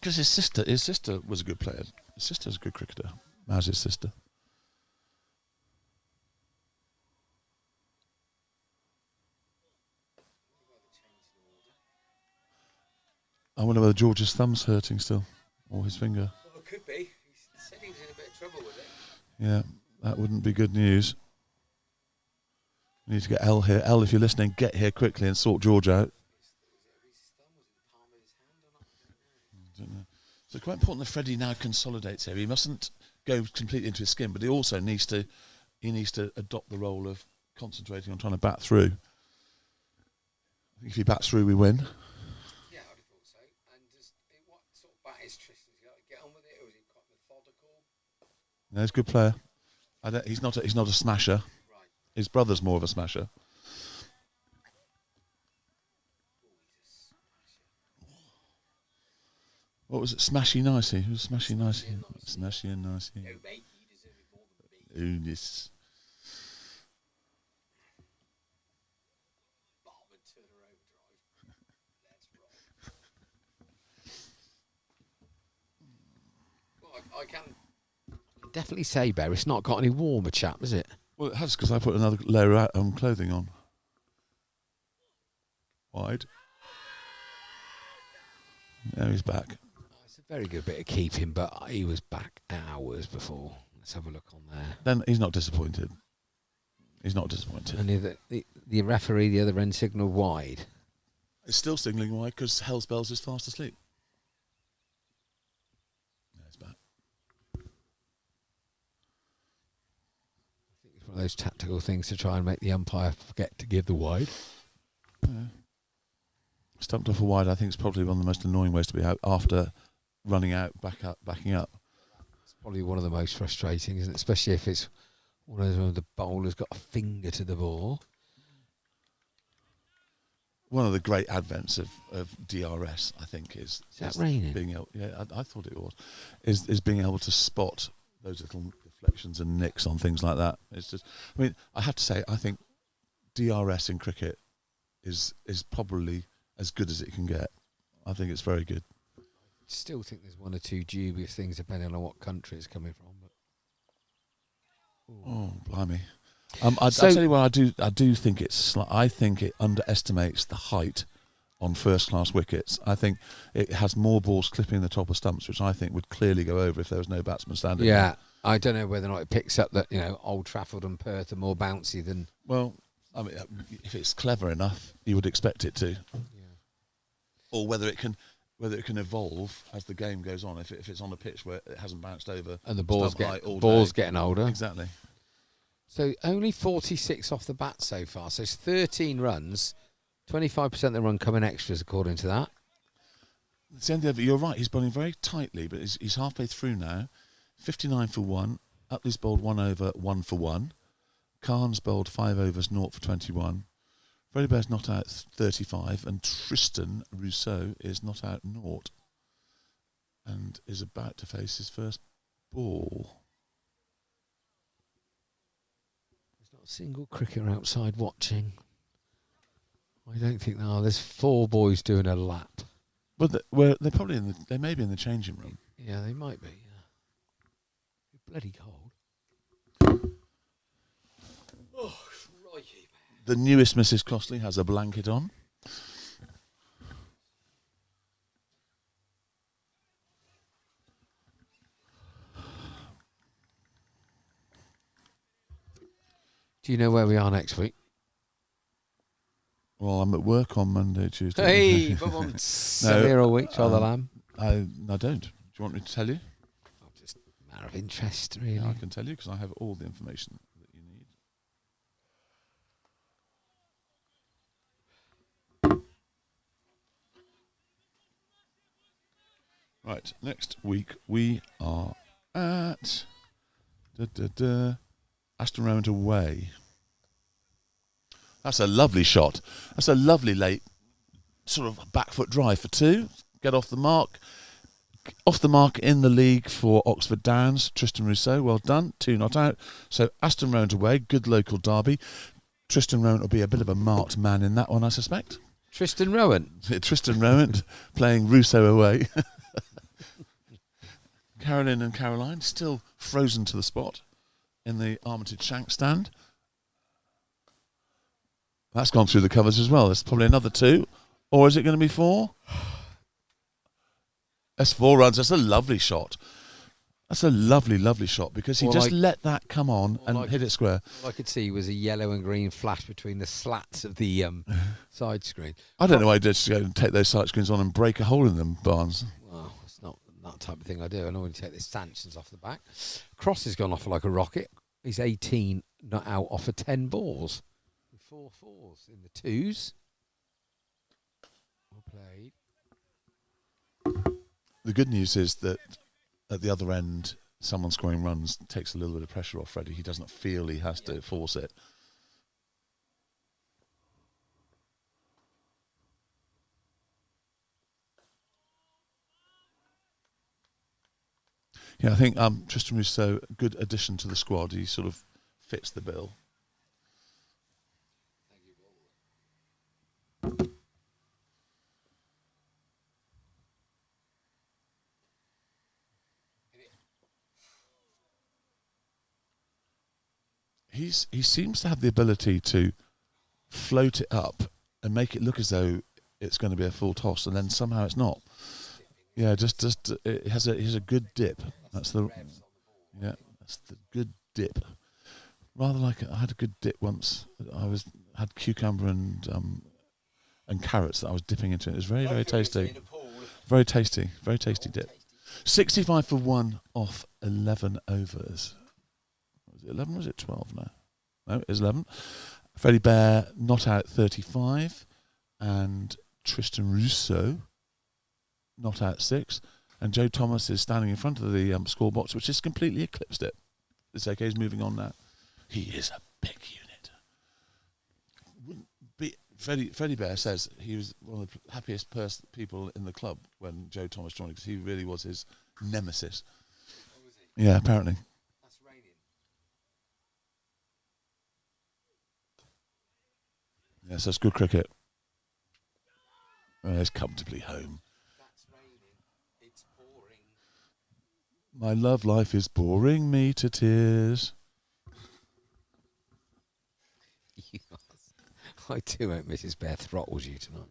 Because his sister was a good player. His sister's a good cricketer. Maz's sister. I wonder whether George's thumb's hurting still, or his finger. Well, it could be. He said he was in a bit of trouble with it. Yeah, that wouldn't be good news. We need to get Elle here. Elle, if you're listening, get here quickly and sort George out. I don't know. So it's quite important that Freddie now consolidates here. He mustn't go completely into his skin, but he also needs to adopt the role of concentrating on trying to bat through. I think if he bats through, we win. Yeah, I'd have thought so. And what sort of bat is Tristan's got to get on with it, or is he quite methodical? No, he's a good player. He's not a smasher. Right. His brother's more of a smasher. What was it? Smashy Nicey. Who's Smashy Nicey? Smashy and Nicey. No, mate, you deserve it more than me. Unis. Barman Turner overdrive. That's right. Well, I can Definitely say, Bear, it's not got any warmer, chap, is it? Well, it has because I put another layer of clothing on. Wide. Now he's back. It's a very good bit of keeping, but he was back hours before. Let's have a look on there. Then he's not disappointed. He's not disappointed. And the referee, the other end, signalled wide. It's still signalling wide because Hellsbells is fast asleep. Yeah, he's back. I think it's one of those tactical things to try and make the umpire forget to give the wide. Yeah. Stumped off a wide, I think, is probably one of the most annoying ways to be out after running out, backing up. It's probably one of the most frustrating, isn't it? Especially if it's one of those where the bowler's got a finger to the ball. One of the great advents of DRS, I think, is that raining? Being able, yeah, I thought it was. Is being able to spot those little deflections and nicks on things like that. It's just, I mean, I have to say, I think DRS in cricket is probably as good as it can get. I think it's very good. Still think there's one or two dubious things depending on what country it's coming from. But Oh, blimey! I tell you what, I do think I think it underestimates the height on first-class wickets. I think it has more balls clipping the top of stumps, which I think would clearly go over if there was no batsman standing. yeah, I don't know whether or not it picks up that Old Trafford and Perth are more bouncy than. Well, I mean, if it's clever enough, you would expect it to. Yeah. Or whether it can evolve as the game goes on. If it's on a pitch where it hasn't bounced over And the ball's stump height all ball's day. getting older. Exactly. So only 46 off the bat so far. So it's 13 runs, 25% of the run coming extras according to that. It's the end of the over. You're right. He's bowling very tightly, but he's halfway through now. 59 for 1. Utley's bowled 1 over, 1 for 1. Khan's bowled 5 overs, 0 for 21. Freddie Bear's not out 35, and Tristan Rousseau is not out 0, and is about to face his first ball. There's not a single cricketer outside watching. I don't think there are. There's 4 boys doing a lap. But they're probably they may be in the changing room. Yeah, they might be. Yeah. Bloody cold. Oh, crikey. The newest Mrs. Crossley has a blanket on. Do you know where we are next week? Well, I'm at work on Monday, Tuesday. Hey, but I'm here all week, Child the Lamb. I don't. Do you want me to tell you? Oh, just a matter of interest, really. Yeah, I can tell you because I have all the information that you need. Right, next week we are at Aston Rowan away. That's a lovely shot. That's a lovely late sort of back foot drive for 2. Get off the mark. Off the mark in the league for Oxford Downs. Tristan Rousseau, well done. 2 not out. So Aston Rowan away, good local derby. Tristan Rowan will be a bit of a marked man in that one, I suspect. Tristan Rowan. Tristan Rowan playing Rousseau away. Carolyn and Caroline still frozen to the spot in the Armitage Shank stand. That's gone through the covers as well. There's probably another 2. Or is it going to be 4? That's 4 runs. That's a lovely shot. That's a lovely, lovely shot because he just let that come on and hit it square. All I could see was a yellow and green flash between the slats of the side screen. I don't know why he did just go and take those side screens on and break a hole in them, Barnes. Well, it's not that type of thing I do. I normally take the stanchions off the back. Cross has gone off like a rocket. He's 18 not out off of 10 balls. 4 fours in the 2s. Well played. The good news is that at the other end, someone scoring runs takes a little bit of pressure off Freddie. He doesn't feel he has to force it. Yeah, I think Tristan Rousseau, good addition to the squad. He sort of fits the bill. He seems to have the ability to float it up and make it look as though it's going to be a full toss, and then somehow it's not. Yeah, just it has a good dip. That's the good dip. Rather like I had a good dip once. Had cucumber and carrots that I was dipping into. It was very, very tasty. Very tasty dip. 65 for 1 off 11 overs. Was it 11 or was it 12 now? No, it's 11. Freddie Bear not out 35, and Tristan Rousseau not out 6, and Joe Thomas is standing in front of the score box, which has completely eclipsed it. It's okay, he's moving on now. He is a big unit. Wouldn't be Freddie Bear says he was one of the happiest people in the club when Joe Thomas joined, because he really was his nemesis. Oh, was he? Yeah, apparently. That's raining Yes, that's good cricket. It's comfortably home. That's raining. It's pouring. My love life is boring me to tears. I too hope Mrs. Bear throttles you tonight.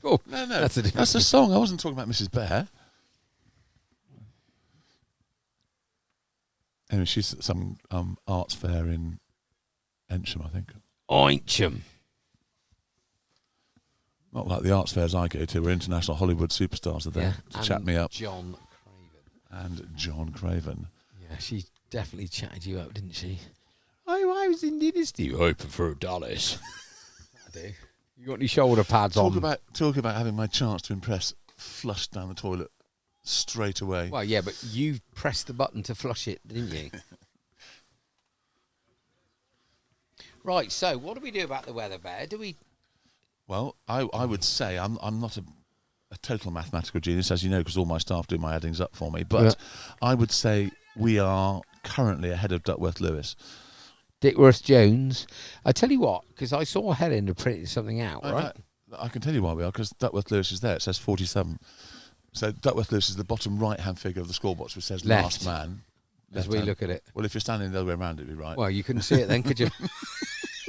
Oh, No, that's a different that's a song. I wasn't talking about Mrs. Bear. Anyway, she's at some arts fair in Ensham, I think. Oincham. Not like the arts fairs I go to, where international Hollywood superstars are there to chat me up. John Craven. And John Craven. Yeah, she definitely chatted you up, didn't she? I was in Dynasty. I prefer Dallas. I do. You got any shoulder pads Talk on? about having my chance to impress flushed down the toilet straight away. Well, yeah, but you pressed the button to flush it, didn't you? Right, so what do we do about the weather, Bear? Do we... Well, I would say I'm not a total mathematical genius, as you know, because all my staff do my addings up for me. But I would say we are currently ahead of Duckworth Lewis. Dickworth Jones. I tell you what, because I saw Helen had printed something out, right? I can tell you why we are, because Duckworth Lewis is there. It says 47. So Duckworth Lewis is the bottom right-hand figure of the scorebox, which says Left. last man. As we look at it. Well, if you're standing the other way around, it'd be right. Well, you couldn't see it then, could you?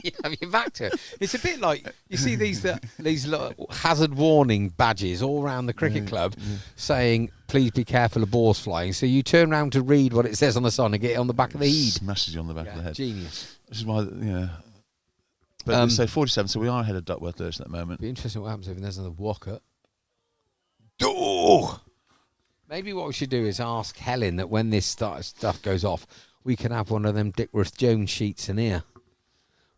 You have your back to it. It's a bit like, you see these hazard warning badges all around the cricket club saying, please be careful of balls flying. So you turn around to read what it says on the sign and get it on the back of the head. Smashes you on the back of the head. Genius. This is why, But they say 47, so we are ahead of Duckworth Lewis at the moment. Be interesting what happens if there's another Wocket. Oh! Maybe what we should do is ask Helen that when this stuff goes off, we can have one of them Dickworth Jones sheets in here.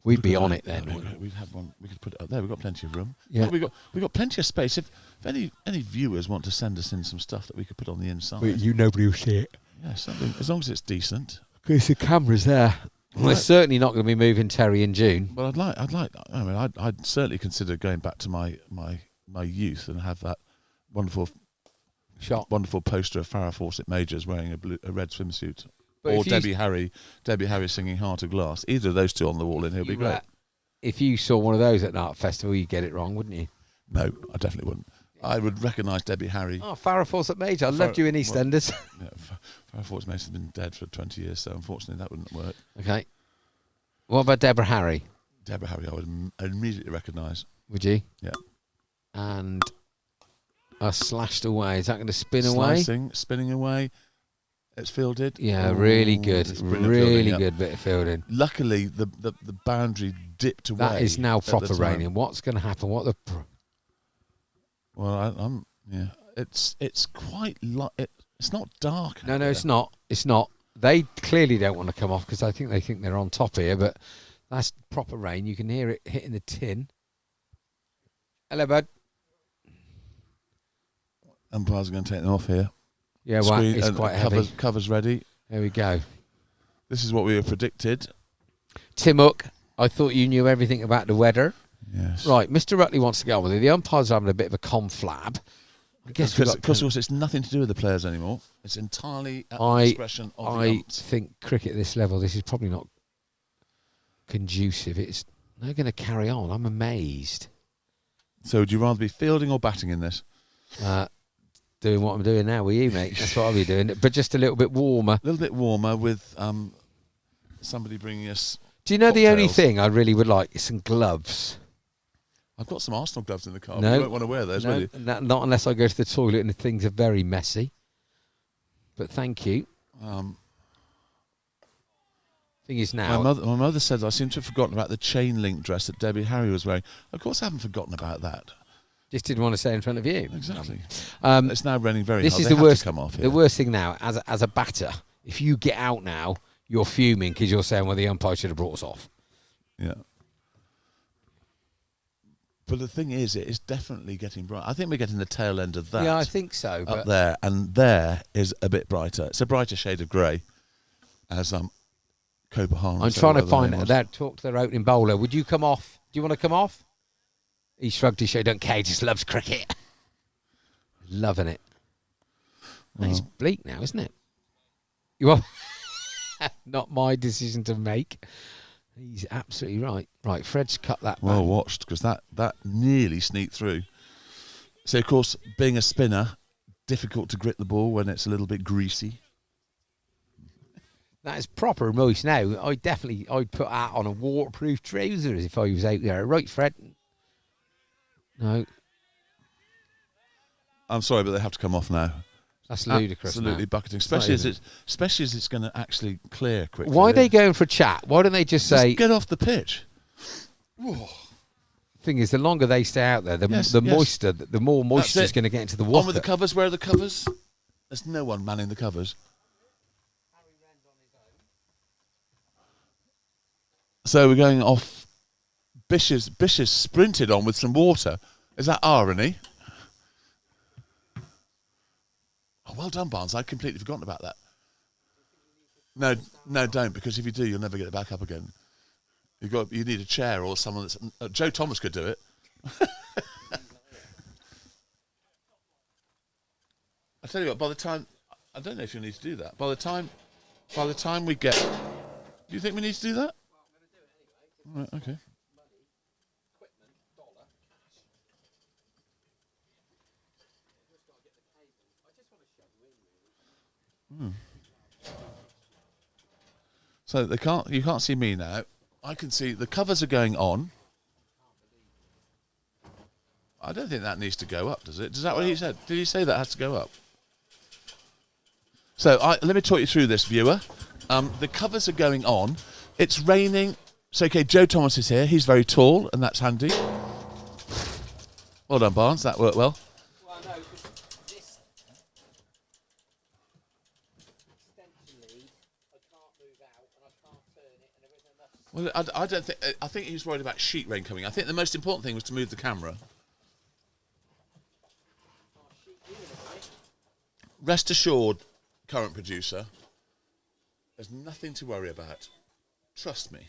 We'd be on it then. We'd have one. We could put it up there. We've got plenty of room. Yeah. We've got plenty of space. If any viewers want to send us in some stuff that we could put on the inside. Nobody will see it. Yeah, something, as long as it's decent. Because the camera's there. Right. We're certainly not going to be moving Terry in June. Well, I'd certainly consider going back to my youth and have that wonderful poster of Farrah Fawcett Majors wearing a red swimsuit. But or Debbie Harry singing Heart of Glass. Either of those two on the wall and he'll be great. If you saw one of those at an art festival, you'd get it wrong, wouldn't you? No, I definitely wouldn't. I would recognise Debbie Harry. Oh, Farrah Fawcett Major. I loved you in EastEnders. Yeah, Farrah Fawcett Major's been dead for 20 years, so unfortunately that wouldn't work. Okay. What about Deborah Harry? Deborah Harry I would immediately recognise. Would you? Yeah. And a slashed away. Is that going to spin away? Spinning away. It's fielded. Yeah, really good. Really good bit of fielding. Luckily, the boundary dipped away. That is now proper raining. What's going to happen? Well, it's quite it's not dark. No, it's not. It's not. They clearly don't want to come off because I think they think they're on top here, but that's proper rain. You can hear it hitting the tin. Hello, bud. Umpires are going to take them off here. Yeah, well, it's quite heavy. Covers ready. There we go. This is what we were predicted. Tim Hook, I thought you knew everything about the weather. Yes. Right, Mr. Rutley wants to go on with it. The umpires are having a bit of a conflab. I guess because it's nothing to do with the players anymore. It's entirely at the discretion of the umps. I think cricket at this level, this is probably not conducive. They're going to carry on. I'm amazed. So would you rather be fielding or batting in this? Doing what I'm doing now with you, mate. That's what I'll be doing. But just a little bit warmer. A little bit warmer with somebody bringing us. Do you know cocktails. The only thing I really would like is some gloves? I've got some Arsenal gloves in the car. No, but you won't want to wear those, will you? Not unless I go to the toilet and things are very messy. But thank you. Thing is now... My mother said I seem to have forgotten about the chain link dress that Debbie Harry was wearing. Of course I haven't forgotten about that. Just didn't want to say it in front of you. Exactly. It's now raining very hard. This is they the worst. To come off here. The worst thing now, as a batter, if you get out now, you're fuming because you're saying, well, the umpire should have brought us off. Yeah. But the thing is, it is definitely getting bright. I think we're getting the tail end of that. Yeah, I think so. Up there, and there is a bit brighter. It's a brighter shade of grey, as Copenhagen. I'm trying to find that. Talk to their opening bowler. Would you come off? Do you want to come off? He shrugged his shoulder. Don't care. He just loves cricket. Loving it. Well, it's bleak now, isn't it? You are not my decision to make. He's absolutely right. Right, Fred's cut that back. Well watched, because that nearly sneaked through. So, of course, being a spinner, difficult to grit the ball when it's a little bit greasy. That is proper moist now. I'd put that on a waterproof trousers if I was out there. Right, Fred? No, I'm sorry, but they have to come off now. that's ludicrous. Absolutely now. bucketing, It's not especially as it's going to actually clear quickly. Why are they going for chat? Why don't they just say... get off the pitch. Thing is, the longer they stay out there, the moister, the more moisture is going to get into the water. On with the covers. Where are the covers? There's no one manning the covers. So we're going off. Bish's sprinted on with some water. Is that irony? Oh, well done, Barnes. I'd completely forgotten about that. No, don't, because if you do, you'll never get it back up again. You need a chair or someone that's... Joe Thomas could do it. I tell you what, by the time... I don't know if you need to do that. By the time we get... Do you think we need to do that? Right, okay. So you can't see me now. I can see the covers are going on. I don't think that needs to go up, does it? Is that what he said? Did he say that has to go up? So let me talk you through this, viewer. The covers are going on. It's raining. So, okay, Joe Thomas is here. He's very tall, and that's handy. Well done, Barnes. That worked well. Well, no, this extensionally, I can't move out and I can't turn it, and there isn't enough. Well, I don't think. I think he was worried about sheet rain coming. I think the most important thing was to move the camera. Rest assured, current producer, there's nothing to worry about. Trust me.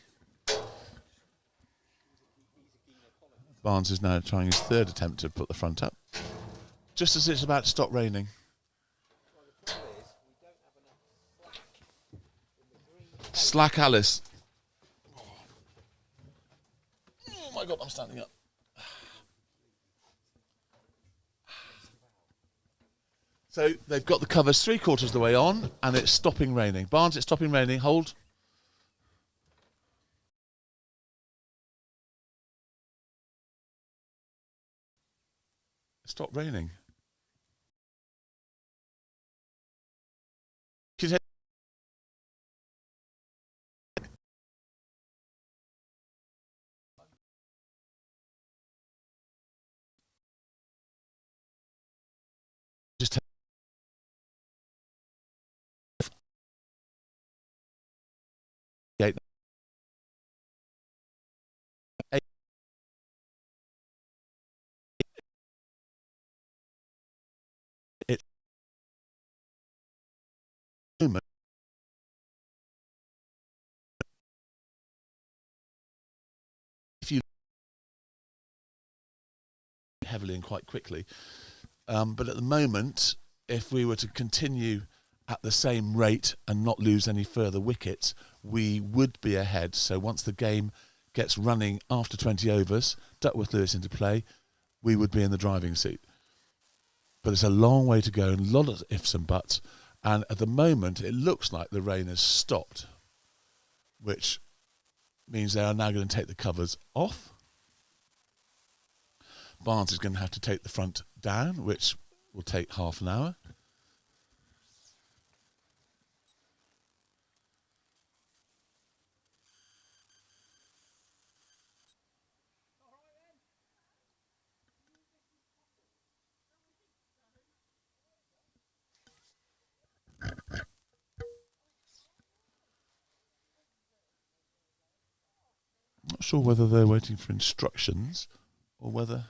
Barnes is now trying his third attempt to put the front up, just as it's about to stop raining. Slack Alice. Oh my God, I'm standing up. So they've got the covers 3/4 of the way on, and it's stopping raining. Barnes, it's stopping raining. Hold. It stopped raining. Just it moment. If you heavily and quite quickly, but at the moment, if we were to continue at the same rate and not lose any further wickets, we would be ahead. So once the game gets running after 20 overs, Duckworth Lewis into play, we would be in the driving seat. But it's a long way to go, and a lot of ifs and buts. And at the moment, it looks like the rain has stopped, which means they are now going to take the covers off. Barnes is going to have to take the front down, which will take half an hour. Not sure whether they're waiting for instructions or whether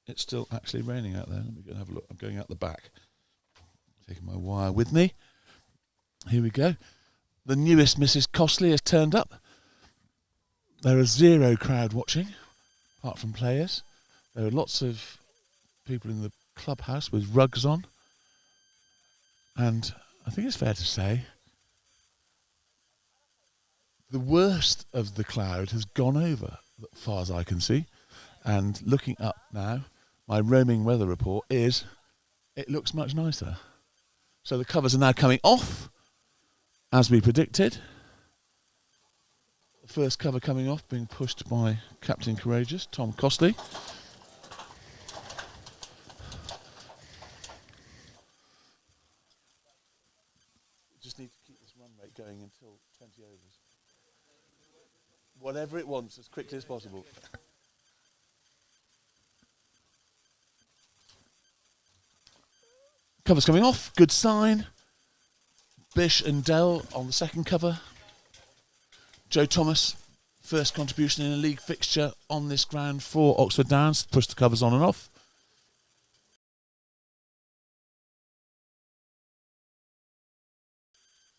it's still actually raining out there. Let me go and have a look. I'm going out the back. Taking my wire with me. Here we go. The newest Mrs. Costley has turned up. There are zero crowd watching, apart from players. There are lots of people in the clubhouse with rugs on. And I think it's fair to say the worst of the cloud has gone over, as far as I can see. And looking up now, my roaming weather report is it looks much nicer. So the covers are now coming off, as we predicted. The first cover coming off, being pushed by Captain Courageous, Tom Costley. Just need to keep this run rate going until 20 overs. Whatever it wants, as quickly as possible. Cover's coming off, good sign. Bish and Dell on the second cover. Joe Thomas, first contribution in a league fixture on this ground for Oxford Downs. Push the covers on and off.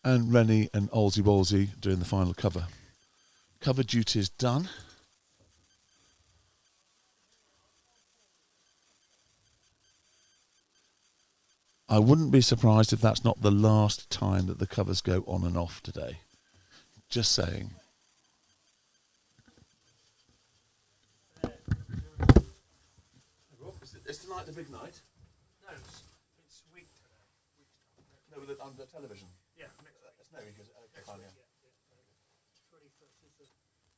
And Rennie and Olsey Wolsey doing the final cover. Cover duty is done. I wouldn't be surprised if that's not the last time that the covers go on and off today. Just saying. Is tonight the big night? No, it's week today. No, on the television. Yeah, next week. No, because okay, fine, yeah. 21st is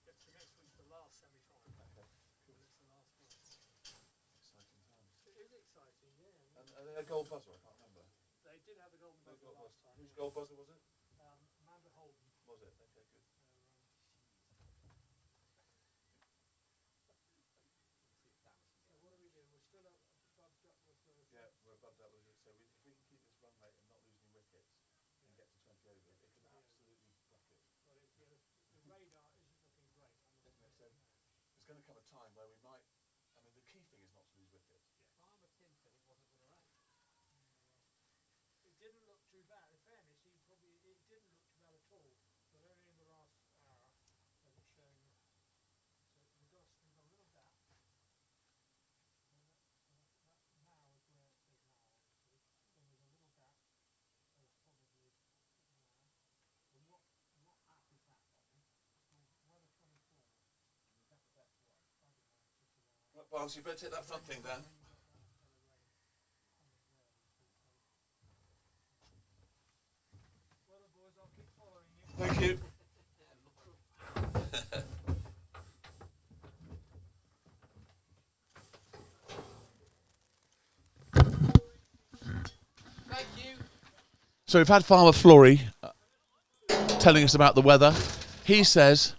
the next week's the last semi-final. Okay. Cool. It's the last one. Exciting times. It is exciting, yeah. And are they a gold buzzer? I can't remember. They did have a golden buzzer last time. Whose gold buzzer was it? Amanda Holden. Was it? Okay, good. So what do we do? We're still up above Duckworth Lewis. Yeah, we're above that. So if we can keep this run rate and not lose any wickets and get to 20 overs, it can absolutely bucket. Well, the radar isn't looking great. So there's going to come a time where we might. I mean, the key thing is not to lose wickets. Farmer Tim said it wasn't going to rain. It didn't look too bad. In fairness, it didn't look too bad at all. But only in the last hour, they were showing. So we've got a little gap. Now is where it says now, obviously. Then there's a little gap. There's probably now. And what app is that, Bobby? It's called Weather 24. Is that the best one? I don't know. It's just around. Right, Barnes, you better take that front thing down. Well, boys, I'll keep following you. Thank you. Thank you. So we've had Farmer Flory telling us about the weather. He says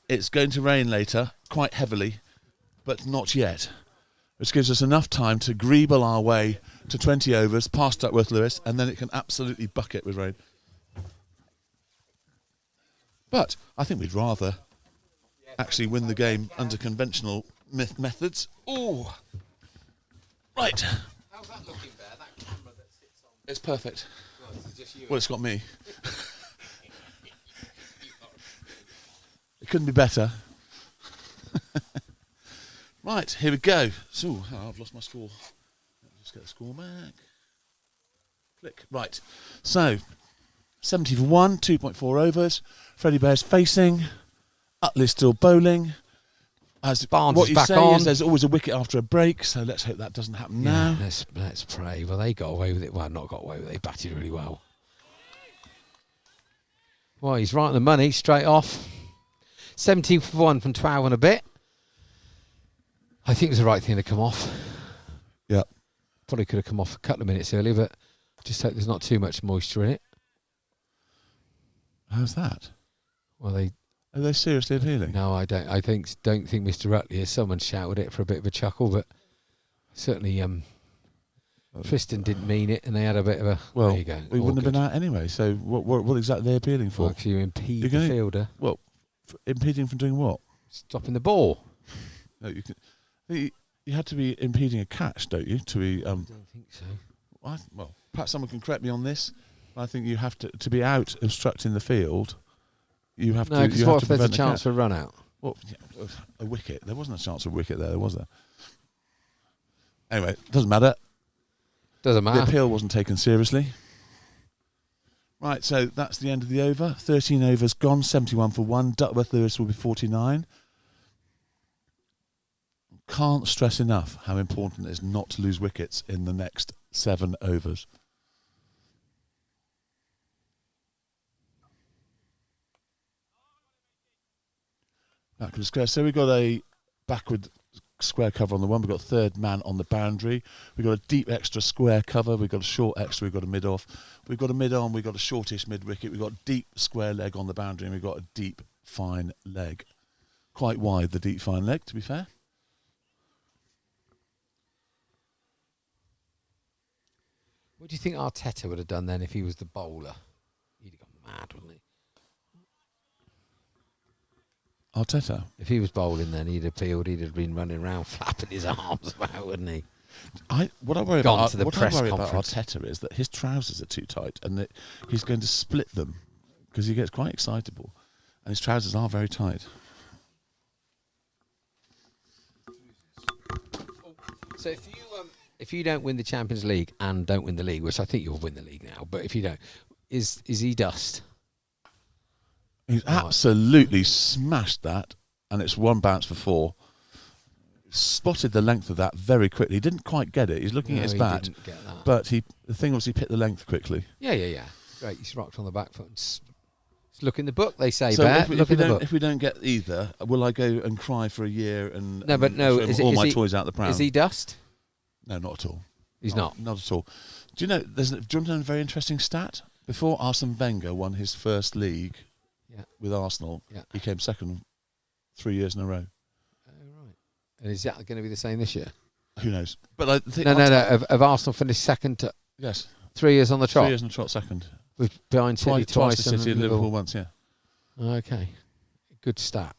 it's going to rain later, quite heavily, but not yet. Which gives us enough time to greeble our way to 20 overs, past Duckworth Lewis, and then it can absolutely bucket with rain. But I think we'd rather actually win the game under conventional methods. Ooh. Right. How's that looking there? That camera that sits on. It's perfect. Well, it's just you. Well, it's got me. It couldn't be better. Right, here we go. So, I've lost my score. Let me just get the score back. Click. Right. So, 70 for 1, 2.4 overs. Freddie Bear's facing. Utley's still bowling. As Barnes what is you back say on. is there's always a wicket after a break, so let's hope that doesn't happen now. Let's pray. Well, they got away with it. Well, not got away with it. They batted really well. Well, he's right on the money, straight off. 17 for 1 from 12 and a bit. I think it was the right thing to come off. Yeah. Probably could have come off a couple of minutes earlier, but just hope there's not too much moisture in it. How's that? Well, Are they seriously appealing? no, I don't. Don't think Mr. Rutley is. Someone shouted it for a bit of a chuckle, but certainly Tristan didn't mean it, and they had a bit of a. Well, there you go. we All wouldn't have good. been out anyway, so what exactly are they appealing for? Well, 'cause you impede You're the gonna- fielder Well, impeding from doing what? stopping the ball. No, you had to be impeding a catch, don't you? To be I don't think so. well, perhaps someone can correct me on this. I think you have to be out obstructing the field. You have No, to. because You what have if to there's a prevent chance catch. for a run out? Well, yeah, a wicket. There wasn't a chance of a wicket there, was there? Anyway, doesn't matter. Doesn't The matter. appeal wasn't taken seriously. Right, so that's the end of the over. 13 overs gone, 71 for 1. Duckworth Lewis will be 49. Can't stress enough how important it is not to lose wickets in the next 7 overs. Backward square. So we've got a backward square cover on the one. We've got third man on the boundary. We've got a deep extra square cover. We've got a short extra. We've got a mid off. We've got a mid on. We've got a shortish mid wicket. We've got deep square leg on the boundary, and we've got a deep fine leg. Quite wide, the deep fine leg, to be fair. What do you think Arteta would have done then if he was the bowler? He'd have gone mad, wouldn't he? Arteta. If he was bowling then, he'd have peeled, he'd have been running around flapping his arms about, wouldn't he? What I worry Gone about to the what I press worry about conference. Arteta is that his trousers are too tight and that he's going to split them because he gets quite excitable and his trousers are very tight. So if you don't win the Champions League and don't win the league, which I think you'll win the league now, but if you don't, is he dust? He's Right. absolutely smashed that, and it's one bounce for 4. Spotted the length of that very quickly. He didn't quite get it. He's looking at his he bat, didn't get that. but the thing was he picked the length quickly. Yeah. Great, he's rocked on the back foot. Look in the book, they say, So Bear. Look in the book. if we don't get either, will I go and cry for a year and No, but no, throw all my toys out the pram? Is he dust? No, not at all. He's not. Not at all. Do you know? Do you want to know a very interesting stat? Before Arsene Wenger won his first league with Arsenal, he came second 3 years in a row. Oh, right. And is that going to be the same this year? Who knows? But I think No. Have Arsenal finished second to yes, 3 years on the trot? 3 years in a trot second. With behind City Twice twice to and City and Liverpool once. Yeah. Okay, good stat.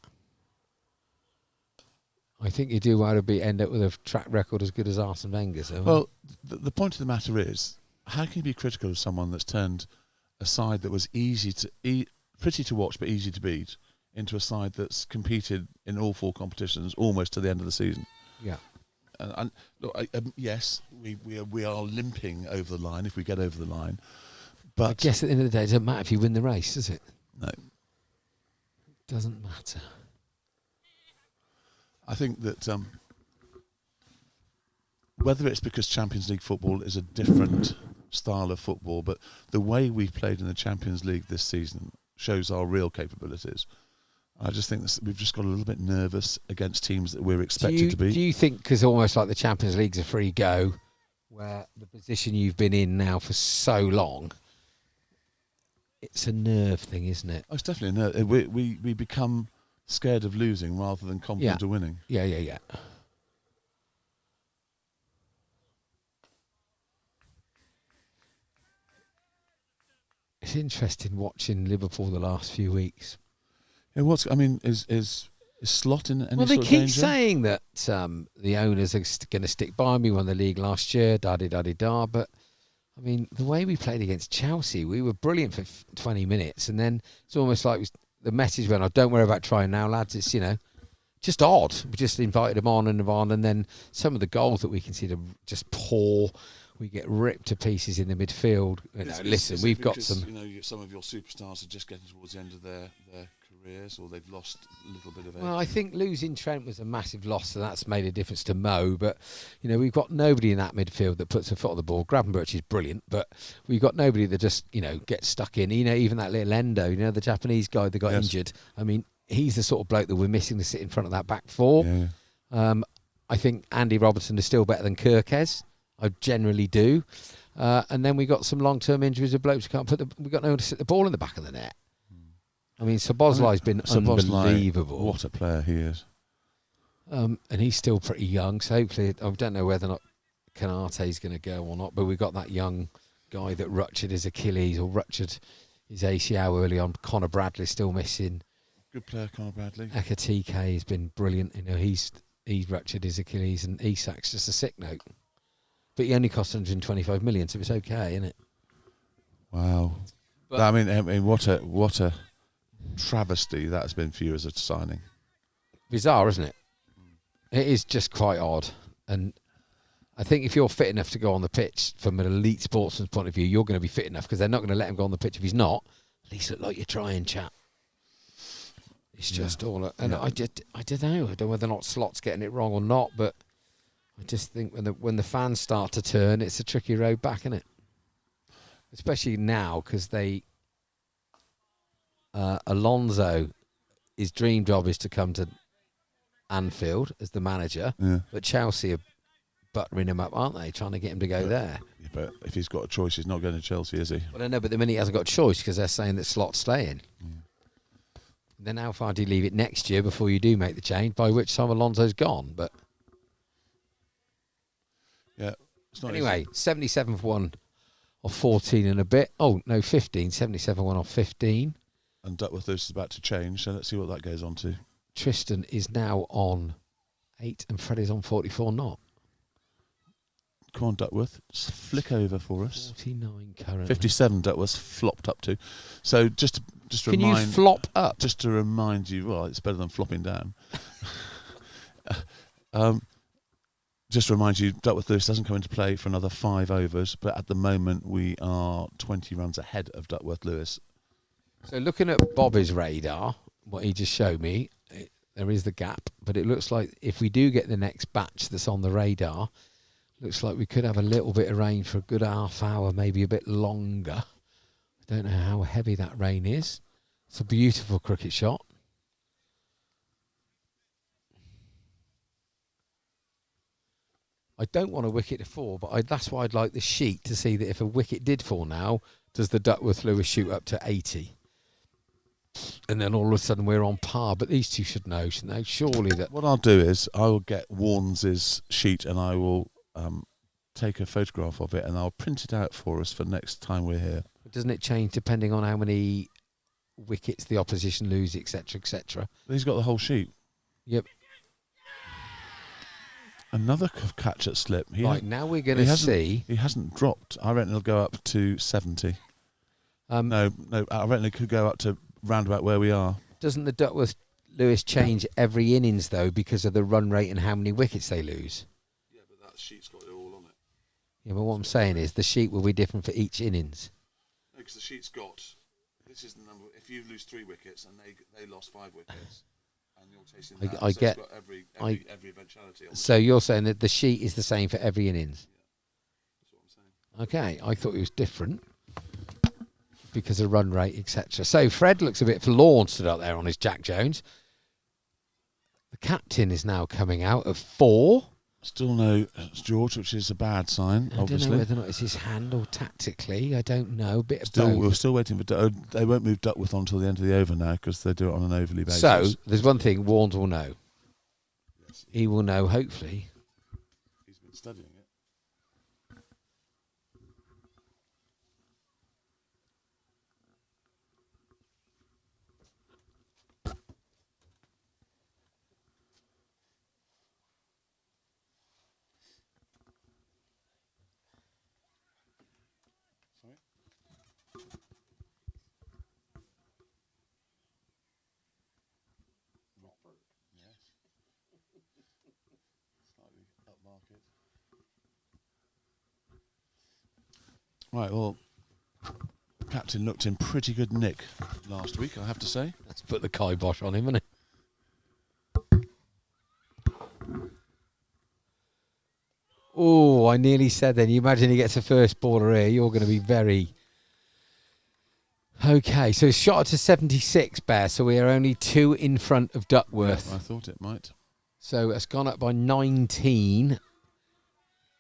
I think you do want to end up with a track record as good as Arsene Wenger's. Well, the point of the matter is, how can you be critical of someone that's turned a side that was pretty to watch but easy to beat into a side that's competed in all 4 competitions almost to the end of the season? Yeah. And look, yes, we are limping over the line if we get over the line, but I guess at the end of the day, it doesn't matter if you win the race, does it? no. Doesn't matter. I think that whether it's because Champions League football is a different style of football, but the way we've played in the Champions League this season shows our real capabilities. I just think we've just got a little bit nervous against teams that we're expected to beat. Do you think, because almost like the Champions League's a free go, where the position you've been in now for so long, it's a nerve thing, isn't it? Oh, it's definitely a nerve. We become scared of losing rather than confident of winning. Yeah. It's interesting watching Liverpool the last few weeks. Yeah, is Slot in any Well, they sort of keep danger? saying that the owners are going to stick by me. Won the league last year, da-di-da-di-da. But, I mean, the way we played against Chelsea, we were brilliant for 20 minutes. And then it's almost like the message went, don't worry about trying now, lads. It's, just odd. We just invited them on. And then some of the goals that we consider just poor, we get ripped to pieces in the midfield. Listen, we've got some... some of your superstars are just getting towards the end of their careers, or they've lost a little bit of age. Well, I think losing Trent was a massive loss, so that's made a difference to Mo. But, we've got nobody in that midfield that puts a foot on the ball. Gravenberch is brilliant, but we've got nobody that just, gets stuck in. Even that little Endo, the Japanese guy that got injured. I mean, he's the sort of bloke that we're missing to sit in front of that back 4. Yeah. I think Andy Robertson is still better than Kirkes. I generally do. And then we got some long-term injuries of blokes who can't we've got no one to sit the ball in the back of the net. I mean, Szoboszlai's been unbelievable. What a player he is. And he's still pretty young, so hopefully, I don't know whether or not Kanate's going to go or not, but we've got that young guy that ruptured his Achilles or ruptured his ACL early on. Connor Bradley's still missing. Good player, Connor Bradley. Ekatike has been brilliant. He's ruptured his Achilles, and Isak's just a sick note. But he only cost 125 million, so it's okay, isn't it? Wow. But I mean, what a travesty that's been for you as a signing. Bizarre, isn't it? It is just quite odd. And I think if you're fit enough to go on the pitch from an elite sportsman's point of view, you're going to be fit enough because they're not going to let him go on the pitch if he's not. At least look like you're trying, chap. It's just all... And I don't know. I don't know whether or not Slot's getting it wrong or not, but I just think when the fans start to turn, it's a tricky road back, isn't it? Especially now because Alonso, his dream job is to come to Anfield as the manager, but Chelsea are buttering him up, aren't they? Trying to get him to go there. Yeah, but if he's got a choice, he's not going to Chelsea, is he? Well, I know, but the minute he hasn't got a choice because they're saying that Slot's staying. Then how far do you leave it next year before you do make the change? By which time Alonso's gone, but yeah. It's not anyway, 77 for one off 14 and a bit. Oh no, 15. 77 one off 15. And Duckworth Lewis is about to change, so let's see what that goes on to. Tristan is now on 8 and Freddie's on 44 not. Come on, Duckworth. Just flick over for us. 49 currently. 57 Duckworth flopped up to. So just to Can remind... you flop up? Just to remind you, well, it's better than flopping down. Just to remind you, Duckworth Lewis doesn't come into play for another 5 overs, but at the moment we are 20 runs ahead of Duckworth Lewis. So looking at Bobby's radar, what he just showed me, there is the gap, but it looks like if we do get the next batch that's on the radar, looks like we could have a little bit of rain for a good half hour, maybe a bit longer. I don't know how heavy that rain is. It's a beautiful cricket shot. I don't want a wicket to fall, but that's why I'd like the sheet to see that if a wicket did fall now, does the Duckworth Lewis shoot up to 80? And then all of a sudden we're on par. But these two should know, shouldn't they? Surely that... What I'll do is I will get Warnes' sheet and I will take a photograph of it and I'll print it out for us for next time we're here. Doesn't it change depending on how many wickets the opposition lose, etc., etc.? He's got the whole sheet. Yep. Another catch at slip. Right, now we're going to see... He hasn't dropped. I reckon he'll go up to 70. No, I reckon it could go up to round about where we are. Doesn't the Duckworth Lewis change every innings, though, because of the run rate and how many wickets they lose? Yeah, but that sheet's got it all on it. Yeah, but what I'm saying is the sheet will be different for each innings. No, because the sheet's got... This is the number... If you lose 3 wickets and they lost 5 wickets... And you're chasing that, I so get it's got every eventuality on so you're saying that the sheet is the same for every innings? Yeah, that's what I'm saying. Okay, I thought it was different because of run rate, etc. So Fred looks a bit forlorn stood out there on his Jack Jones. The captain is now coming out of 4. Still no George, which is a bad sign, I obviously. don't know whether or not it's his hand or tactically. I don't know. A bit of Still, both. we're still waiting for... they won't move Duckworth on until the end of the over now because they do it on an overly basis. So, there's one thing Warnes will know. Yes. He will know, hopefully. He's been studying it. Right, well, Captain looked in pretty good nick last week, I have to say. Let's put the kibosh on him, innit? Oh, I nearly said then. You imagine he gets a first baller here, you're going to be very... Okay, so it's shot to 76, Bear, so we are only 2 in front of Duckworth. Yeah, I thought it might. So it's gone up by 19.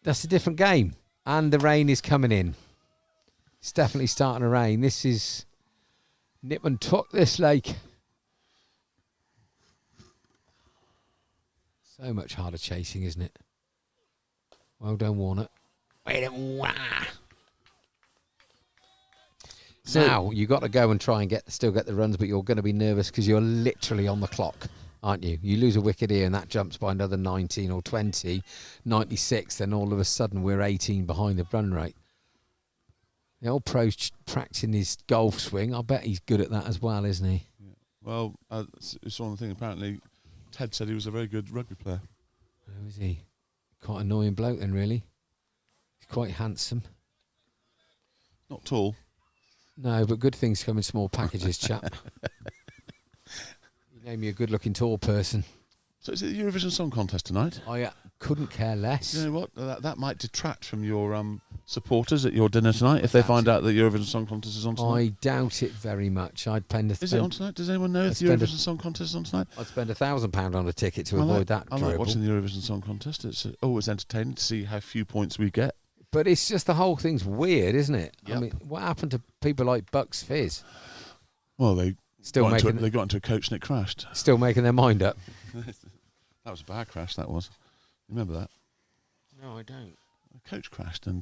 That's a different game. And the rain is coming in. It's definitely starting to rain. This is nip and tuck, this lake. So much harder chasing, isn't it? Well done, Warner. So, now, you've got to go and try and still get the runs, but you're going to be nervous because you're literally on the clock, aren't you? You lose a wicket here and that jumps by another 19 or 20, 96, then all of a sudden we're 18 behind the run rate. The old pro's practicing his golf swing. I bet he's good at that as well, isn't he? Yeah. Well, it's one thing. Apparently, Ted said he was a very good rugby player. Who is he? Quite annoying bloke then, really. He's quite handsome. Not tall. No, but good things come in small packages, chap. You name me a good-looking tall person. So is it the Eurovision Song Contest tonight? I couldn't care less. You know what? That might detract from your supporters at your dinner tonight if they find out that Eurovision Song Contest is on tonight. I doubt it very much. I'd spend Is it on tonight? Does anyone know if the Eurovision Song Contest is on tonight? I'd spend £1,000 on a ticket to avoid that. I like watching the Eurovision Song Contest. It's always entertaining to see how few points we get. But it's just the whole thing's weird, isn't it? Yep. I mean, what happened to people like Bucks Fizz? Well, they Still got making they got into a coach and it crashed. still making their mind up. That was a bad crash, that was. Remember that? No, I don't. A coach crashed and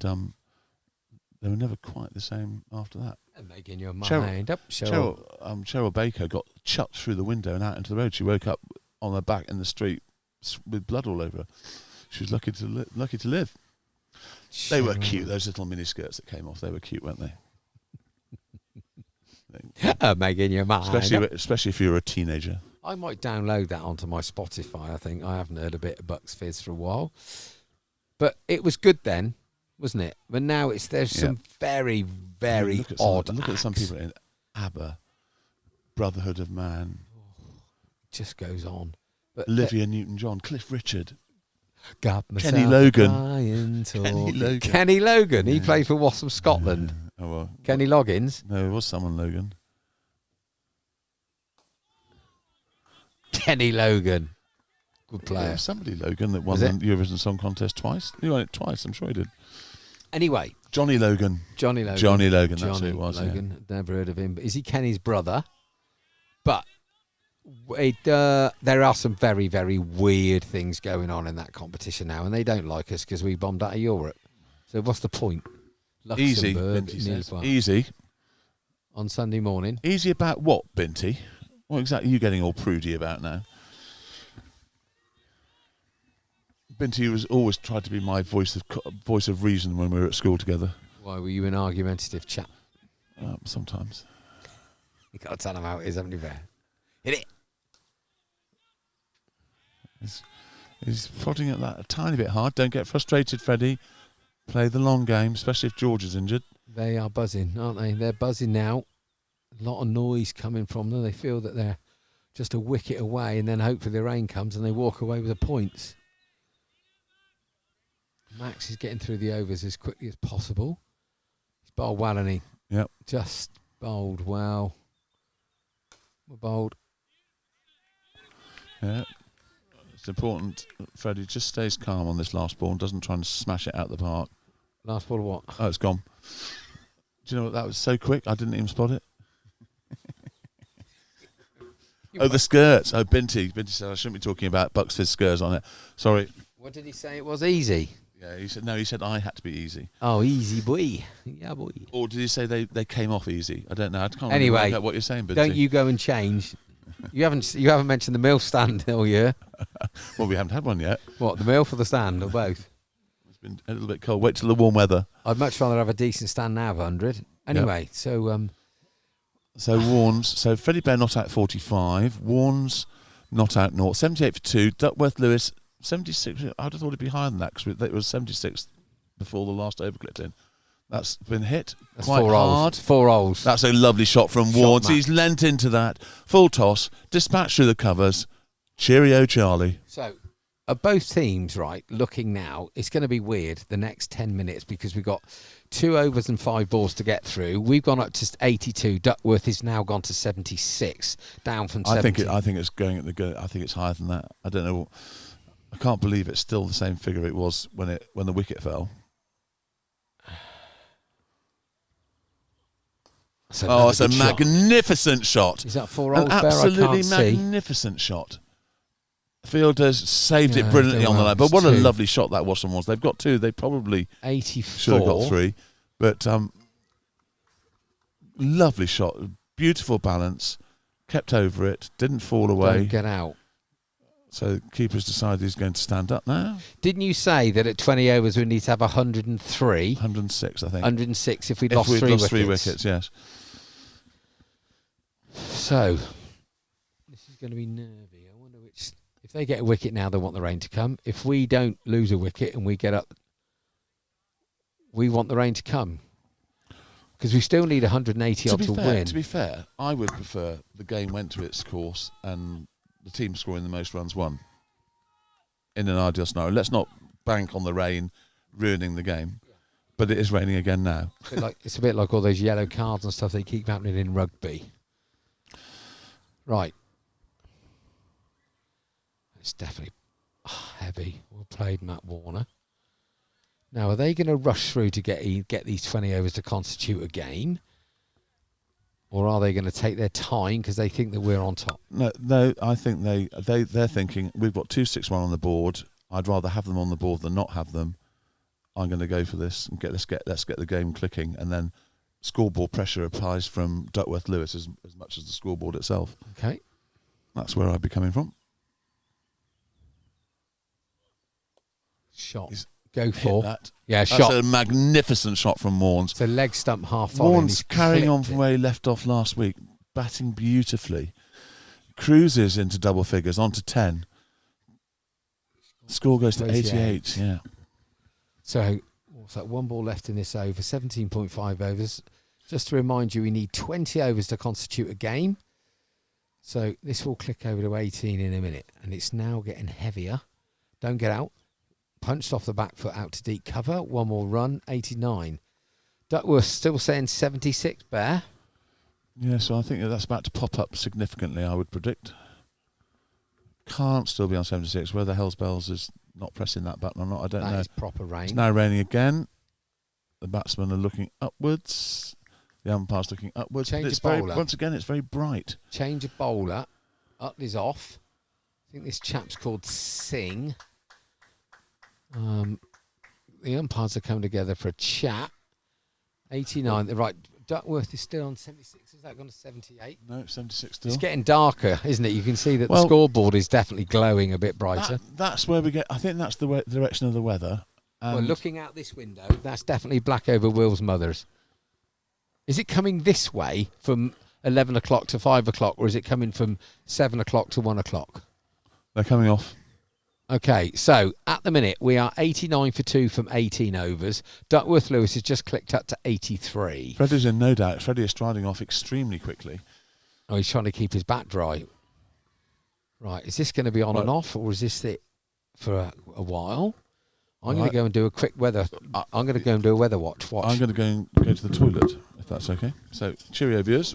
they were never quite the same after that. And making your Cheryl- mind up. Cheryl. Cheryl Baker got chucked through the window and out into the road. She woke up on her back in the street with blood all over her. She was lucky to live. They were cute, those little mini skirts that came off. They were cute, weren't they? Making your mind up. Especially if you're a teenager. I might download that onto my Spotify, I think. I haven't heard a bit of Bucks Fizz for a while. But it was good then, wasn't it? But now there's some very, very odd Look at some acts. people in ABBA, Brotherhood of Man, Just goes on. But Olivia Newton-John, Cliff Richard. got myself Kenny Logan. crying, Kenny Logan. Kenny Logan. He Yeah. played for Wasp Scotland. Oh, well. Kenny Loggins. No, it was someone Logan. Kenny Logan. Good Yeah, player. somebody Logan that won Was the it? Eurovision Song Contest twice. He won it twice, I'm sure he did. Anyway, Johnny Logan. Johnny Logan. Johnny Logan, that's who Johnny it was. yeah. Logan. Never heard of him. But is he Kenny's brother? But there are some very, very weird things going on in that competition now, and they don't like us because we bombed out of Europe. So what's the point? Easy, Luxembourg, Binty nearly says. well. Easy. On Sunday morning. Easy about what, Binty? What exactly are you getting all prudy about now? Binty was always tried to be my voice of reason when we were at school together. Why were you an argumentative chap? Sometimes. You got to tell him how it is, haven't you, Bear? Hit it. He's prodding at that a tiny bit hard. Don't get frustrated, Freddie. Play the long game, especially if George is injured. They are buzzing, aren't they? They're buzzing now. A lot of noise coming from them. They feel that they're just a wicket away, and then hopefully the rain comes and they walk away with the points. Max is getting through the overs as quickly as possible. He's bowled well, hasn't he? Yep. Just bowled well. We're bowled. Yeah. It's important Freddie just stays calm on this last ball and doesn't try and smash it out the park. Last ball of what? Oh, it's gone. Do you know what? That was so quick, I didn't even spot it. Oh, the skirts. Oh, Binty. Binty said I shouldn't be talking about Bucks Fizz skirts on it. Sorry. What did he say? It was easy. Yeah, he said, no, he said I had to be easy. Oh, easy boy. Yeah, boy. Or did he say they came off easy? I don't know. I can't really Anyway, work out what you're saying, Binty. Don't you go and change. You haven't mentioned the mill stand all year. Well, we haven't had one yet. What, the mill for the stand or both? It's been a little bit cold. Wait till the warm weather. I'd much rather have a decent stand now of 100. Anyway, so So Warnes, so Freddie Bear not out 45, Warnes not out 0, 78 for 2, Duckworth Lewis 76. I'd have thought it'd be higher than that because it was 76 before the last over clipped in. That's been hit that's quite 4 hard. rolls. 4 rolls. That's a lovely shot from Shot Warnes. Matt. He's lent into that. Full toss, dispatch through the covers. Cheerio, Charlie. So, both teams, right, looking now, it's going to be weird the next 10 minutes because we've got 2 overs and 5 balls to get through. We've gone up to 82. Duckworth has now gone to 76, down from 70. I think it's going at the go. I think it's higher than that. I don't know. I can't believe it's still the same figure it was when the wicket fell. Oh, it's a magnificent shot. Is that 4 rolls, An Bear? I absolutely can't see. magnificent shot. Fielders saved Yeah, it brilliantly on the line, but what a 2. lovely shot that was from Warnes. They've got 2. They probably 84. should have got 3, but lovely shot, beautiful balance, kept over it, didn't fall away. Don't get out. So keeper's decided he's going to stand up now. Didn't you say that at 20 overs we need to have 103? 106, I think. 106 if we'd If lost, we'd 3 lost wickets. 3 wickets, yes. So, this is going to be nervy. I wonder if they get a wicket now, they want the rain to come. If we don't lose a wicket and we get up, we want the rain to come. Because we still need 180 odd to win. To be fair, I would prefer the game went to its course and the team scoring the most runs won. In an ideal scenario, let's not bank on the rain ruining the game. But it is raining again now. It's a bit like all those yellow cards and stuff they keep happening in rugby. Right. It's definitely heavy. Well played, Matt Warner. Now, are they going to rush through to get these 20 overs to constitute a game? Or are they going to take their time because they think that we're on top? No, I think they're thinking, we've got 2-6-1 on the board. I'd rather have them on the board than not have them. I'm going to go for this and let's get the game clicking, and then scoreboard pressure applies from Duckworth Lewis as much as the scoreboard itself. Okay. That's where I'd be coming from. Shot. Go for that. Yeah, That's shot. a magnificent shot from Warnes. It's a leg stump half volley. Warnes carrying on from where he left off last week, batting beautifully. Cruises into double figures, onto 10. Score goes to 88. Yeah. So, what's that? 1 ball left in this over, 17.5 overs. Just to remind you, we need 20 overs to constitute a game. So, this will click over to 18 in a minute. And it's now getting heavier. Don't get out. Punched off the back foot out to deep cover. 1 more run, 89. Duckworth still saying 76, Bear. Yeah, so I think that's about to pop up significantly, I would predict. Can't still be on 76. Where the hell's bells is not pressing that button or not, I don't know. That is proper rain. It's now raining again. The batsmen are looking upwards. The umpire's looking upwards. Change It's of bowler. once again, it's very bright. Change of bowler. Utley's off. I think this chap's called Singh. The umpires are coming together for a chat. 89. Right, Duckworth is still on 76. Has that gone to 78? No, 76 still. It's getting darker, isn't it? You can see that the scoreboard is definitely glowing a bit brighter. That's where we get. I think that's the direction of the weather. Well, looking out this window, that's definitely black over Will's mother's. Is it coming this way from 11 o'clock to 5 o'clock, or is it coming from 7 o'clock to 1 o'clock? They're coming off. Okay, so at the minute we are 89 for 2 from 18 overs. Duckworth Lewis has just clicked up to 83. Freddie's in no doubt. Freddie is striding off extremely quickly. Oh, he's trying to keep his bat dry. Right, is this going to be on and off, or is this it for a while? I'm going to go and do a quick weather. I'm going to go and do a weather watch. I'm going to go to the toilet, if that's okay. So, cheerio, viewers.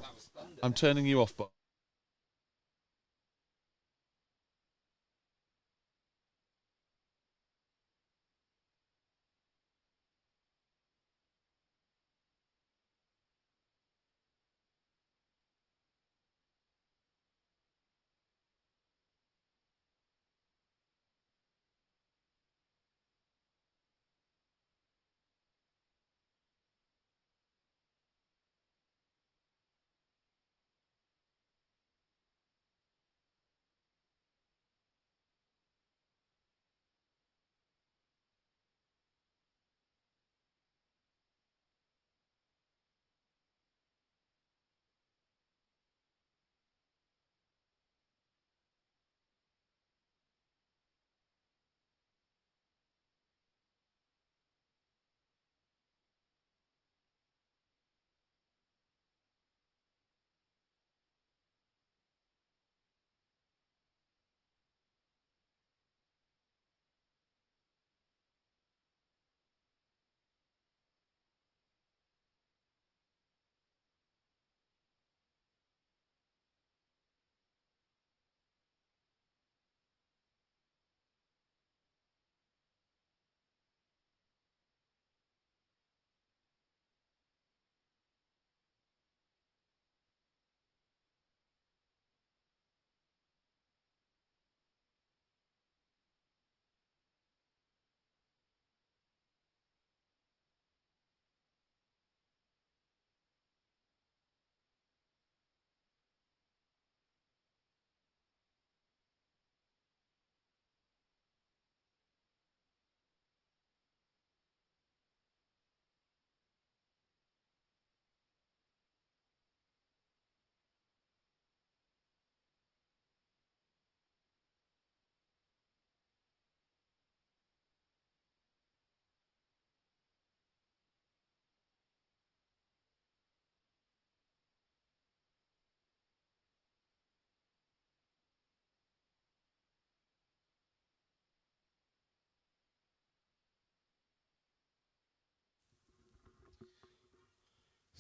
I'm turning you off, but.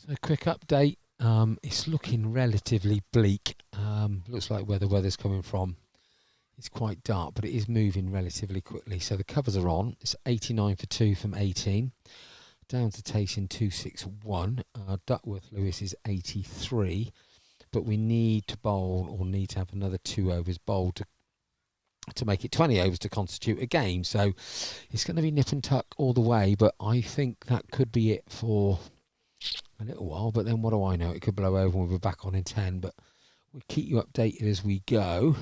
So quick update. It's looking relatively bleak. Looks like where the weather's coming from. It's quite dark, but it is moving relatively quickly. So the covers are on. It's 89 for 2 from 18. Down to Tayson 261. Duckworth Lewis is 83. But we need to bowl, or need to have another 2 overs bowled to make it 20 overs to constitute a game. So it's going to be nip and tuck all the way. But I think that could be it for a little while. But then what do I know? It could blow over and we'll be back on in 10. But we'll keep you updated as we go.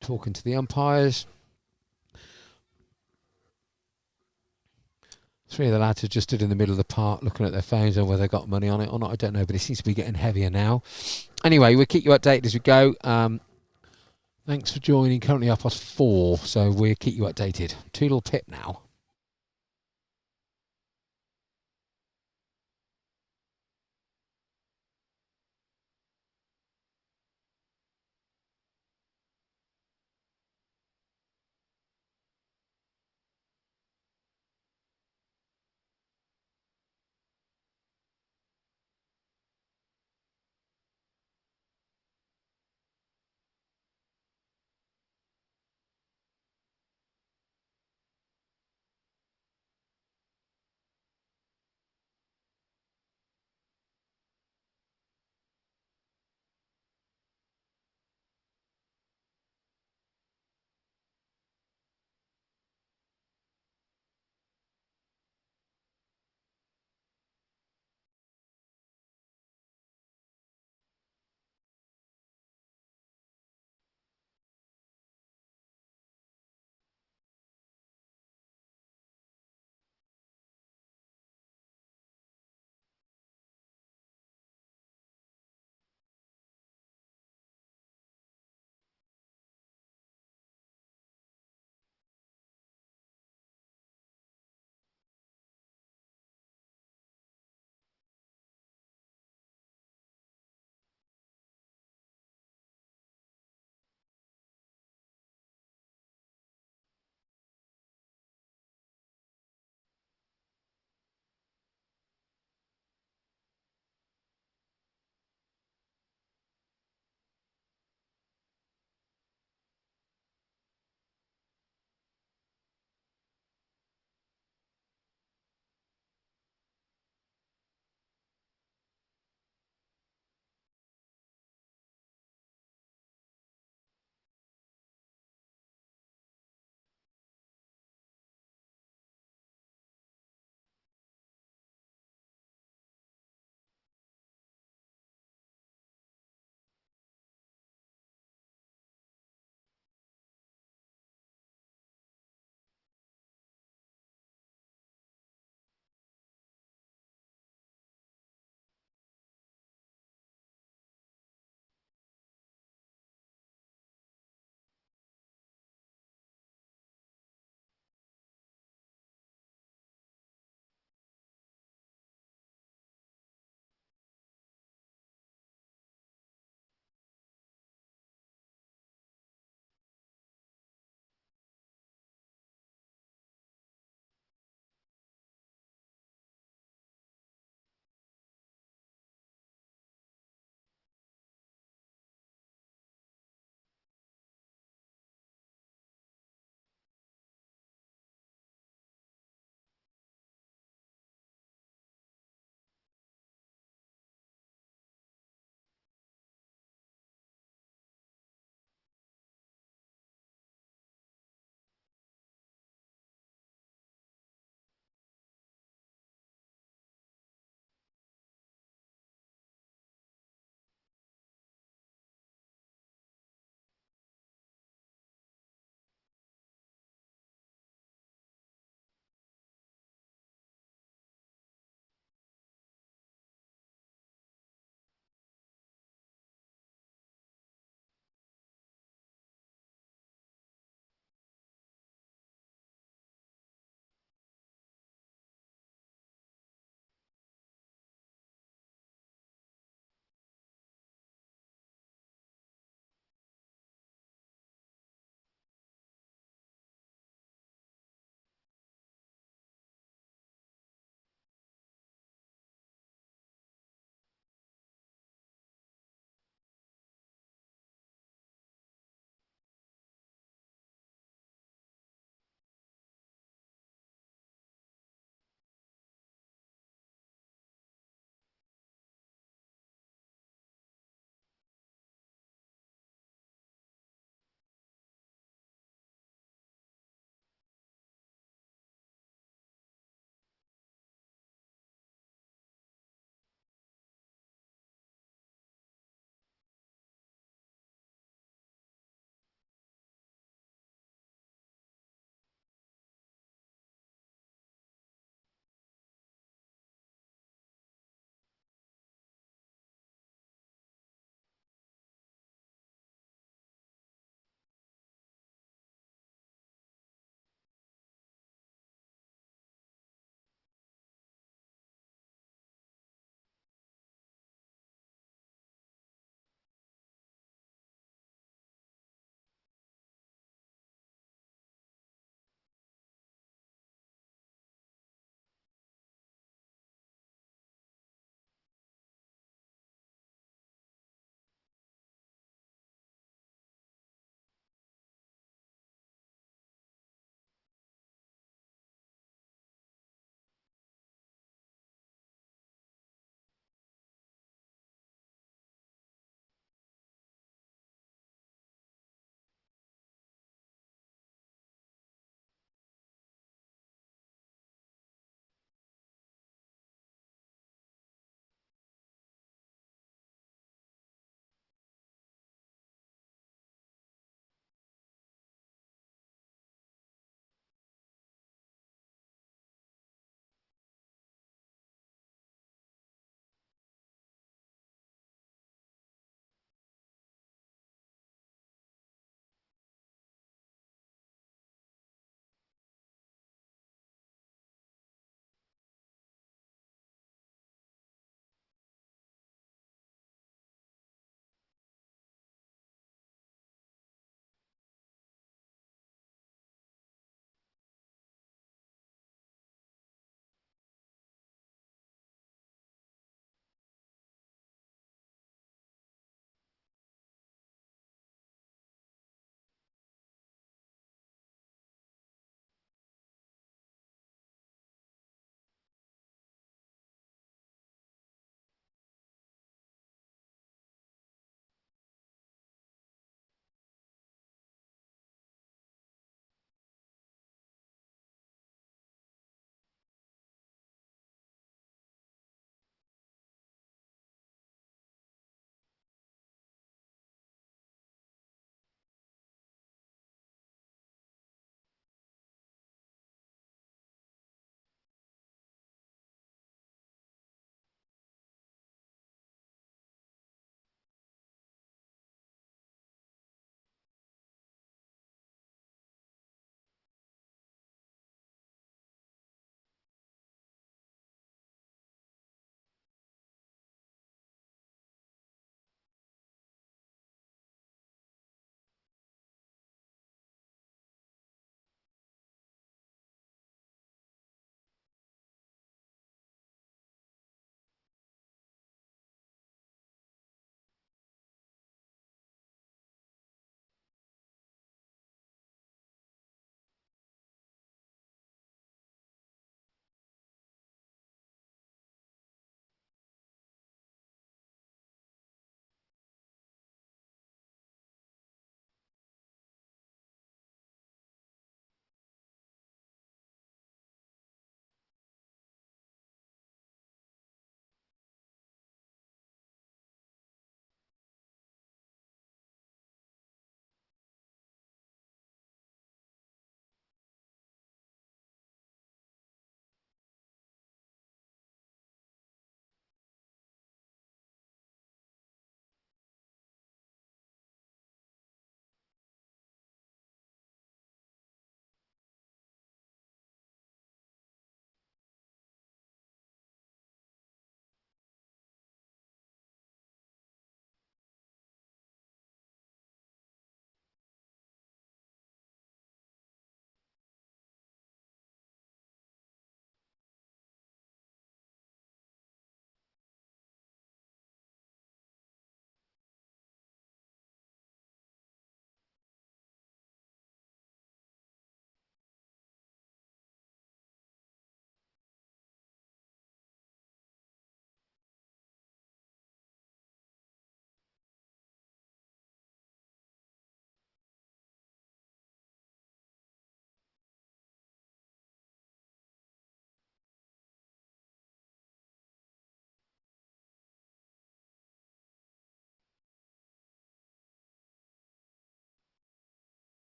Talking to the umpires. 3 of the lads have just stood in the middle of the park looking at their phones and whether they've got money on it or not. I don't know, but it seems to be getting heavier now. Anyway, we'll keep you updated as we go. Thanks for joining. Currently 4:30, so we'll keep you updated. Toodle pip now.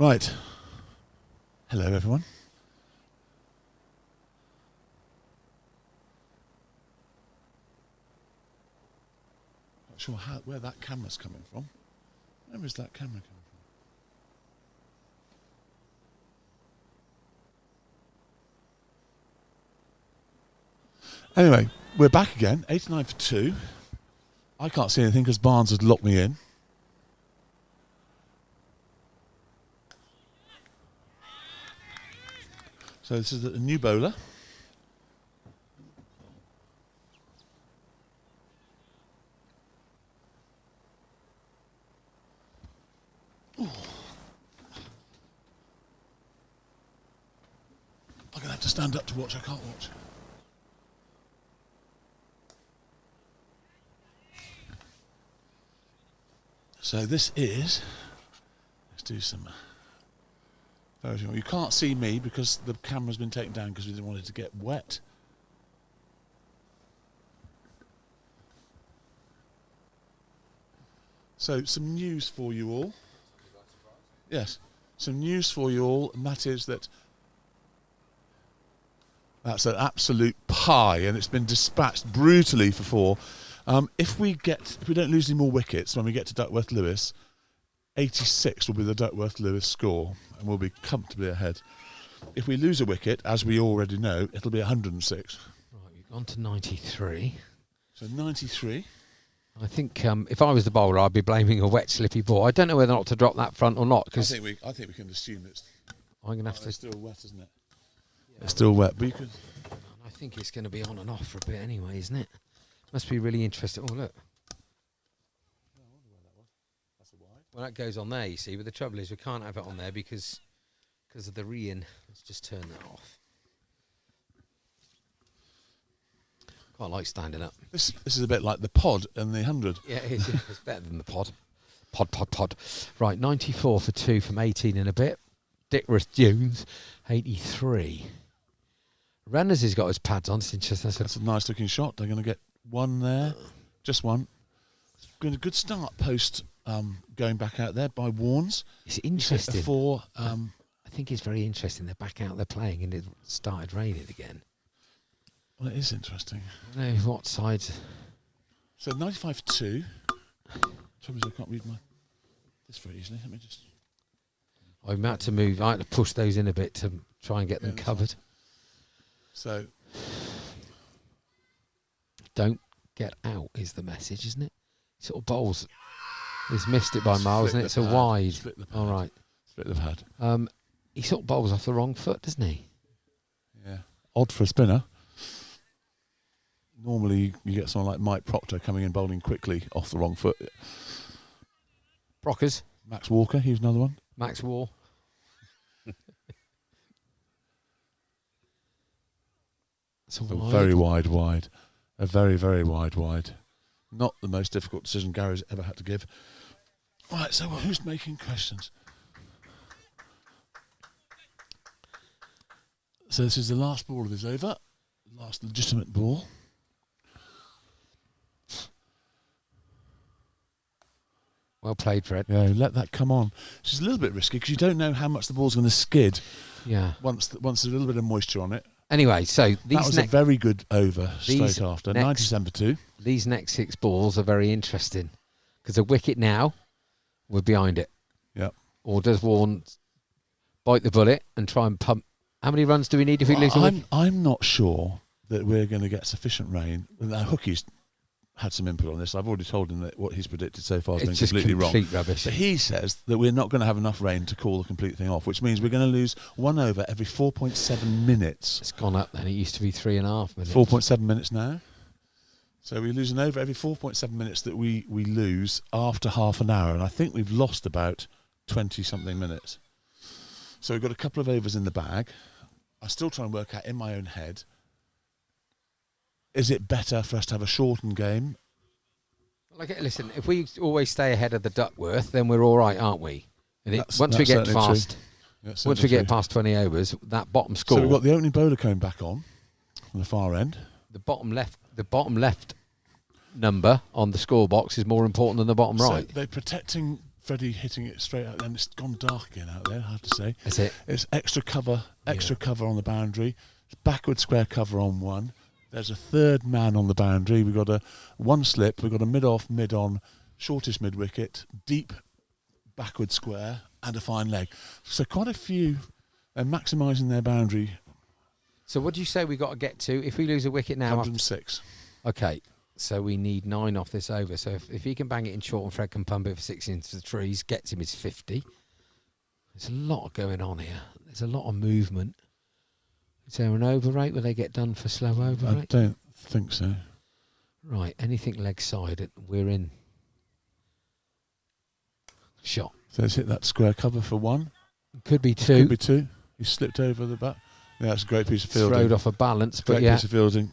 Right. Hello, everyone. Not sure where that camera's coming from. Where is that camera coming from? Anyway, we're back again. 89 for 2. I can't see anything because Barnes has locked me in. So this is a new bowler. Ooh. I'm going to have to stand up to watch. I can't watch. So this is, let's do some, you can't see me because the camera's been taken down because we didn't want it to get wet. So some news for you all. Yes, some news for you all, and that is that's an absolute pie, and it's been dispatched brutally for 4. If we don't lose any more wickets when we get to Duckworth Lewis, 86 will be the Duckworth Lewis score, and we'll be comfortably ahead. If we lose a wicket, as we already know, it'll be 106. Right, we've gone to 93. So 93. I think if I was the bowler, I'd be blaming a wet, slippy ball. I don't know whether or not to drop that front or not. I Because think we can assume it's. I'm going to have to. It's still wet, isn't it? Yeah. It's still wet, but you could. I think it's going to be on and off for a bit anyway, isn't it? Must be really interesting. Oh, look. Well, that goes on there, you see. But the trouble is we can't have it on there because of the re-in. Let's just turn that off. Quite like standing up. This is a bit like the pod and the 100. Yeah, it's better than the pod. Pod. Right, 94 for 2 from 18 in a bit. Dickworth Jones, 83. Ranners has got his pads on. It's interesting. That's a nice looking shot. They're going to get one there. Just one. Going a good start post going back out there by Warnes. It's interesting. I think it's very interesting. They're back out there playing and it started raining again. Well, it is interesting. I don't know what side. So 95 for 2. Trouble is I can't read this very easily. Let me just. I'm about to move. I had to push those in a bit to try and get them covered. So. Don't get out is the message, isn't it? Sort of bowls. He's missed it by miles, and it's a wide. All right. Split the pad. He sort of bowls off the wrong foot, doesn't he? Yeah. Odd for a spinner. Normally, you get someone like Mike Proctor coming in bowling quickly off the wrong foot. Brockers. Max Walker, he was another one. Max War. So very wide. A very, very wide. Not the most difficult decision Gary's ever had to give. Right, so who's making questions? So this is the last ball of this over. Last legitimate ball. Well played, Fred. Yeah, let that come on. It's just a little bit risky because you don't know how much the ball's going to skid. Yeah. Once there's a little bit of moisture on it. Anyway, so these that was a very good over straight after. 97 for 2. These next 6 balls are very interesting because a wicket now, we're behind it. Yep. Or does Warren bite the bullet and try and pump? How many runs do we need if we lose a wicket? I'm not sure that we're going to get sufficient rain. Hookie's had some input on this. I've already told him that what he's predicted so far has been completely wrong. Rubbish. But he says that we're not going to have enough rain to call the complete thing off, which means we're going to lose 1 over every 4.7 minutes. It's gone up then. It used to be 3.5 minutes. 4.7 minutes now. So we lose an over every 4.7 minutes that we lose after half an hour. And I think we've lost about 20-something minutes. So we've got a couple of overs in the bag. I still try and work out in my own head, is it better for us to have a shortened game? Listen, if we always stay ahead of the Duckworth, then we're all right, aren't we? And once we get past 20 overs, that bottom score. So we've got the opening bowler coming back on the far end. The bottom left number on the score box is more important than the bottom right. So they're protecting Freddie hitting it straight out, and it's gone dark again out there, I have to say. That's it. It's extra cover on the boundary. It's backward square cover on one. There's a third man on the boundary. We've got a one slip. We've got a mid-off, mid-on, shortish mid-wicket, deep backward square, and a fine leg. So quite a few are maximising their boundary. So what do you say we got to get to if we lose a wicket now? 106. Okay, so we need 9 off this over. So if he can bang it in short and Fred can pump it for 6 into the trees, gets him his 50. There's a lot going on here. There's a lot of movement. Is there an over rate? Will they get done for slow over I rate? don't think so. Right, anything leg side, we're in. Shot. So let's hit that square cover for one. Could be 2. Could be 2. He slipped over the back. Yeah, that's a great piece of fielding. Throwed off a balance, but Great yeah. piece of fielding.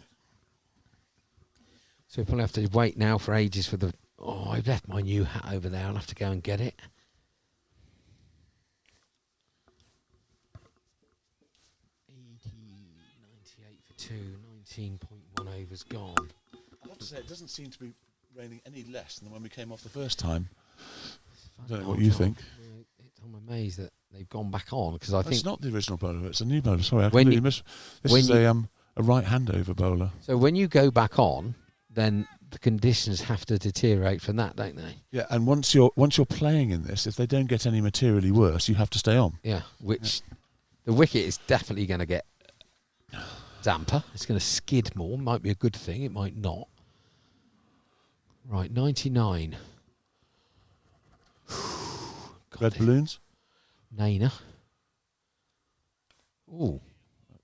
So we probably have to wait now for ages for the... Oh, I've left my new hat over there. I'll have to go and get it. For 2, 19.1 overs gone. I have to say, it doesn't seem to be raining any less than when we came off the first time. I don't know what you think. I'm amazed that they've gone back on because I think It's not the original bowler, it's a new bowler. Sorry, I When completely you- missed. This when is you- a right handover bowler. so. When you go back on, then the conditions have to deteriorate from that, don't they? Yeah, and once you're playing in this, if they don't get any materially worse, you have to stay on. Yeah. Which the wicket is definitely going to get damper. It's going to skid more. Might be a good thing. It might not. Right, 99. Red balloons. Naina. Ooh.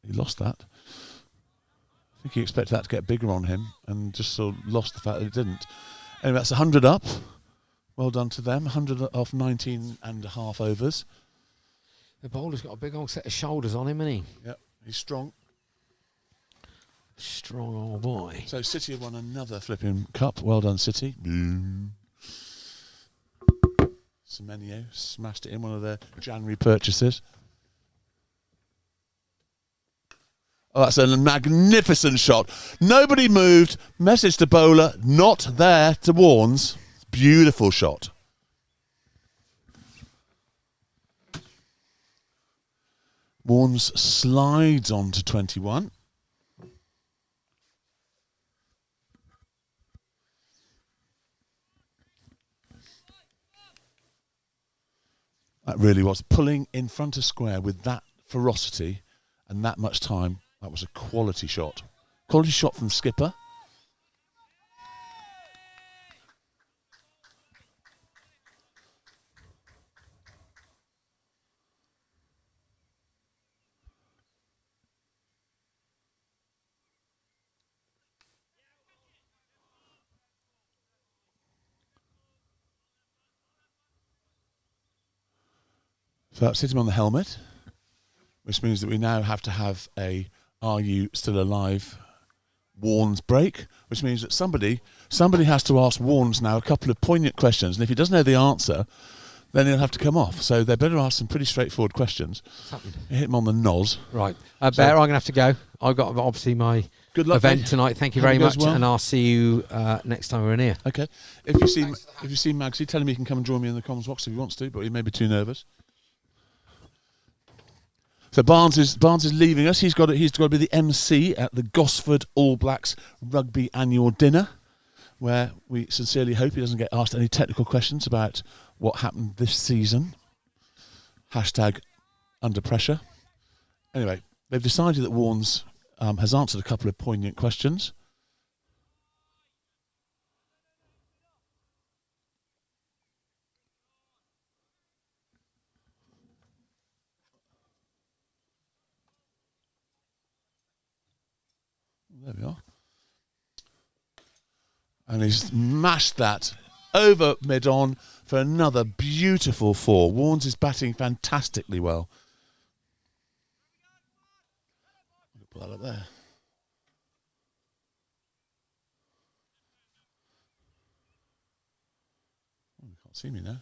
He lost that. I think he expected that to get bigger on him and just sort of lost the fact that it didn't. Anyway, that's 100 up. Well done to them. 100 off 19 and a half overs. The bowler's got a big old set of shoulders on him, hasn't he? Yep, he's strong. Strong old boy. So City have won another flipping cup. Well done, City. Semenyo smashed it in, one of their January purchases. Oh, that's a magnificent shot. Nobody moved. Message to bowler, not there to Warnes. Beautiful shot. Warnes slides on to 21. That really was. Pulling in front of square with that ferocity and that much time, that was a quality shot. Quality shot from skipper. So that's hitting on the helmet, which means that we now have to have a "Are you still alive?" Warnes break, which means that somebody has to ask Warnes now a couple of poignant questions, and if he doesn't know the answer, then he'll have to come off. So they better ask some pretty straightforward questions. Hit him on the nose. Right. Bear, I'm going to have to go. I've got obviously my Good luck, event mate. tonight. Thank you Hope very it goes much. well. And I'll see you next time we're in here. Okay. If you see Magsy, tell him he can come and join me in the comms box if he wants to, but he may be too nervous. So Barnes is leaving us. He's got to be the MC at the Gosford All Blacks Rugby Annual Dinner, where we sincerely hope he doesn't get asked any technical questions about what happened this season. Hashtag under pressure. Anyway, they've decided that Warnes has answered a couple of poignant questions. There we are. And he's mashed that over mid-on for another beautiful 4. Warnes is batting fantastically well. Put that up there. Oh, you can't see me now.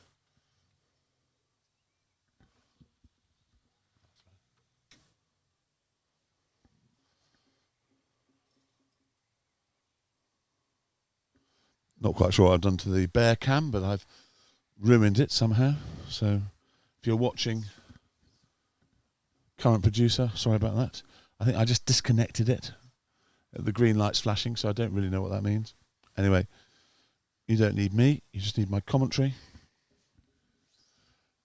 Not quite sure what I've done to the bear cam, but I've ruined it somehow. So if you're watching, current producer, sorry about that. I think I just disconnected it. The green light's flashing, so I don't really know what that means. Anyway, you don't need me, you just need my commentary.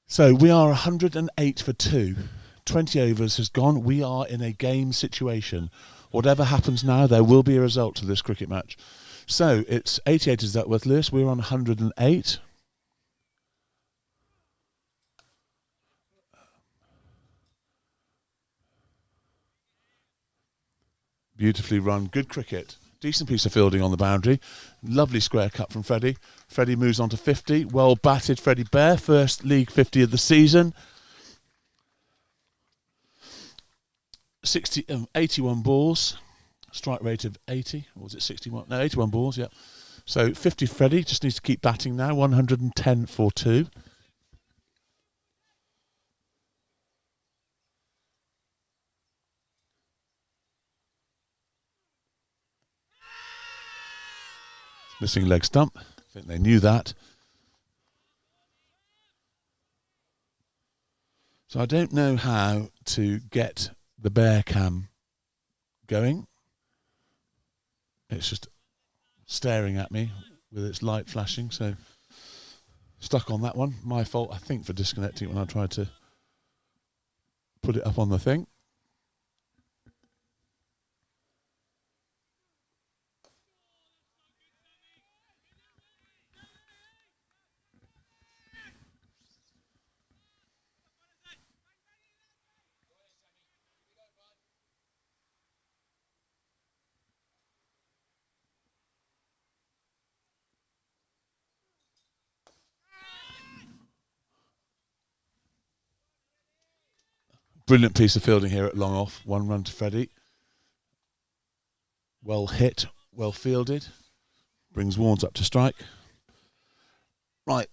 So we are 108 for 2. 20 overs has gone. We are in a game situation. Whatever happens now, there will be a result to this cricket match. So it's 88 is Duckworth Lewis. We're on 108. Beautifully run. Good cricket. Decent piece of fielding on the boundary. Lovely square cut from Freddie. Freddie moves on to 50. Well batted, Freddie Bear. First league 50 of the season. 81 balls. Strike rate of 80. Or was it 61? No, 81 balls, yeah. So 50 Freddie. Just needs to keep batting now. 110 for 2. Missing leg stump. I think they knew that. So I don't know how to get the bear cam going. It's just staring at me with its light flashing. So stuck on that one. My fault, I think, for disconnecting it when I tried to put it up on the thing. Brilliant piece of fielding here at long off. One run to Freddie. Well hit, well fielded. Brings Warnes up to strike. Right.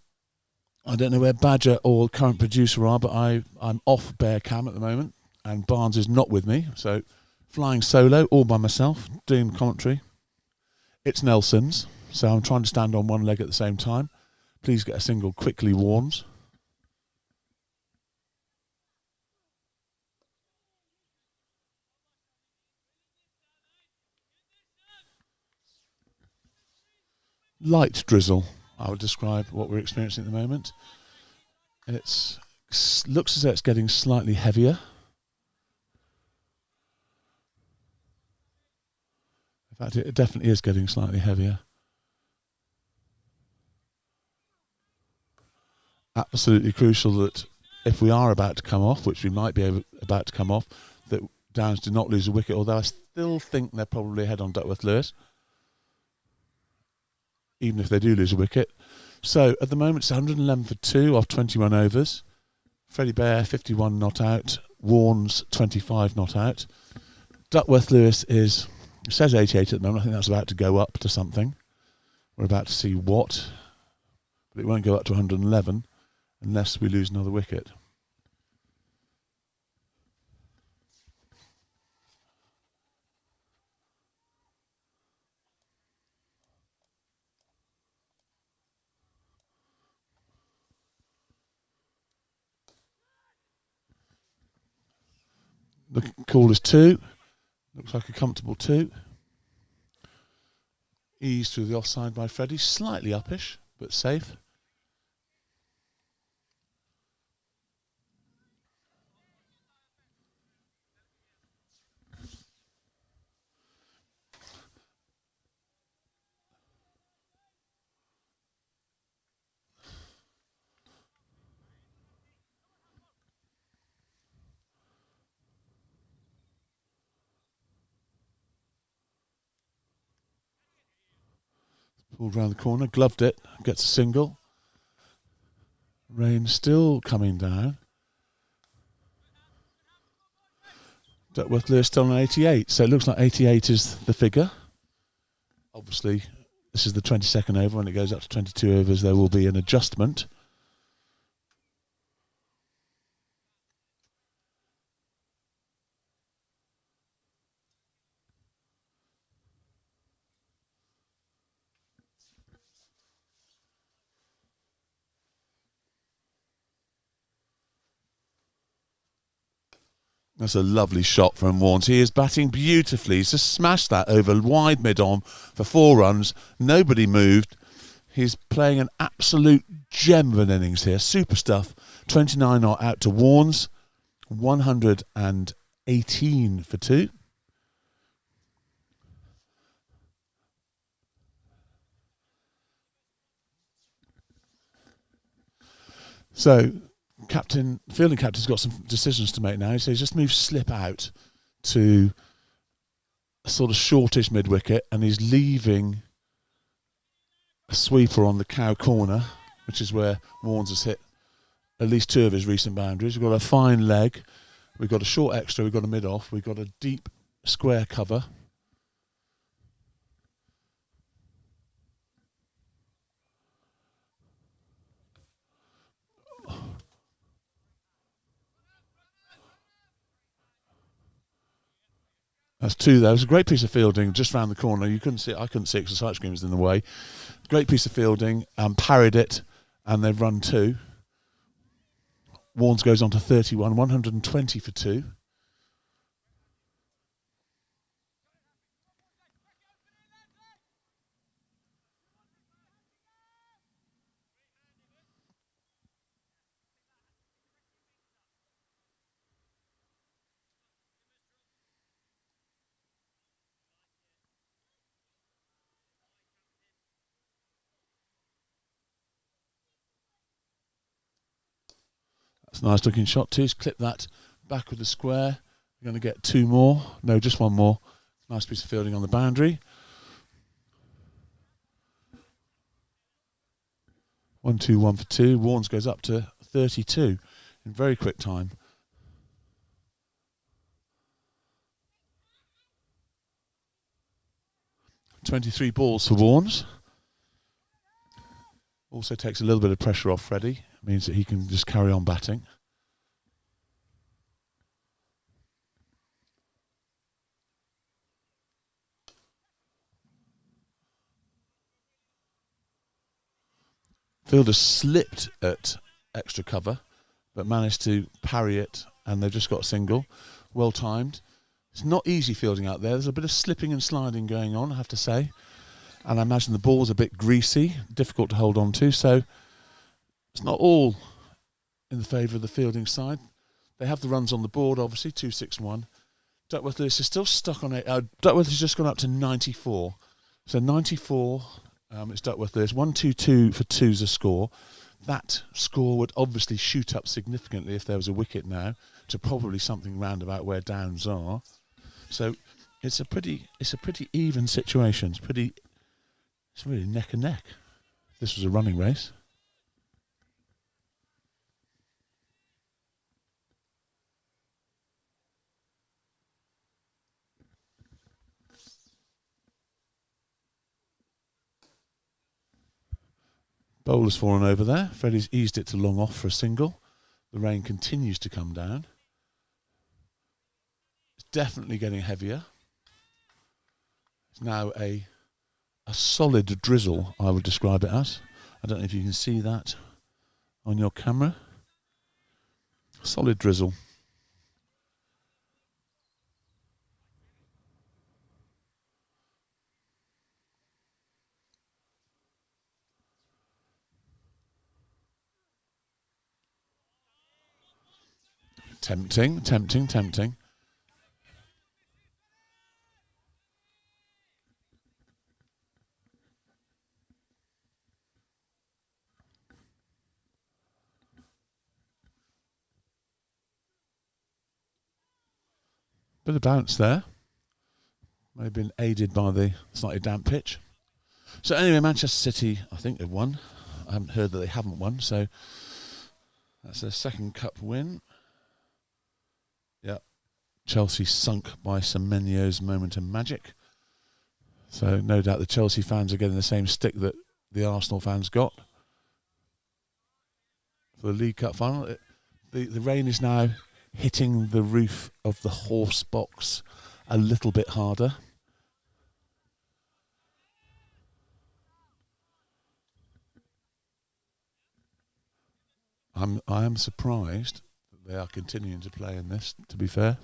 I don't know where Badger or current producer are, but I'm off bear cam at the moment. And Barnes is not with me. So flying solo, all by myself, doing commentary. It's Nelson's. So I'm trying to stand on one leg at the same time. Please get a single quickly, Warnes. Light drizzle, I would describe what we're experiencing at the moment. It looks as though it's getting slightly heavier. In fact, it definitely is getting slightly heavier. Absolutely crucial that if we are about to come off, which we might be about to come off, that Downs do not lose a wicket, although I still think they're probably ahead on Duckworth Lewis, even if they do lose a wicket. So at the moment it's 111 for 2 off 21 overs. Freddie Bear 51 not out. Warnes 25 not out. Duckworth Lewis it says 88 at the moment. I think that's about to go up to something. We're about to see what, but it won't go up to 111 unless we lose another wicket. The call is 2. Looks like a comfortable 2. Ease through the offside by Freddie. Slightly uppish, but safe. Pulled round the corner, gloved it, gets a single. Rain still coming down. Duckworth Lewis still on 88, so it looks like 88 is the figure. Obviously, this is the 22nd over. When it goes up to 22 overs, there will be an adjustment. That's a lovely shot from Warnes. He is batting beautifully. He's just smashed that over wide mid-on for 4 runs. Nobody moved. He's playing an absolute gem of an innings here. Super stuff. 29 not out to Warnes. 118 for 2. So, fielding captain's got some decisions to make now. He says just move slip out to a sort of shortish mid-wicket, and he's leaving a sweeper on the cow corner, which is where Warnes has hit at least 2 of his recent boundaries. We've got a fine leg, we've got a short extra, we've got a mid-off, we've got a deep square cover. That's 2 there. It was a great piece of fielding just round the corner. You couldn't see it. I couldn't see it because the sight screen was in the way. Great piece of fielding, parried it, and they've run 2. Warnes goes on to 31, 120 for 2. That's a nice looking shot too. He's clipped that back with the square. We're going to get 2 more. No, just 1 more. Nice piece of fielding on the boundary. 1-2-1 for 2. Warnes goes up to 32 in very quick time. .23 balls for Warnes. Also takes a little bit of pressure off Freddie. Means that he can just carry on batting. Fielder slipped at extra cover, but managed to parry it, and they've just got a single. Well timed. It's not easy fielding out there. There's a bit of slipping and sliding going on, I have to say. And I imagine the ball's a bit greasy, difficult to hold on to. So it's not all in the favour of the fielding side. They have the runs on the board, obviously, 261. Duckworth Lewis is still stuck on it. Duckworth has just gone up to 94. So 94, it's Duckworth Lewis. 1-2-2 for 2's a score. That score would obviously shoot up significantly if there was a wicket now to probably something round about where Downs are. So it's a pretty even situation. It's really neck and neck. This was a running race. Bowler's fallen over there. Freddie's eased it to long off for a single. The rain continues to come down. It's definitely getting heavier. It's now a solid drizzle, I would describe it as. I don't know if you can see that on your camera. Solid drizzle. Tempting. Bit of bounce there. May have been aided by the slightly damp pitch. So anyway, Manchester City, I think they've won. I haven't heard that they haven't won, so that's their second cup win. Yeah. Chelsea sunk by Semenyo's moment of magic. So no doubt the Chelsea fans are getting the same stick that the Arsenal fans got for the League Cup final. The rain is now hitting the roof of the horse box a little bit harder. I am surprised that They are continuing to play in this, to be fair.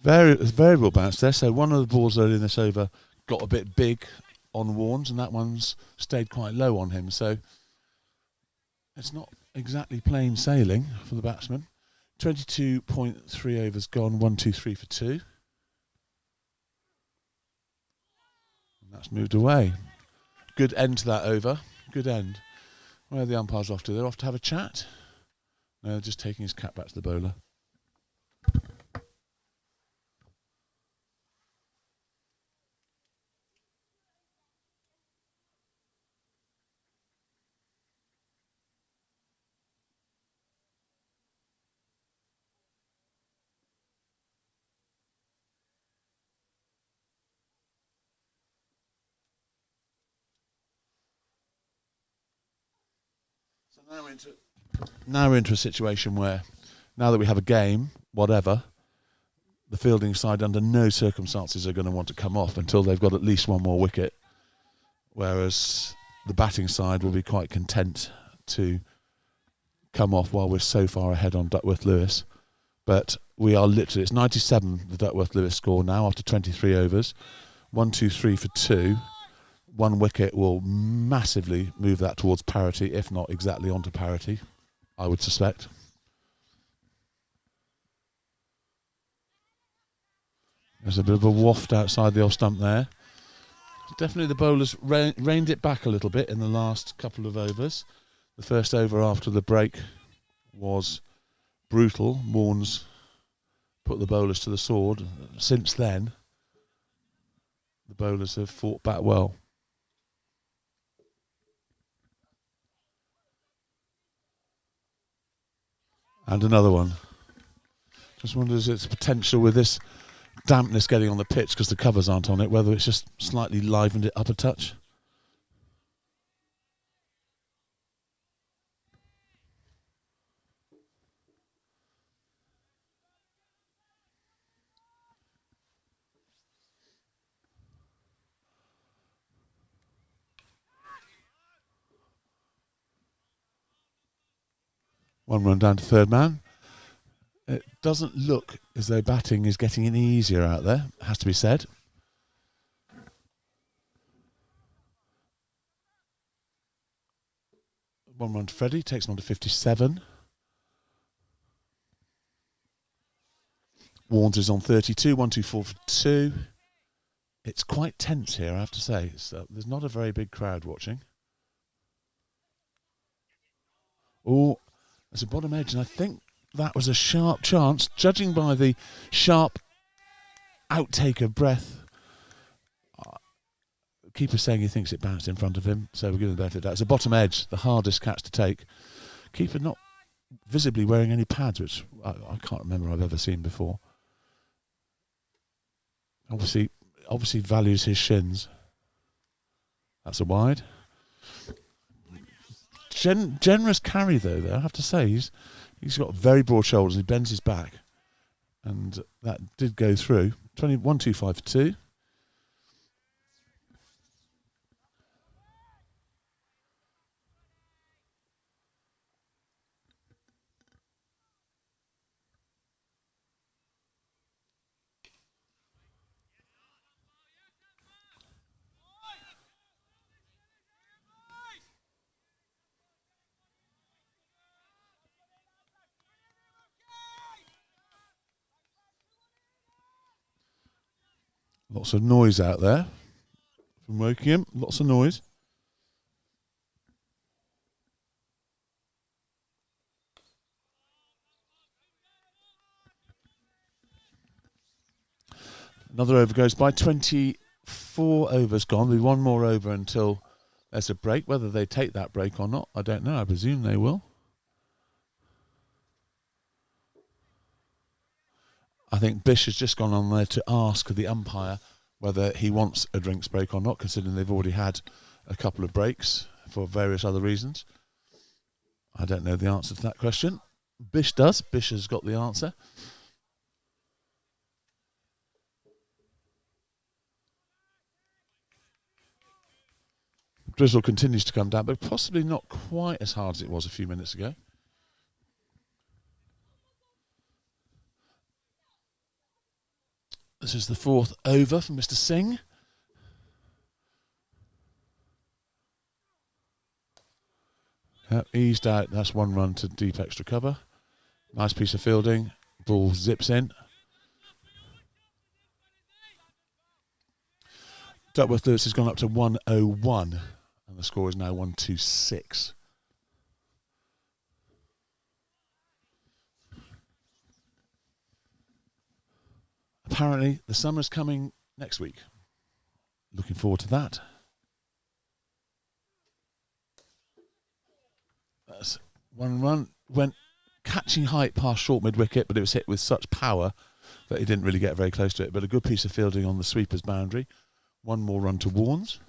Variable bounce there. So one of the balls early in this over got a bit big on Warnes, and that one's stayed quite low on him. So it's not exactly plain sailing for the batsman. 22.3 overs gone, 1, 2, 3 for 2. And that's moved away. Good end to that over. Good end. Where are the umpires off to? They're off to have a chat? No, just taking his cap back to the bowler. So now we're into a situation where, now that we have a game, whatever, the fielding side under no circumstances are going to want to come off until they've got at least one more wicket, whereas the batting side will be quite content to come off while we're so far ahead on Duckworth-Lewis. But we are literally, it's 97 the Duckworth-Lewis score now after 23 overs. 1, 2, 3 for 2. One wicket will massively move that towards parity, if not exactly onto parity, I would suspect. There's a bit of a waft outside the off stump there. Definitely the bowlers reined it back a little bit in the last couple of overs. The first over after the break was brutal. Warnes put the bowlers to the sword. Since then, the bowlers have fought back well. And another one. Just wonders its potential with this dampness getting on the pitch because the covers aren't on it, whether it's just slightly livened it up a touch. One run down to third man. It doesn't look as though batting is getting any easier out there, has to be said. One run to Freddie, takes him on to 57. Warnes is on 32, 1, 2, 4 for 2. It's quite tense here, I have to say. There's not a very big crowd watching. Oh, there's a bottom edge, and I think that was a sharp chance, judging by the sharp outtake of breath. Keeper saying he thinks it bounced in front of him, so we're giving the benefit of that. It's a bottom edge, the hardest catch to take. Keeper not visibly wearing any pads, which I can't remember I've ever seen before. Obviously values his shins. That's a wide. Generous carry though, I have to say. He's got very broad shoulders. He bends his back, and that did go through. 21, 2, 5 for 2. Lots of noise out there from Wokingham. Lots of noise. Another over goes by. 24 overs gone. There'll be one more over until there's a break. Whether they take that break or not, I don't know. I presume they will. I think Bish has just gone on there to ask the umpire whether he wants a drinks break or not, considering they've already had a couple of breaks for various other reasons. I don't know the answer to that question. Bish does. Bish has got the answer. Drizzle continues to come down, but possibly not quite as hard as it was a few minutes ago. This is the 4th over from Mr. Singh. Yep, eased out. That's 1 run to deep extra cover. Nice piece of fielding. Ball zips in. Duckworth Lewis has gone up to 101, and the score is now 126. Apparently, the summer's coming next week. Looking forward to that. That's 1 run. Went catching height past short mid-wicket, but it was hit with such power that he didn't really get very close to it. But a good piece of fielding on the sweeper's boundary. 1 more run to Warnes.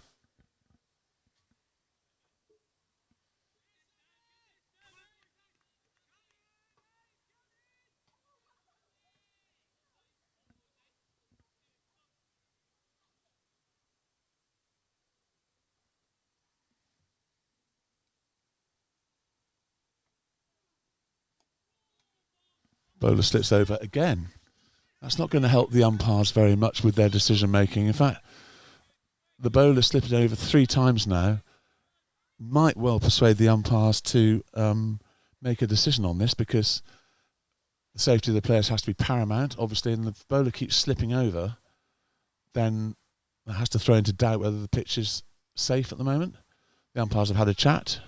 Bowler slips over again. That's not going to help the umpires very much with their decision making. In fact, the bowler slipping over 3 times now might well persuade the umpires to make a decision on this, because the safety of the players has to be paramount, obviously, and the bowler keeps slipping over, then that has to throw into doubt whether the pitch is safe at the moment. The umpires have had a chat.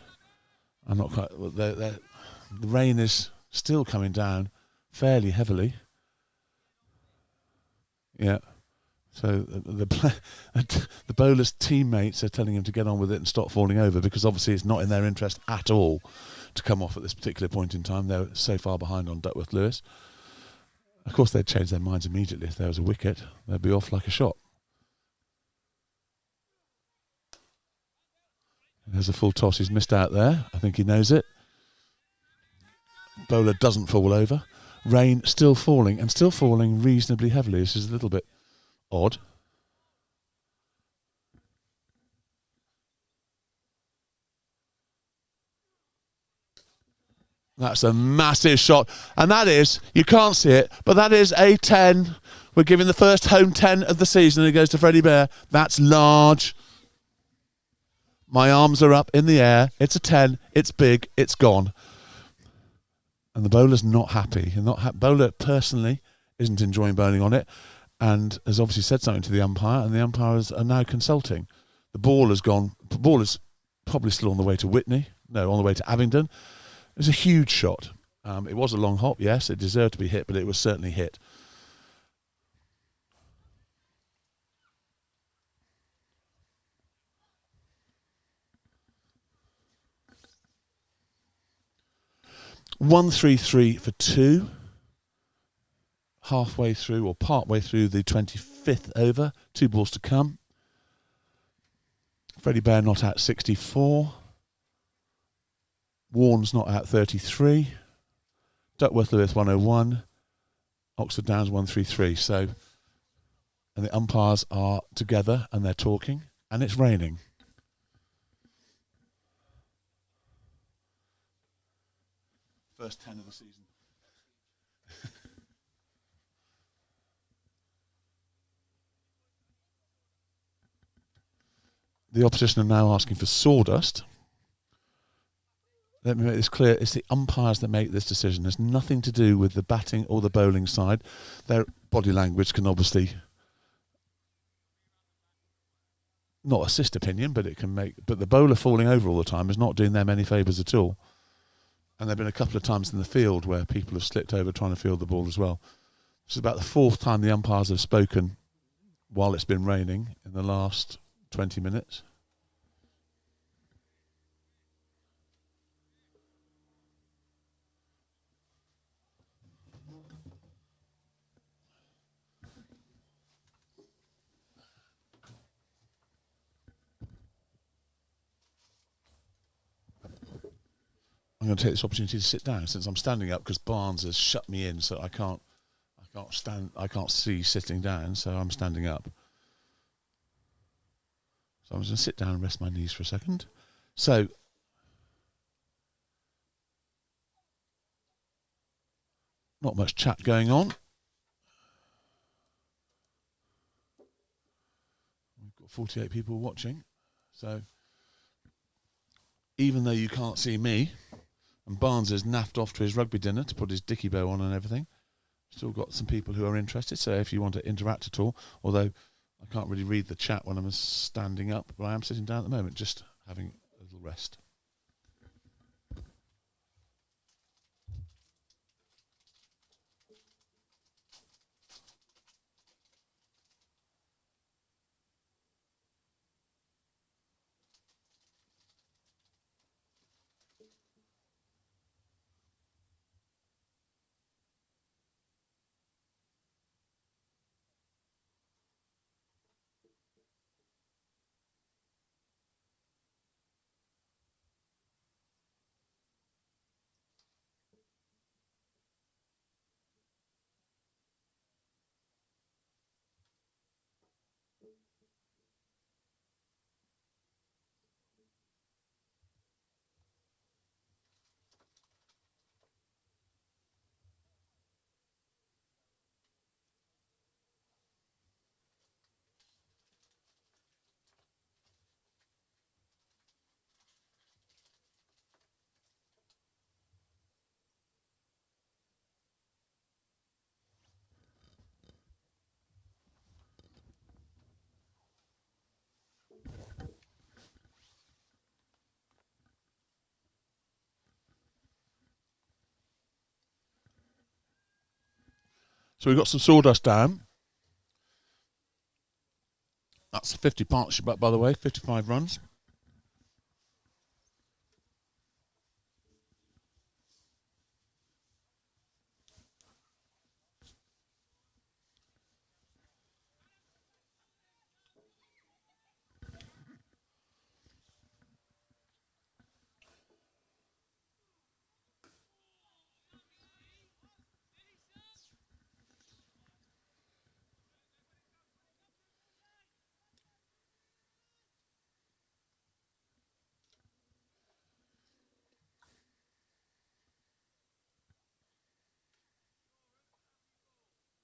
I'm not quite. The rain is still coming down fairly heavily. Yeah. So the bowler's teammates are telling him to get on with it and stop falling over, because obviously it's not in their interest at all to come off at this particular point in time. They're so far behind on Duckworth Lewis. Of course, they'd change their minds immediately if there was a wicket. They'd be off like a shot. There's a full toss. He's missed out there. I think he knows it. Bowler doesn't fall over. Rain still falling, and still falling reasonably heavily. This is a little bit odd. That's a massive shot. And that is, you can't see it, but that is a 10. We're giving the first home 10 of the season. It goes to Freddie Bear. That's large. My arms are up in the air. It's a 10. It's big. It's gone. And the bowler's not happy. Bowler personally isn't enjoying bowling on it, and has obviously said something to the umpire, and the umpires are now consulting. The ball has gone. The ball is probably still on the way to Whitney. No, on the way to Abingdon. It was a huge shot. It was a long hop, yes. It deserved to be hit, but it was certainly hit. One 3-3 for 2. Halfway through, or part way through, the 25th over. 2 balls to come. Freddie Bear not out 64. Warnes not out 33. Duckworth Lewis 101. Oxford Downs 133. So, and the umpires are together and they're talking, and it's raining. First 10 of the season. The opposition are now asking for sawdust. Let me make this clear. It's the umpires that make this decision. There's nothing to do with the batting or the bowling side. Their body language can obviously not assist opinion, but it can make. But the bowler falling over all the time is not doing them any favours at all. And there have been a couple of times in the field where people have slipped over trying to field the ball as well. This is about the 4th time the umpires have spoken while it's been raining in the last 20 minutes. I'm going to take this opportunity to sit down since I'm standing up, because Barnes has shut me in, so I can't see sitting down, so I'm standing up. So So I'm just going to sit down and rest my knees for a second. So, not much chat going on. We've got 48 people watching. So, even though you can't see me, and Barnes is naffed off to his rugby dinner to put his dicky bow on and everything, still got some people who are interested. So if you want to interact at all, although I can't really read the chat when I'm standing up, but I am sitting down at the moment, just having a little rest. So we've got some sawdust down. That's a 50 partnership up, by the way, 55 runs.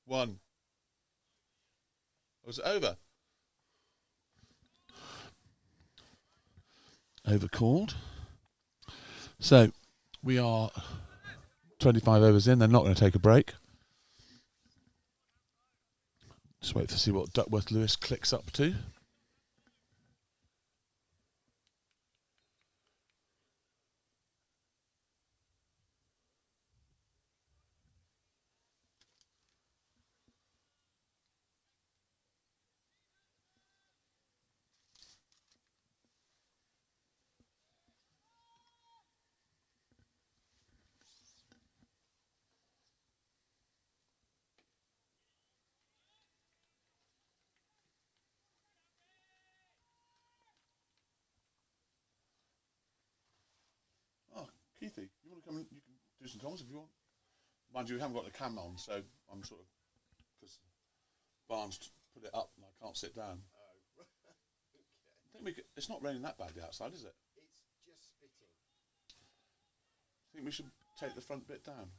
One. Was it over? Overcalled. So we are 25 overs in. They're not going to take a break. Just wait to see what Duckworth Lewis clicks up to. Keithy, you want to come and you can do some comments if you want. Mind you, we haven't got the cam on, so I'm sort of, because Barnes put it up and I can't sit down. Oh, okay. I think it's not raining that badly outside, is it? It's just spitting. I think we should take the front bit down.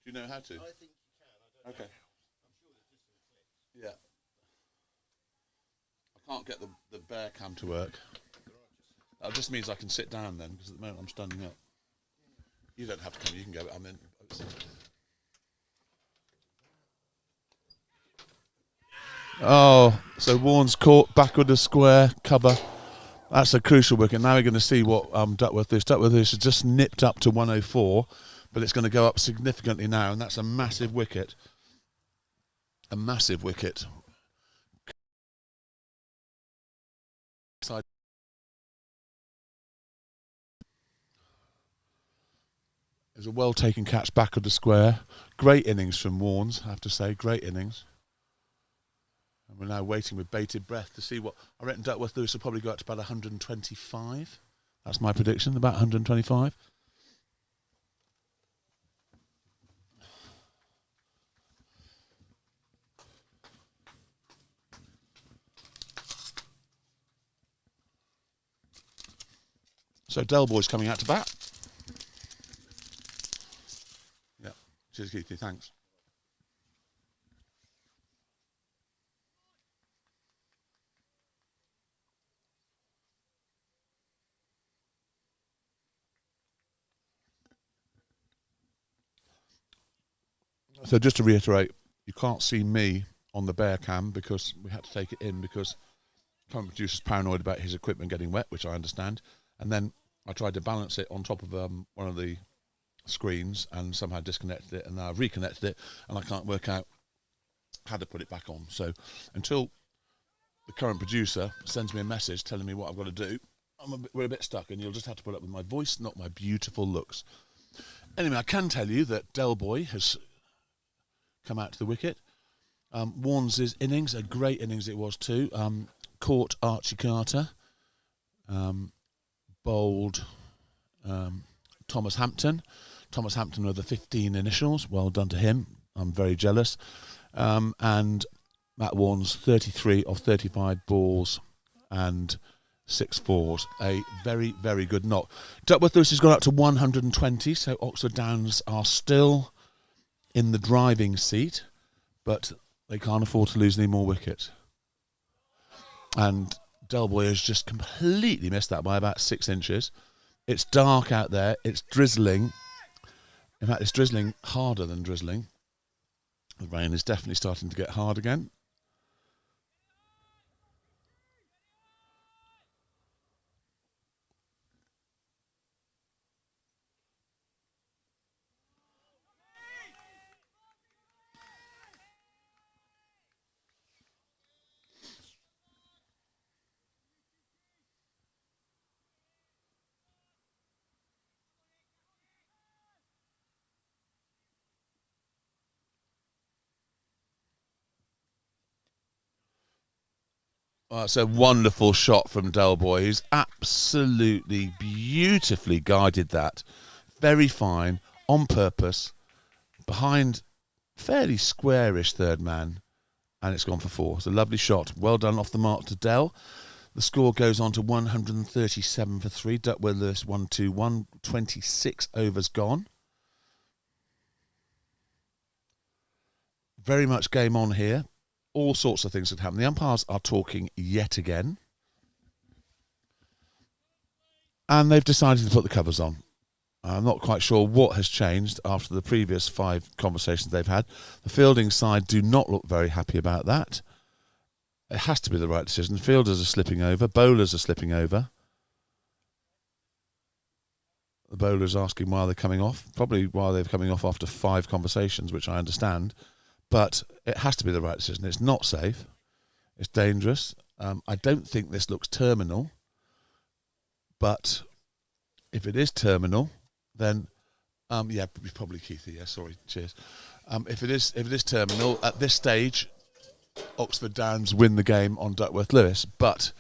Do you know how to? I think you can. I don't Okay. know how. I'm sure there's just some clicks. Yeah. I can't get the bear cam to work. That just means I can sit down then, because at the moment I'm standing up. You don't have to come, you can go. I'm in. Oh, so Warren's caught backward of square cover. That's a crucial wicket. Now we're going to see what Duckworth is. Duckworth is just nipped up to 104, but it's going to go up significantly now, and that's a massive wicket. A massive wicket. There's a well-taken catch back of the square. Great innings from Warnes, I have to say. Great innings. And we're now waiting with bated breath to see what... I reckon Duckworth Lewis will probably go up to about 125. That's my prediction, about 125. So Del Boy's coming out to bat. Yeah. Cheers, Keithy. Thanks. So just to reiterate, you can't see me on the bear cam because we had to take it in because current producer's paranoid about his equipment getting wet, which I understand. And then I tried to balance it on top of one of the screens and somehow disconnected it, and now I've reconnected it and I can't work out how to put it back on. So until the current producer sends me a message telling me what I've got to do, we're a bit stuck, and you'll just have to put up with my voice, not my beautiful looks. Anyway, I can tell you that Del Boy has come out to the wicket. Warnes' innings, a great innings it was too. Caught Archie Carter, bowled Thomas Hampton. Thomas Hampton with the 15 initials. Well done to him. I'm very jealous. And Matt Warnes, 33 of 35 balls and 6 fours. A very, very good knock. Duckworth Lewis has gone up to 120, so Oxford Downs are still in the driving seat, but they can't afford to lose any more wickets. And Del Boy has just completely missed that by about 6 inches. It's dark out there. It's drizzling. In fact, it's drizzling harder than drizzling. The rain is definitely starting to get hard again. Oh, it's a wonderful shot from Del Boy. He's absolutely beautifully guided that. Very fine, on purpose, behind fairly squarish third man, and it's gone for 4. It's a lovely shot. Well done off the mark to Del. The score goes on to 137 for 3. Duckworth Lewis 1-2-1. 26 overs gone. Very much game on here. All sorts of things could happen. The umpires are talking yet again. And they've decided to put the covers on. I'm not quite sure what has changed after the previous 5 conversations they've had. The fielding side do not look very happy about that. It has to be the right decision. Fielders are slipping over. Bowlers are slipping over. The bowlers asking why they're coming off. Probably why they're coming off after 5 conversations, which I understand. But it has to be the right decision. It's not safe. It's dangerous. I don't think this looks terminal. But if it is terminal, then yeah, probably Keithy. Yeah, sorry. Cheers. If it is terminal at this stage, Oxford Downs win the game on Duckworth Lewis. But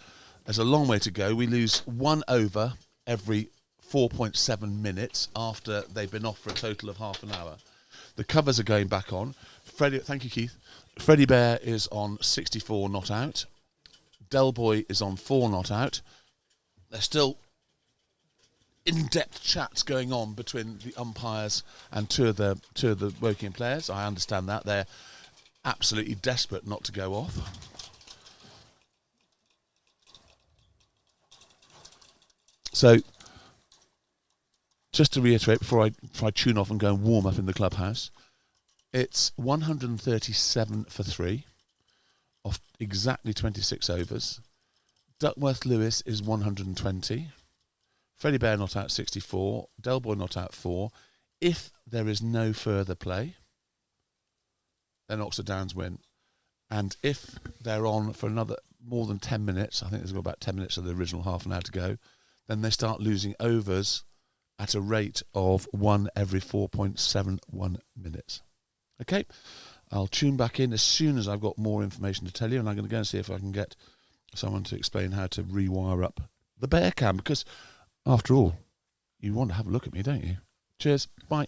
there's a long way to go. We lose 1 over every 4.7 minutes after they've been off for a total of half an hour. The covers are going back on. Thank you, Keith. Freddie Bear is on 64 not out. Del Boy is on 4 not out. There's still in-depth chats going on between the umpires and two of the Wokingham players. I understand that. They're absolutely desperate not to go off. So, just to reiterate before I tune off and go and warm up in the clubhouse, it's 137 for 3 off exactly 26 overs. Duckworth Lewis is 120. Freddie Bear not out 64. Del Boy not out 4. If there is no further play, then Oxford Downs win. And if they're on for another more than 10 minutes, I think there's about 10 minutes of the original half an hour to go, then they start losing overs at a rate of 1 every 4.71 minutes. Okay, I'll tune back in as soon as I've got more information to tell you, and I'm going to go and see if I can get someone to explain how to rewire up the bear cam, because after all, you want to have a look at me, don't you? Cheers, bye.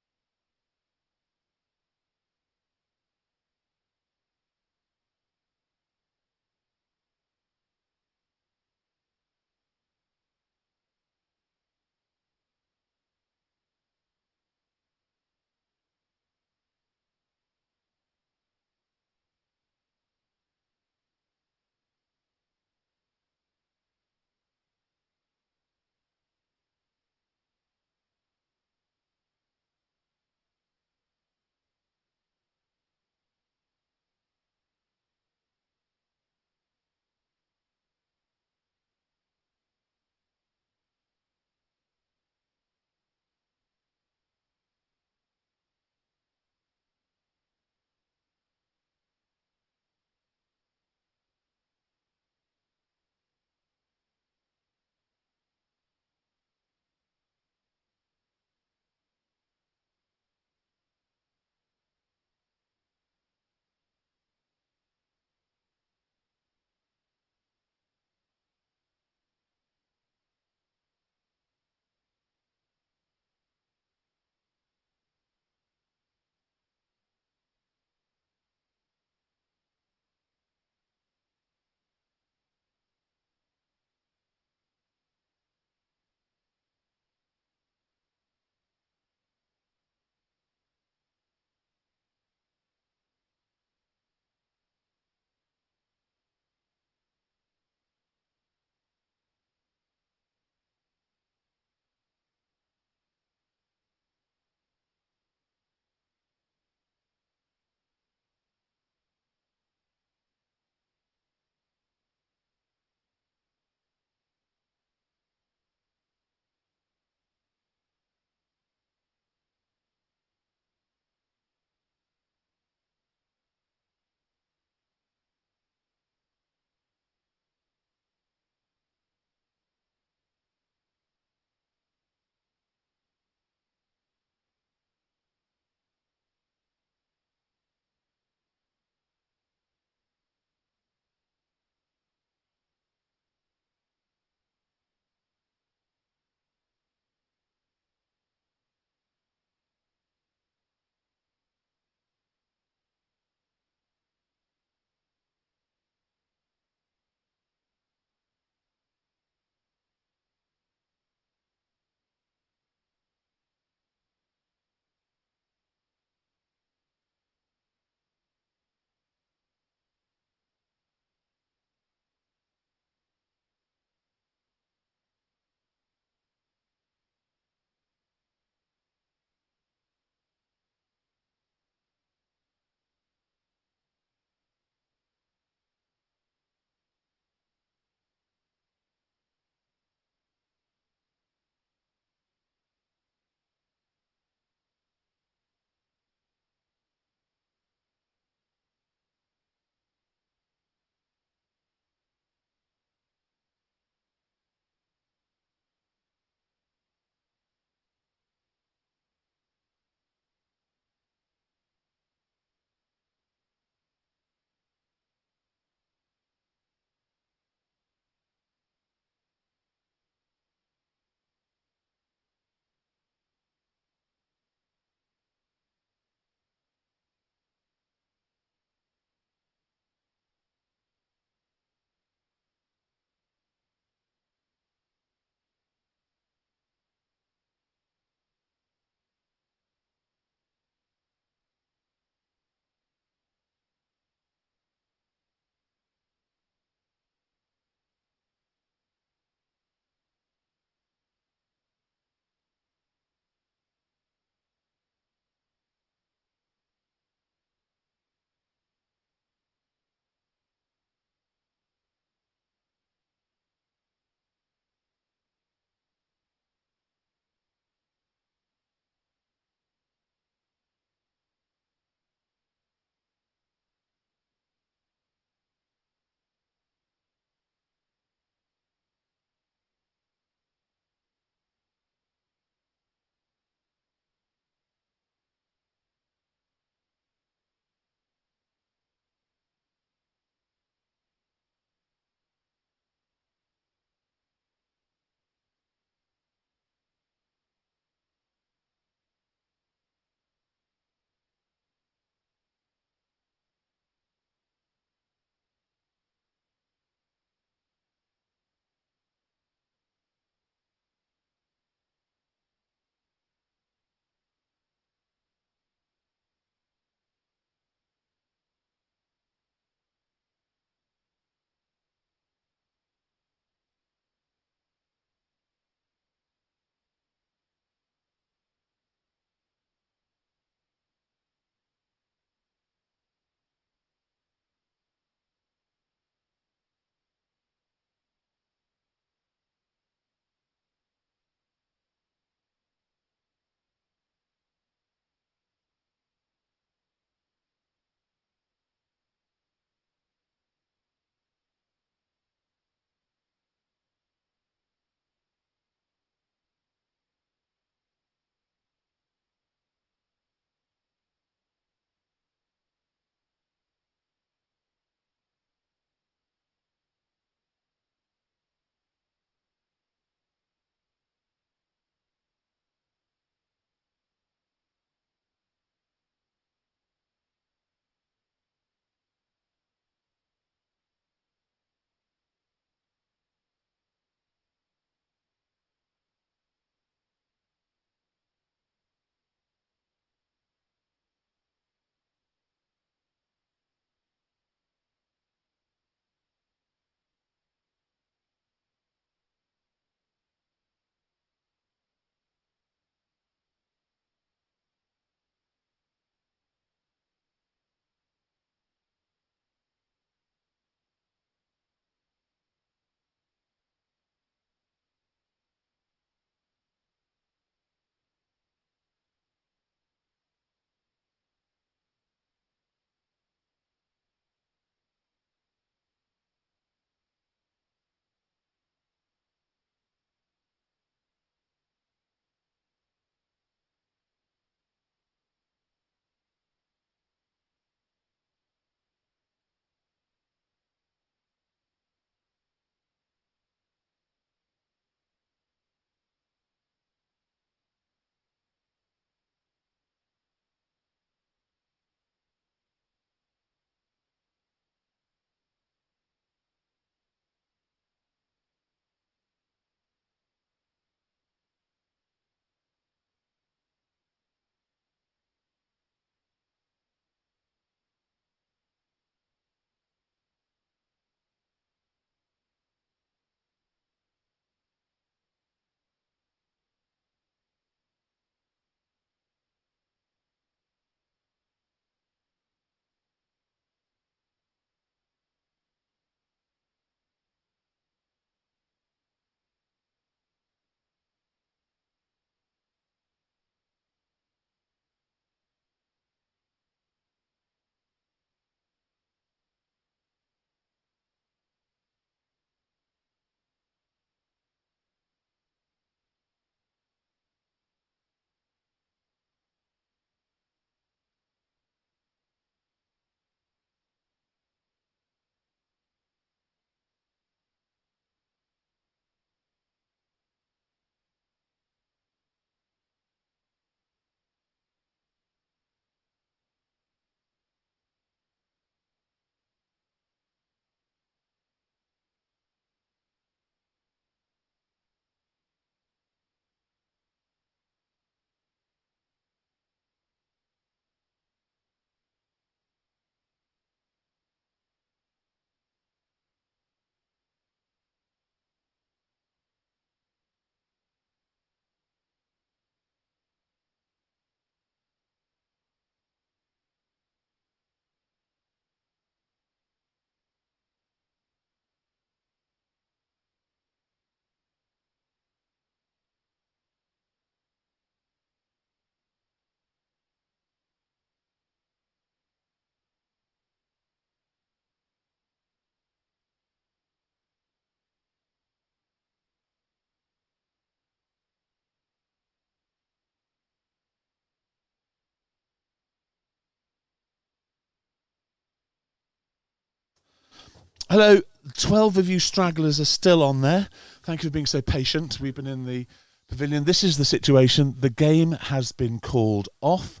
Hello, 12 of you stragglers are still on there. Thank you for being so patient. We've been in the pavilion. This is the situation. The game has been called off.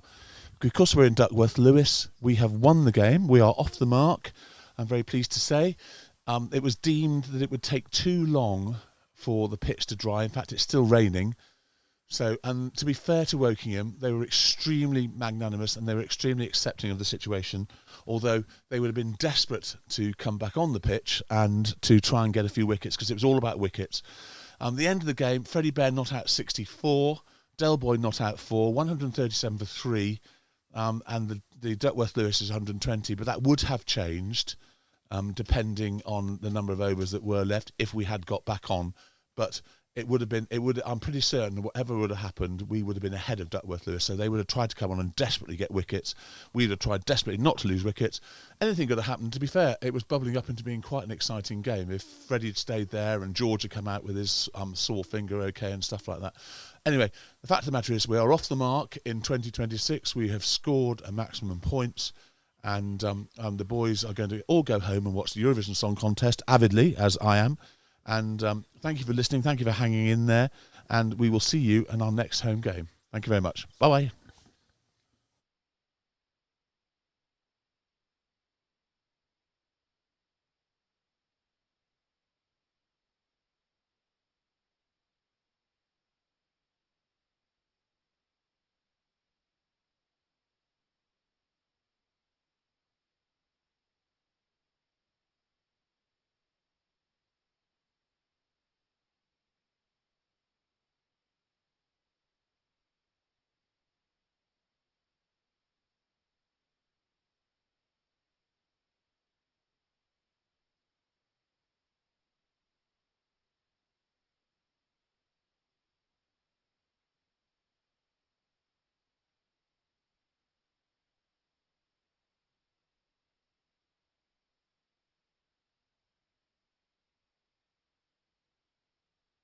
Because we're in Duckworth Lewis, we have won the game. We are off the mark, I'm very pleased to say. It was deemed that it would take too long for the pitch to dry. In fact, it's still raining. So, and to be fair to Wokingham, they were extremely magnanimous and they were extremely accepting of the situation, although they would have been desperate to come back on the pitch and to try and get a few wickets, because it was all about wickets. The end of the game, Freddie Bear not out 64, Del Boy not out 4, 137 for 3, and the Duckworth Lewis is 120, but that would have changed depending on the number of overs that were left if we had got back on. But I'm pretty certain that whatever would have happened, we would have been ahead of Duckworth Lewis. So they would have tried to come on and desperately get wickets. We would have tried desperately not to lose wickets. Anything could have happened. To be fair, it was bubbling up into being quite an exciting game. If Freddie had stayed there and George had come out with his sore finger okay and stuff like that. Anyway, the fact of the matter is we are off the mark in 2026. We have scored a maximum points. And the boys are going to all go home and watch the Eurovision Song Contest avidly, as I am. And thank you for listening. Thank you for hanging in there. And we will see you in our next home game. Thank you very much. Bye-bye.